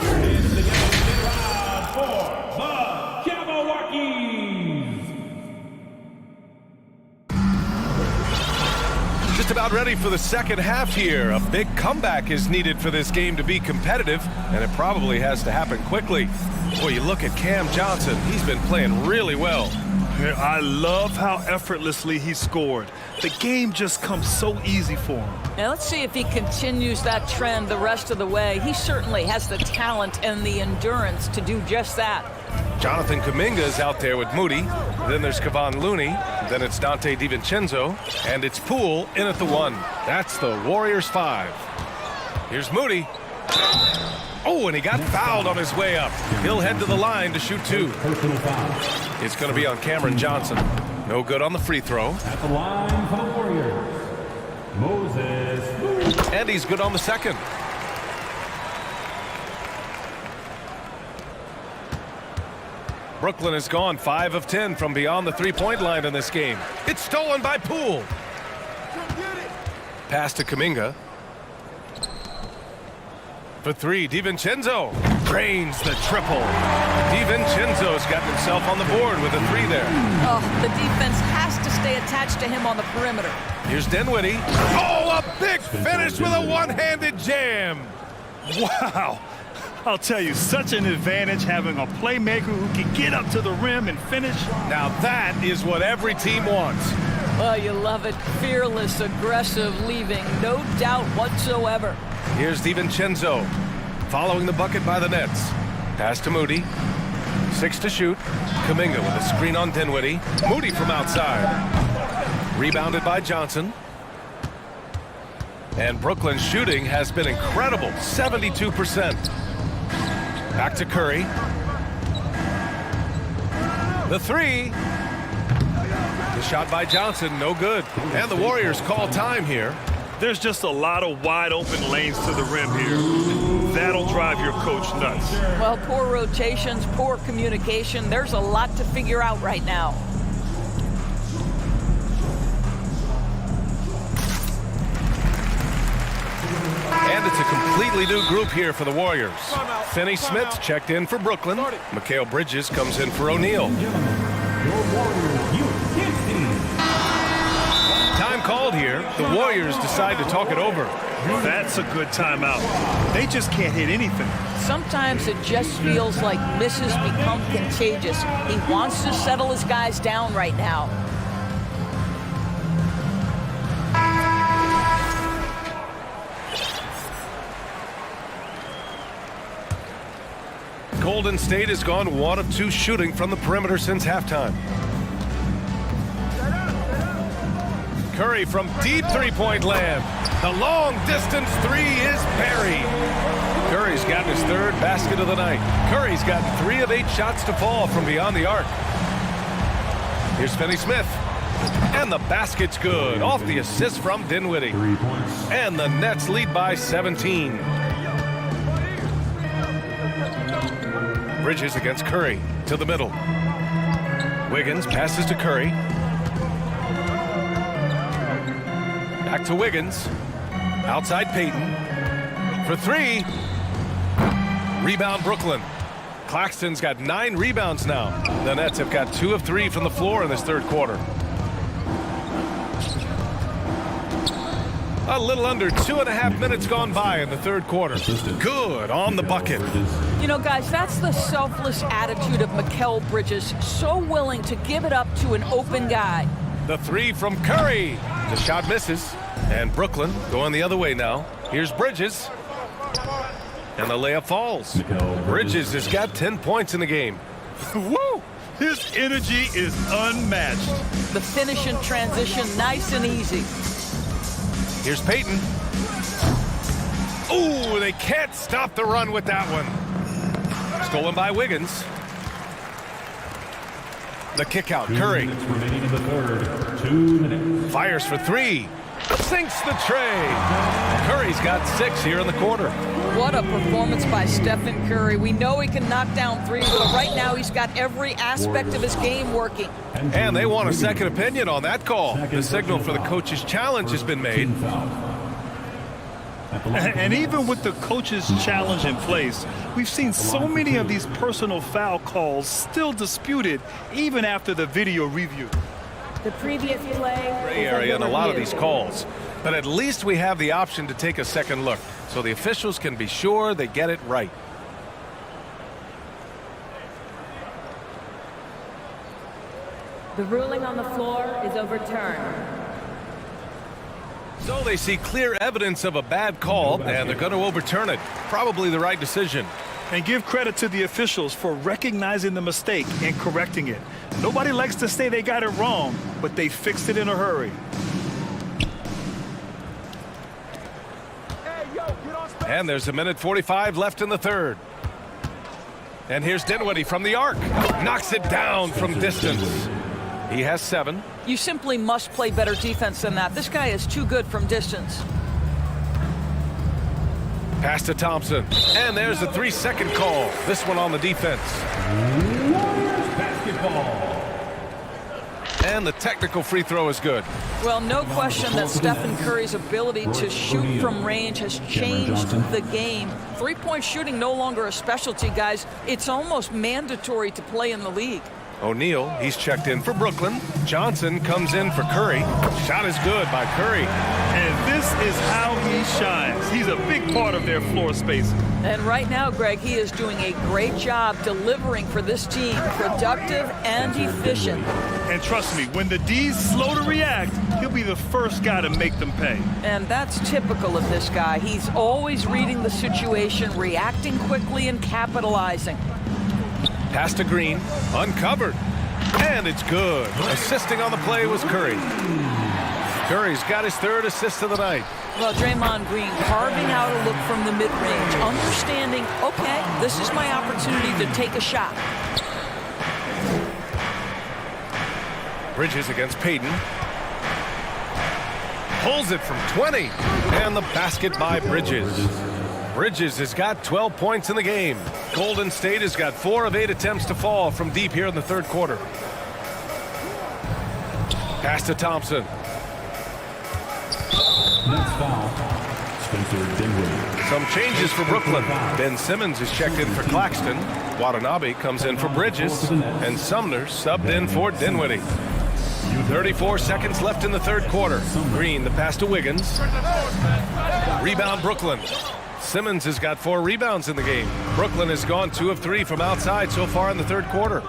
Just about ready for the second half here. A big comeback is needed for this game to be competitive, and it probably has to happen quickly. Boy, you look at Cam Johnson. He's been playing really well. I love how effortlessly he scored. The game just comes so easy for him. Now let's see if he continues that trend the rest of the way. He certainly has the talent and the endurance to do just that. Jonathan Kuminga is out there with Moody. Then there's Kevon Looney. Then it's Dante DiVincenzo. And it's Poole in at the 1. That's the Warriors 5. Here's Moody. Oh, and he got fouled on his way up. He'll head to the line to shoot 2. It's going to be on Cameron Johnson. No good on the free throw. At the line for the Warriors, Moses. And he's good on the second. Brooklyn has gone 5 of 10 from beyond the three-point line in this game. It's stolen by Poole. Pass to Kuminga. For 3, DiVincenzo. drains the triple. DiVincenzo's gotten himself on the board with a 3 there. Oh, the defense has to stay attached to him on the perimeter. Here's Dinwiddie. Oh, a big finish with a one-handed jam. Wow. I'll tell you, such an advantage having a playmaker who can get up to the rim and finish. Now that is what every team wants. Oh, you love it. Fearless, aggressive, leaving. No doubt whatsoever. Here's DiVincenzo following the bucket by the Nets. Pass to Moody. 6 to shoot. Kuminga with a screen on Dinwiddie. Moody from outside. Rebounded by Johnson. And Brooklyn's shooting has been incredible. 72%. Back to Curry. The 3. The shot by Johnson, no good. And the Warriors call time here. There's just a lot of wide open lanes to the rim here. That'll drive your coach nuts. Well, poor rotations, poor communication. There's a lot to figure out right now. And it's a completely new group here for the Warriors. Finney Smith checked in for Brooklyn. Mikal Bridges comes in for O'Neal. Time called here. The Warriors decide to talk it over. That's a good timeout. They just can't hit anything. Sometimes it just feels like misses become contagious. He wants to settle his guys down right now. Golden State has gone 1 of 2 shooting from the perimeter since halftime. Curry from deep three-point land. The long-distance 3 is buried. Curry's gotten his 3rd basket of the night. Curry's gotten 3 of 8 shots to fall from beyond the arc. Here's Finney Smith. And the basket's good. Off the assist from Dinwiddie. And the Nets lead by 17. Bridges against Curry to the middle. Wiggins passes to Curry. Back to Wiggins. Outside Payton. For 3. Rebound Brooklyn. Claxton's got 9 rebounds now. The Nets have got 2 of 3 from the floor in this 3rd quarter. A little under 2.5 minutes gone by in the 3rd quarter. Good on the bucket. You know, guys, that's the selfless attitude of Mikal Bridges. So willing to give it up to an open guy. The 3 from Curry. The shot misses. And Brooklyn going the other way now. Here's Bridges. And the layup falls. Bridges has got 10 points in the game. Woo! His energy is unmatched. The finish in transition, nice and easy. Here's Payton. Ooh, they can't stop the run with that one. Stolen by Wiggins. The kick out, Curry. Remaining in the 3rd. 2 minutes. Fires for 3. Sinks the tray. Curry's got 6 here in the quarter. What a performance by Stephen Curry. We know he can knock down 3s, but right now he's got every aspect of his game working. And they want a second opinion on that call. The signal for the coach's challenge has been made. And even with the coach's challenge in place, we've seen so many of these personal foul calls still disputed even after the video review. The previous play Gray area in a lot of these calls. But at least we have the option to take a second look, so the officials can be sure they get it right. The ruling on the floor is overturned. So they see clear evidence of a bad call, and they're going to overturn it. Probably the right decision. And give credit to the officials for recognizing the mistake and correcting it. Nobody likes to say they got it wrong, but they fixed it in a hurry. And there's 1:45 left in the 3rd. And here's Dinwiddie from the arc. Knocks it down from distance. He has 7. You simply must play better defense than that. This guy is too good from distance. Pass to Thompson. And there's a 3-second call. This one on the defense. Warriors basketball. And the technical free throw is good. Well, no question that Stephen Curry's ability to shoot from range has changed the game. Three-point shooting no longer a specialty, guys. It's almost mandatory to play in the league. O'Neal, he's checked in for Brooklyn. Johnson comes in for Curry. Shot is good by Curry. And this is how he shines. He's a big part of their floor spacing. And right now, Greg, he is doing a great job delivering for this team, productive and efficient. And trust me, when the D's slow to react, he'll be the first guy to make them pay. And that's typical of this guy. He's always reading the situation, reacting quickly and capitalizing. Pass to Green, uncovered, and it's good. Assisting on the play was Curry. Curry's got his third assist of the night. Well, Draymond Green carving out a look from the mid-range, understanding, okay, this is my opportunity to take a shot. Bridges against Payton. Pulls it from 20, and the basket by Bridges. Bridges has got 12 points in the game. Golden State has got 4 of 8 attempts to fall from deep here in the third quarter. Pass to Thompson. Next foul, Spencer Dinwiddie. Some changes for Brooklyn. Ben Simmons is checked in for Claxton. Watanabe comes in for Bridges. And Sumner subbed in for Dinwiddie. 34 seconds left in the third quarter. Green, the pass to Wiggins. Rebound Brooklyn. Simmons has got 4 rebounds in the game. Brooklyn has gone 2 of 3 from outside so far in the third quarter.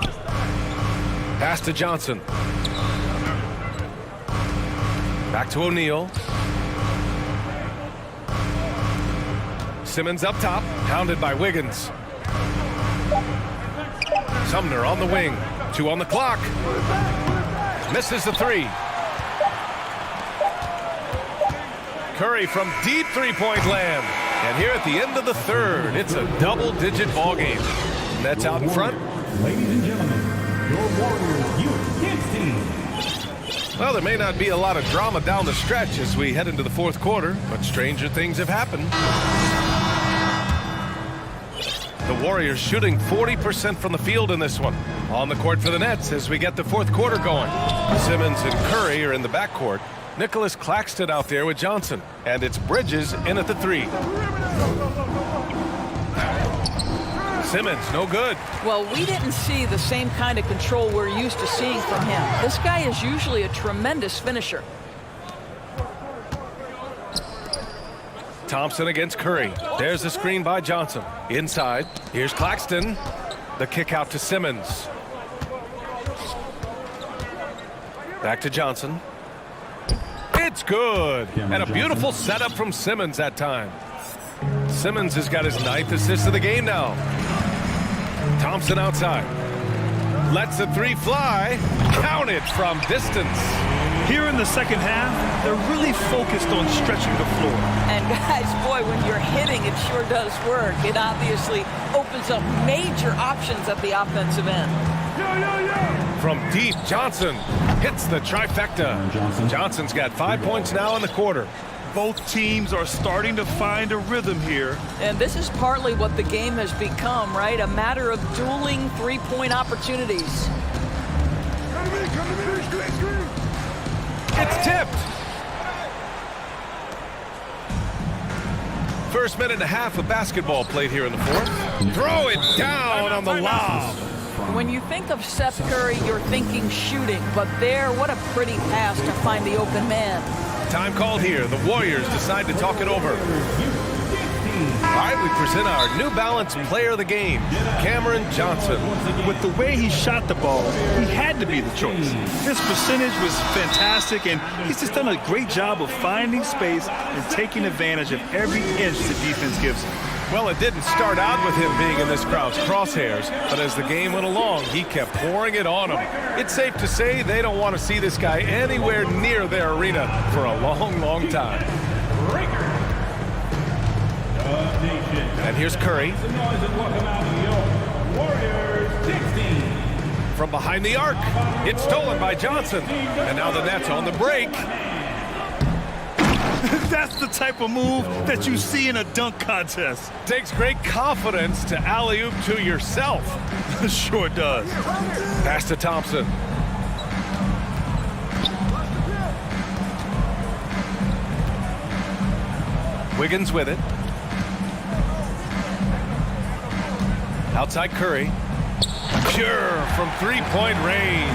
Pass to Johnson. Back to O'Neal. Simmons up top, pounded by Wiggins. Sumner on the wing. 2 on the clock. Misses the 3. Curry from deep three-point land. And here at the end of the third, it's a double-digit ball game. Nets out in front. Ladies and gentlemen, your Warriors Youth Kids team. Well, there may not be a lot of drama down the stretch as we head into the fourth quarter, but stranger things have happened. The Warriors shooting 40% from the field in this one. On the court for the Nets as we get the fourth quarter going. Simmons and Curry are in the backcourt. Nicholas Claxton out there with Johnson. And it's Bridges in at the 3. Simmons, no good. Well, we didn't see the same kind of control we're used to seeing from him. This guy is usually a tremendous finisher. Thompson against Curry. There's the screen by Johnson. Inside. Here's Claxton. The kick out to Simmons. Back to Johnson. It's good. And a beautiful setup from Simmons that time. Simmons has got his 9th assist of the game now. Thompson outside. Lets the 3 fly. Count it from distance. Here in the second half, they're really focused on stretching the floor. And guys, boy, when you're hitting, it sure does work. It obviously opens up major options at the offensive end. From deep, Johnson hits the trifecta. Johnson's got 5 points now in the quarter. Both teams are starting to find a rhythm here. And this is partly what the game has become, right? A matter of dueling three-point opportunities. It's tipped. First minute and a half of basketball played here in the fourth. Throw it down on the lob. When you think of Seth Curry, you're thinking shooting. But there, what a pretty pass to find the open man. Time called here. The Warriors decide to talk it over. All right, we present our New Balance player of the game, Cameron Johnson. With the way he shot the ball, he had to be the choice. His percentage was fantastic, and he's just done a great job of finding space and taking advantage of every inch the defense gives him. Well, it didn't start out with him being in this crowd's crosshairs, but as the game went along, he kept pouring it on them. It's safe to say they don't want to see this guy anywhere near their arena for a long, long time. And here's Curry. From behind the arc. It's stolen by Johnson. And now the Nets on the break. That's the type of move that you see in a dunk contest. Takes great confidence to alley-oop to yourself. Sure does. Pass to Thompson. Wiggins with it. Outside Curry. Sure, from three-point range.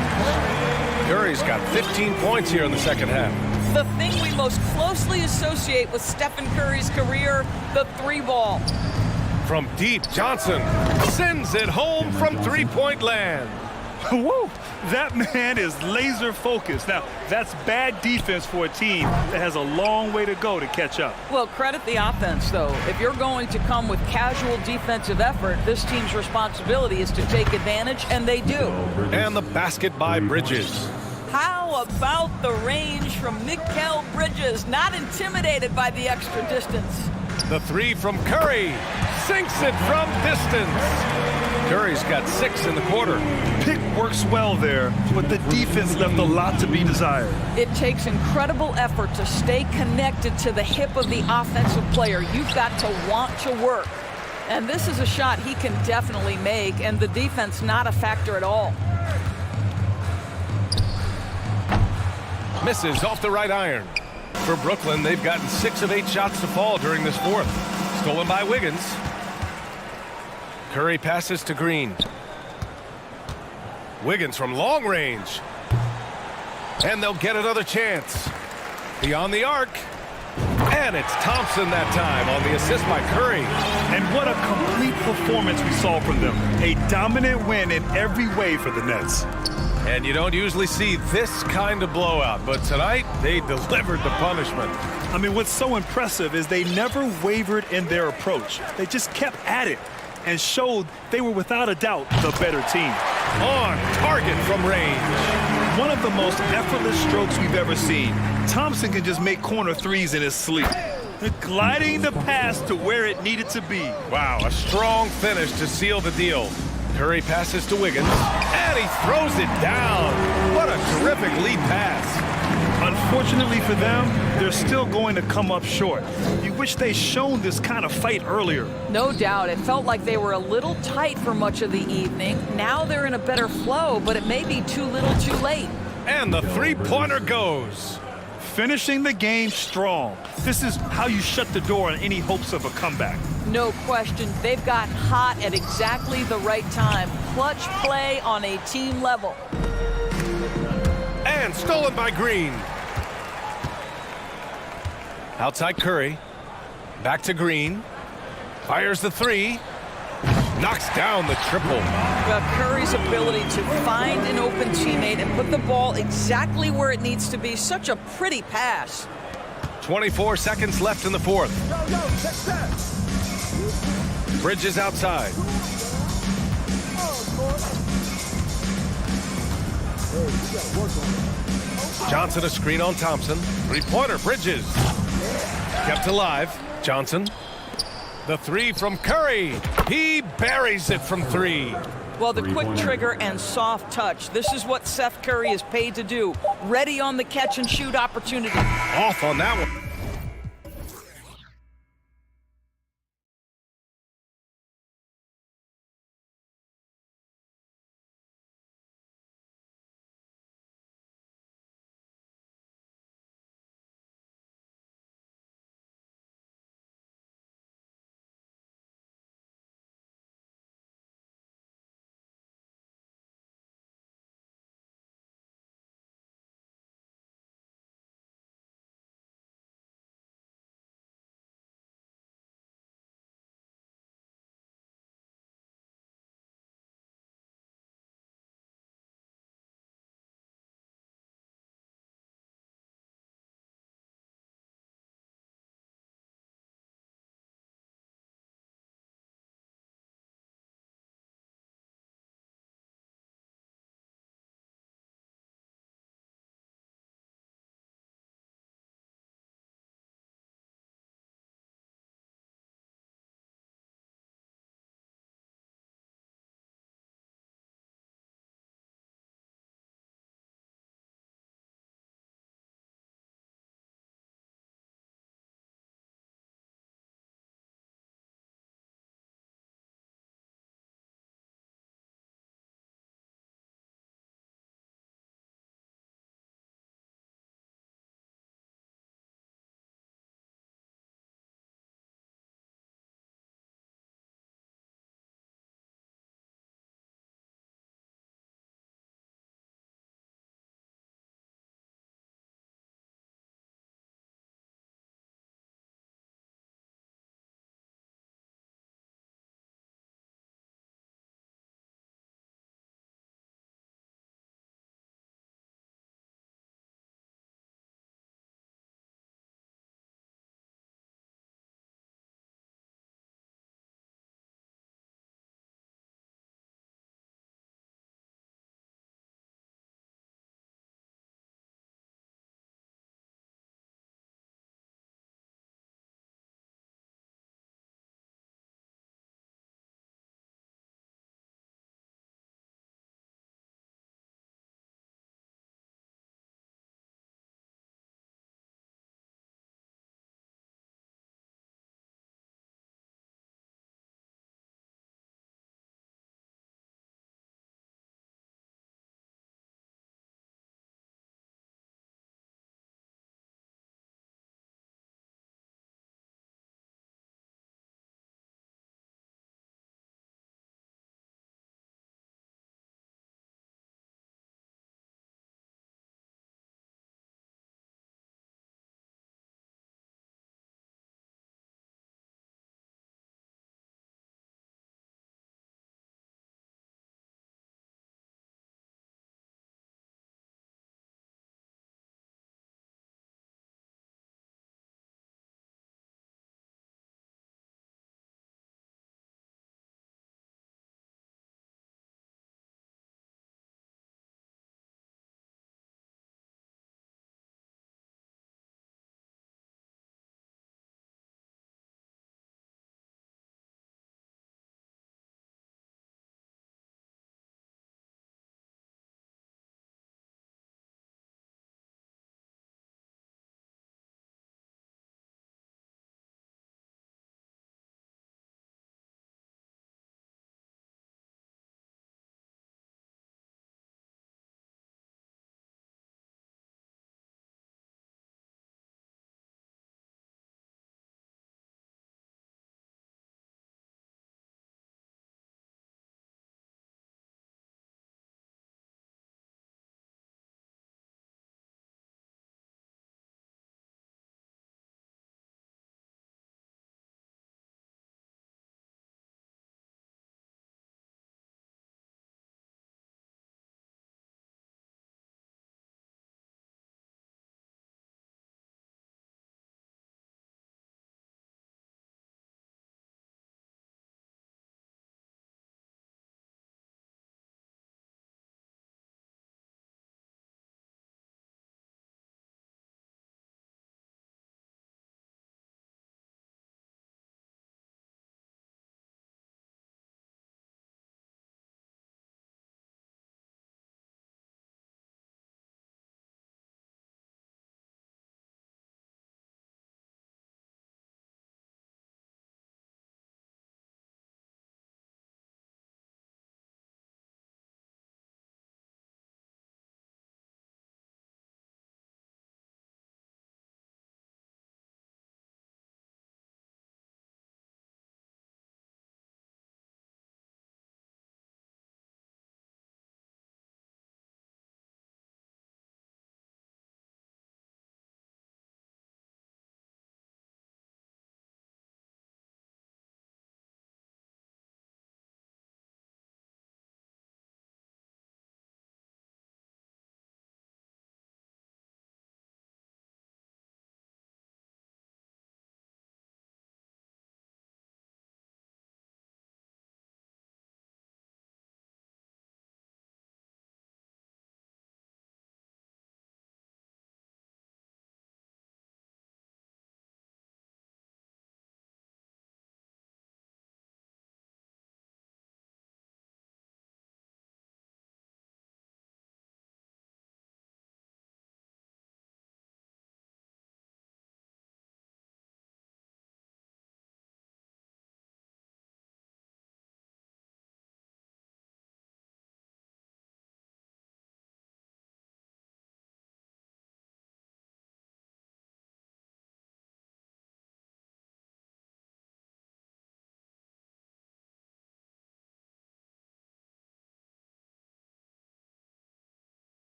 Curry's got 15 points here in the second half. The thing we most closely associate with Stephen Curry's career, the three ball. From deep, Johnson sends it home from three-point land. Woo! That man is laser focused. Now, that's bad defense for a team that has a long way to go to catch up. Well, credit the offense, though. If you're going to come with casual defensive effort, this team's responsibility is to take advantage, and they do. And the basket by Bridges. How about the range from Mikal Bridges? Not intimidated by the extra distance. The three from Curry. Sinks it from distance. Curry's got 6 in the quarter. Pick works well there, but the defense left a lot to be desired. It takes incredible effort to stay connected to the hip of the offensive player. You've got to want to work. And this is a shot he can definitely make, and the defense not a factor at all. Misses off the right iron. For Brooklyn, they've gotten 6 of 8 shots to fall during this fourth. Stolen by Wiggins. Curry passes to Green. Wiggins from long range. And they'll get another chance. Beyond the arc. And it's Thompson that time on the assist by Curry. And what a complete performance we saw from them. A dominant win in every way for the Nets. And you don't usually see this kind of blowout, but tonight they delivered the punishment. I mean, what's so impressive is they never wavered in their approach. They just kept at it and showed they were without a doubt the better team. On target from range. One of the most effortless strokes we've ever seen. Thompson can just make corner threes in his sleep. Gliding the pass to where it needed to be. Wow, a strong finish to seal the deal. Curry passes to Wiggins, and he throws it down. What a terrific lead pass. Unfortunately for them, they're still going to come up short. You wish they'd shown this kind of fight earlier. No doubt. It felt like they were a little tight for much of the evening. Now they're in a better flow, but it may be too little too late. And the three-pointer goes. Finishing the game strong. This is how you shut the door on any hopes of a comeback. No question. They've gotten hot at exactly the right time. Clutch play on a team level. And stolen by Green. Outside Curry. Back to Green. Fires the three. Knocks down the triple. Well, Curry's ability to find an open teammate and put the ball exactly where it needs to be. Such a pretty pass. 24 seconds left in the fourth. Bridges outside. Johnson a screen on Thompson. Three-pointer, Bridges. Kept alive. Johnson. The three from Curry. He buries it from three. Well, the quick trigger and soft touch. This is what Seth Curry is paid to do. Ready on the catch and shoot opportunity. Off on that one.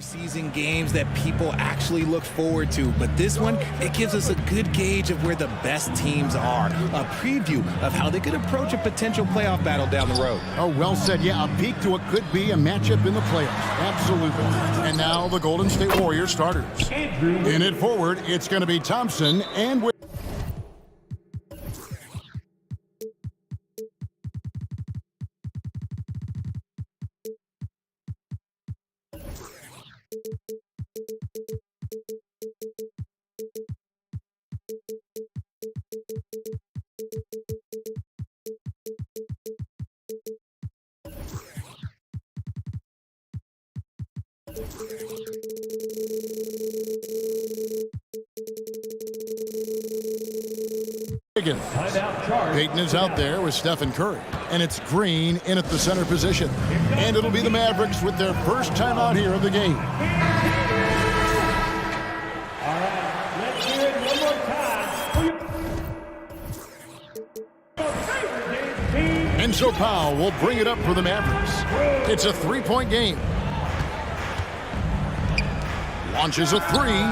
season games that people actually look forward to, but this one, it gives us a good gauge of where the best teams are, a preview of how they could approach a potential playoff battle down the road. Oh, well said. Yeah, a peek to what could be a matchup in the playoffs. Absolutely. And now the Golden State Warriors starters. In it forward, it's going to be Thompson and... Payton is out there with Stephen Curry, and it's Green in at the center position. And it'll be the Mavericks with their first time out here of the game. All right, let's hear it one more time. And so Powell will bring it up for the Mavericks. It's a three-point game. Launches a three,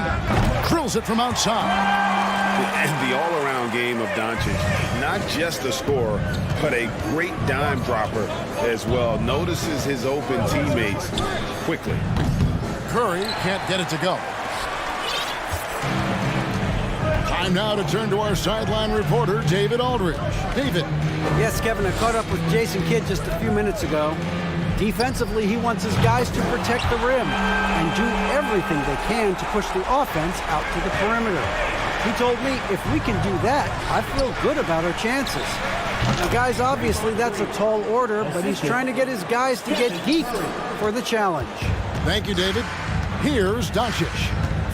drills it from outside. And the all-around game of Doncic, not just a scorer, but a great dime dropper as well. Notices his open teammates quickly. Curry can't get it to go. Time now to turn to our sideline reporter, David Aldridge. David. Yes, Kevin, I caught up with Jason Kidd just a few minutes ago. Defensively, he wants his guys to protect the rim and do everything they can to push the offense out to the perimeter. He told me if we can do that, I feel good about our chances. Now, guys, obviously that's a tall order, but he's trying to get his guys to get geeked for the challenge. Thank you, David. Here's Doncic.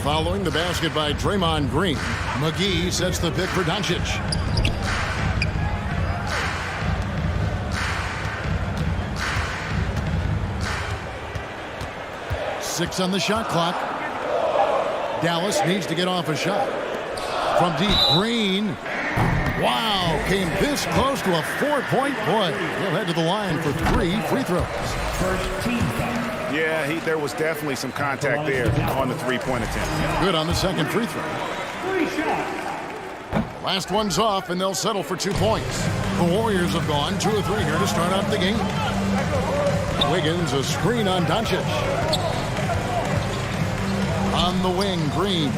Following the basket by Draymond Green, McGee sets the pick for Doncic. Six on the shot clock. Dallas needs to get off a shot. From deep, Green. Wow, came this close to a four-point play. He'll head to the line for 3 free throws. Yeah, there was definitely some contact there on the three-point attempt. Good on the second free throw. Last one's off, and they'll settle for 2 points. The Warriors have gone 2 of 3 here to start out the game. Wiggins, a screen on Doncic. On the wing, Green.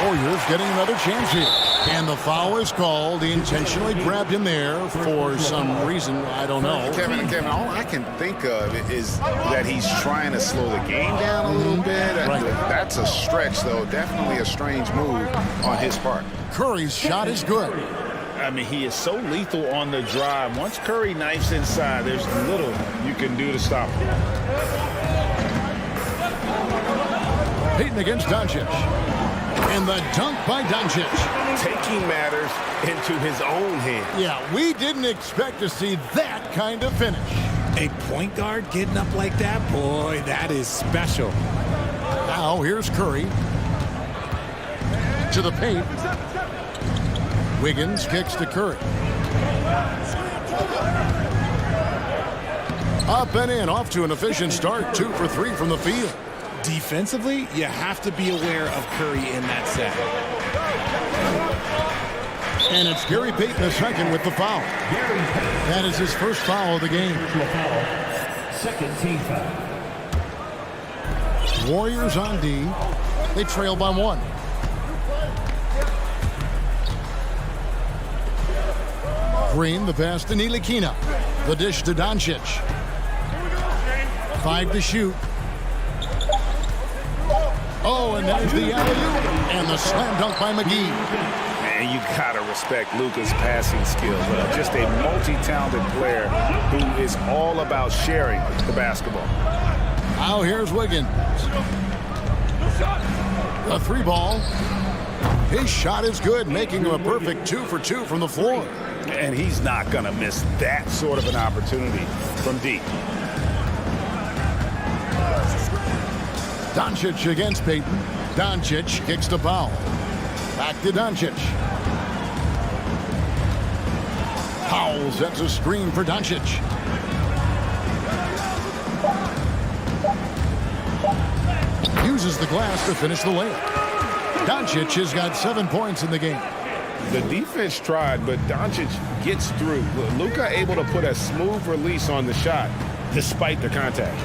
Warriors getting another chance here. And the foul is called. He intentionally grabbed him there for some reason. I don't know. Kevin, all I can think of is that he's trying to slow the game down a little bit. Right. That's a stretch, though. Definitely a strange move on his part. Curry's shot is good. I mean, he is so lethal on the drive. Once Curry knifes inside, there's little you can do to stop him. Payton against Doncic. And the dunk by Doncic. Taking matters into his own hands. Yeah, we didn't expect to see that kind of finish. A point guard getting up like that, boy, that is special. Now here's Curry. To the paint. Wiggins kicks to Curry. Up and in, off to an efficient start. 2 for 3 from the field. Defensively, you have to be aware of Curry in that set. And it's Gary Payton II with the foul. That is his first foul of the game. Second team foul. Warriors on D. They trail by 1. Green, the pass to Ntilikina. The dish to Doncic. 5 to shoot. Oh, and there's the alley-oop. And the slam dunk by McGee. Man, you gotta respect Luka's passing skills. Just a multi-talented player who is all about sharing the basketball. Now here's Wiggins. A 3 ball. His shot is good, making him a perfect 2 for 2 from the floor. And he's not gonna miss that sort of an opportunity from deep. Doncic against Payton. Doncic kicks the foul. Back to Doncic. Powell sets a screen for Doncic. uses the glass to finish the layup. Doncic has got 7 points in the game. The defense tried, but Doncic gets through. Luka able to put a smooth release on the shot despite the contact.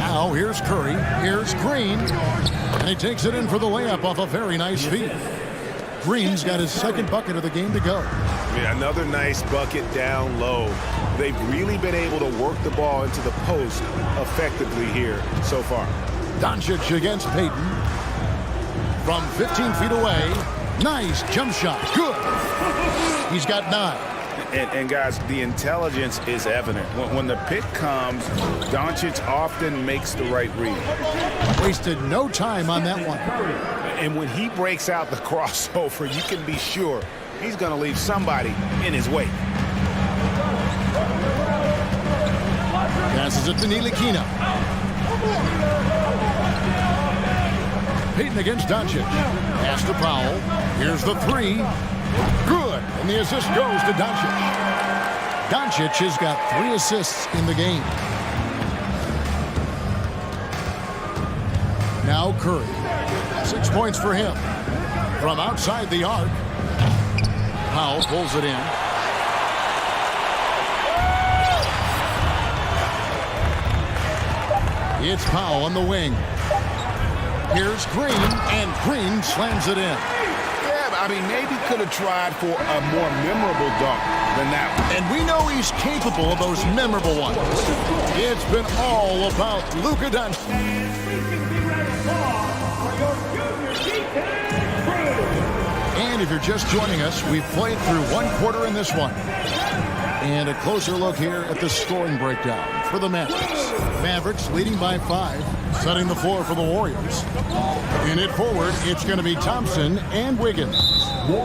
Now here's Curry, here's Green, and he takes it in for the layup off a very nice feed. Green's got his second bucket of the game to go. Yeah, another nice bucket down low. They've really been able to work the ball into the post effectively here so far. Doncic against Payton. From 15 feet away, nice jump shot, good. He's got 9. And guys, the intelligence is evident. When the pick comes, Doncic often makes the right read. Wasted no time on that one. And when he breaks out the crossover, you can be sure he's going to leave somebody in his wake. Passes it to Ntilikina. Payton against Doncic. Pass to Powell. Here's the 3. Good. And the assist goes to Doncic. Doncic has got 3 assists in the game. Now Curry. 6 points for him. From outside the arc. Powell pulls it in. It's Powell on the wing. Here's Green, and Green slams it in. Yeah, I mean, maybe could have tried for a more memorable dunk than that one. And we know he's capable of those memorable ones. It's been all about Luka Doncic. And if you're just joining us, we've played through 1 quarter in this one. And a closer look here at the scoring breakdown for the Mavericks. Mavericks leading by 5, setting the floor for the Warriors. In it forward, it's going to be Thompson and Wiggins.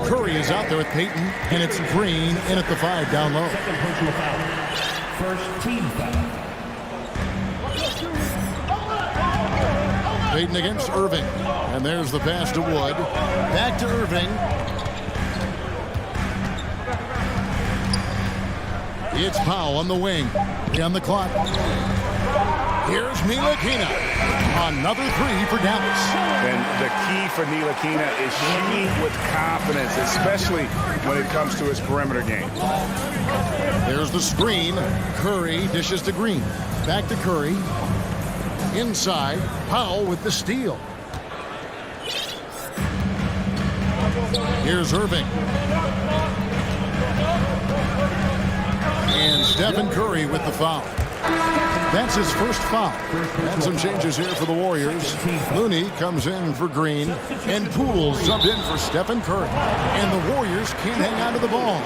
Curry is out there with Payton, and it's Green in at the 5 down low. Second personal foul. First team foul. Payton against Irving. And there's the pass to Wood. Back to Irving. It's Powell on the wing. On the clock. Here's Ntilikina. Another 3 for Dallas. And the key for Ntilikina is shooting with confidence, especially when it comes to his perimeter game. There's the screen. Curry dishes to Green. Back to Curry. Inside. Powell with the steal. Here's Irving. And Stephen Curry with the foul. That's his first foul. And some changes here for the Warriors. Looney comes in for Green. And Poole subbed in for Stephen Curry. And the Warriors can't hang on to the ball.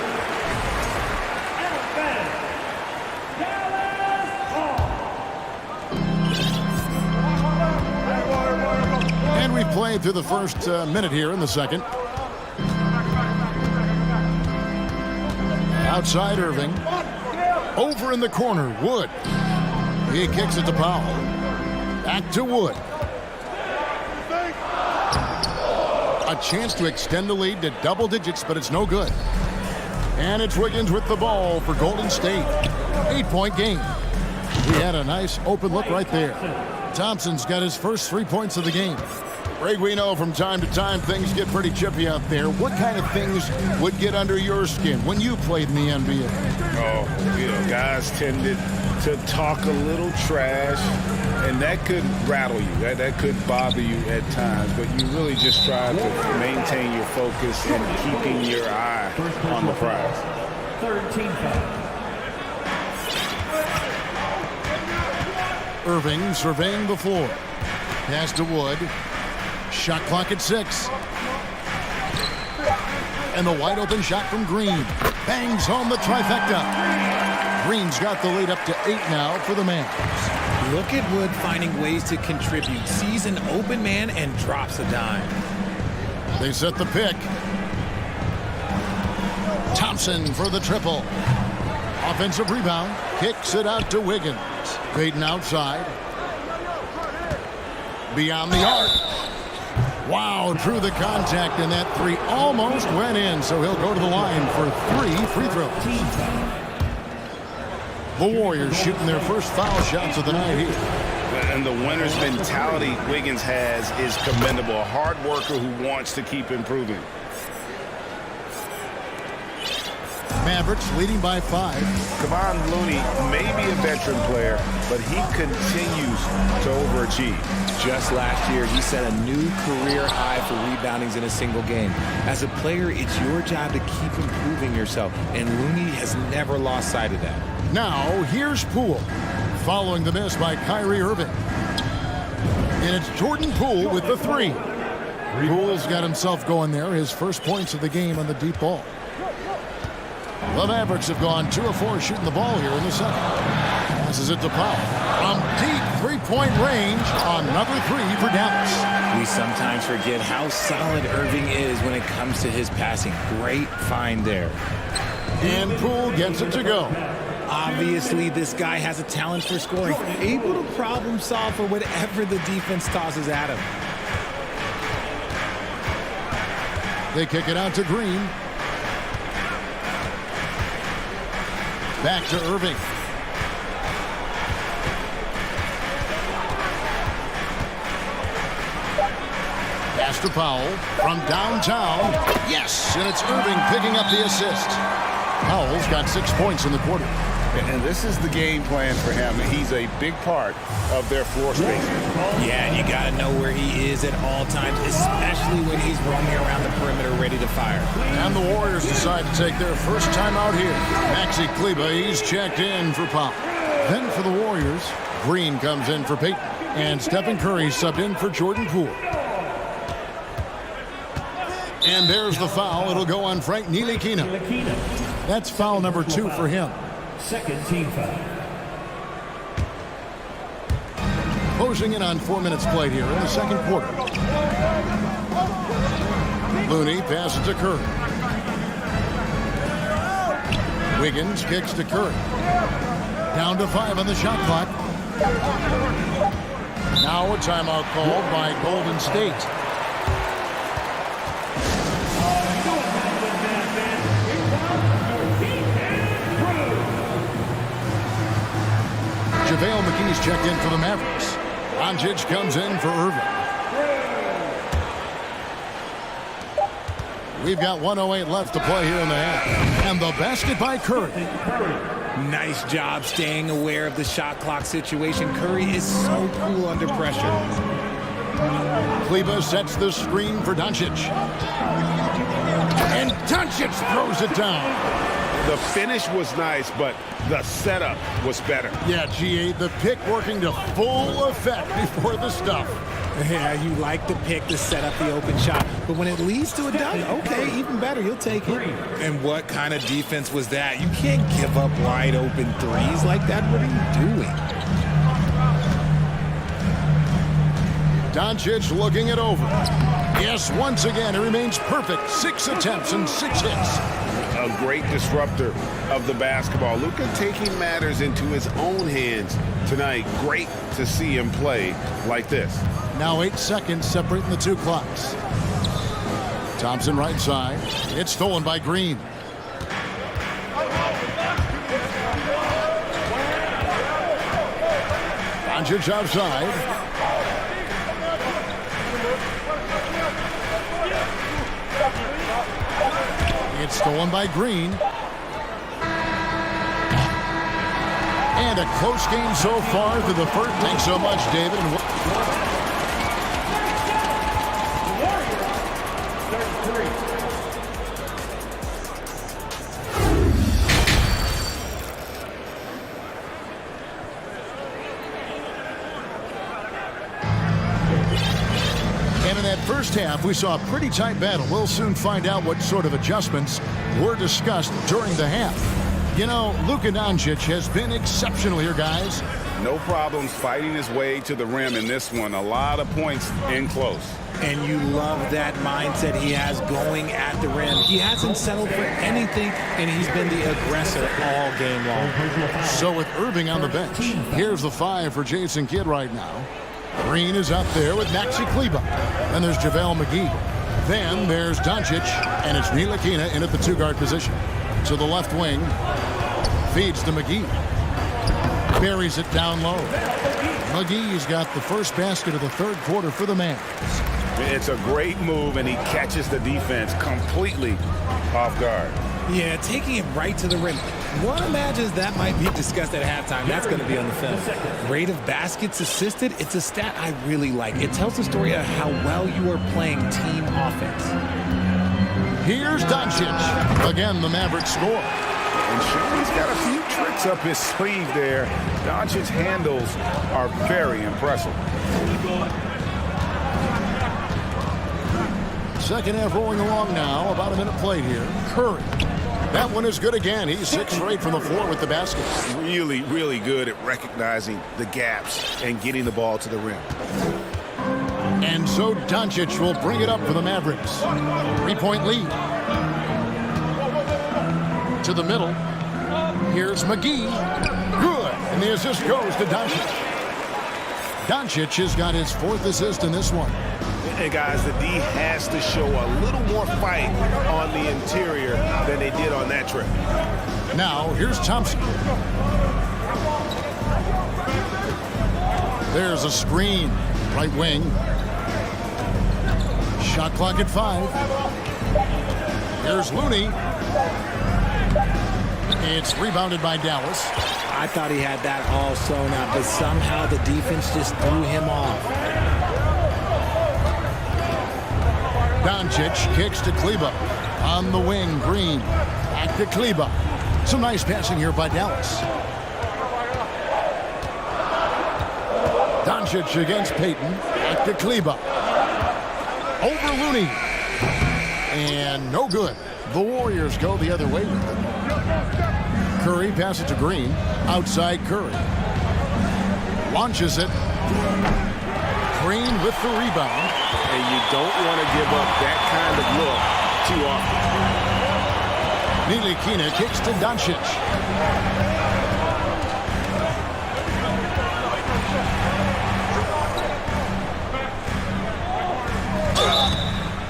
And we've played through the first minute here in the second. Outside Irving. Over in the corner, Wood. He kicks it to Powell. Back to Wood. A chance to extend the lead to double digits, but it's no good. And it's Wiggins with the ball for Golden State. 8-point game. He had a nice open look right there. Thompson's got his first 3 points of the game. Greg, we know from time to time things get pretty chippy out there. What kind of things would get under your skin when you played in the NBA? Oh, you know, guys tended to talk a little trash, and that could rattle you. That could bother you at times, but you really just try to maintain your focus and keeping your eye on the prize. Third team foul. Irving surveying the floor. Pass to Wood. Shot clock at 6. And the wide open shot from Green. Bangs home the trifecta. Green's got the lead up to 8 now for the Mavs. Look at Wood finding ways to contribute. Sees an open man and drops a dime. They set the pick. Thompson for the triple. Offensive rebound. Kicks it out to Wiggins. Payton outside. Beyond the arc. Wow, drew the contact, and that 3 almost went in, so he'll go to the line for 3 free throws. The Warriors shooting their first foul shots of the night here. And the winner's mentality Wiggins has is commendable. A hard worker who wants to keep improving. Mavericks leading by 5. Kevon Looney may be a veteran player, but he continues to overachieve. Just last year, he set a new career high for reboundings in a single game. As a player, it's your job to keep improving yourself, and Looney has never lost sight of that. Now, here's Poole, following the miss by Kyrie Irving. And it's Jordan Poole with the 3. Poole's got himself going there, his first points of the game on the deep ball. The Mavericks have gone 2 of 4 shooting the ball here in the second. Passes it to Powell. From deep three-point range, another 3 for Dallas. We sometimes forget how solid Irving is when it comes to his passing. Great find there. And Poole gets it to go. Obviously, this guy has a talent for scoring, able to problem solve for whatever the defense tosses at him. They kick it out to Green. Back to Irving. Pass to Powell from downtown. Yes, and it's Irving picking up the assist. Powell's got 6 points in the quarter. And this is the game plan for him. He's a big part of their floor space. Yeah, and you got to know where he is at all times, especially when he's roaming around the perimeter ready to fire. And the Warriors decide to take their first time out here. Maxi Kleber, he's checked in for Powell. Then for the Warriors, Green comes in for Peyton. And Stephen Curry subbed in for Jordan Poole. And there's the foul. It'll go on Frank Ntilikina. That's foul number 2 for him. Second team foul. Closing in on 4 minutes played here in the second quarter. Looney passes to Curry. Wiggins kicks to Curry. Down to 5 on the shot clock. Now a timeout called by Golden State. JaVale McGee's checked in for the Mavericks. Doncic comes in for Irving. We've got 1:08 left to play here in the half. And the basket by Curry. Nice job staying aware of the shot clock situation. Curry is so cool under pressure. Kleber sets the screen for Doncic. And Doncic throws it down. The finish was nice, but the setup was better. Yeah, G.A., the pick working to full effect before the stuff. Yeah, you like the pick to set up the open shot, but when it leads to a dunk, okay, even better, you'll take it. And what kind of defense was that? You can't give up wide open threes like that. What are you doing? Doncic looking it over. Yes, once again, it remains perfect. 6 attempts and 6 hits. A great disruptor of the basketball. Luka taking matters into his own hands tonight. Great to see him play like this. Now 8 seconds separating the 2 clocks. Thompson right side. It's stolen by Green. Doncic outside. It's stolen by Green. And a close game so far through the first. Thanks so much, David. And in that first half, we saw a pretty tight battle. We'll soon find out what sort of adjustments were discussed during the half. You know, Luka Doncic has been exceptional here, guys. No problems fighting his way to the rim in this one. A lot of points in close. And you love that mindset he has going at the rim. He hasn't settled for anything, and he's been the aggressor all game long. So with Irving on the bench, here's the 5 for Jason Kidd right now. Green is up there with Maxi Kleber. Then there's JaVale McGee. Then there's Doncic, and it's Ntilikina in at the 2-guard position. To the left wing, feeds to McGee. Buries it down low. McGee's got the first basket of the third quarter for the Mavs. It's a great move, and he catches the defense completely off guard. Yeah, taking it right to the rim. One imagines that might be discussed at halftime. That's going to be on the film. Rate of baskets assisted, it's a stat I really like. It tells the story of how well you are playing team offense. Here's Doncic. Again, the Mavericks score. And Sean's got a few tricks up his sleeve there. Doncic's handles are very impressive. Second half rolling along now. About a minute played here. Curry. That one is good again. He's 6 straight from the floor with the basket. Really, really good at recognizing the gaps and getting the ball to the rim. And so Doncic will bring it up for the Mavericks. 3-point lead. To the middle. Here's McGee. Good. And the assist goes to Doncic. Doncic has got his 4th assist in this one. And guys, the D has to show a little more fight on the interior than they did on that trip. Now, here's Thompson. There's a screen. Right wing. Shot clock at 5. Here's Looney. It's rebounded by Dallas. I thought he had that all sewn up, but somehow the defense just threw him off. Doncic kicks to Kleba. On the wing, Green. Back to Kleba. Some nice passing here by Dallas. Doncic against Payton. Back to Kleba. Over Looney. And no good. The Warriors go the other way with it. Curry passes to Green. Outside Curry. Launches it. Green with the rebound. And you don't want to give up that kind of look too often. Ntilikina kicks to Doncic.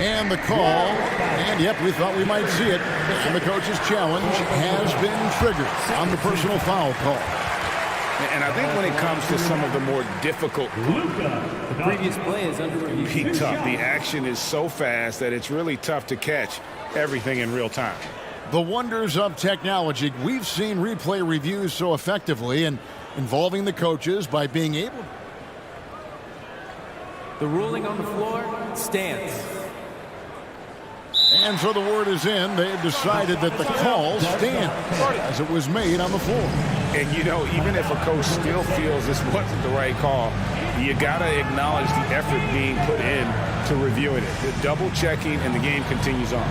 And the call. And yep, we thought we might see it. And the coach's challenge has been triggered on the personal foul call. And I think when it comes to some of the more difficult, The previous play is under review. be tough. The action is so fast that it's really tough to catch everything in real time. The wonders of technology. We've seen replay reviews so effectively and involving the coaches by being able. The ruling on the floor stands. And so the word is in. They've decided that the call stands as it was made on the floor. And, you know, even if a coach still feels this wasn't the right call, you got to acknowledge the effort being put in to reviewing it. The double checking, and the game continues on.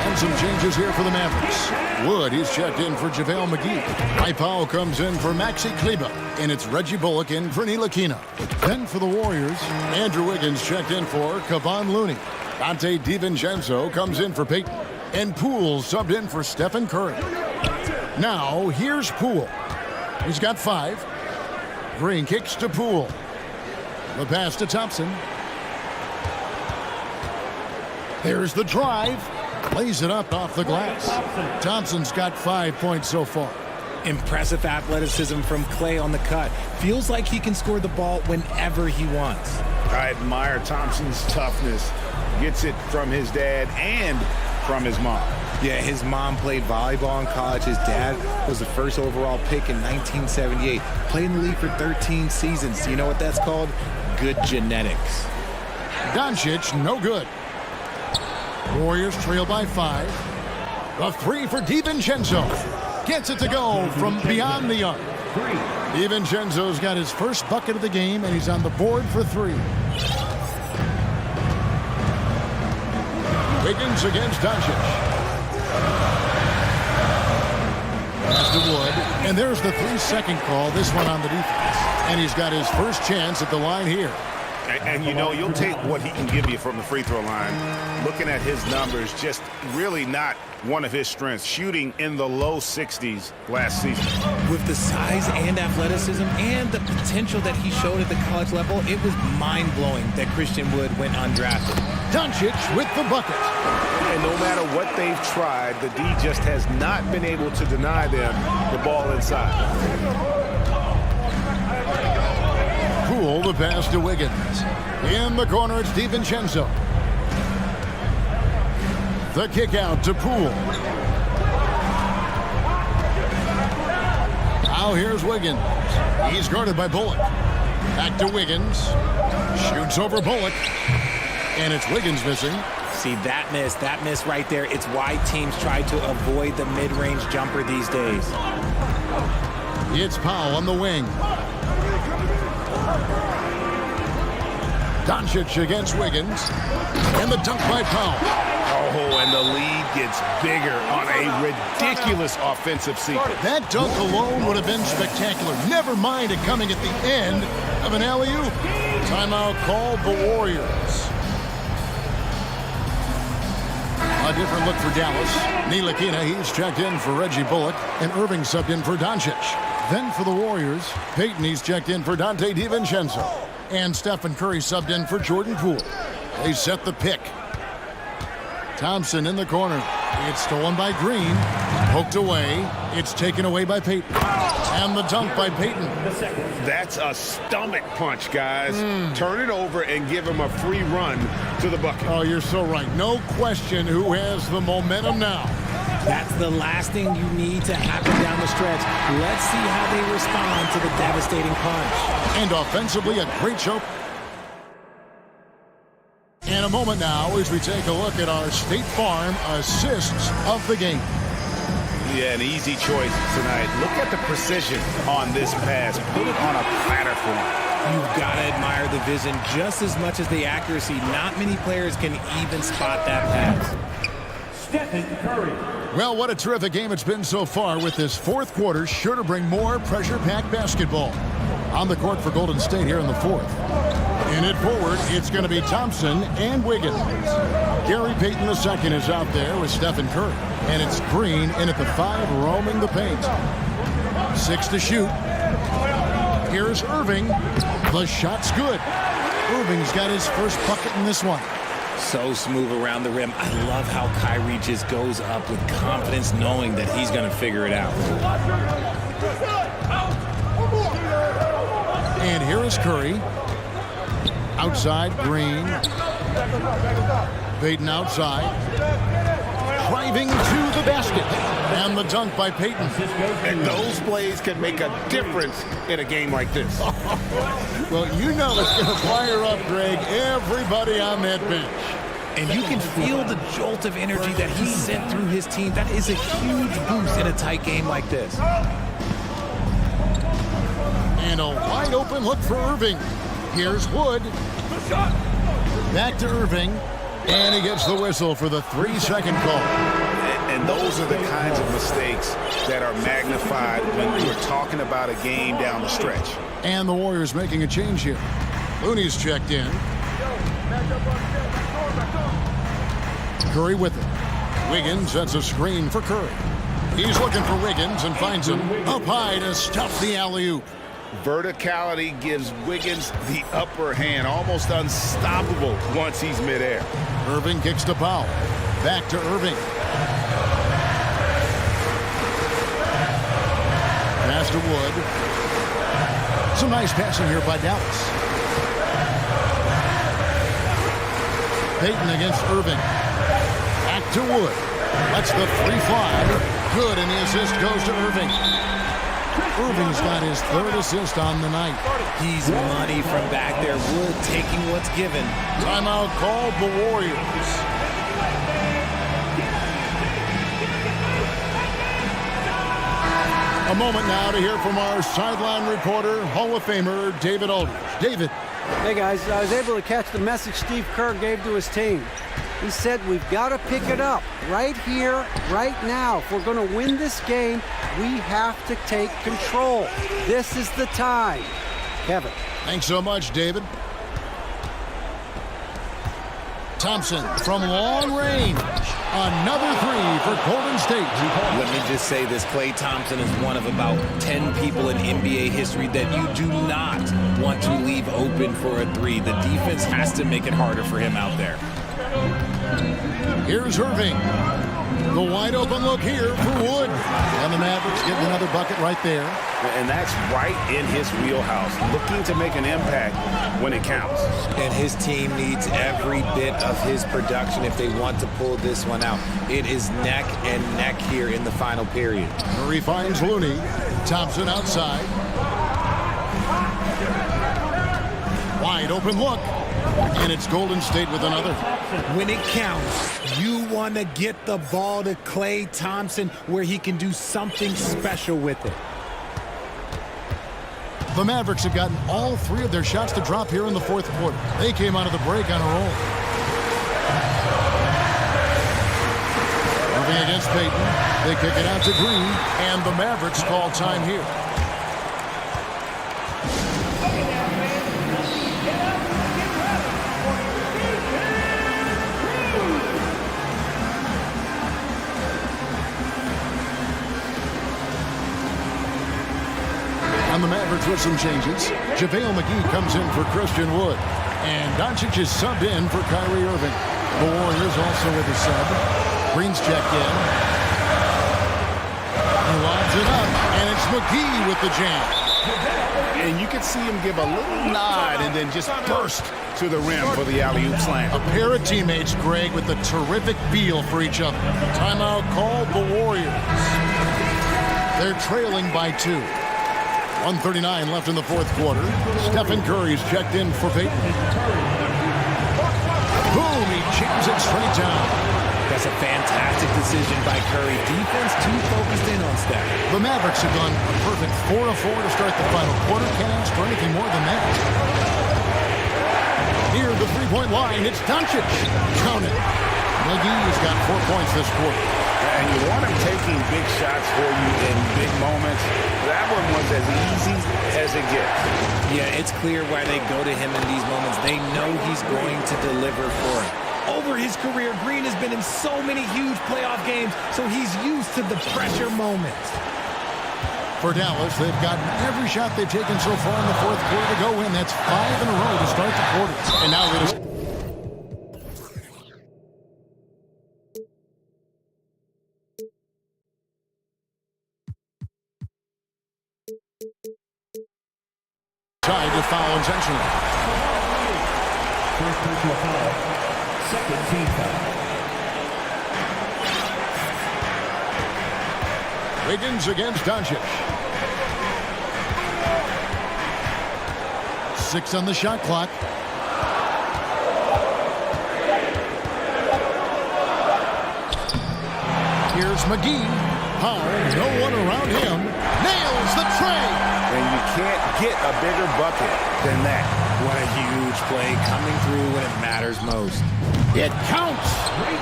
And some changes here for the Mavericks. Wood, he's checked in for JaVale McGee. Powell comes in for Maxi Kleba. And it's Reggie Bullock in for Ntilikina. Then for the Warriors, Andrew Wiggins checked in for Kevon Looney. Dante DiVincenzo comes in for Payton. And Poole subbed in for Stephen Curry. Now, here's Poole. He's got 5. Green kicks to Poole. The pass to Thompson. There's the drive. Lays it up off the glass. Thompson's got 5 points so far. Impressive athleticism from Clay on the cut. Feels like he can score the ball whenever he wants. I admire Thompson's toughness. Gets it from his dad and from his mom. Yeah, his mom played volleyball in college. His dad was the first overall pick in 1978. Played in the league for 13 seasons. Do you know what that's called? Good genetics. Doncic, no good. Warriors trail by 5. A 3 for DiVincenzo. Gets it to go from beyond the arc. DiVincenzo's got his first bucket of the game, and he's on the board for 3. Wiggins against Doncic. Pass to Wood. And there's the 3-second call, this one on the defense. And he's got his first chance at the line here. And you know, you'll take what he can give you from the free throw line. Looking at his numbers, just really not one of his strengths. Shooting in the low 60s last season. With the size and athleticism and the potential that he showed at the college level, it was mind-blowing that Christian Wood went undrafted. Doncic with the bucket. And no matter what they've tried, the D just has not been able to deny them the ball inside. Poole the pass to Wiggins. In the corner, it's DiVincenzo. The kick out to Poole. Now here's Wiggins. He's guarded by Bullock. Back to Wiggins. Shoots over Bullock. And it's Wiggins missing. See, that miss right there, it's why teams try to avoid the mid-range jumper these days. It's Powell on the wing. Doncic against Wiggins. And the dunk by Powell. Oh, and the lead gets bigger on a ridiculous offensive sequence. That dunk alone would have been spectacular. Never mind it coming at the end of an alley-oop. Timeout called the Warriors. A different look for Dallas. Ntilikina, he's checked in for Reggie Bullock, and Irving subbed in for Doncic. Then for the Warriors, Payton, he's checked in for Dante DiVincenzo, and Stephen Curry subbed in for Jordan Poole. They set the pick. Thompson in the corner. It's stolen by Green. Poked away. It's taken away by Payton. And the dunk by Payton. That's a stomach punch, guys. Turn it over and give him a free run to the bucket. Oh, you're so right. No question who has the momentum now. That's the last thing you need to happen down the stretch. Let's see how they respond to the devastating punch. And offensively, a great show. In a moment now, as we take a look at our State Farm assists of the game. Yeah, an easy choice tonight. Look at the precision on this pass. Put it on a platter for him. You've got to admire the vision just as much as the accuracy. Not many players can even spot that pass. Stephen Curry. Well, what a terrific game it's been so far, with this fourth quarter sure to bring more pressure-packed basketball. On the court for Golden State here in the fourth. In it forward, it's going to be Thompson and Wiggins. Gary Payton II is out there with Stephen Curry. And it's Green in at the 5, roaming the paint. 6 to shoot. Here's Irving. The shot's good. Irving's got his first bucket in this one. So smooth around the rim. I love how Kyrie just goes up with confidence, knowing that he's going to figure it out. And here is Curry. Outside, Green. Payton outside. Driving to the basket. And the dunk by Payton. And those plays can make a difference in a game like this. Well, you know it's going to fire up, Greg, everybody on that bench. And you can feel the jolt of energy that he sent through his team. That is a huge boost in a tight game like this. And a wide open look for Irving. Here's Wood. Back to Irving. And he gets the whistle for the 3-second call. And those are the kinds of mistakes that are magnified when you're talking about a game down the stretch. And the Warriors making a change here. Looney's checked in. Curry with it. Wiggins sets a screen for Curry. He's looking for Wiggins and finds him up high to stop the alley-oop. Verticality gives Wiggins the upper hand, almost unstoppable once he's midair. Irving kicks to Powell. Back to Irving. Pass to Wood. Some nice passing here by Dallas. Payton against Irving. Back to Wood. Lets the 3 fly. Good, and the assist goes to Irving. Irving's got his 3rd assist on the night. He's money from back there. Wood taking what's given. Timeout called the Warriors. A moment now to hear from our sideline reporter, Hall of Famer David Aldridge. David. Hey guys, I was able to catch the message Steve Kerr gave to his team. He said we've got to pick it up right here, right now. If we're going to win this game, we have to take control. This is the time. Kevin. Thanks so much, David. Thompson from long range. Another 3 for Golden State. Let me just say this. Klay Thompson is one of about 10 people in NBA history that you do not want to leave open for a 3. The defense has to make it harder for him out there. Here's Irving. The wide open look here for Wood. And the Mavericks getting another bucket right there. And that's right in his wheelhouse, looking to make an impact when it counts. And his team needs every bit of his production if they want to pull this one out. It is neck and neck here in the final period. Murray finds Looney. Thompson outside. Wide open look. And it's Golden State with another. When it counts, you want to get the ball to Klay Thompson where he can do something special with it. The Mavericks have gotten all three of their shots to drop here in the fourth quarter. They came out of the break on a roll. Moving against Payton. They kick it out to Green, and the Mavericks call time here. On the Mavericks with some changes. JaVale McGee comes in for Christian Wood. And Doncic is subbed in for Kyrie Irving. The Warriors also with a sub. Green's checked in. He lobs it up, and it's McGee with the jam. And you can see him give a little nod and then just burst to the rim for the alley-oop slam. A pair of teammates, Greg, with a terrific feel for each other. Timeout called the Warriors. They're trailing by 2. 1:39 left in the fourth quarter. Stephen Curry's checked in for Payton. Boom, he jams it straight down. That's a fantastic decision by Curry. Defense too focused in on Steph. The Mavericks have gone a perfect 4-4 to start the final quarter. Can't ask for anything more than that. Near the three-point line, it's Doncic. Count it. McGee's got 4 points this quarter. And you want him taking big shots for you in big moments. That one was as easy as it gets. Yeah, it's clear why they go to him in these moments. They know he's going to deliver for him. Over his career, Green has been in so many huge playoff games, so he's used to the pressure moments. For Dallas, they've gotten every shot they've taken so far in the fourth quarter to go in. That's 5 in a row to start the quarter. And now it is... Tried to foul intentionally. First personal foul. Second team foul. Wiggins against Doncic. 6 on the shot clock. Here's McGee. Powell, no one around him. Nails the tray. And you can't get a bigger bucket than that. What a huge play coming through when it matters most. It counts.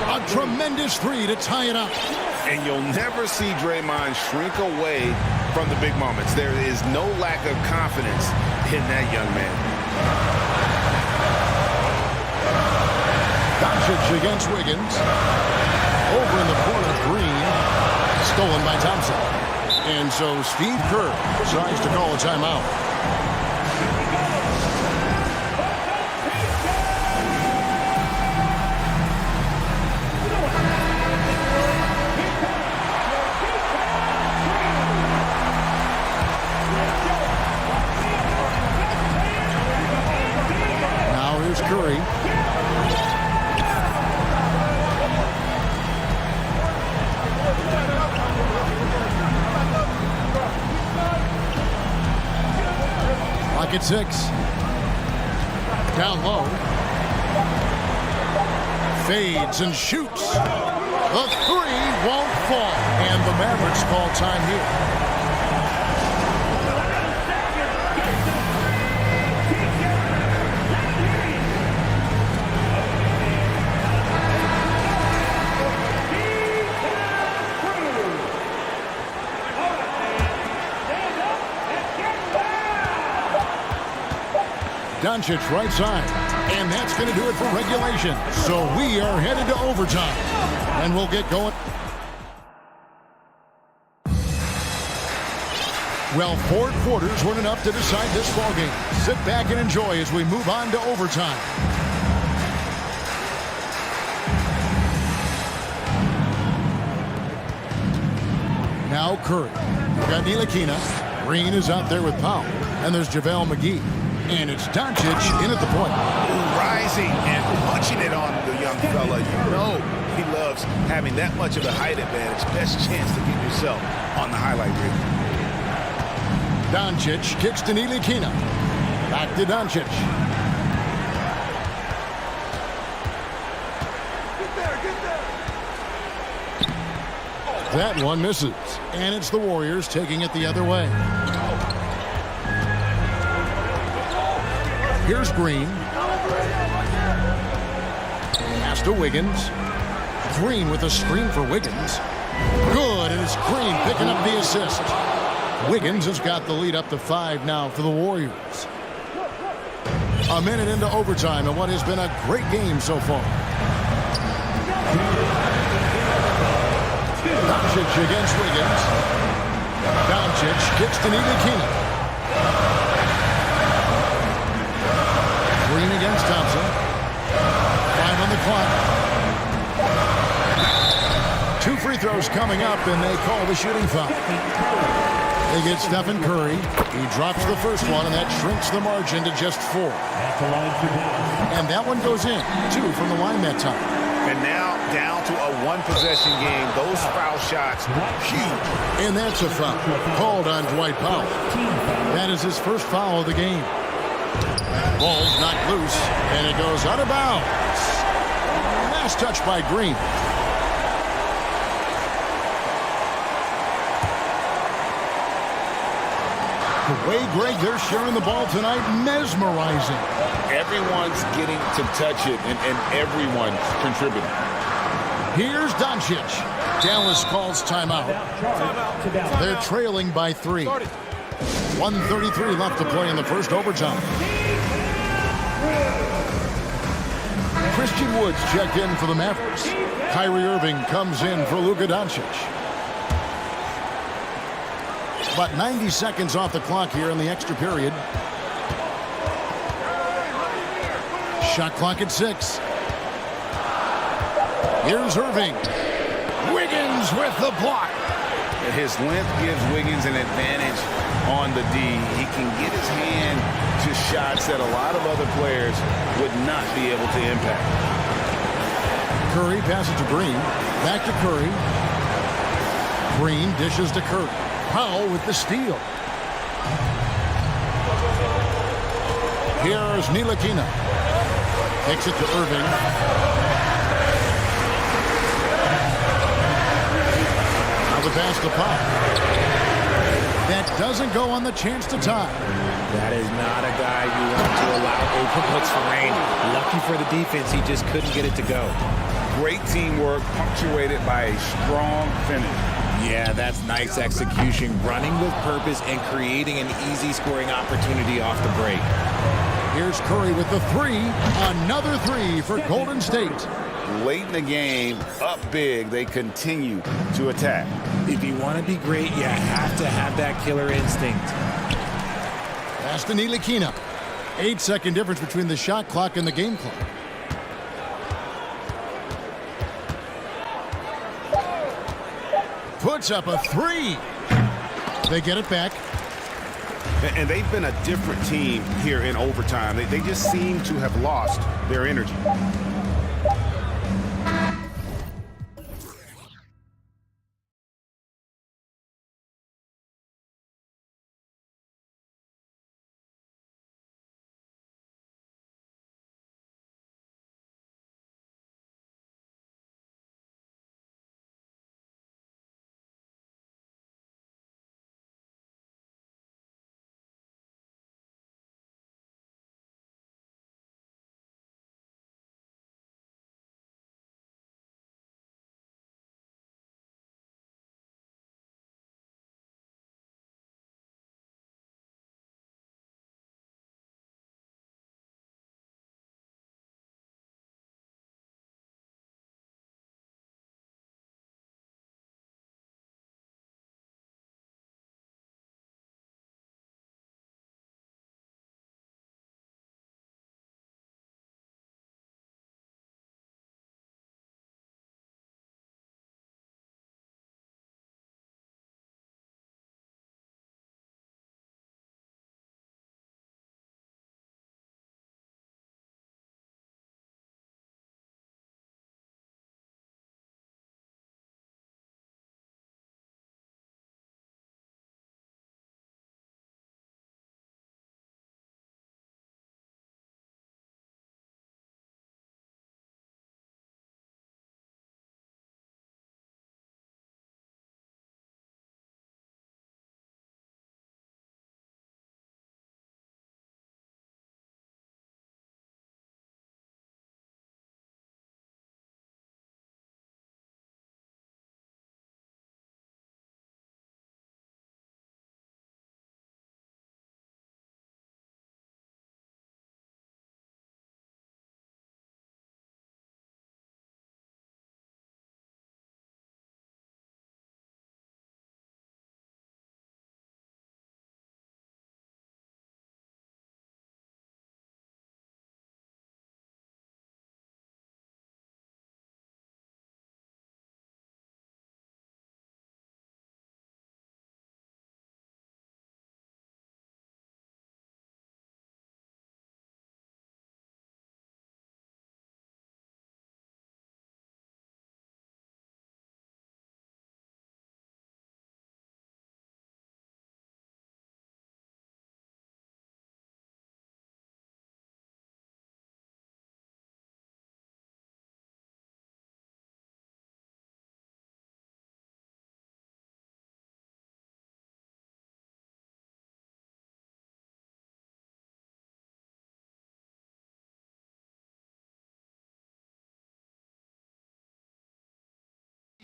A tremendous 3 to tie it up. And you'll never see Draymond shrink away from the big moments. There is no lack of confidence in that young man. Doncic against Wiggins. Over in the corner, Green. Stolen by Thompson. And so Steve Kerr tries to call a timeout. Now here's Curry. At 6. Down low. Fades and shoots. The 3 won't fall. And the Mavericks call time here. Doncic right side. And that's going to do it for regulation. So we are headed to overtime. And we'll get going. Well, 4 quarters weren't enough to decide this ballgame. Sit back and enjoy as we move on to overtime. Now Curry. We've got Ntilikina. Green is out there with Powell. And there's JaVale McGee. And it's Doncic in at the point. Rising and punching it on the young fella. You know he loves having that much of a height advantage. Best chance to get yourself on the highlight reel. Doncic kicks to Ntilikina. Back to Doncic. That one misses. And it's the Warriors taking it the other way. Here's Green. Pass to Wiggins. Green with a screen for Wiggins. Good, and it's Green picking up the assist. Wiggins has got the lead up to 5 now for the Warriors. A minute into overtime in what has been a great game so far. Doncic against Wiggins. Doncic kicks to Ntilikina. Green against Thompson. 5 on the clock. 2 free throws coming up, and they call the shooting foul. They get Stephen Curry. He drops the first one, and that shrinks the margin to just 4. And that one goes in. 2 from the line that time. And now down to a one-possession game. Those foul shots, huge. And that's a foul called on Dwight Powell. That is his first foul of the game. Ball's knocked loose, and it goes out of bounds. Last touch by Green. The way, Greg, they're sharing the ball tonight, mesmerizing. Everyone's getting to touch it, and everyone's contributing. Here's Doncic. Dallas calls timeout. They're trailing by 3. 1:33 left to play in the first overtime. Christian Woods checked in for the Mavericks. Kyrie Irving comes in for Luka Doncic. About 90 seconds off the clock here in the extra period. Shot clock at 6. Here's Irving. Wiggins with the block. His length gives Wiggins an advantage on the D. He can get his hand to shots that a lot of other players would not be able to impact. Curry passes to Green. Back to Curry. Green dishes to Curry. Powell with the steal. Here's Ntilikina. Takes it to Irving. Now the pass to Powell. That doesn't go on the chance to tie. That is not a guy you want to allow open looks for rain. Lucky for the defense, he just couldn't get it to go. Great teamwork punctuated by a strong finish. Yeah, that's nice execution, running with purpose and creating an easy scoring opportunity off the break. Here's Curry with the 3. Another 3 for Golden State. Late in the game, up big, they continue to attack. If you want to be great, you have to have that killer instinct. Pass to Ntilikina. 8-second difference between the shot clock and the game clock. Puts up a 3. They get it back. And they've been a different team here in overtime. They just seem to have lost their energy.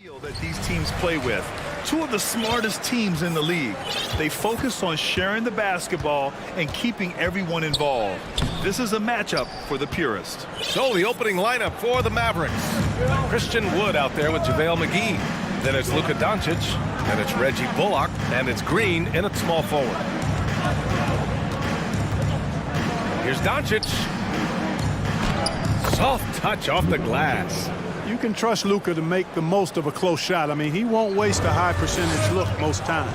That these teams play with. Two of the smartest teams in the league. They focus on sharing the basketball and keeping everyone involved. This is a matchup for the purist. So the opening lineup for the Mavericks. Christian Wood out there with JaVale McGee. Then it's Luka Doncic, and it's Reggie Bullock, and it's Green in at small forward. Here's Doncic. Soft touch off the glass. You can trust Luka to make the most of a close shot. I mean, he won't waste a high percentage look most times.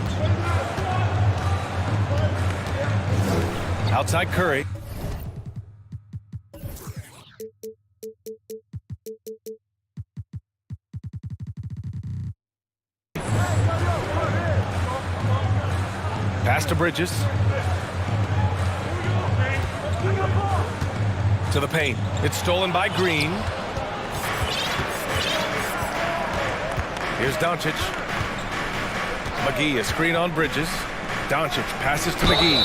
Outside Curry. Pass to Bridges. To the paint. It's stolen by Green. Here's Doncic. McGee, a screen on Bridges. Doncic passes to McGee.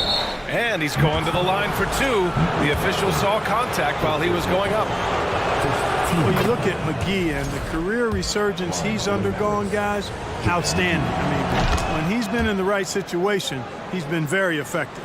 And he's going to the line for two. The official saw contact while he was going up. Well, you look at McGee and the career resurgence he's undergone, guys, outstanding. I mean, when he's been in the right situation, he's been very effective.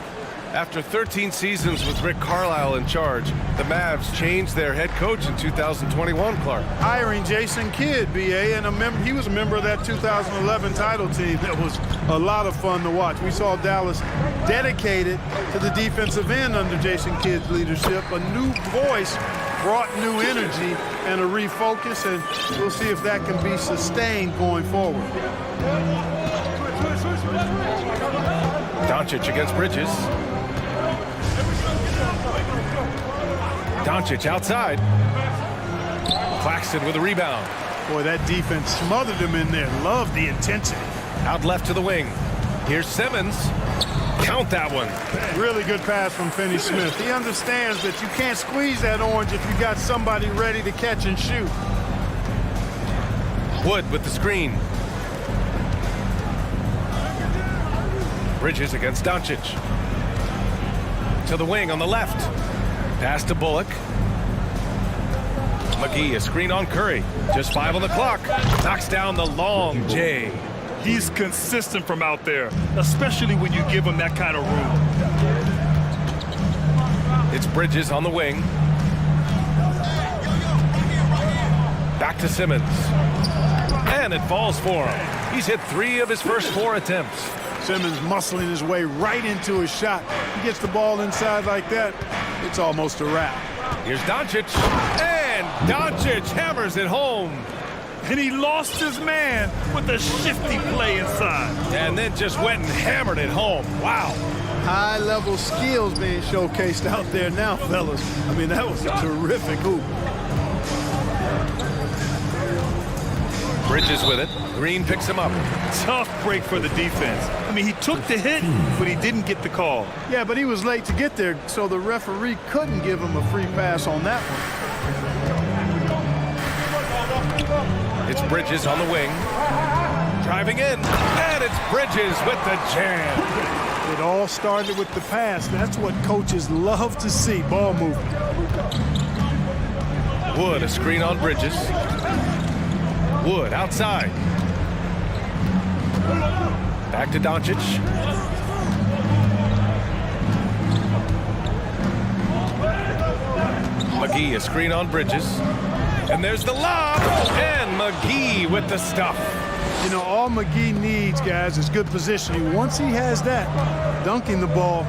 After 13 seasons with Rick Carlisle in charge, the Mavs changed their head coach in 2021, Clark. Hiring Jason Kidd, BA, and he was a member of that 2011 title team. That was a lot of fun to watch. We saw Dallas dedicated to the defensive end under Jason Kidd's leadership. A new voice brought new energy and a refocus, and we'll see if that can be sustained going forward. Doncic against Bridges. Doncic outside. Claxton with a rebound. Boy, that defense smothered him in there. Love the intensity. Out left to the wing. Here's Simmons. Count that one. Really good pass from Finney Smith. He understands that you can't squeeze that orange if you got somebody ready to catch and shoot. Wood with the screen. Bridges against Doncic. To the wing on the left. Pass to Bullock. McGee, a screen on Curry. Just 5 on the clock. Knocks down the long J. He's consistent from out there, especially when you give him that kind of room. It's Bridges on the wing. Back to Simmons. And it falls for him. He's hit 3 of his first 4 attempts. Simmons muscling his way right into his shot. He gets the ball inside like that, it's almost a wrap. Here's Doncic. And Doncic hammers it home. And he lost his man with a shifty play inside. And then just went and hammered it home. Wow. High-level skills being showcased out there now, fellas. I mean, that was a terrific hoop. Bridges with it. Green picks him up. Tough break for the defense. I mean, he took the hit, but he didn't get the call. Yeah, but he was late to get there, so the referee couldn't give him a free pass on that one. It's Bridges on the wing. Driving in. And it's Bridges with the jam. It all started with the pass. That's what coaches love to see, ball movement. Wood, a screen on Bridges. Wood outside. Back to Doncic. McGee, a screen on Bridges. And there's the lob. And McGee with the stuff. You know, all McGee needs, guys, is good positioning. Once he has that, dunking the ball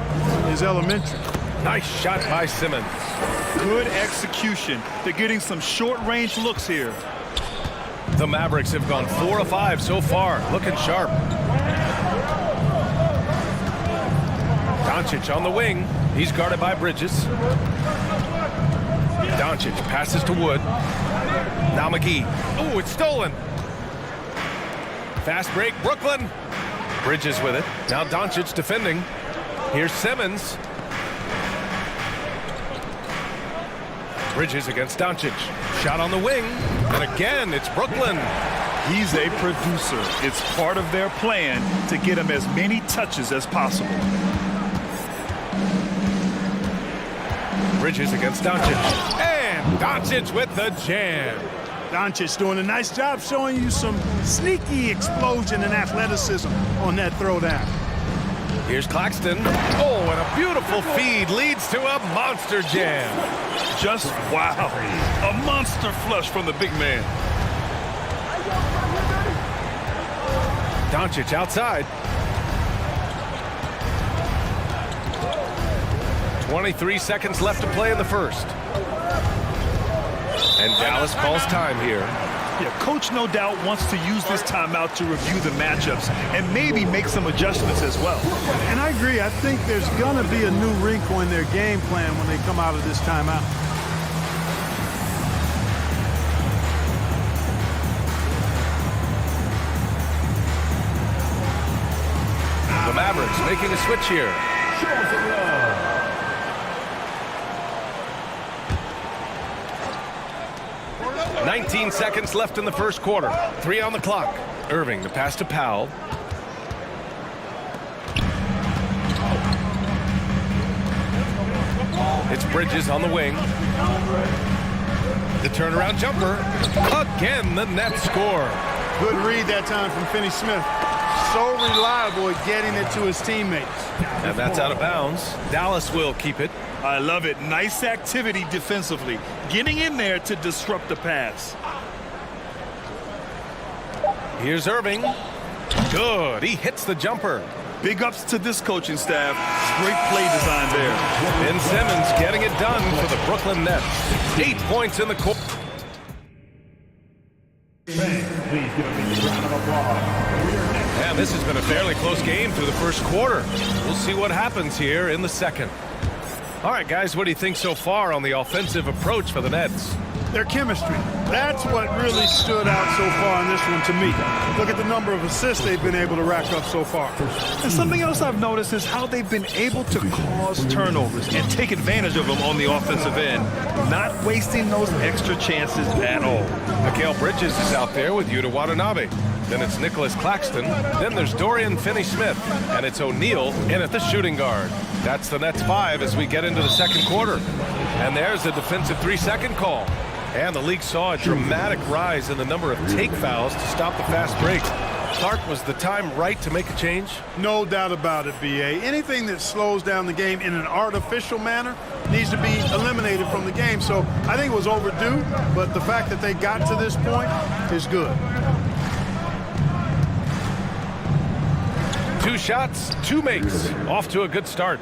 is elementary. Nice shot by Simmons. Good execution. They're getting some short-range looks here. The Mavericks have gone 4 of 5 so far, looking sharp. Doncic on the wing. He's guarded by Bridges. Doncic passes to Wood. Now McGee. Oh, it's stolen. Fast break, Brooklyn. Bridges with it. Now Doncic defending. Here's Simmons. Bridges against Doncic. Shot on the wing. And again, it's Brooklyn. He's a producer. It's part of their plan to get him as many touches as possible. Bridges against Doncic. And Doncic with the jam. Doncic doing a nice job showing you some sneaky explosion and athleticism on that throwdown. Here's Claxton. Oh, and a beautiful feed leads to a monster jam. Just wow. A monster flush from the big man. Doncic outside. 23 seconds left to play in the first. And Dallas calls time here. Yeah, coach no doubt wants to use this timeout to review the matchups and maybe make some adjustments as well. And I agree. I think there's going to be a new wrinkle in their game plan when they come out of this timeout. The Mavericks making a switch here. 19 seconds left in the first quarter. 3 on the clock. Irving, the pass to Powell. It's Bridges on the wing. The turnaround jumper. Again, the net score. Good read that time from Finney Smith. So reliable at getting it to his teammates. And that's out of bounds. Dallas will keep it. I love it. Nice activity defensively. Getting in there to disrupt the pass. Here's Irving. Good. He hits the jumper. Big ups to this coaching staff. Great play design there. Ben Simmons getting it done for the Brooklyn Nets. 8 points in the quarter. And this has been a fairly close game through the first quarter. We'll see what happens here in the second. All right, guys, what do you think so far on the offensive approach for the Nets? Their chemistry. That's what really stood out so far in this one to me. Look at the number of assists they've been able to rack up so far. And something else I've noticed is how they've been able to cause turnovers and take advantage of them on the offensive end, not wasting those extra chances at all. Mikal Bridges is out there with Yuta Watanabe. Then it's Nicholas Claxton. Then there's Dorian Finney-Smith. And it's O'Neal in at the shooting guard. That's the Nets 5 as we get into the second quarter. And there's a defensive 3-second call. And the league saw a dramatic rise in the number of take fouls to stop the fast break. Clark, was the time right to make a change? No doubt about it, B.A. Anything that slows down the game in an artificial manner needs to be eliminated from the game. So I think it was overdue, but the fact that they got to this point is good. 2 shots, 2 makes. Off to a good start.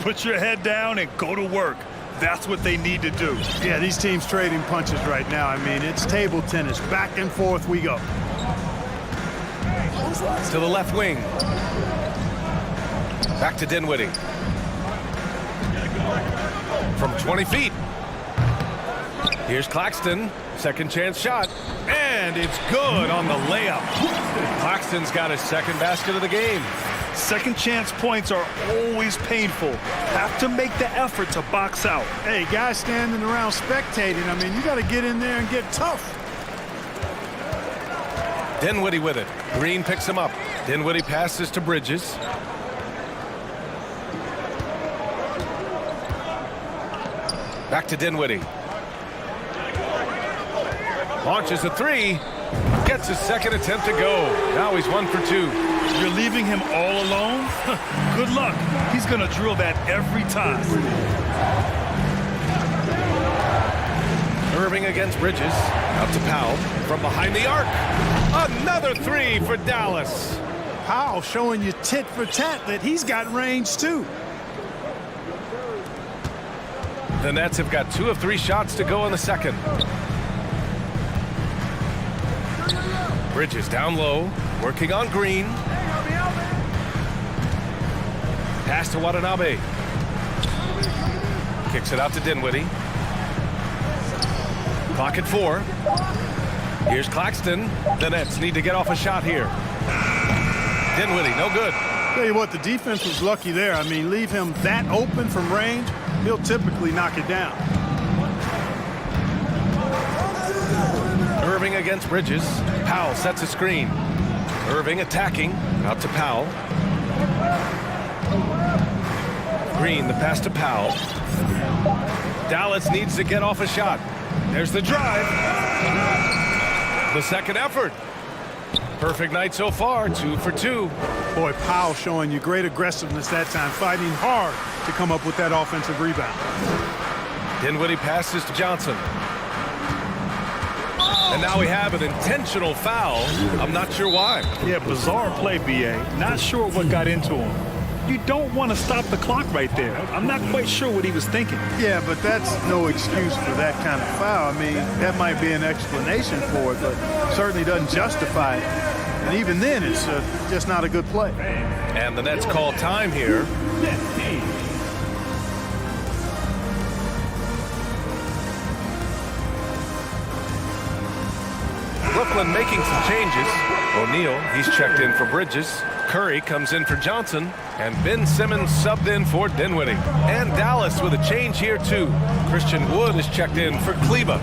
Put your head down and go to work. That's what they need to do. Yeah, these teams trading punches right now. I mean, it's table tennis. Back and forth we go. To the left wing. Back to Dinwiddie. From 20 feet. Here's Claxton. Second chance shot. And it's good on the layup. Claxton's got his second basket of the game. Second chance points are always painful. Have to make the effort to box out. Hey, guys standing around spectating, I mean, you got to get in there and get tough. Dinwiddie with it. Green picks him up. Dinwiddie passes to Bridges. Back to Dinwiddie. Launches a 3. Gets his second attempt to go. Now he's 1 for 2. You're leaving him all alone? Good luck. He's going to drill that every time. Irving against Bridges. Out to Powell. From behind the arc. Another 3 for Dallas. Powell showing you tit for tat that he's got range too. The Nets have got 2 of 3 shots to go in the second. Bridges down low, working on Green. Pass to Watanabe. Kicks it out to Dinwiddie. Clock at 4. Here's Claxton. The Nets need to get off a shot here. Dinwiddie, no good. Tell you what, the defense was lucky there. I mean, leave him that open from range, he'll typically knock it down. Irving against Bridges. Powell sets a screen. Irving attacking. Out to Powell. Green, the pass to Powell. Dallas needs to get off a shot. There's the drive. The second effort. Perfect night so far, 2 for 2. Boy, Powell showing you great aggressiveness that time, fighting hard to come up with that offensive rebound. Dinwiddie passes to Johnson. And now we have an intentional foul. I'm not sure why. Yeah, bizarre play, B.A. Not sure what got into him. You don't want to stop the clock right there. I'm not quite sure what he was thinking. Yeah, but that's no excuse for that kind of foul. I mean, that might be an explanation for it, but certainly doesn't justify it. And even then, it's just not a good play. And the Nets call time here. Brooklyn making some changes. O'Neal, he's checked in for Bridges. Curry comes in for Johnson. And Ben Simmons subbed in for Dinwiddie. And Dallas with a change here, too. Christian Wood is checked in for Kleba.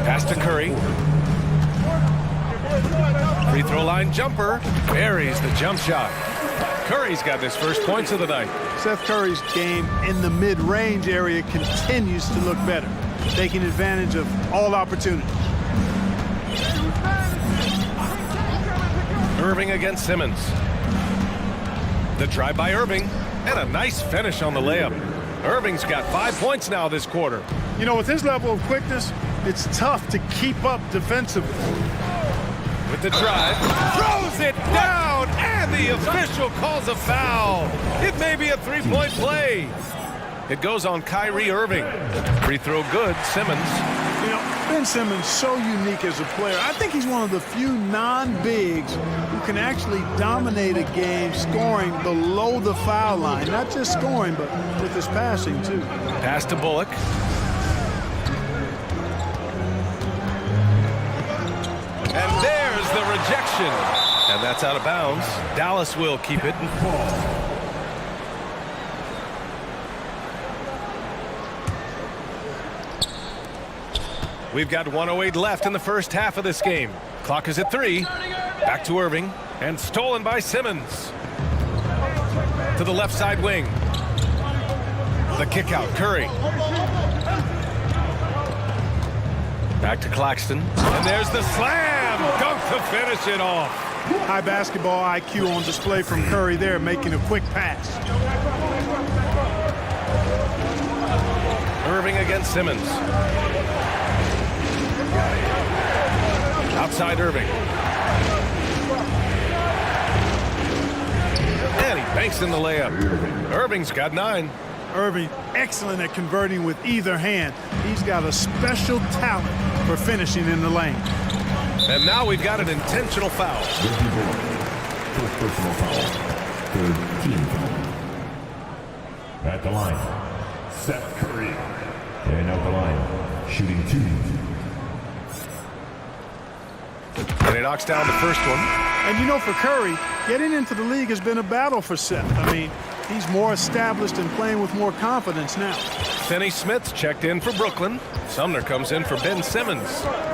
Pass to Curry. Free throw line jumper. Buries the jump shot. Curry's got his first points of the night. Seth Curry's game in the mid-range area continues to look better, taking advantage of all opportunities. Irving against Simmons. The drive by Irving, and a nice finish on the layup. Irving's got 5 points now this quarter. You know, with his level of quickness, it's tough to keep up defensively. With the drive, throws it down, and the official calls a foul. It may be a three-point play. It goes on Kyrie Irving. Free throw good, Simmons. You know, Ben Simmons so unique as a player. I think he's one of the few non-bigs who can actually dominate a game scoring below the foul line. Not just scoring, but with his passing, too. Pass to Bullock. And there's the rejection. And that's out of bounds. Dallas will keep it. We've got 1:08 left in the first half of this game. Clock is at 3. Back to Irving. And stolen by Simmons. To the left side wing. The kick out, Curry. Back to Claxton. And there's the slam. Dunk to finish it off. High basketball IQ on display from Curry there, making a quick pass. Irving against Simmons. Outside Irving. And he banks in the layup. Irving's got 9. Irving, excellent at converting with either hand. He's got a special talent for finishing in the lane. And now we've got an intentional foul. First personal foul. Third team foul. At the line, Seth Curry. And out the line, shooting 2. And he knocks down the first one. And you know, for Curry, getting into the league has been a battle for Seth. I mean, he's more established and playing with more confidence now. Finney Smith's checked in for Brooklyn. Sumner comes in for Ben Simmons.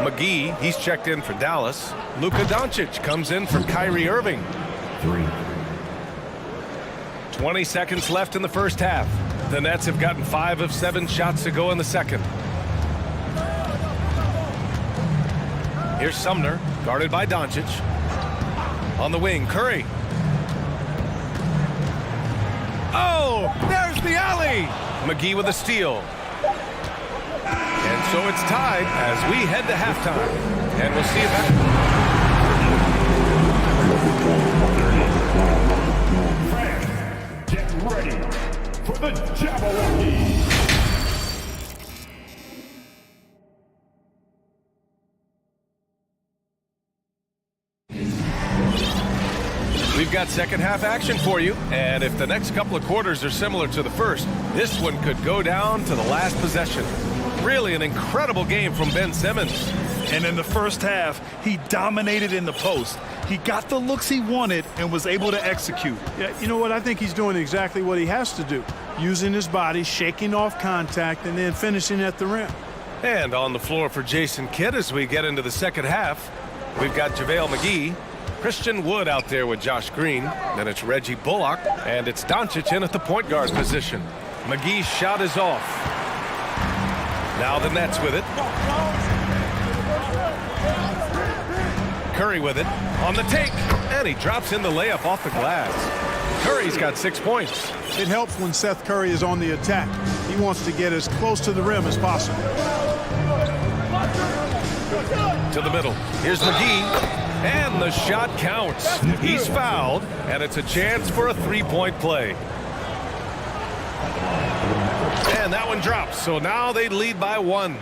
McGee, he's checked in for Dallas. Luka Doncic comes in for Kyrie Irving. 3. 20 seconds left in the first half. The Nets have gotten 5 of 7 shots to go in the second. Here's Sumner, guarded by Doncic. On the wing, Curry. Oh, there's the alley. McGee with a steal. And so it's tied as we head to halftime. And we'll see you back. Get ready for the Jabberwocky. We've got second half action for you, and if the next couple of quarters are similar to the first, this one could go down to the last possession. Really an incredible game from Ben Simmons. And in the first half, he dominated in the post. He got the looks he wanted and was able to execute. Yeah, you know what? I think he's doing exactly what he has to do. Using his body, shaking off contact, and then finishing at the rim. And on the floor for Jason Kidd as we get into the second half, we've got JaVale McGee, Christian Wood out there with Josh Green. Then it's Reggie Bullock, and it's Doncic in at the point guard position. McGee's shot is off. Now the Nets with it. Curry with it on the take, and he drops in the layup off the glass. Curry's got 6 points. It helps when Seth Curry is on the attack. He wants to get as close to the rim as possible. To the middle. Here's McGee, and the shot counts. He's fouled, and it's a chance for a three-point play. And that one drops, so now they lead by 1.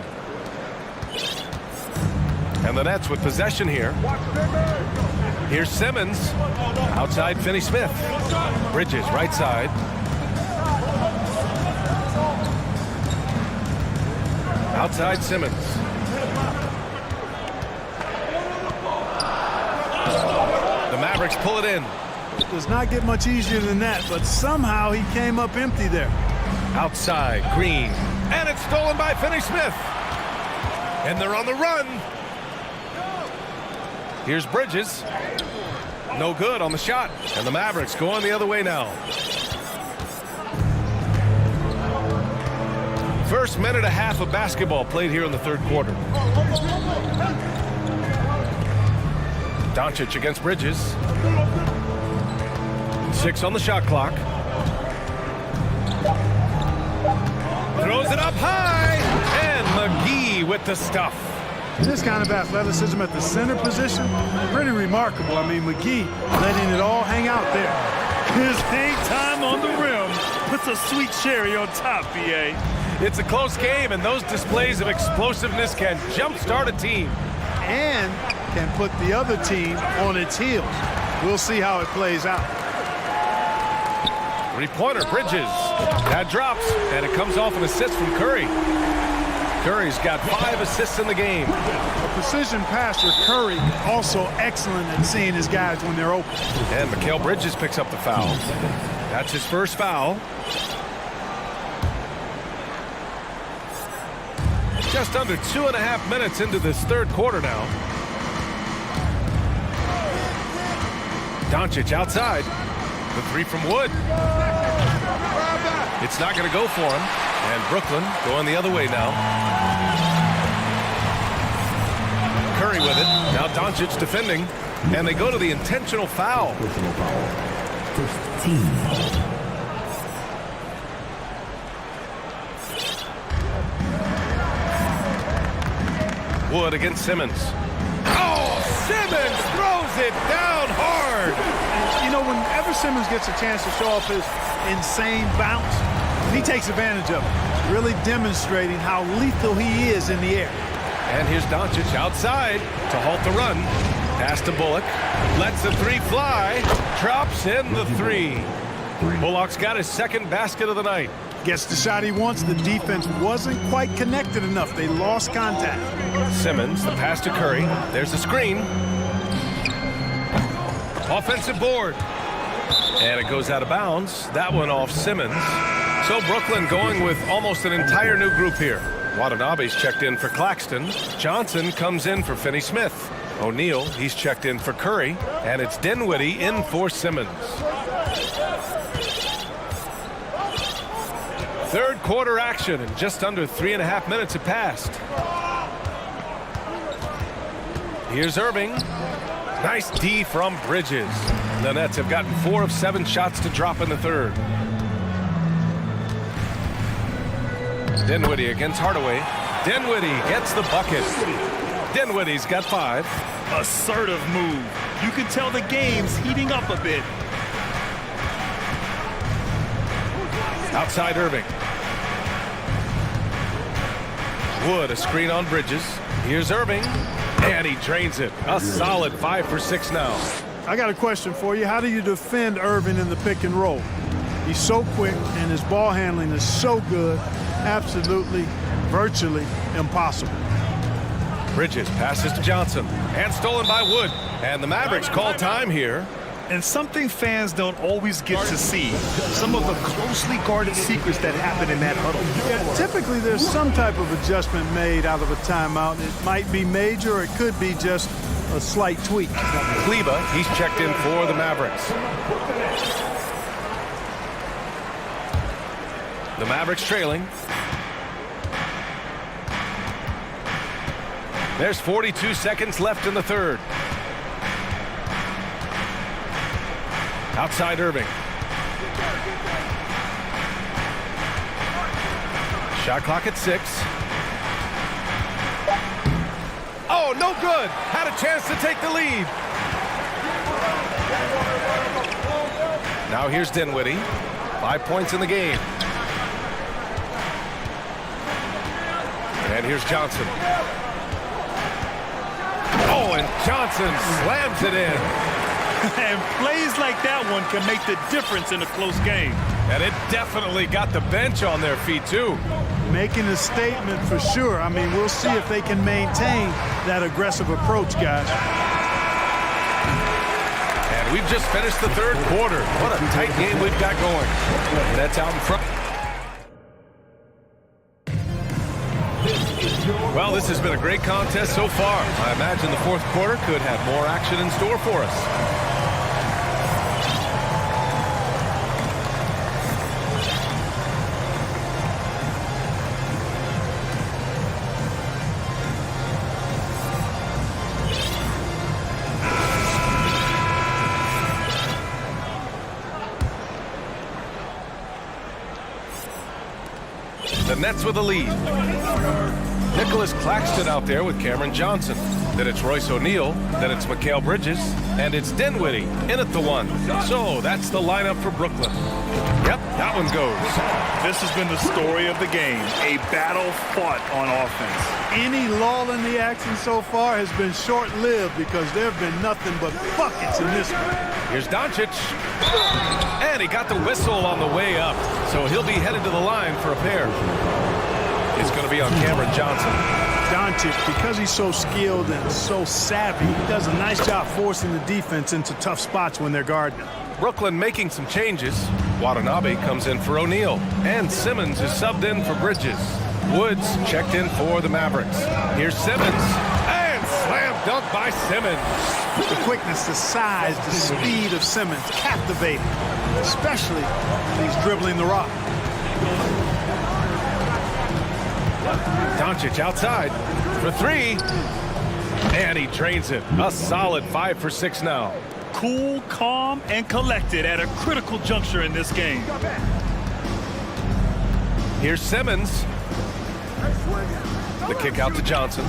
And the Nets with possession here. Here's Simmons. Outside Finney-Smith. Bridges, right side. Outside Simmons. The Mavericks pull it in. It does not get much easier than that, but somehow he came up empty there. Outside, Green. And it's stolen by Finney-Smith. And they're on the run. Here's Bridges. No good on the shot. And the Mavericks going the other way now. First minute and a half of basketball played here in the third quarter. Doncic against Bridges. 6 on the shot clock. Throws it up high. And McGee with the stuff. This kind of athleticism at the center position, pretty remarkable. I mean, McGee letting it all hang out there. His hang time on the rim puts a sweet cherry on top, BA. It's a close game, and those displays of explosiveness can jumpstart a team. And can put the other team on its heels. We'll see how it plays out. Three-pointer, Bridges. That drops, and it comes off an assist from Curry. Curry's got 5 assists in the game. A precision passer, Curry, also excellent at seeing his guys when they're open. And Mikal Bridges picks up the foul. That's his first foul. Just under 2.5 minutes into this third quarter now. Doncic outside. The three from Wood. It's not going to go for him. And Brooklyn going the other way now. Curry with it. Now Doncic defending. And they go to the intentional foul. Personal foul. First team. Wood against Simmons. Oh, Simmons throws it down hard. You know, whenever Simmons gets a chance to show off his insane bounce, he takes advantage of it, really demonstrating how lethal he is in the air. And here's Doncic outside to halt the run. Pass to Bullock. Lets the three fly. Drops in the three. Bullock's got his second basket of the night. Gets the shot he wants. The defense wasn't quite connected enough. They lost contact. Simmons, the pass to Curry. There's the screen. Offensive board. And it goes out of bounds. That one off Simmons. So Brooklyn going with almost an entire new group here. Watanabe's checked in for Claxton. Johnson comes in for Finney-Smith. O'Neal, he's checked in for Curry. And it's Dinwiddie in for Simmons. Third quarter action, and just under 3.5 minutes have passed. Here's Irving. Nice D from Bridges. The Nets have gotten 4 of 7 shots to drop in the third. Dinwiddie against Hardaway. Dinwiddie gets the bucket. Dinwiddie's got 5. Assertive move. You can tell the game's heating up a bit. Outside Irving. Wood, a screen on Bridges. Here's Irving, and he drains it. A solid 5 for 6 now. I got a question for you. How do you defend Irving in the pick and roll? He's so quick, and his ball handling is so good. Absolutely, virtually impossible. Bridges passes to Johnson, and stolen by Wood. And the Mavericks call time here. And something fans don't always get to see. Some of the closely guarded secrets that happen in that huddle. Yeah, typically, there's some type of adjustment made out of a timeout. It might be major, or it could be just a slight tweak. Kleba, he's checked in for the Mavericks. The Mavericks trailing. There's 42 seconds left in the third. Outside Irving. Shot clock at 6. Oh, no good. Had a chance to take the lead. Now here's Dinwiddie. 5 points in the game. And here's Johnson. Oh, and Johnson slams it in. And plays like that one can make the difference in a close game. And it definitely got the bench on their feet, too. Making a statement for sure. I mean, we'll see if they can maintain that aggressive approach, guys. And we've just finished the third quarter. What a tight game we've got going. That's out in front. Well, this has been a great contest so far. I imagine the fourth quarter could have more action in store for us. The Nets with a lead. Nicholas Claxton out there with Cameron Johnson. Then it's Royce O'Neal. Then it's Mikal Bridges. And it's Dinwiddie in at the 1. So that's the lineup for Brooklyn. Yep, that one goes. This has been the story of the game. A battle fought on offense. Any lull in the action so far has been short-lived because there have been nothing but buckets in this one. Here's Doncic. And he got the whistle on the way up. So he'll be headed to the line for a pair. It's going to be on Cameron Johnson. Doncic, because he's so skilled and so savvy, he does a nice job forcing the defense into tough spots when they're guarding him. Brooklyn making some changes. Watanabe comes in for O'Neal. And Simmons is subbed in for Bridges. Woods checked in for the Mavericks. Here's Simmons. And slam dunk by Simmons. The quickness, the size, the speed of Simmons, captivating, especially when he's dribbling the rock. Doncic outside for 3. And he drains it. A solid 5 for 6 now. Cool, calm, and collected at a critical juncture in this game. Here's Simmons. The kick out to Johnson.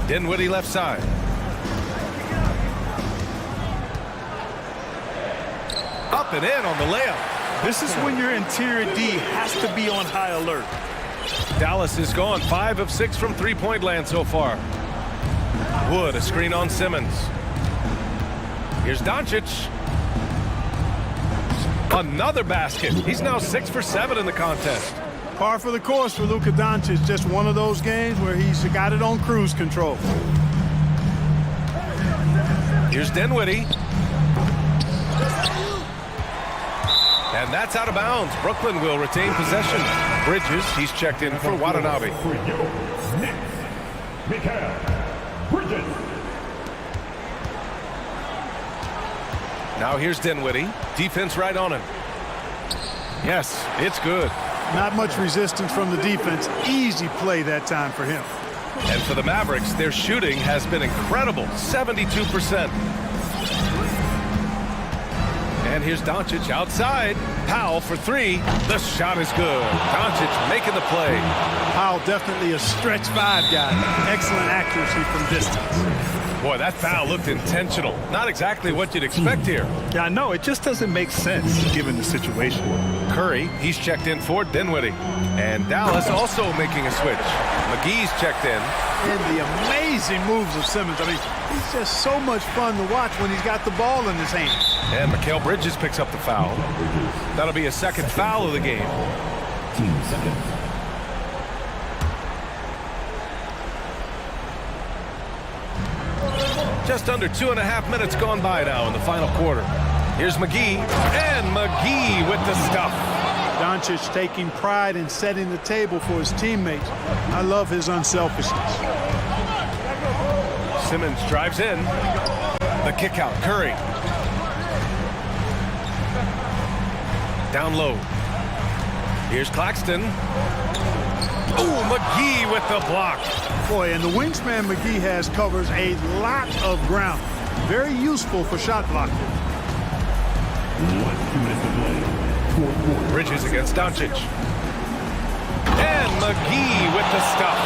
Dinwiddie left side. Up and in on the layup. This is when your interior D has to be on high alert. Dallas is gone 5 of 6 from three-point land so far. Wood, a screen on Simmons. Here's Doncic. Another basket. He's now 6 for 7 in the contest. Par for the course for Luka Doncic. Just one of those games where he's got it on cruise control. Here's Dinwiddie. And that's out of bounds. Brooklyn will retain possession. Bridges, he's checked in for Watanabe. Mikal Bridges. Now here's Dinwiddie. Defense right on him. Yes, it's good. Not much resistance from the defense. Easy play that time for him. And for the Mavericks, their shooting has been incredible. 72%. And here's Doncic outside. Powell for 3. The shot is good. Doncic making the play. Powell definitely a stretch 5 guy. Excellent accuracy from distance. Boy, that foul looked intentional. Not exactly what you'd expect here. Yeah, I know. It just doesn't make sense given the situation. Curry, he's checked in for Dinwiddie. And Dallas also making a switch. McGee's checked in. And the amazing moves of Simmons. I mean, he's just so much fun to watch when he's got the ball in his hands. And Mikal Bridges picks up the foul. That'll be a second foul of the game. team seconds. Just under 2.5 minutes gone by now in the final quarter. Here's McGee, and McGee with the stuff. Doncic taking pride in setting the table for his teammates. I love his unselfishness. Simmons drives in. The kick out, Curry. Down low. Here's Claxton. Oh, McGee with the block. Boy, and the wingspan McGee has covers a lot of ground. Very useful for shot blocking. Bridges against Doncic. And McGee with the stuff.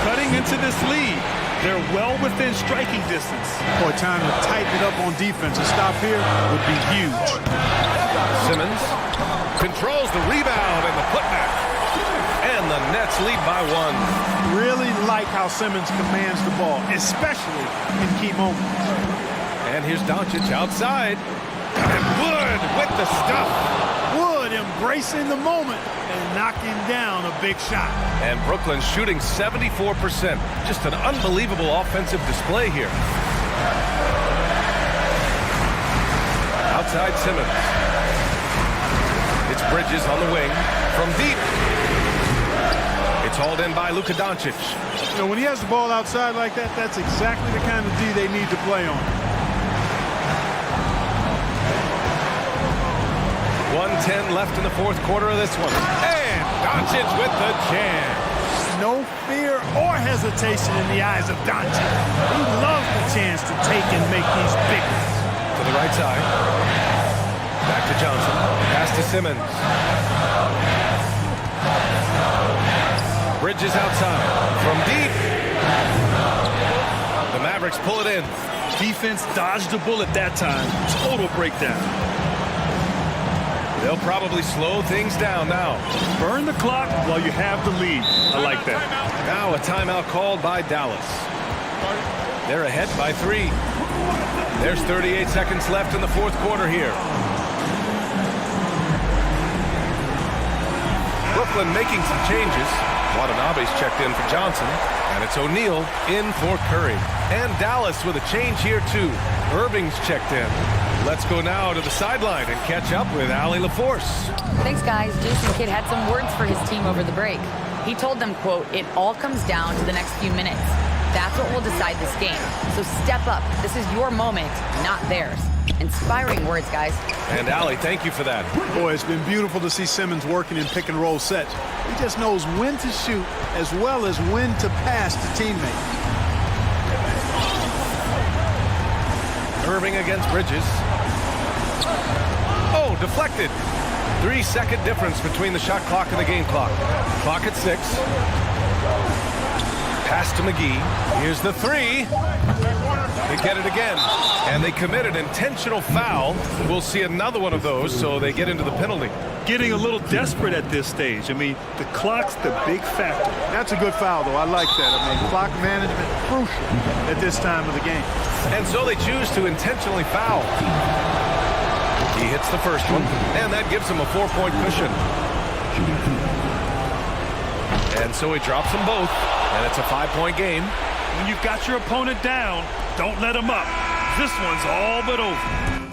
Cutting into this lead. They're well within striking distance. Boy, time to tighten it up on defense. A stop here would be huge. Simmons controls the rebound and the putback. And the Nets lead by 1. Really like how Simmons commands the ball, especially in key moments. And here's Doncic outside. And Wood with the stuff. Wood embracing the moment and knocking down a big shot. And Brooklyn shooting 74%. Just an unbelievable offensive display here. Outside Simmons. It's Bridges on the wing from deep. It's hauled in by Luka Doncic. You know, when he has the ball outside like that, that's exactly the kind of D they need to play on. 1:10 left in the fourth quarter of this one. And Doncic with the jam. No fear or hesitation in the eyes of Doncic. He loves the chance to take and make these big ones. To the right side. Back to Johnson. Pass to Simmons. Bridges outside. From deep. The Mavericks pull it in. Defense dodged the bullet that time. Total breakdown. They'll probably slow things down now. Burn the clock while you have the lead. I like that. Now a timeout called by Dallas. They're ahead by 3. There's 38 seconds left in the fourth quarter here. Brooklyn making some changes. Watanabe's checked in for Johnson. And it's O'Neal in for Curry. And Dallas with a change here too. Irving's checked in. Let's go now to the sideline and catch up with Allie LaForce. Thanks, guys. Jason Kidd had some words for his team over the break. He told them, quote, "It all comes down to the next few minutes. That's what will decide this game. So step up. This is your moment, not theirs." Inspiring words, guys. And Allie, thank you for that. Boy, it's been beautiful to see Simmons working in pick and roll sets. He just knows when to shoot as well as when to pass to teammates. Irving against Bridges. Oh, deflected. 3-second difference between the shot clock and the game clock. Clock at 6. Pass to McGee. Here's the 3. They get it again. And they commit an intentional foul. We'll see another one of those, so they get into the penalty. Getting a little desperate at this stage. I mean, the clock's the big factor. That's a good foul, though. I like that. I mean, clock management crucial at this time of the game. And so they choose to intentionally foul. He hits the first one, and that gives him a 4-point cushion. And so he drops them both, and it's a 5-point game. When you've got your opponent down, don't let him up. This one's all but over.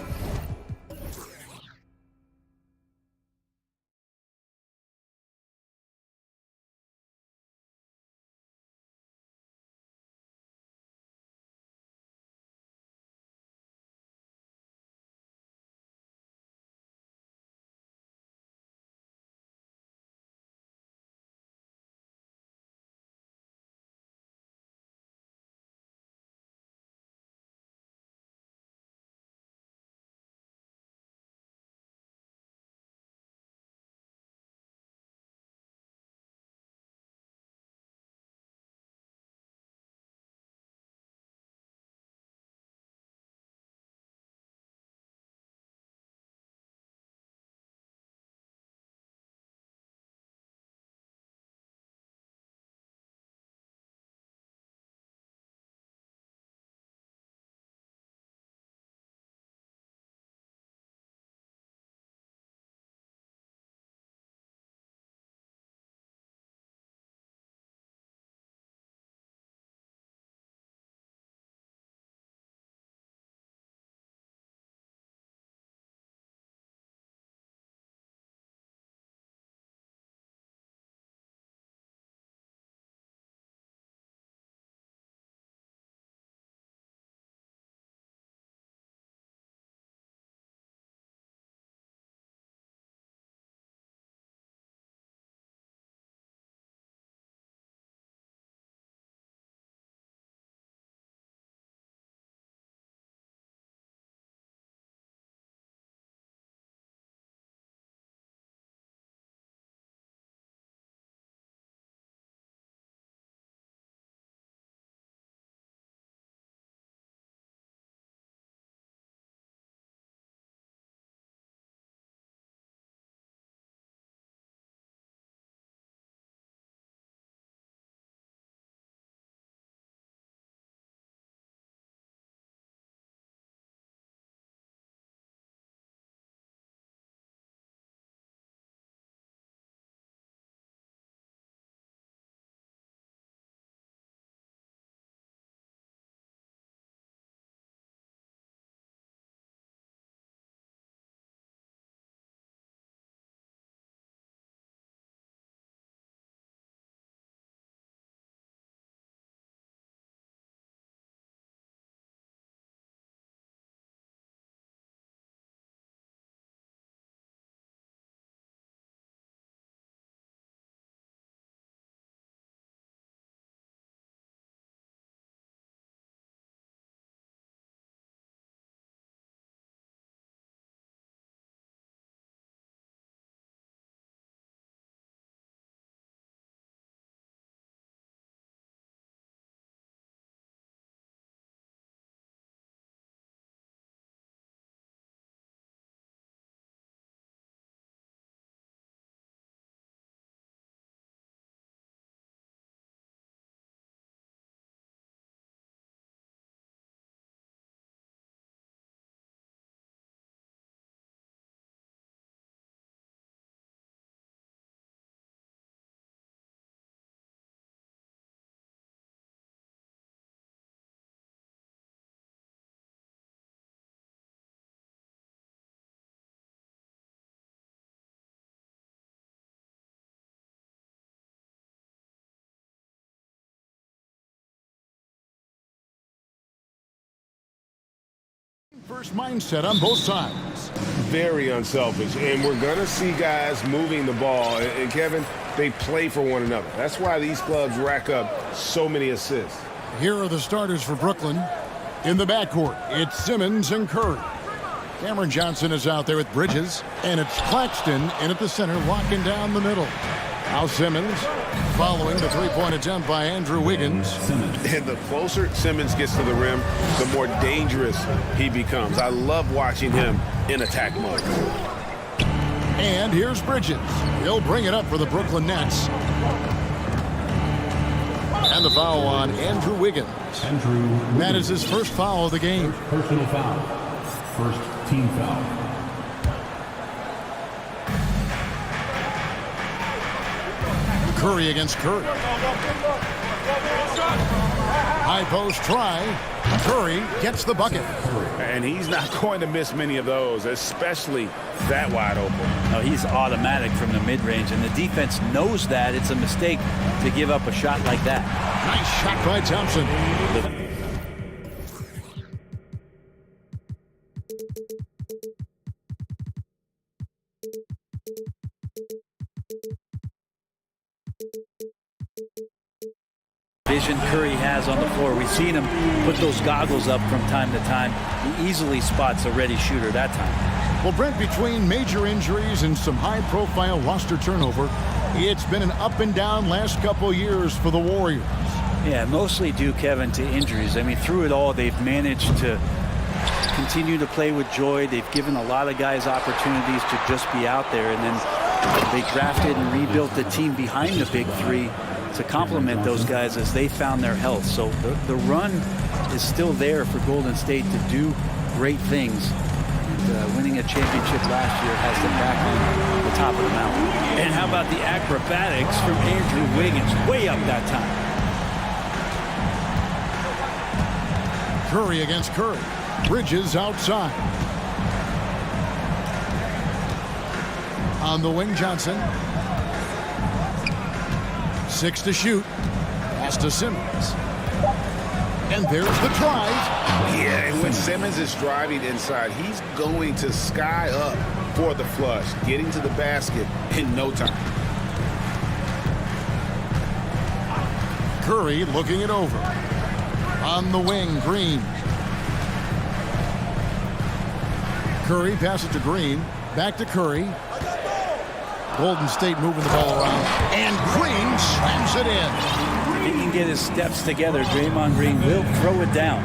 First mindset on both sides. Very unselfish, and we're going to see guys moving the ball. And Kevin, they play for one another. That's why these clubs rack up so many assists. Here are the starters for Brooklyn. In the backcourt, it's Simmons and Curry. Cameron Johnson is out there with Bridges, and it's Claxton in at the center, locking down the middle. Now Simmons, following the three-point attempt by Andrew Wiggins. And the closer Simmons gets to the rim, the more dangerous he becomes. I love watching him in attack mode. And here's Bridges. He'll bring it up for the Brooklyn Nets. And the foul on Andrew Wiggins. That is his first foul of the game. Personal foul. First team foul. Curry against Curry. High post try. Curry gets the bucket. And he's not going to miss many of those, especially that wide open. No, he's automatic from the mid-range, and the defense knows that it's a mistake to give up a shot like that. Nice shot by Thompson. Vision Curry has on the floor. We've seen him put those goggles up from time to time. He easily spots a ready shooter that time. Well, Brent, between major injuries and some high-profile roster turnover, it's been an up-and-down last couple years for the Warriors. Yeah, mostly due, Kevin, to injuries. I mean, through it all, they've managed to continue to play with joy. They've given a lot of guys opportunities to just be out there, and then they drafted and rebuilt the team behind the big three to complement those guys as they found their health. So the run is still there for Golden State to do great things. And, winning a championship last year has them back on the top of the mountain. And how about the acrobatics from Andrew Wiggins? Way up that time. Curry against Curry. Bridges outside. On the wing, Johnson. 6 to shoot. Pass to Simmons. And there's the drive. Yeah, and when Simmons is driving inside, he's going to sky up for the flush, getting to the basket in no time. Curry looking it over. On the wing, Green. Curry passes to Green. Back to Curry. Golden State moving the ball around. And Green slams it in. If he can get his steps together, Draymond Green will throw it down.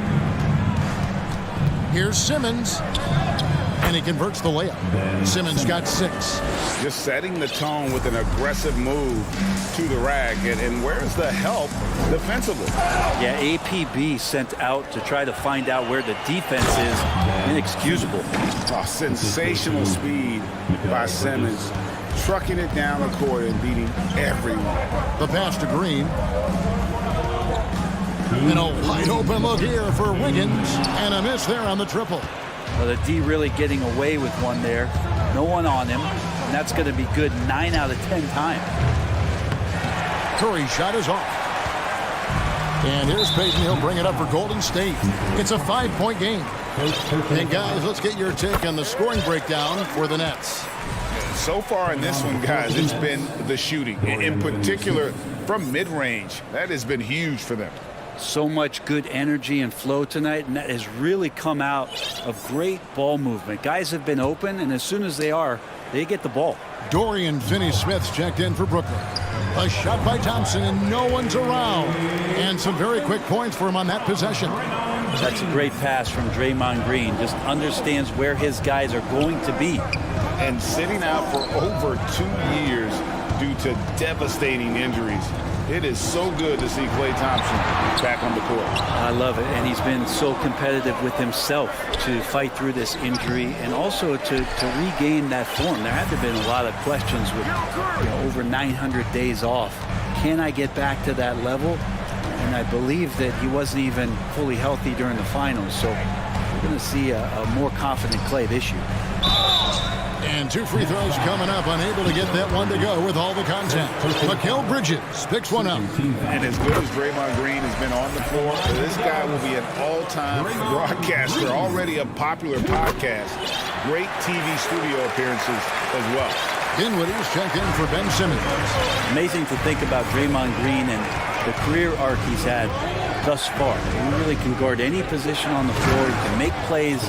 Here's Simmons. And he converts the layup. Simmons got 6. Just setting the tone with an aggressive move to the rack. And where's the help defensively? Yeah, APB sent out to try to find out where the defense is. Inexcusable. Oh, sensational speed by Simmons. Trucking it down the court and beating everyone. The pass to Green. And a wide open look here for Wiggins. And a miss there on the triple. Well, the D really getting away with one there. No one on him. And that's going to be good 9 out of 10 times. Curry's shot is off. And here's Payton. He'll bring it up for Golden State. It's a 5-point game. And guys, let's get your take on the scoring breakdown for the Nets. So far in this one, guys, it's been the shooting, in particular from mid-range. That has been huge for them. So much good energy and flow tonight, and that has really come out of great ball movement. Guys have been open, and as soon as they get the ball. Dorian Finney-Smith's checked in for Brooklyn. A shot by Thompson, and no one's around. And some very quick points for him on that possession. That's a great pass from Draymond Green. Just understands where his guys are going to be. And sitting out for over 2 years due to devastating injuries. It is so good to see Klay Thompson back on the court. I love it, and he's been so competitive with himself to fight through this injury and also to regain that form. There had to have been a lot of questions with over 900 days off. Can I get back to that level? And I believe that he wasn't even fully healthy during the finals, so we're going to see a more confident Klay this year. And 2 free throws coming up, unable to get that one to go with all the contact. Mikal Bridges picks one up. And as good as Draymond Green has been on the floor, this guy will be an all-time broadcaster, already a popular podcast. Great TV studio appearances as well. Dinwiddie's checked in for Ben Simmons. Amazing to think about Draymond Green and the career arc he's had thus far. He really can guard any position on the floor. He can make plays.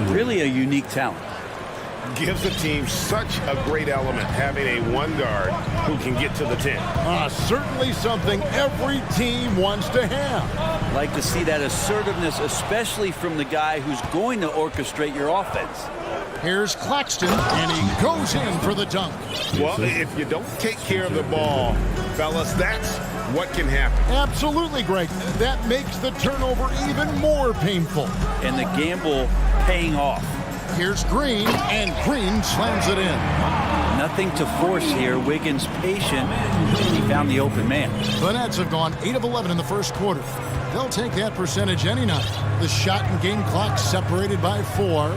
Really a unique talent. Gives the team such a great element, having a one guard who can get to the 10. Certainly something every team wants to have. Like to see that assertiveness, especially from the guy who's going to orchestrate your offense. Here's Claxton, and he goes in for the dunk. Well, if you don't take care of the ball, fellas, that's what can happen. Absolutely, Greg. That makes the turnover even more painful. And the gamble paying off. Here's Green, and Green slams it in. Nothing to force here. Wiggins patient. He found the open man. The Nets have gone 8 of 11 in the first quarter. They'll take that percentage any night. The shot and game clock separated by 4.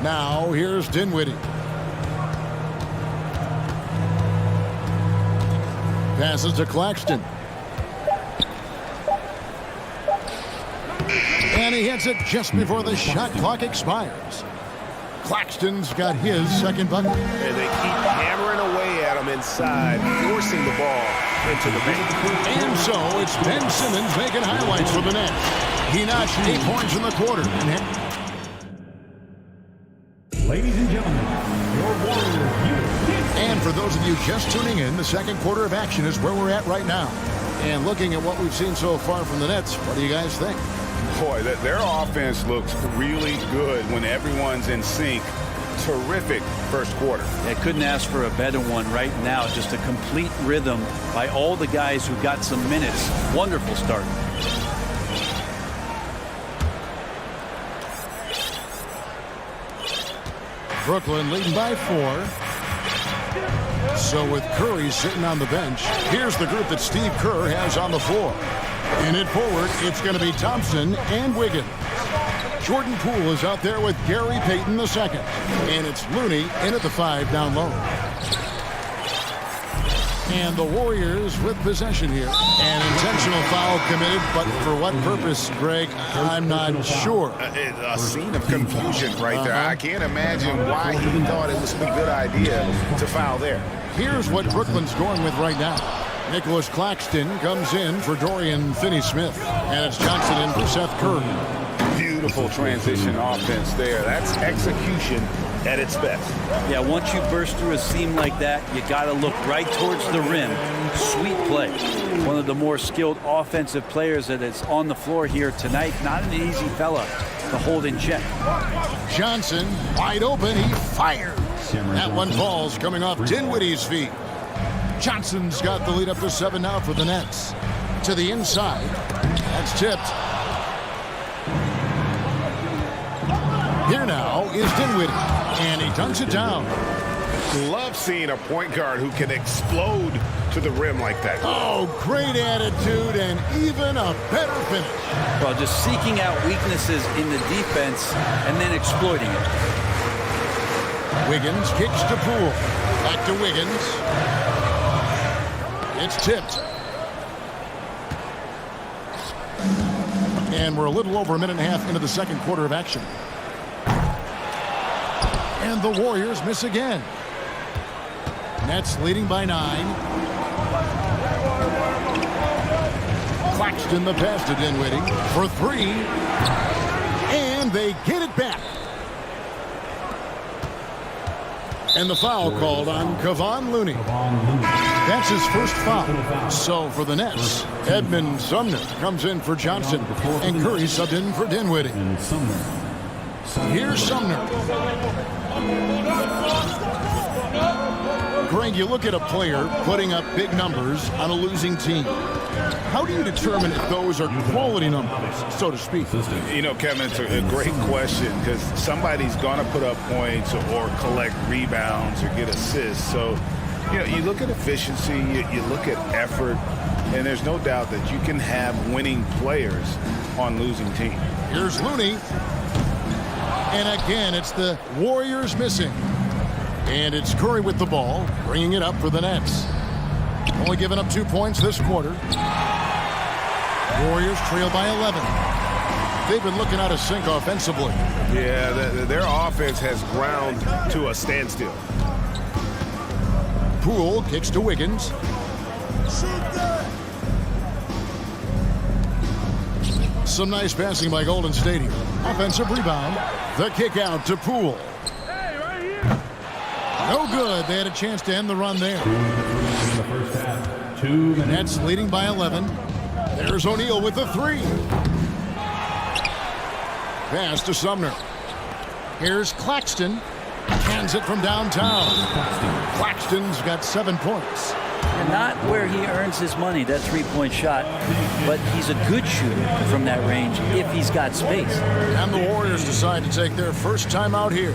Now, here's Dinwiddie. Passes to Claxton. And he hits it just before the shot clock expires. Claxton's got his second bucket. And they keep hammering away at him inside, forcing the ball into the paint. And so it's Ben Simmons making highlights for the Nets. He notched 8 points in the quarter. Ladies and gentlemen, your Warriors. And for those of you just tuning in, the second quarter of action is where we're at right now. And looking at what we've seen so far from the Nets, what do you guys think? Boy, their offense looks really good when everyone's in sync. Terrific first quarter. I couldn't ask for a better one right now. Just a complete rhythm by all the guys who got some minutes. Wonderful start. Brooklyn leading by 4. So with Curry sitting on the bench, here's the group that Steve Kerr has on the floor. In it forward, it's going to be Thompson and Wiggins. Jordan Poole is out there with Gary Payton II. And it's Looney in at the 5 down low. And the Warriors with possession here. An intentional foul committed, but for what purpose, Greg, I'm not sure. A scene of confusion right there. I can't imagine why he thought it was a good idea to foul there. Here's what Brooklyn's going with right now. Nicholas Claxton comes in for Dorian Finney-Smith. And it's Johnson in for Seth Curry. Beautiful transition offense there. That's execution at its best. Yeah, once you burst through a seam like that, you got to look right towards the rim. Sweet play. One of the more skilled offensive players that is on the floor here tonight. Not an easy fella to hold in check. Johnson, wide open, he fires. That one falls coming off Dinwiddie's feet. Johnson's got the lead up to 7 now for the Nets. To the inside. That's tipped. Here now is Dinwiddie, and he dunks it down. Love seeing a point guard who can explode to the rim like that. Oh, great attitude and even a better finish. Well, just seeking out weaknesses in the defense and then exploiting it. Wiggins kicks to Poole. Back to Wiggins. It's tipped. And we're a little over a minute and a half into the second quarter of action. And the Warriors miss again. Nets leading by 9. Claxton the pass to Dinwiddie for 3. And they get it back. And the foul called on Kevon Looney. That's his first foul. So for the Nets, Edmund Sumner comes in for Johnson. And Curry subbed in for Dinwiddie. Here's Sumner. Greg, you look at a player putting up big numbers on a losing team. How do you determine if those are quality numbers, so to speak? You know, Kevin, it's a great question because somebody's going to put up points or collect rebounds or get assists. So, you know, you look at efficiency, you look at effort, and there's no doubt that you can have winning players on losing teams. Here's Looney. And again, it's the Warriors missing. And it's Curry with the ball, bringing it up for the Nets. Only giving up 2 points this quarter. Warriors trail by 11. They've been looking out of sync offensively. Yeah, their offense has ground to a standstill. Poole kicks to Wiggins. Some nice passing by Golden State here. Offensive rebound. The kick out to Poole. No good. They had a chance to end the run there. The Nets leading by 11. There's O'Neal with the three. Pass to Sumner. Here's Claxton. Hands it from downtown. Claxton's got 7 points. And not where he earns his money, that three-point shot, but he's a good shooter from that range if he's got space. And the Warriors decide to take their first time out here.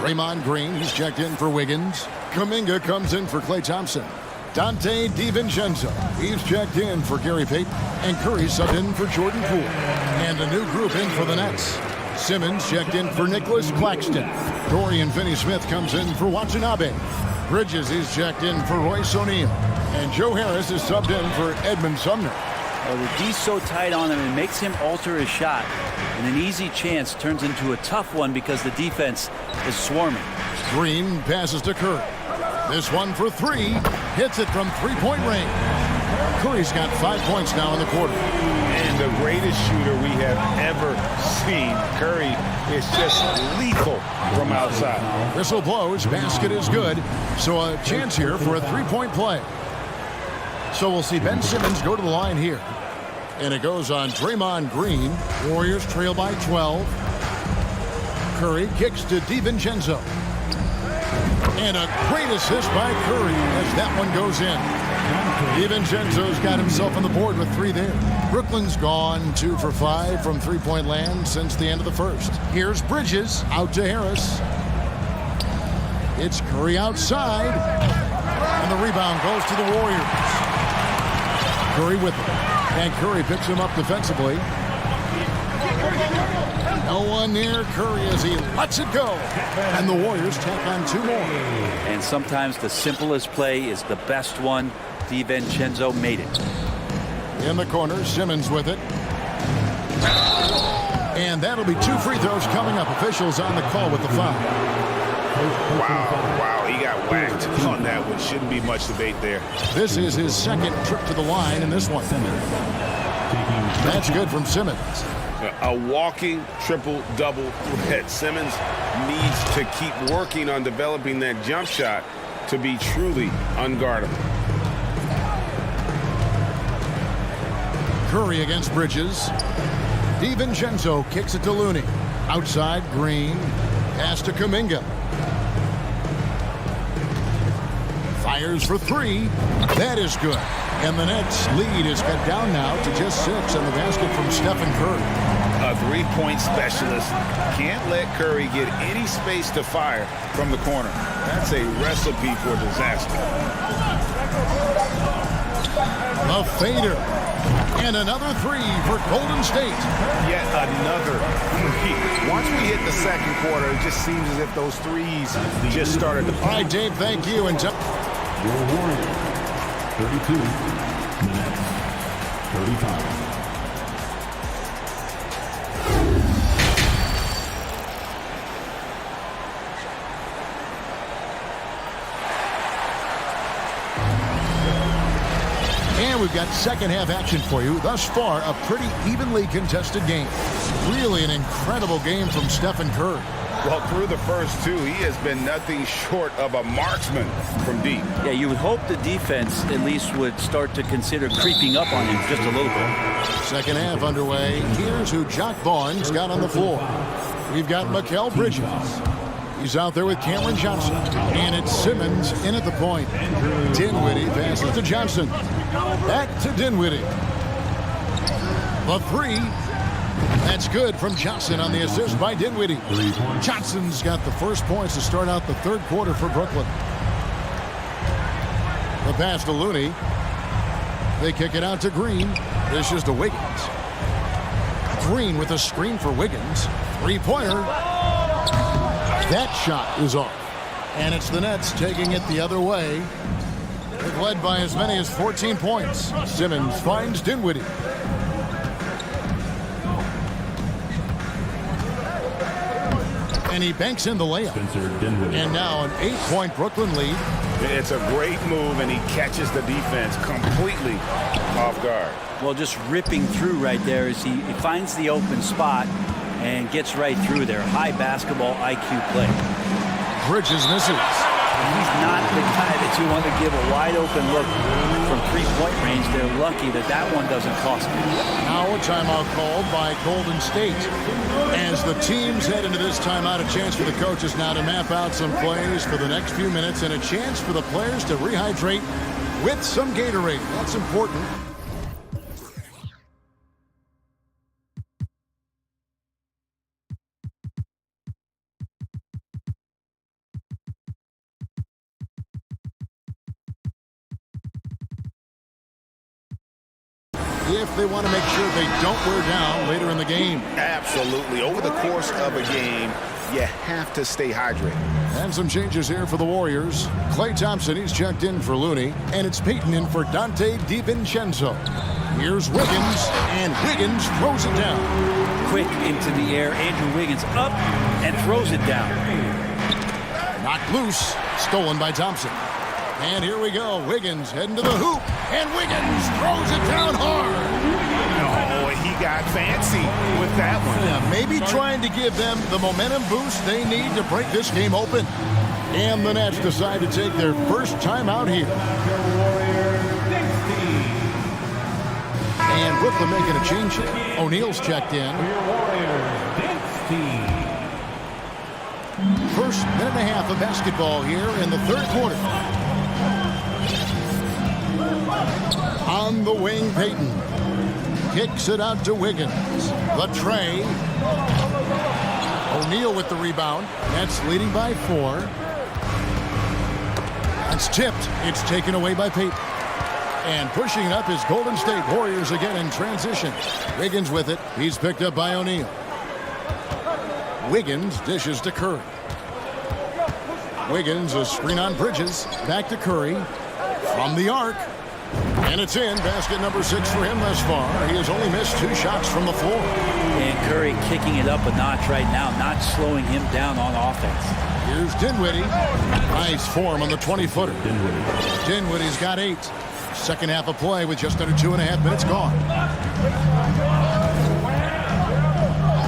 Draymond Green, he's checked in for Wiggins. Kuminga comes in for Klay Thompson. Dante DiVincenzo, he's checked in for Gary Payton. And Curry subbed in for Jordan Poole. And a new group in for the Nets. Simmons checked in for Nicholas Claxton. Dorian Finney-Smith comes in for Watanabe. Bridges is checked in for Royce O'Neal. And Joe Harris is subbed in for Edmund Sumner. Well, the D's so tight on him, it makes him alter his shot. And an easy chance turns into a tough one because the defense is swarming. Green passes to Curry. This one for three. Hits it from three-point range. Curry's got 5 points now in the quarter. And the greatest shooter we have ever seen. Curry is just lethal from outside. Whistle blows. Basket is good. So a chance here for a three-point play. So we'll see Ben Simmons go to the line here. And it goes on Draymond Green. Warriors trail by 12. Curry kicks to DiVincenzo. And a great assist by Curry as that one goes in. DiVincenzo's got himself on the board with three there. Brooklyn's gone 2 for 5 from three-point land since the end of the first. Here's Bridges out to Harris. It's Curry outside. And the rebound goes to the Warriors. Curry with it. And Curry picks him up defensively. No one near Curry as he lets it go. And the Warriors tack on 2 more. And sometimes the simplest play is the best one. DiVincenzo made it. In the corner, Simmons with it. And that'll be 2 free throws coming up. Officials on the call with the foul. Wow, he got whacked on that one. Shouldn't be much debate there. This is his second trip to the line in this one. That's good from Simmons. A walking triple-double threat. Simmons needs to keep working on developing that jump shot to be truly unguardable. Curry against Bridges. DiVincenzo kicks it to Looney. Outside, Green. Pass to Kuminga. Fires for 3. That is good. And the Nets lead is cut down now to just 6 on the basket from Stephen Curry. A three-point specialist can't let Curry get any space to fire from the corner. That's a recipe for disaster. A fader. And another 3 for Golden State. Yet another 3. Once we hit the second quarter, it just seems as if those threes just started to... All right, Dave, thank you. And your Warriors, 32, Nets, 35. And we've got second half action for you. Thus far, a pretty evenly contested game. Really an incredible game from Stephen Curry. Well, through the first 2, he has been nothing short of a marksman from deep. Yeah, you would hope the defense at least would start to consider creeping up on him just a little bit. Second half underway. Here's who Jock Vaughn's got on the floor. We've got Mikal Bridges. He's out there with Cameron Johnson. And it's Simmons in at the point. Dinwiddie passes to Johnson. Back to Dinwiddie. The three. That's good from Johnson on the assist by Dinwiddie. Johnson's got the first points to start out the third quarter for Brooklyn. The pass to Looney. They kick it out to Green. This is to Wiggins. Green with a screen for Wiggins. Three-pointer. That shot is off. And it's the Nets taking it the other way. They've led by as many as 14 points. Simmons finds Dinwiddie. And he banks in the layup. And now an 8-point Brooklyn lead. It's a great move, and he catches the defense completely off guard. Well, just ripping through right there as he finds the open spot and gets right through there. High basketball IQ play. Bridges misses. He's not the guy that you want to give a wide open look from three-point range. They're lucky that that one doesn't cost them. Now a timeout called by Golden State. As the teams head into this timeout, a chance for the coaches now to map out some plays for the next few minutes and a chance for the players to rehydrate with some Gatorade. That's important. If they want to make sure they don't wear down later in the game. Absolutely. Over the course of a game, you have to stay hydrated. And some changes here for the Warriors. Klay Thompson, he's checked in for Looney. And it's Peyton in for Dante DiVincenzo. Here's Wiggins, and Wiggins throws it down. Quick into the air. Andrew Wiggins up and throws it down. Knocked loose. Stolen by Thompson. And here we go. Wiggins heading to the hoop. And Wiggins throws it down hard. Oh, he got fancy with that one. Yeah, maybe trying to give them the momentum boost they need to break this game open. And the Nets decide to take their first time out here. And Brooklyn making a change here. O'Neal's checked in. First minute and a half of basketball here in the third quarter. On the wing, Peyton kicks it out to Wiggins. The tray. O'Neal with the rebound. Nets leading by 4. It's tipped. It's taken away by Peyton. And pushing it up is Golden State Warriors again in transition. Wiggins with it. He's picked up by O'Neal. Wiggins dishes to Curry. Wiggins, a screen on Bridges. Back to Curry. From the arc. And it's in. Basket number 6 for him thus far. He has only missed 2 shots from the floor. And Curry kicking it up a notch right now, not slowing him down on offense. Here's Dinwiddie. Nice form on the 20-footer. Dinwiddie's got 8. Second half of play with just under 2.5 minutes gone.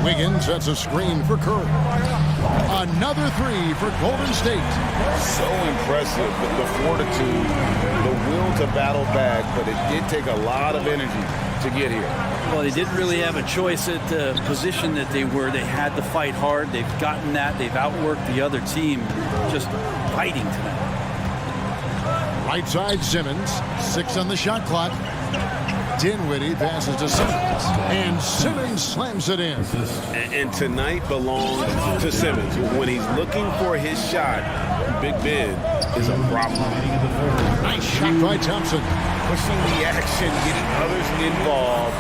Wiggins sets a screen for Curry. Another 3 for Golden State. So impressive, the fortitude, the will to battle back, but it did take a lot of energy to get here. Well, they didn't really have a choice at the position that they were. They had to fight hard. They've gotten that. They've outworked the other team, just fighting tonight. Right side, Simmons. 6 on the shot clock. Dinwiddie passes to Simmons. And Simmons slams it in. And tonight belongs to Simmons. When he's looking for his shot, Big Ben is a problem. Nice shot by Thompson. Pushing the action, getting others involved.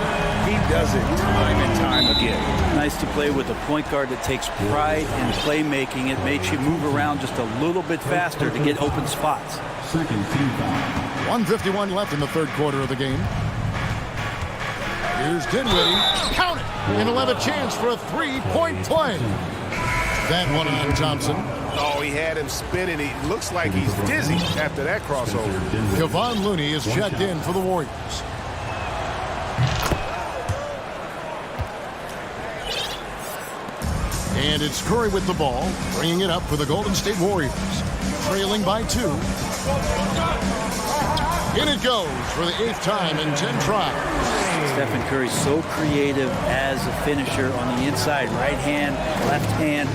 He does it time and time again. Nice to play with a point guard that takes pride in playmaking. It makes you move around just a little bit faster to get open spots. 1:51 left in the third quarter of the game. Here's Dinwiddie. Count it! And he'll have a chance for a 3-point play. That one on Thompson. Oh, he had him spinning. He looks like he's dizzy after that crossover. Kevon Looney is checked in for the Warriors. And it's Curry with the ball, bringing it up for the Golden State Warriors. Trailing by 2. In it goes for the 8th time in 10 tries. Stephen Curry so creative as a finisher on the inside. Right hand, left hand.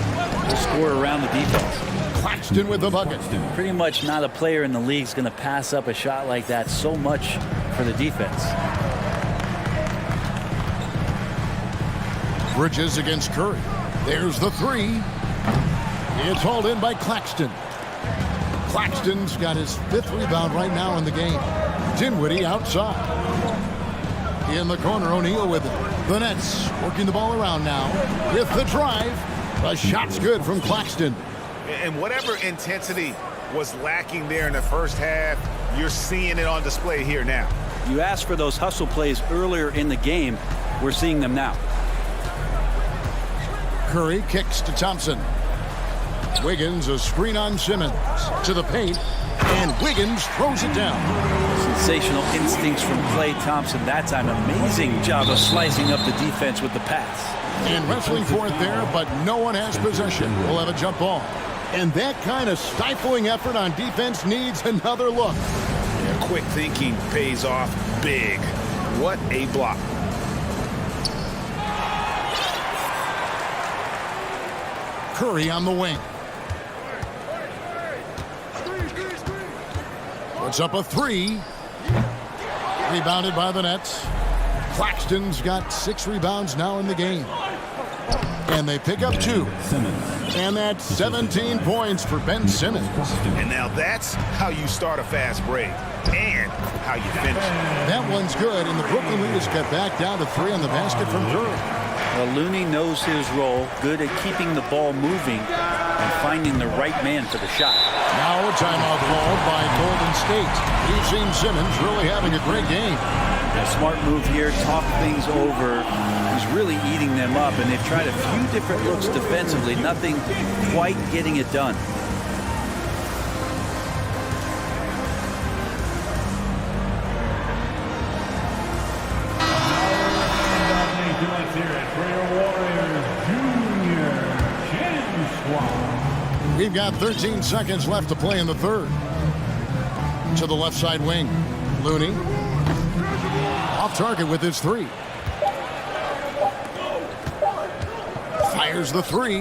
the score around the defense. Claxton with the bucket. Pretty much not a player in the league is going to pass up a shot like that so much for the defense. Bridges against Curry. There's the three. It's hauled in by Claxton. Claxton's got his 5th rebound right now in the game. Dinwiddie outside. In the corner, O'Neal with it. The Nets working the ball around now with the drive. The shot's good from Claxton. And whatever intensity was lacking there in the first half, you're seeing it on display here now. You asked for those hustle plays earlier in the game. We're seeing them now. Curry kicks to Thompson. Wiggins, a screen on Simmons. To the paint, and Wiggins throws it down. Sensational instincts from Klay Thompson that time. Amazing job of slicing up the defense with the pass. And wrestling for it there, but no one has possession. We'll have a jump ball. And that kind of stifling effort on defense needs another look. Yeah, quick thinking pays off big. What a block. Curry on the wing. Puts up a three. Rebounded by the Nets. Claxton's got 6 rebounds now in the game. And they pick up 2. And that's 17 points for Ben Simmons. And now that's how you start a fast break and how you finish. That one's good, and the Brooklyn lead is cut back down to 3 on the basket from Curry. Well, Looney knows his role, good at keeping the ball moving and finding the right man for the shot. Now a timeout called by Golden State. We've seen Simmons really having a great game. A smart move here, talk things over. He's really eating them up, and they've tried a few different looks defensively, nothing quite getting it done. Let's hear it for your Warriors Junior James Swan. We've got 13 seconds left to play in the third. To the left side wing. Looney. Off target with his 3. Fires the 3.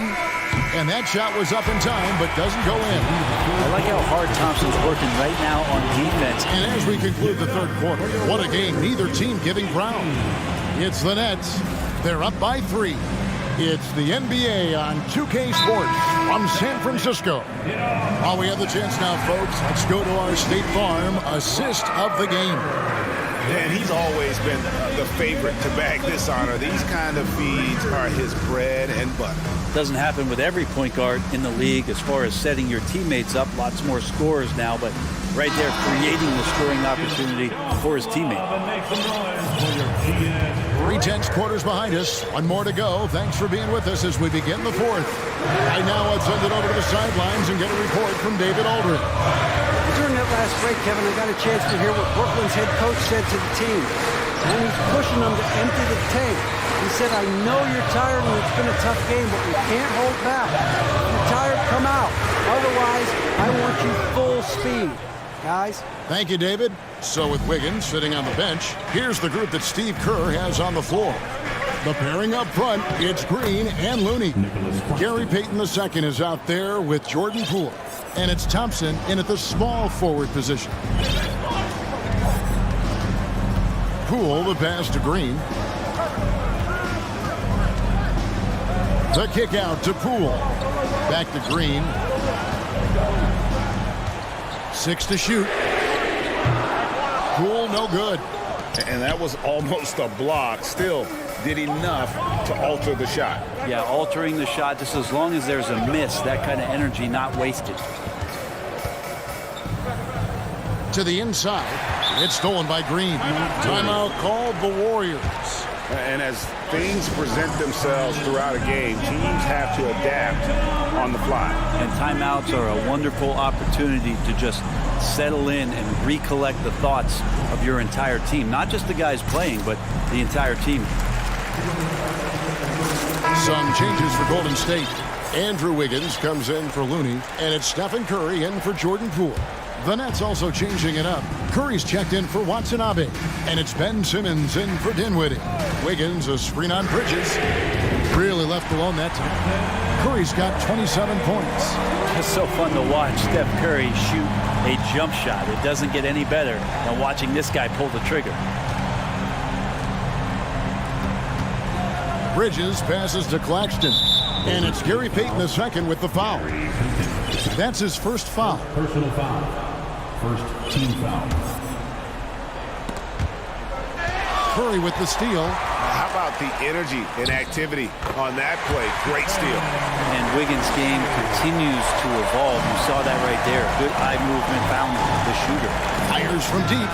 And that shot was up in time, but doesn't go in. I like how hard Thompson's working right now on defense. And as we conclude the third quarter, what a game. Neither team giving ground. It's the Nets. They're up by 3. It's the NBA on 2K Sports from San Francisco. While we have the chance now, folks, let's go to our State Farm assist of the game. And he's always been the favorite to bag this honor. These kind of feeds are his bread and butter. Doesn't happen with every point guard in the league as far as setting your teammates up. Lots more scorers now, but right there creating the scoring opportunity for his teammate. 3/10 quarters behind us. One more to go. Thanks for being with us as we begin the fourth. Right now, let's send it over to the sidelines and get a report from David Aldridge. During that last break, Kevin, I got a chance to hear what Brooklyn's head coach said to the team. And he's pushing them to empty the tank. He said, I know you're tired and it's been a tough game, but we can't hold back. If you're tired, come out. Otherwise, I want you full speed. Guys. Thank you, David. So with Wiggins sitting on the bench, here's the group that Steve Kerr has on the floor. The pairing up front, it's Green and Looney. Gary Payton II is out there with Jordan Poole. And it's Thompson in at the small forward position. Poole, the pass to Green. The kick out to Poole. Back to Green. 6 to shoot. Poole, no good. And that was almost a block. Still did enough to alter the shot. Yeah, altering the shot just as long as there's a miss, that kind of energy not wasted. To the inside. It's stolen by Green. Timeout called the Warriors. And as things present themselves throughout a game, teams have to adapt on the fly. And timeouts are a wonderful opportunity to just settle in and recollect the thoughts of your entire team. Not just the guys playing, but the entire team. Some changes for Golden State. Andrew Wiggins comes in for Looney, and it's Stephen Curry in for Jordan Poole. The Nets also changing it up. Curry's checked in for Watanabe, and it's Ben Simmons in for Dinwiddie. Wiggins a screen on Bridges. Really left alone that time. Curry's got 27 points. It's so fun to watch Steph Curry shoot a jump shot. It doesn't get any better than watching this guy pull the trigger. Bridges passes to Claxton. And it's Gary Payton II with the foul. That's his first foul. Personal foul. First team foul. Curry with the steal. How about the energy and activity on that play? Great steal. And Wiggins' game continues to evolve. You saw that right there. Good eye movement, found the shooter. Fires from deep.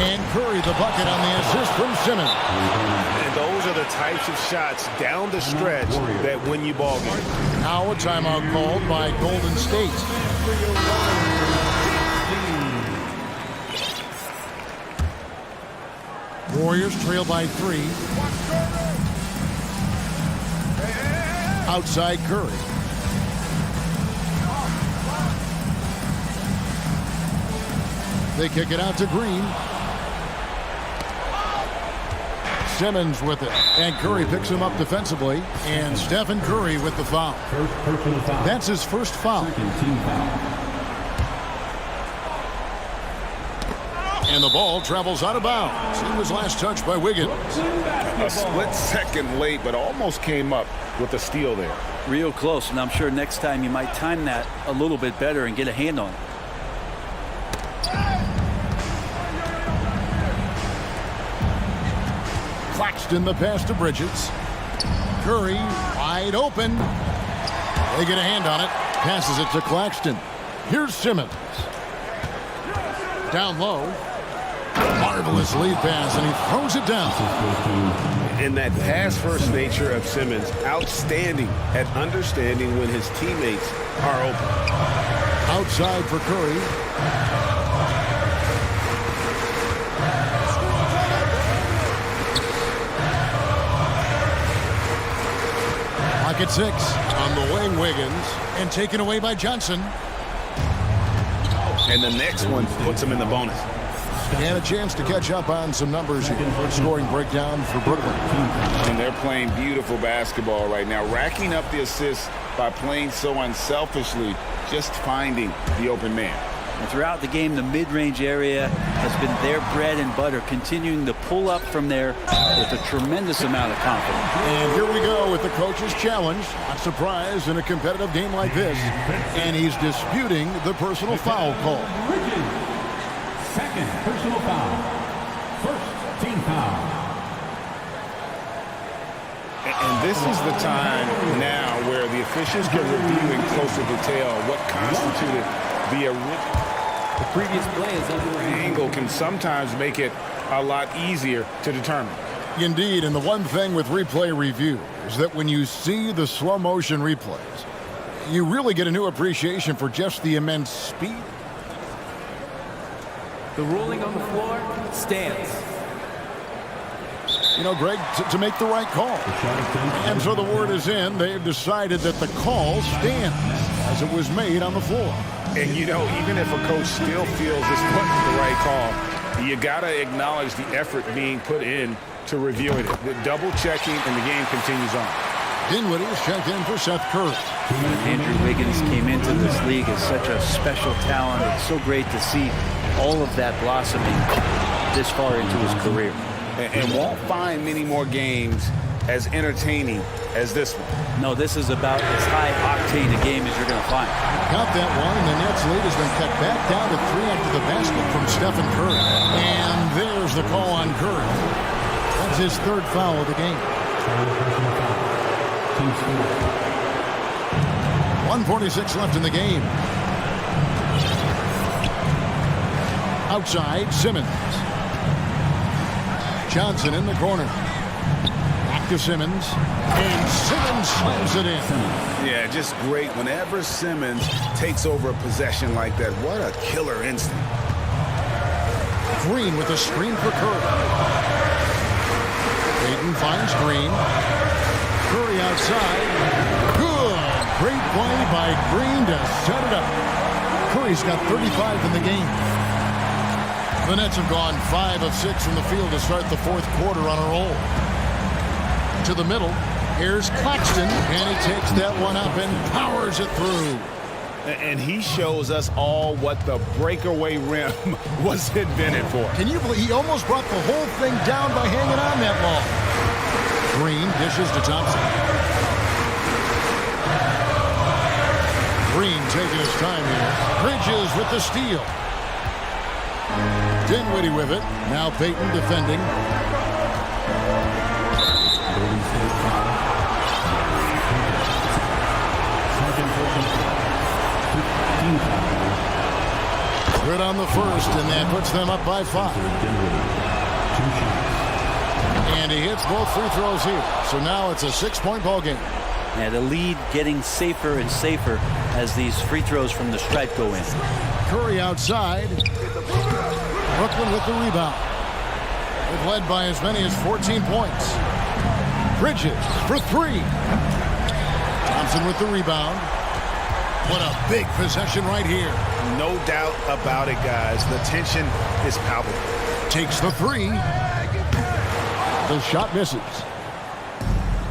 And Curry the bucket on the assist from Simmons. And those are the types of shots down the stretch that win you ball games. Now a timeout called by Golden State. Warriors trail by 3. Outside Curry. They kick it out to Green. Simmons with it. And Curry picks him up defensively. And Stephen Curry with the foul. First personal foul. That's his first foul. Second team foul. And the ball travels out of bounds. He was last touched by Wiggins. A split second late, but almost came up with a steal there. Real close, and I'm sure next time you might time that a little bit better and get a hand on it. Claxton the pass to Bridges. Curry wide open. They get a hand on it. Passes it to Claxton. Here's Simmons. Down low. Marvelous lead pass, and he throws it down. And that pass-first nature of Simmons, outstanding at understanding when his teammates are open. Outside for Curry. Pocket 6 on the wing, Wiggins, and taken away by Johnson. And the next one puts him in the bonus. And a chance to catch up on some numbers here. Scoring breakdown for Brooklyn. And they're playing beautiful basketball right now, racking up the assists by playing so unselfishly, just finding the open man. And throughout the game, the mid-range area has been their bread and butter, continuing to pull up from there with a tremendous amount of confidence. And here we go with the coach's challenge. Not surprised in a competitive game like this. And he's disputing the personal foul call. Second personal foul. First team foul. And this is the time now where the officials can review in closer detail what constituted the original. The previous play is under angle can sometimes make it a lot easier to determine. Indeed, and the one thing with replay review is that when you see the slow motion replays, you really get a new appreciation for just the immense speed. The ruling on the floor stands. You know, Greg, to make the right call. And so the word is in. They've decided that the call stands as it was made on the floor. And, you know, even if a coach still feels this wasn't the right call, you got to acknowledge the effort being put in to reviewing it. The double checking, and the game continues on. Dinwiddie is checked in for Seth Curry. Andrew Wiggins came into this league as such a special talent. It's so great to see all of that blossoming this far into his career. And won't find many more games as entertaining as this one. No, this is about as high-octane a game as you're going to find. Got that one, and the Nets lead has been cut back down to 3 after the basket from Stephen Curry. And there's the call on Curry. That's his third foul of the game. 1:46 left in the game. Outside, Simmons. Johnson in the corner. Back to Simmons. And Simmons slams it in. Yeah, just great. Whenever Simmons takes over a possession like that, what a killer instinct. Green with a screen for Curry. Payton finds Green. Curry outside. Good. Great play by Green to set it up. Curry's got 35 in the game. The Nets have gone 5 of 6 from the field to start the fourth quarter on a roll. To the middle. Here's Claxton, and he takes that one up and powers it through. And he shows us all what the breakaway rim was invented for. Can you believe he almost brought the whole thing down by hanging on that long? Green dishes to Thompson. Green taking his time here. Bridges with the steal. Dinwiddie with it. Now Payton defending. Good on the first, and that puts them up by 5. And he hits both free throws here. So now it's a 6-point ball game. Yeah, the lead getting safer and safer as these free throws from the stripe go in. Curry outside. Brooklyn with the rebound. They've led by as many as 14 points. Bridges for 3. Thompson with the rebound. What a big possession right here. No doubt about it, guys. The tension is palpable. Takes the 3. The shot misses.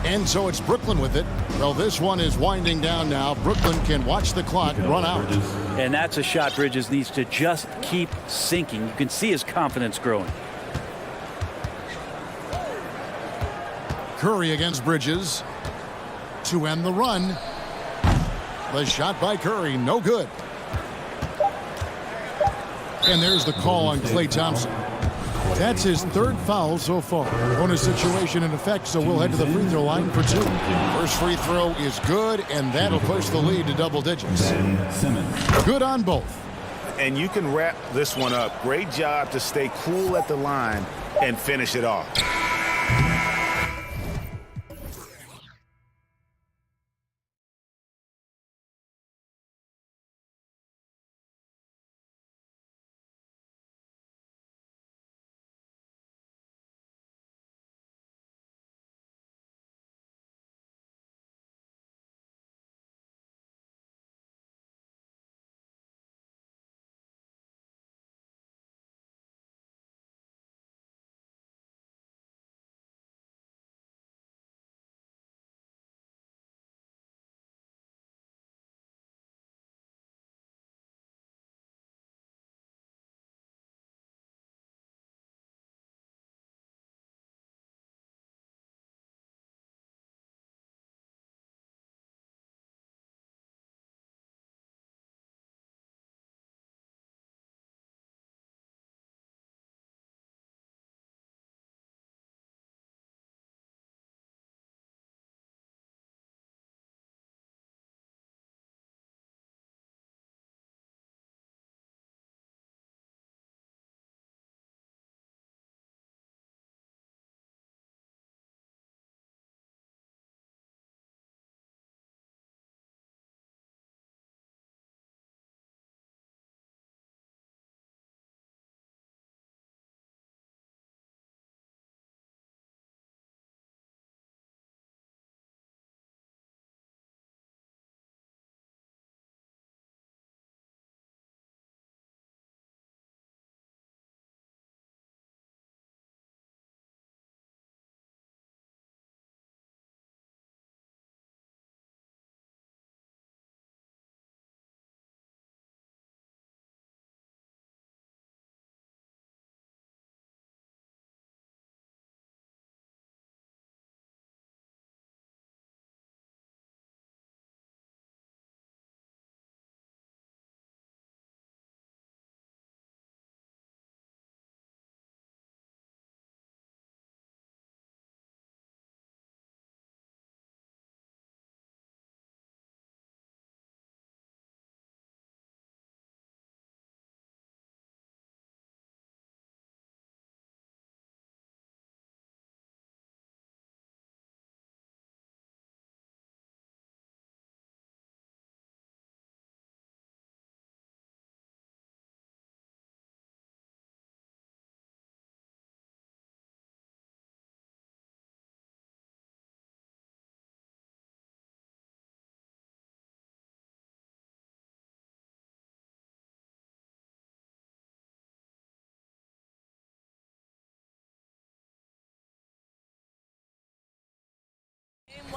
And so it's Brooklyn with it. Well, this one is winding down now. Brooklyn can watch the clock run out. And that's a shot Bridges needs to just keep sinking. You can see his confidence growing. Curry against Bridges to end the run. The shot by Curry, no good. And there's the call on Klay Thompson. That's his 3rd foul so far. Bonus situation in effect, so we'll head to the free throw line for 2. First free throw is good, and that'll push the lead to double digits. Good on both. And you can wrap this one up. Great job to stay cool at the line and finish it off.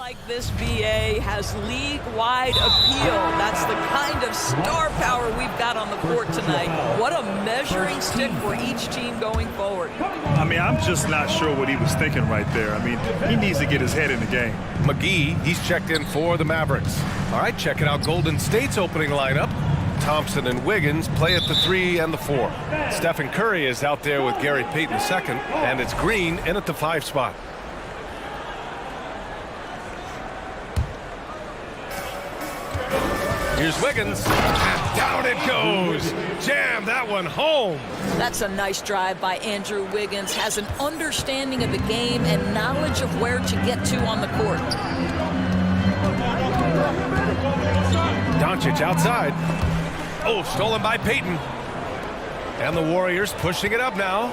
like this, BA, has league-wide appeal. That's the kind of star power we've got on the court tonight. What a measuring stick for each team going forward. I mean, I'm just not sure what he was thinking right there. I mean, he needs to get his head in the game. McGee, he's checked in for the Mavericks. All right, checking out Golden State's opening lineup. Thompson and Wiggins play at the 3 and the 4. Stephen Curry is out there with Gary Payton II, and it's Green in at the 5 spot. Here's Wiggins, and down it goes. Jam that one home. That's a nice drive by Andrew Wiggins. Has an understanding of the game and knowledge of where to get to on the court. Doncic outside. Oh, stolen by Payton. And the Warriors pushing it up now.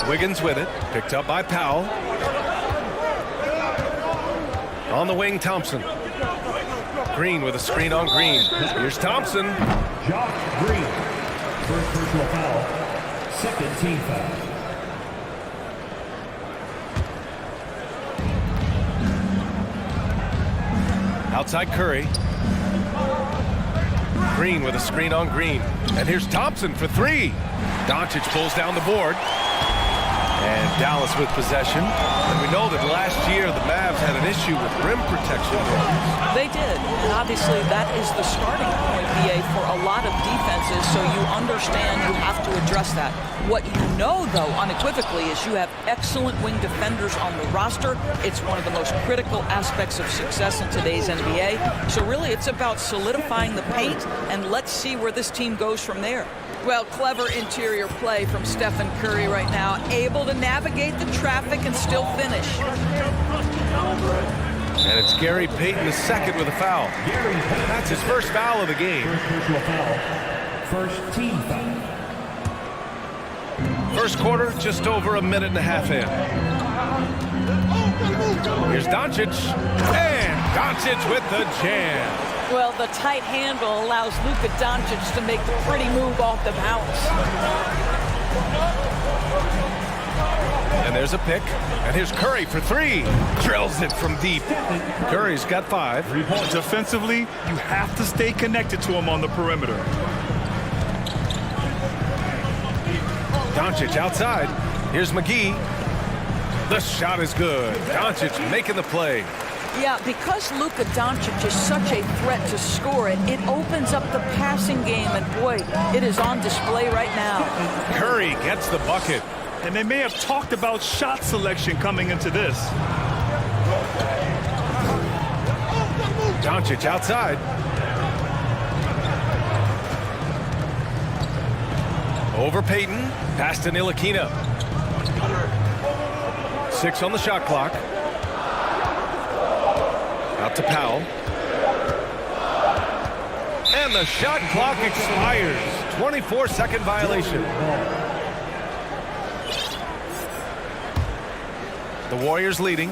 Wiggins with it, picked up by Powell. On the wing, Thompson. Green with a screen on Green. Here's Thompson. Josh Green. First personal foul. Second team foul. Outside Curry. Green with a screen on Green. And here's Thompson for 3. Doncic pulls down the board. And Dallas with possession. And we know that last year the Mavs had an issue with rim protection. They did, and obviously that is the starting point, BA, for a lot of defenses, so you understand you have to address that. What you know, though, unequivocally, is you have excellent wing defenders on the roster. It's one of the most critical aspects of success in today's NBA. So really, it's about solidifying the paint, and let's see where this team goes from there. Well, clever interior play from Stephen Curry right now, able to navigate the traffic and still finish. And it's Gary Payton II with a foul. That's his first foul of the game. First team foul. First quarter, just over a minute and a half in. Here's Doncic. And Doncic with the jam. Well, the tight handle allows Luka Doncic to make the pretty move off the bounce. And there's a pick. And here's Curry for 3. Drills it from deep. Curry's got 5. Defensively, you have to stay connected to him on the perimeter. Doncic outside. Here's McGee. The shot is good. Doncic making the play. Yeah, because Luka Doncic is such a threat to score it, it opens up the passing game, and boy, it is on display right now. Curry gets the bucket. And they may have talked about shot selection coming into this. Doncic outside. Over Payton. Pass to Ntilikina. 6 on the shot clock. Out to Powell. And the shot clock expires. 24-second violation. The Warriors leading.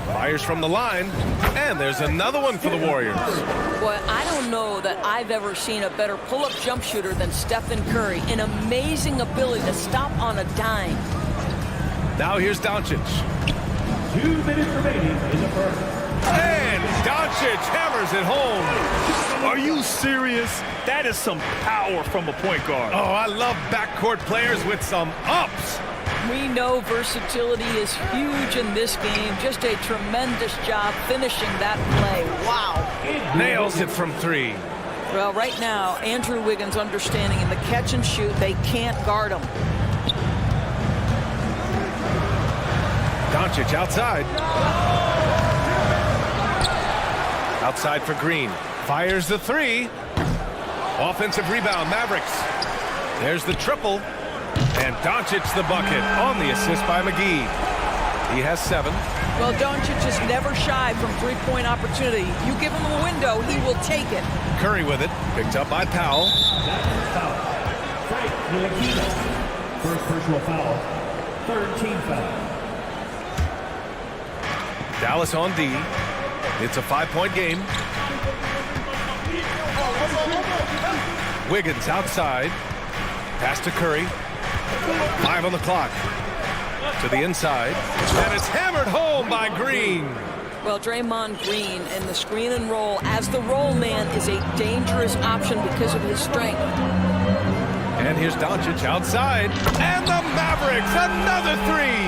Fires from the line. And there's another one for the Warriors. Boy, I don't know that I've ever seen a better pull-up jump shooter than Stephen Curry. An amazing ability to stop on a dime. Now here's Doncic. 2 minutes remaining in the first. And Doncic hammers it home. Are you serious? That is some power from a point guard. Oh, I love backcourt players with some ups. We know versatility is huge in this game. Just a tremendous job finishing that play. Wow. Nails it from 3. Well, right now, Andrew Wiggins understanding in the catch and shoot, they can't guard him. Doncic outside. Outside for Green. Fires the 3. Offensive rebound, Mavericks. There's the triple. And Doncic the bucket on the assist by McGee. He has 7. Well, Doncic is never shy from three-point opportunity. You give him a window, he will take it. Curry with it. Picked up by Powell. First personal foul. Third team foul. Dallas on D. It's a 5-point game. Wiggins outside. Pass to Curry. 5 on the clock. To the inside. And it's hammered home by Green. Well, Draymond Green in the screen and roll as the roll man is a dangerous option because of his strength. And here's Doncic outside. And the Mavericks, another three.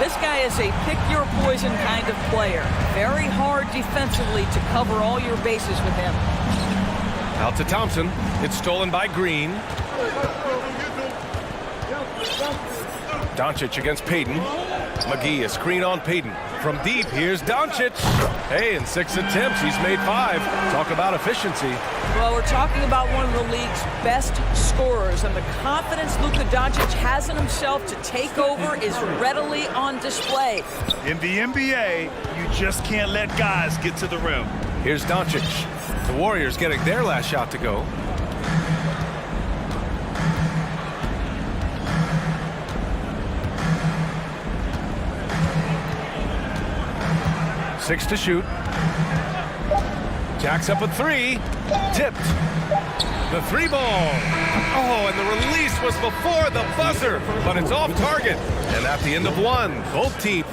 This guy is a pick-your-poison kind of player. Very hard defensively to cover all your bases with him. Out to Thompson. It's stolen by Green. Doncic against Payton. McGee, a screen on Payton. From deep, here's Doncic. Hey, in 6 attempts, he's made 5. Talk about efficiency. Well, we're talking about one of the league's best scorers, and the confidence Luka Doncic has in himself to take over is readily on display. In the NBA, you just can't let guys get to the rim. Here's Doncic. The Warriors getting their last shot to go. Six to shoot. Jacks up a 3. Tipped. The 3 ball. Oh, and the release was before the buzzer, but it's off target. And at the end of 1, both teams.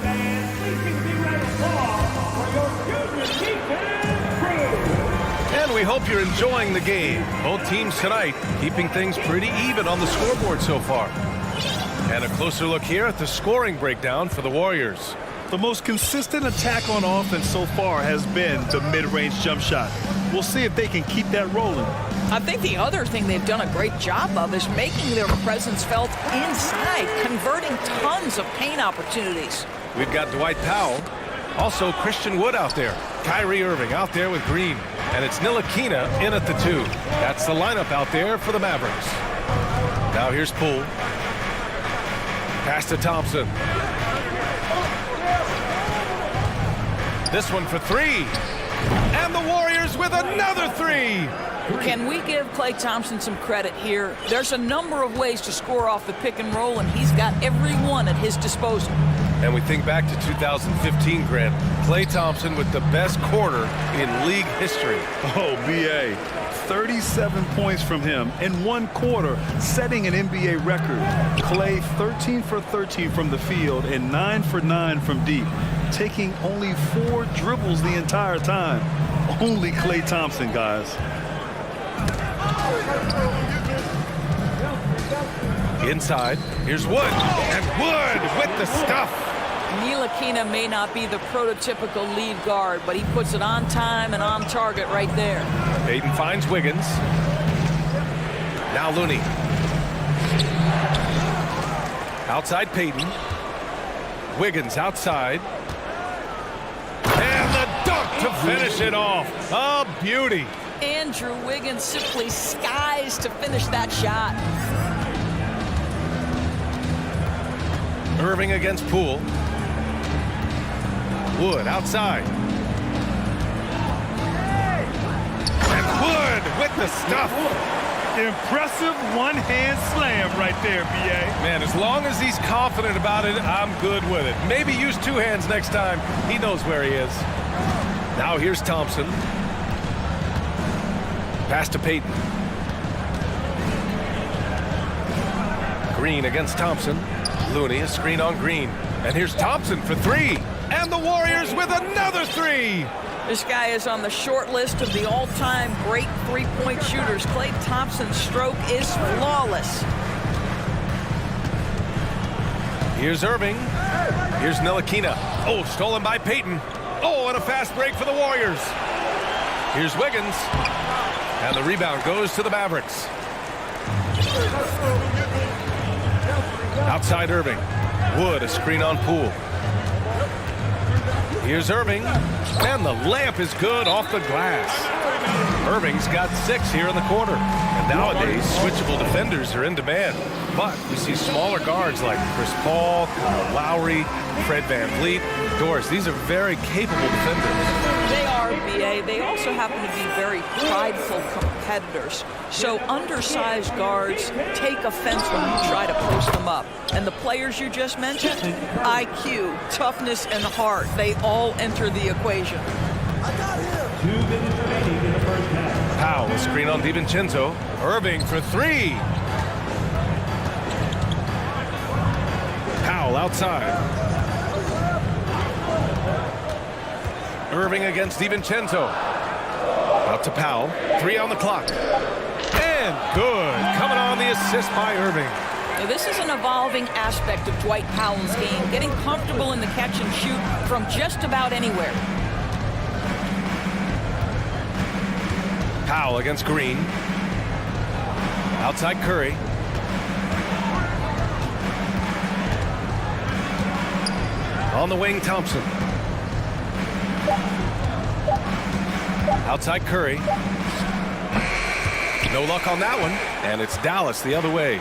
And we hope you're enjoying the game. Both teams tonight keeping things pretty even on the scoreboard so far. And a closer look here at the scoring breakdown for the Warriors. The most consistent attack on offense so far has been the mid-range jump shot. We'll see if they can keep that rolling. I think the other thing they've done a great job of is making their presence felt inside, converting tons of paint opportunities. We've got Dwight Powell, also Christian Wood out there. Kyrie Irving out there with Green. And it's Ntilikina in at the 2. That's the lineup out there for the Mavericks. Now here's Poole. Pass to Thompson. This one for 3. And the Warriors with another 3. Can we give Klay Thompson some credit here? There's a number of ways to score off the pick and roll, and he's got every one at his disposal. And we think back to 2015, Grant. Klay Thompson with the best quarter in league history. Oh, B.A. 37 points from him in 1 quarter, setting an NBA record. Klay 13 for 13 from the field and 9 for 9 from deep, taking only 4 dribbles the entire time. Only Klay Thompson, guys. Inside, here's Wood, and Wood with the stuff. Ntilikina may not be the prototypical lead guard, but he puts it on time and on target right there. Payton finds Wiggins. Now Looney. Outside Payton. Wiggins outside. And the dunk to finish it off. A beauty. Andrew Wiggins simply skies to finish that shot. Irving against Poole. Wood outside. And Wood with the stuff. Impressive one-hand slam right there, B.A. Man, as long as he's confident about it, I'm good with it. Maybe use 2 hands next time. He knows where he is. Now here's Thompson. Pass to Payton. Green against Thompson. Looney, a screen on Green. And here's Thompson for 3. And the Warriors with another 3. This guy is on the short list of the all-time great three-point shooters. Klay Thompson's stroke is flawless. Here's Irving. Here's Ntilikina. Oh, stolen by Payton. Oh, and a fast break for the Warriors. Here's Wiggins. And the rebound goes to the Mavericks. Outside Irving. Wood, a screen on Poole. Here's Irving. And the layup is good off the glass. Irving's got 6 here in the quarter. And nowadays, switchable defenders are in demand. But we see smaller guards like Chris Paul, Kyle Lowry, Fred VanVleet, Doris. These are very capable defenders. They are, B.A. They also happen to be very prideful competitors. So undersized guards take offense when you try to post them up. And the players you just mentioned, IQ, toughness, and heart, they all enter the equation. Powell, a screen on DiVincenzo. Irving for 3. Powell Powell outside. Irving against DiVincenzo. Out to Powell. 3 on the clock. And good. Coming on the assist by Irving. Now, this is an evolving aspect of Dwight Powell's game, getting comfortable in the catch and shoot from just about anywhere. Powell against Green. Outside Curry. On the wing, Thompson. Outside Curry. No luck on that one. And it's Dallas the other way.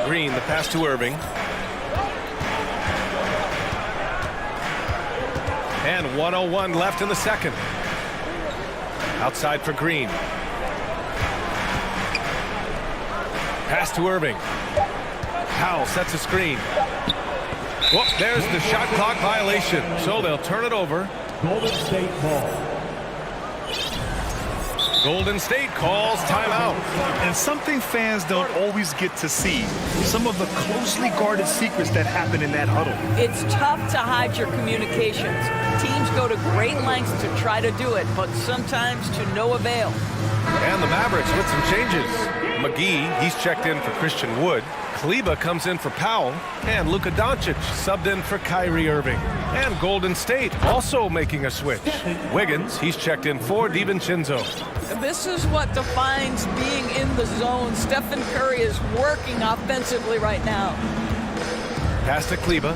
Green, the pass to Irving. And 1:01 left in the second. Outside for Green. Pass to Irving. Powell sets a screen. Whoop, there's the shot clock violation. So they'll turn it over. Golden State ball. Golden State calls timeout. And something fans don't always get to see. Some of the closely guarded secrets that happen in that huddle. It's tough to hide your communications. Teams go to great lengths to try to do it, but sometimes to no avail. And the Mavericks with some changes. McGee, he's checked in for Christian Wood. Kleba comes in for Powell. And Luka Doncic subbed in for Kyrie Irving. And Golden State also making a switch. Wiggins, he's checked in for DiVincenzo. This is what defines being in the zone. Stephen Curry is working offensively right now. Pass to Kleba.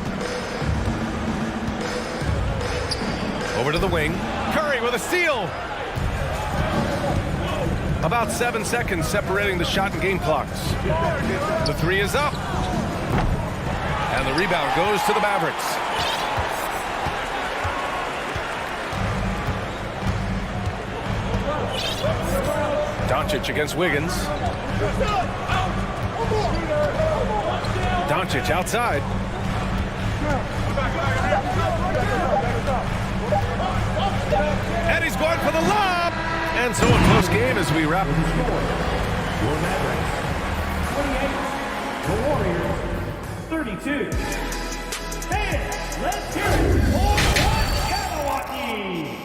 Over to the wing. Curry with a steal. About 7 seconds separating the shot and game clocks. The three is up. And the rebound goes to the Mavericks. Doncic against Wiggins. Doncic outside. And he's going for the lob. And so a close game as we wrap. Your Mavericks. 28. The Warriors. 32. Fans, let's hear it for Milwaukee.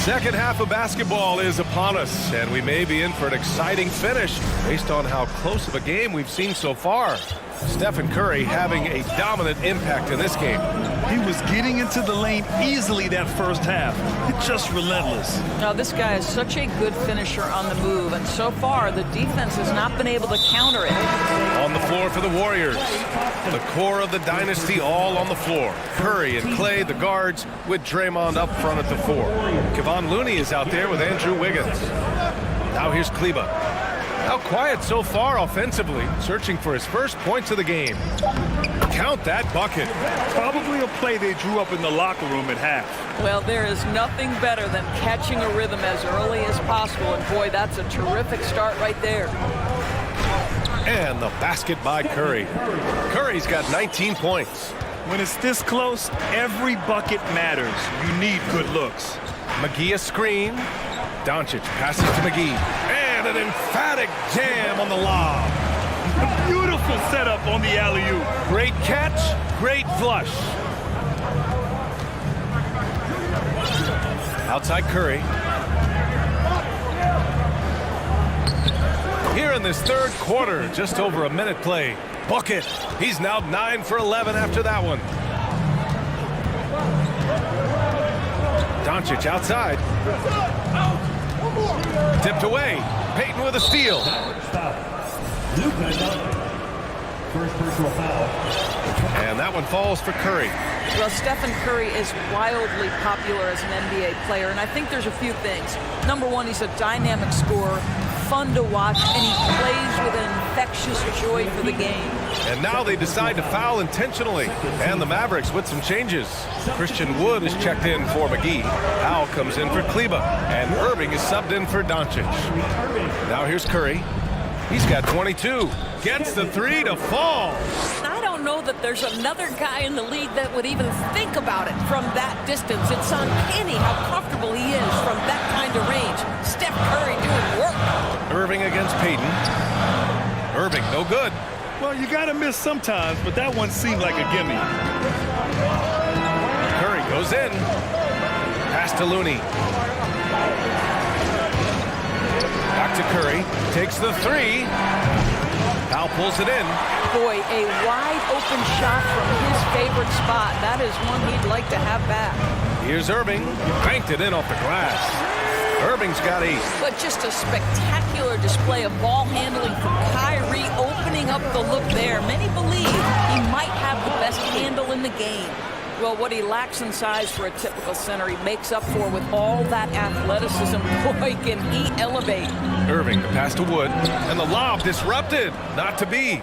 Second half of basketball is upon us, and we may be in for an exciting finish based on how close of a game we've seen so far. Stephen Curry having a dominant impact in this game. He was getting into the lane easily that first half. It's just relentless. Now, this guy is such a good finisher on the move, and so far the defense has not been able to counter it. On the floor for the Warriors. The core of the dynasty all on the floor. Curry and Clay, the guards, with Draymond up front at the 4. Kevon Looney is out there with Andrew Wiggins. Now here's Kleba. How quiet so far offensively, searching for his first points of the game. Count that bucket. Probably a play they drew up in the locker room at half. Well, there is nothing better than catching a rhythm as early as possible, and boy, that's a terrific start right there. And the basket by Curry. Curry's got 19 points. When it's this close, every bucket matters. You need good looks. McGee a screen. Doncic passes to McGee. And an emphatic jam on the lob. A beautiful setup on the alley-oop. Great catch, great flush. Outside Curry. Here in this third quarter, just over a minute play. Bucket. He's now 9 for 11 after that one. Doncic outside. Tipped away. Payton with a steal. First personal foul. And that one falls for Curry. Well, Stephen Curry is wildly popular as an NBA player, and I think there's a few things. Number one, he's a dynamic scorer, fun to watch, and he plays with an infectious joy for the game. And now they decide to foul intentionally. And the Mavericks with some changes. Christian Wood is checked in for McGee. Powell comes in for Kleba. And Irving is subbed in for Doncic. Now here's Curry. He's got 22. Gets the three to fall. I don't don't know that there's another guy in the league that would even think about it from that distance. It's uncanny how comfortable he is from that kind of range. Steph Curry doing work. Irving against Payton. Irving, no good. Well, you got to miss sometimes, but that one seemed like a gimme. Curry goes in. Pass to Looney. Back to Curry. Takes the three. Now pulls it in. Boy, a wide open shot from his favorite spot. That is one he'd like to have back. Here's Irving. Banked it in off the glass. Irving's got 8. But just a spectacular display of ball handling from Kyrie, opening up the look there. Many believe he might have the best handle in the game. Well, what he lacks in size for a typical center, he makes up for with all that athleticism. Boy, can he elevate. Irving, the pass to Wood, and the lob disrupted. Not to be.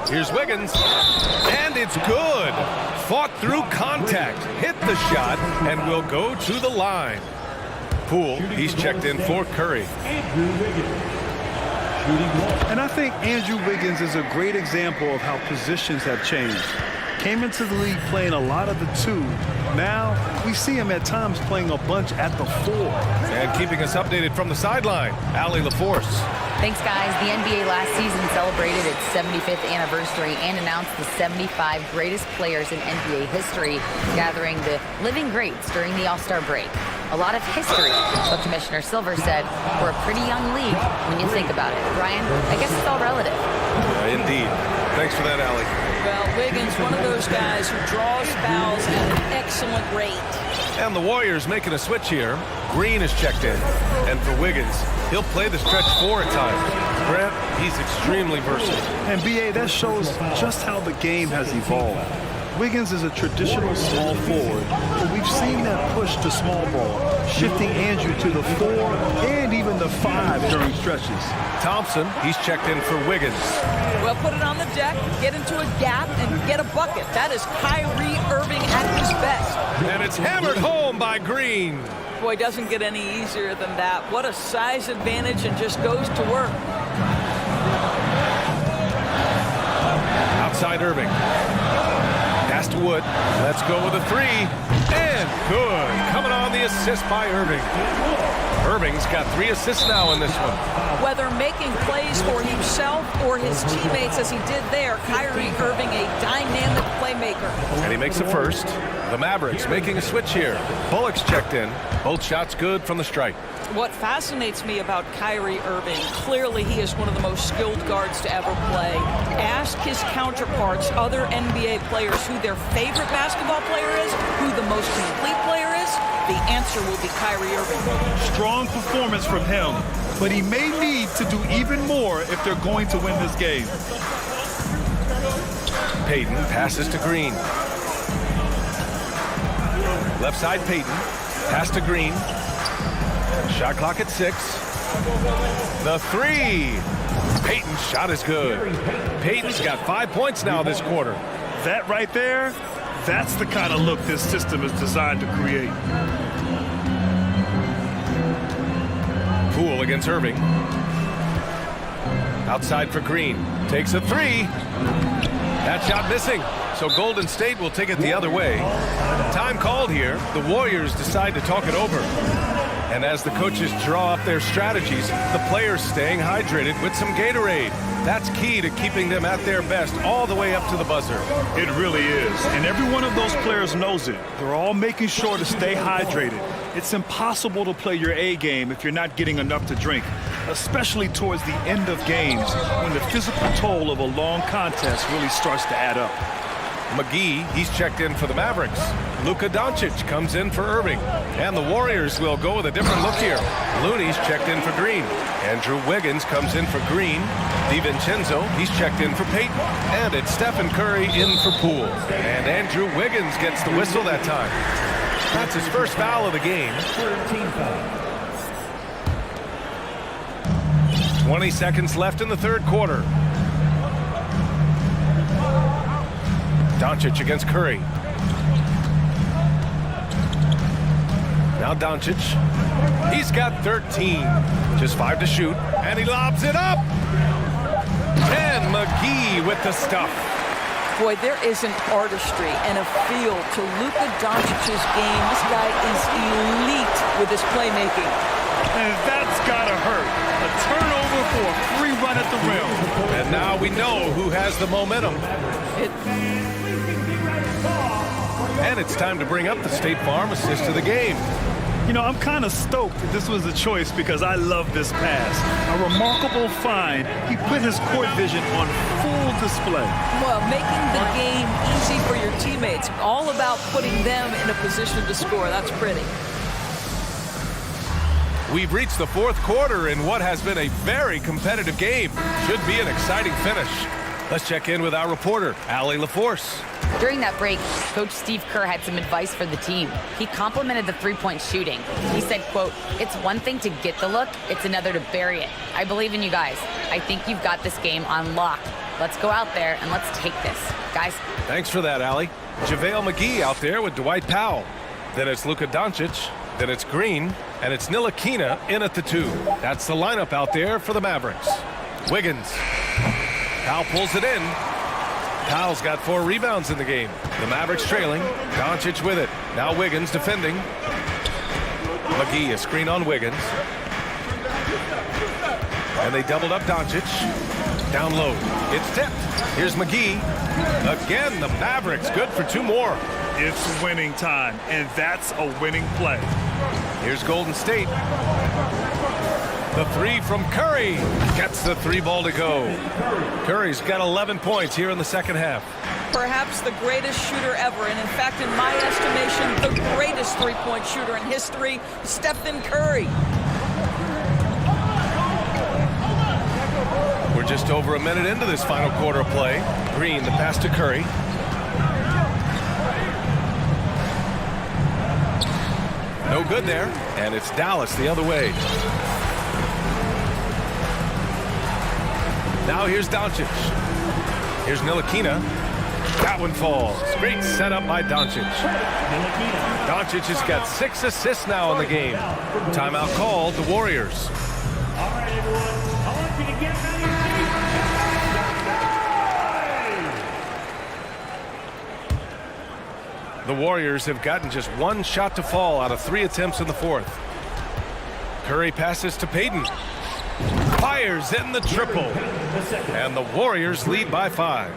Here's Wiggins, and it's good. Fought through contact, hit the shot, and will go to the line. Poole, he's checked in for Curry. And I think Andrew Wiggins is a great example of how positions have changed. Came into the league playing a lot of the 2. Now we see him at times playing a bunch at the 4. And keeping us updated from the sideline, Allie LaForce. Thanks, guys. The NBA last season celebrated its 75th anniversary and announced the 75 greatest players in NBA history, gathering the living greats during the All-Star break. A lot of history, but Commissioner Silver said we're a pretty young league when you think about it. Brian, I guess it's all relative. Indeed. Thanks for that, Allie. Well, Wiggins, one of those guys who draws fouls at an excellent rate. And the Warriors making a switch here. Green is checked in. And for Wiggins, he'll play the stretch 4 at times. Grant, he's extremely versatile. And B.A., that shows just how the game has evolved. Wiggins is a traditional small forward, but we've seen that push to small ball, shifting Andrew to the 4 and even the 5 during stretches. Thompson, he's checked in for Wiggins. Well, put it on the deck, get into a gap, and get a bucket. That is Kyrie Irving at his best. And it's hammered home by Green. Boy, doesn't get any easier than that. What a size advantage, and just goes to work. Outside Irving. Pass to Wood. Let's go with a 3. And good. Coming on the assist by Irving. Irving's got 3 assists now in this one. Whether making plays for himself or his teammates as he did there, Kyrie Irving, a dynamic playmaker. And he makes a first. The Mavericks making a switch here. Bullock's checked in. Both shots good from the stripe. What fascinates me about Kyrie Irving, clearly he is one of the most skilled guards to ever play. Ask his counterparts, other NBA players, who their favorite basketball player is, who the most complete player is. The answer will be Kyrie Irving. Strong performance from him, but he may need to do even more if they're going to win this game. Payton passes to Green. Left side Payton. Pass to Green. Shot clock at 6. The 3. Payton's shot is good. Payton's got 5 points now this quarter. That right there, that's the kind of look this system is designed to create. Poole against Irving. Outside for Green. Takes a 3. That shot missing. So Golden State will take it the other way. Time called here. The Warriors decide to talk it over. And as the coaches draw up their strategies, the players staying hydrated with some Gatorade. That's key to keeping them at their best all the way up to the buzzer. It really is. And every one of those players knows it. They're all making sure to stay hydrated. It's impossible to play your A game if you're not getting enough to drink, especially towards the end of games when the physical toll of a long contest really starts to add up. McGee, he's checked in for the Mavericks. Luka Doncic comes in for Irving. And the Warriors will go with a different look here. Looney's checked in for Green. Andrew Wiggins comes in for Green. DiVincenzo, he's checked in for Payton. And it's Stephen Curry in for Poole. And Andrew Wiggins gets the whistle that time. That's his first foul of the game. 20 seconds left in the third quarter. Doncic against Curry. Now Doncic. He's got 13. Just 5 to shoot. And he lobs it up. And McGee with the stuff. Boy, there is an artistry and a feel to Luka Doncic's game. This guy is elite with his playmaking. And that's gotta hurt. A turnover for a free run at the rim. And now we know who has the momentum. And it's time to bring up the State Farm assist of the game. You know, I'm kind of stoked that this was a choice because I love this pass. A remarkable find. He put his court vision on full display. Well, making the game easy for your teammates. All about putting them in a position to score. That's pretty. We've reached the fourth quarter in what has been a very competitive game. Should be an exciting finish. Let's check in with our reporter, Allie LaForce. During that break, Coach Steve Kerr had some advice for the team. He complimented the three-point shooting. He said, quote, "It's one thing to get the look, it's another to bury it. I believe in you guys. I think you've got this game on lock. Let's go out there and let's take this. Guys." Thanks for that, Allie. JaVale McGee out there with Dwight Powell. Then it's Luka Doncic. Then it's Green. And it's Ntilikina in at the 2. That's the lineup out there for the Mavericks. Wiggins. Powell pulls it in. Powell's got 4 rebounds in the game. The Mavericks trailing. Doncic with it. Now Wiggins defending. McGee a screen on Wiggins. And they doubled up Doncic. Down low. It's tipped. Here's McGee. Again, the Mavericks good for 2 more. It's winning time, and that's a winning play. Here's Golden State. The 3 from Curry. Gets the 3 ball to go. Curry's got 11 points here in the second half. Perhaps the greatest shooter ever, and in fact, in my estimation, the greatest three-point shooter in history, Stephen Curry. We're just over a minute into this final quarter of play. Green, the pass to Curry. No good there, and it's Dallas the other way. Now here's Doncic. Here's Ntilikina. That one falls. Great setup by Doncic. Doncic has got 6 assists now in the game. Timeout called, the Warriors. All right, everyone. I want you to get out of your seats. The Warriors have gotten just 1 shot to fall out of 3 attempts in the fourth. Curry passes to Payton. Fires in the triple. And the Warriors lead by 5.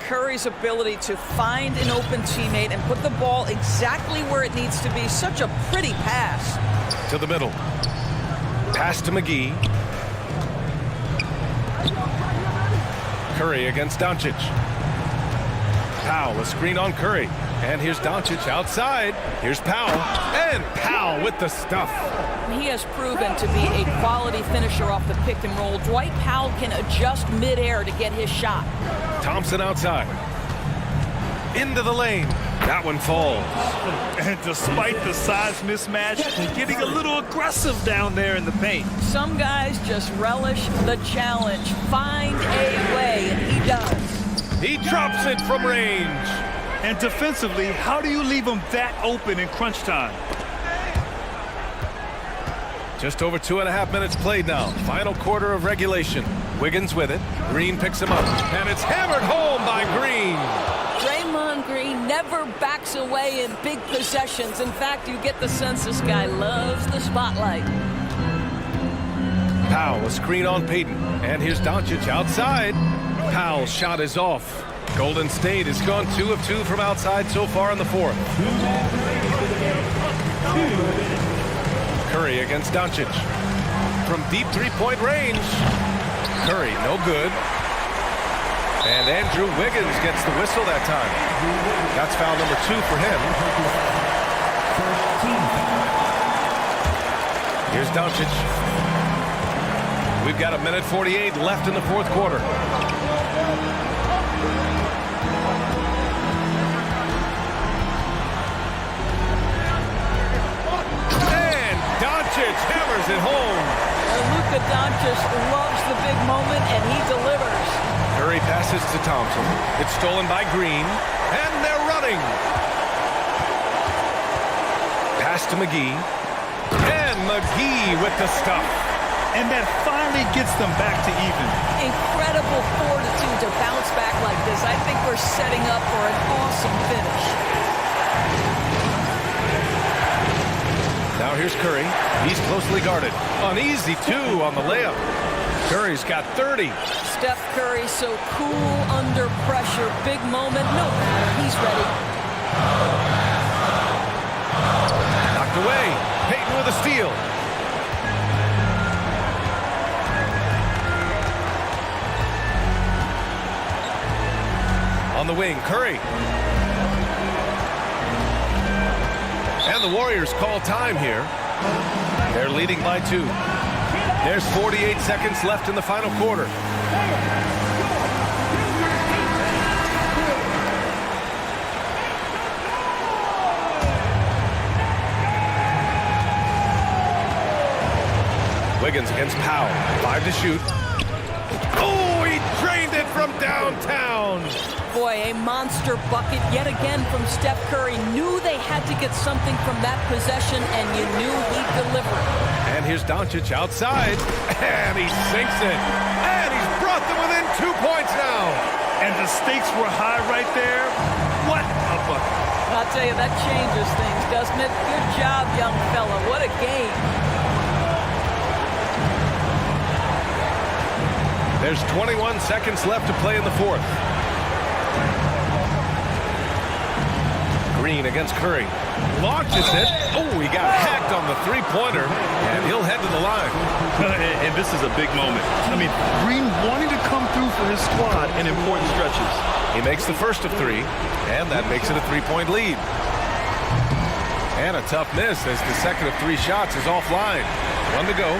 Curry's ability to find an open teammate and put the ball exactly where it needs to be. Such a pretty pass. To the middle. Pass to McGee. Curry against Doncic. Powell, a screen on Curry. And here's Doncic outside. Here's Powell. And Powell with the stuff. He has proven to be a quality finisher off the pick and roll. Dwight Powell can adjust midair to get his shot. Thompson outside. Into the lane. That one falls. And despite the size mismatch, getting a little aggressive down there in the paint. Some guys just relish the challenge. Find a way, and he does. He drops it from range. And defensively, how do you leave them that open in crunch time? Just over 2.5 minutes played now. Final quarter of regulation. Wiggins with it. Green picks him up. And it's hammered home by Green. Draymond Green never backs away in big possessions. In fact, you get the sense this guy loves the spotlight. Powell, a screen on Payton. And here's Doncic outside. Powell's shot is off. Golden State has gone 2 of 2 from outside so far in the fourth. Curry against Doncic. From deep 3-point range. Curry, no good. And Andrew Wiggins gets the whistle that time. That's foul number 2 for him. Here's Doncic. We've got 1:48 left in the fourth quarter. Doncic hammers it home. Luka Doncic loves the big moment, and he delivers. Curry passes to Thompson. It's stolen by Green, and they're running. Pass to McGee, and McGee with the stuff. and that finally gets them back to even. Incredible fortitude to bounce back like this. I think we're setting up for an awesome finish. Now here's Curry. He's closely guarded. An easy two on the layup. Curry's got 30. Steph Curry so cool under pressure. Big moment. No, he's ready. Knocked away. Payton with a steal. On the wing, Curry. And the Warriors call time here. They're leading by 2. There's 48 seconds left in the final quarter. Wiggins against Powell. 5 to shoot. Oh, he drained it from downtown. Boy, a monster bucket yet again from Steph Curry. Knew they had to get something from that possession, and you knew he'd deliver. And here's Doncic outside, and he sinks it. And he's brought them within 2 points now. And the stakes were high right there. What a bucket. I'll tell you, that changes things, doesn't it? Good job, young fella. What a game. There's 21 seconds left to play in the fourth. Green against Curry. Launches it. Oh, he got hacked on the three-pointer, and he'll head to the line. And this is a big moment. I mean, Green wanting to come through for his squad in important stretches. He makes the first of 3, and that makes it a 3-point lead. And a tough miss as the second of 3 shots is offline. 1 to go.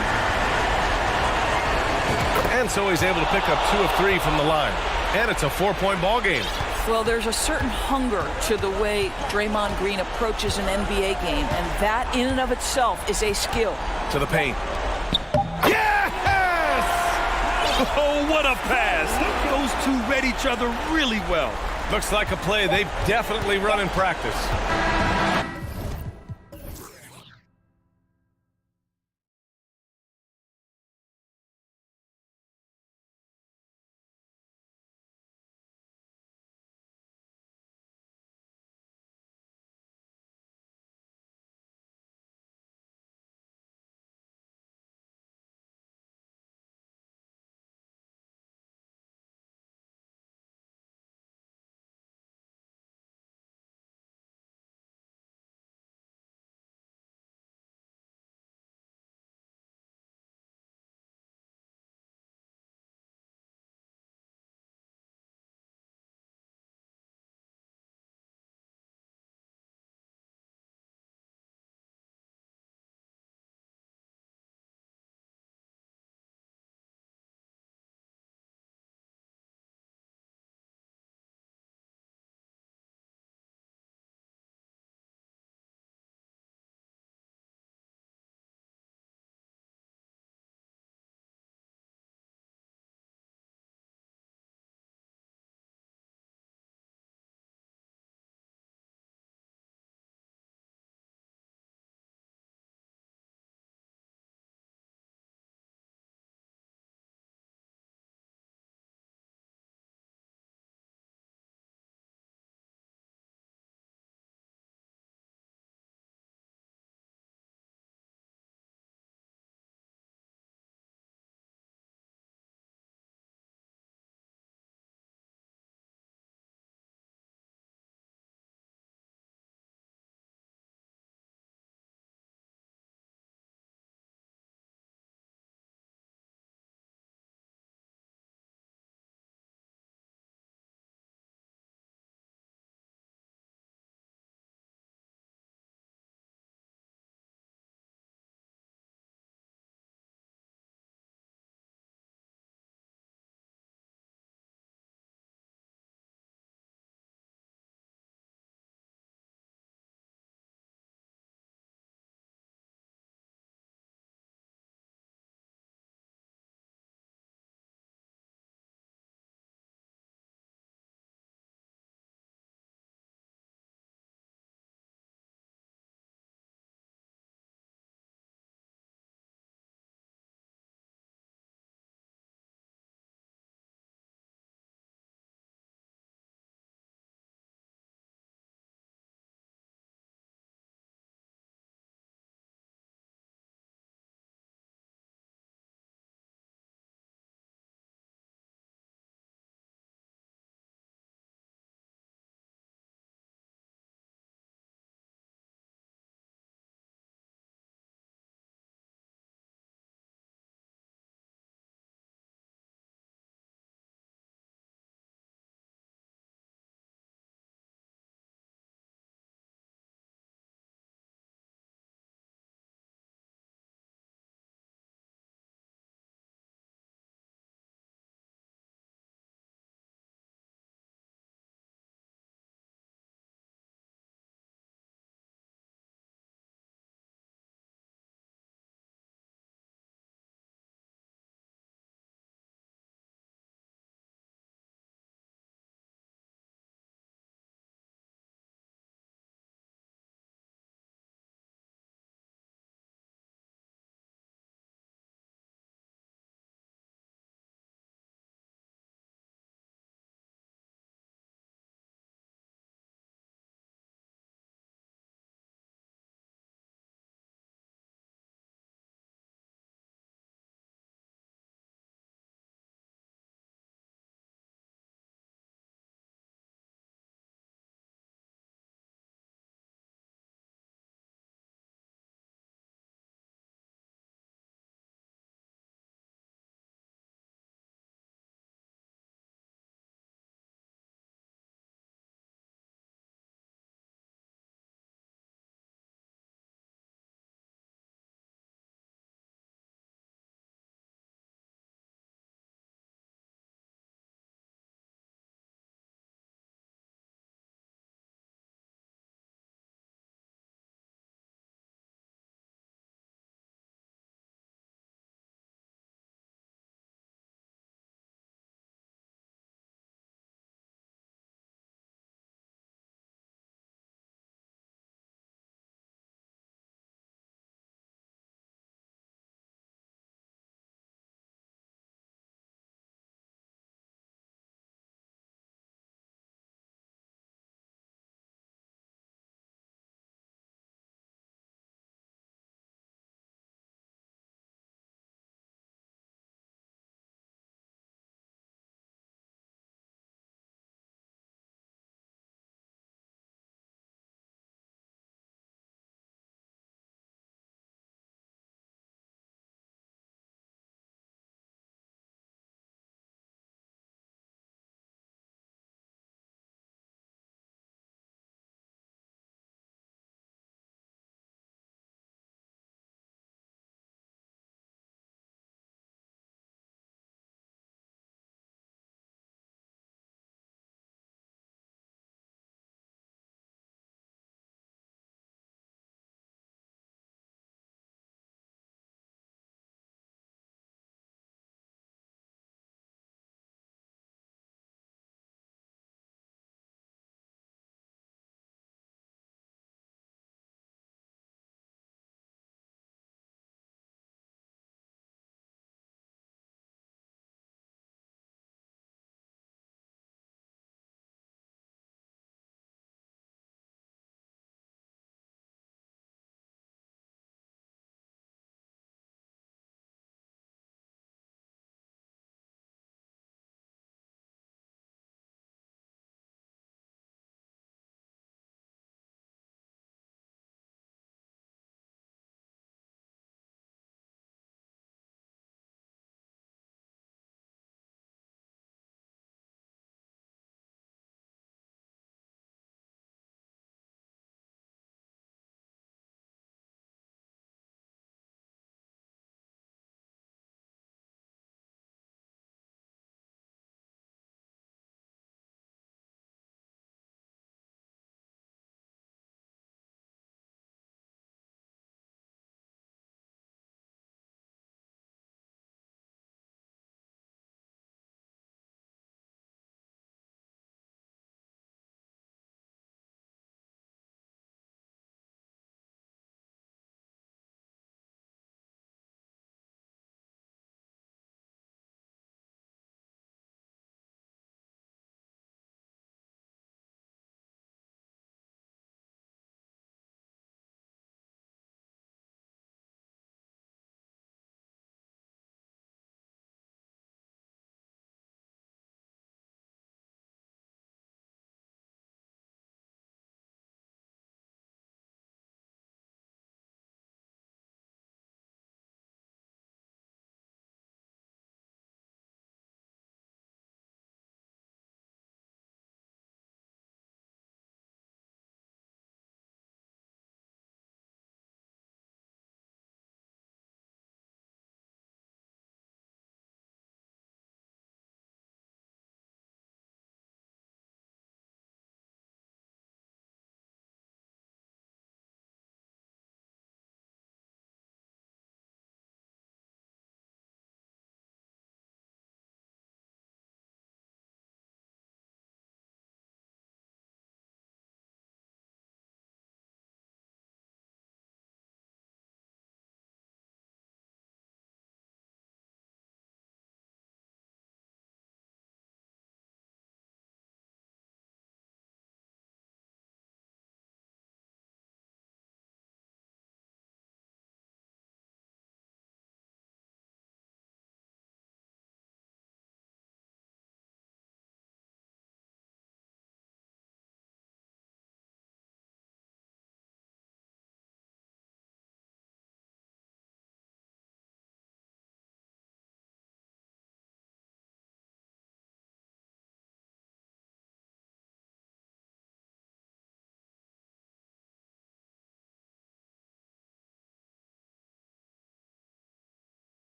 And so he's able to pick up 2 of 3 from the line. And it's a 4-point ball game. Well, there's a certain hunger to the way Draymond Green approaches an NBA game, and that in and of itself is a skill. To the paint. Yes! Oh, what a pass. Those two read each other really well. Looks like a play they've definitely run in practice.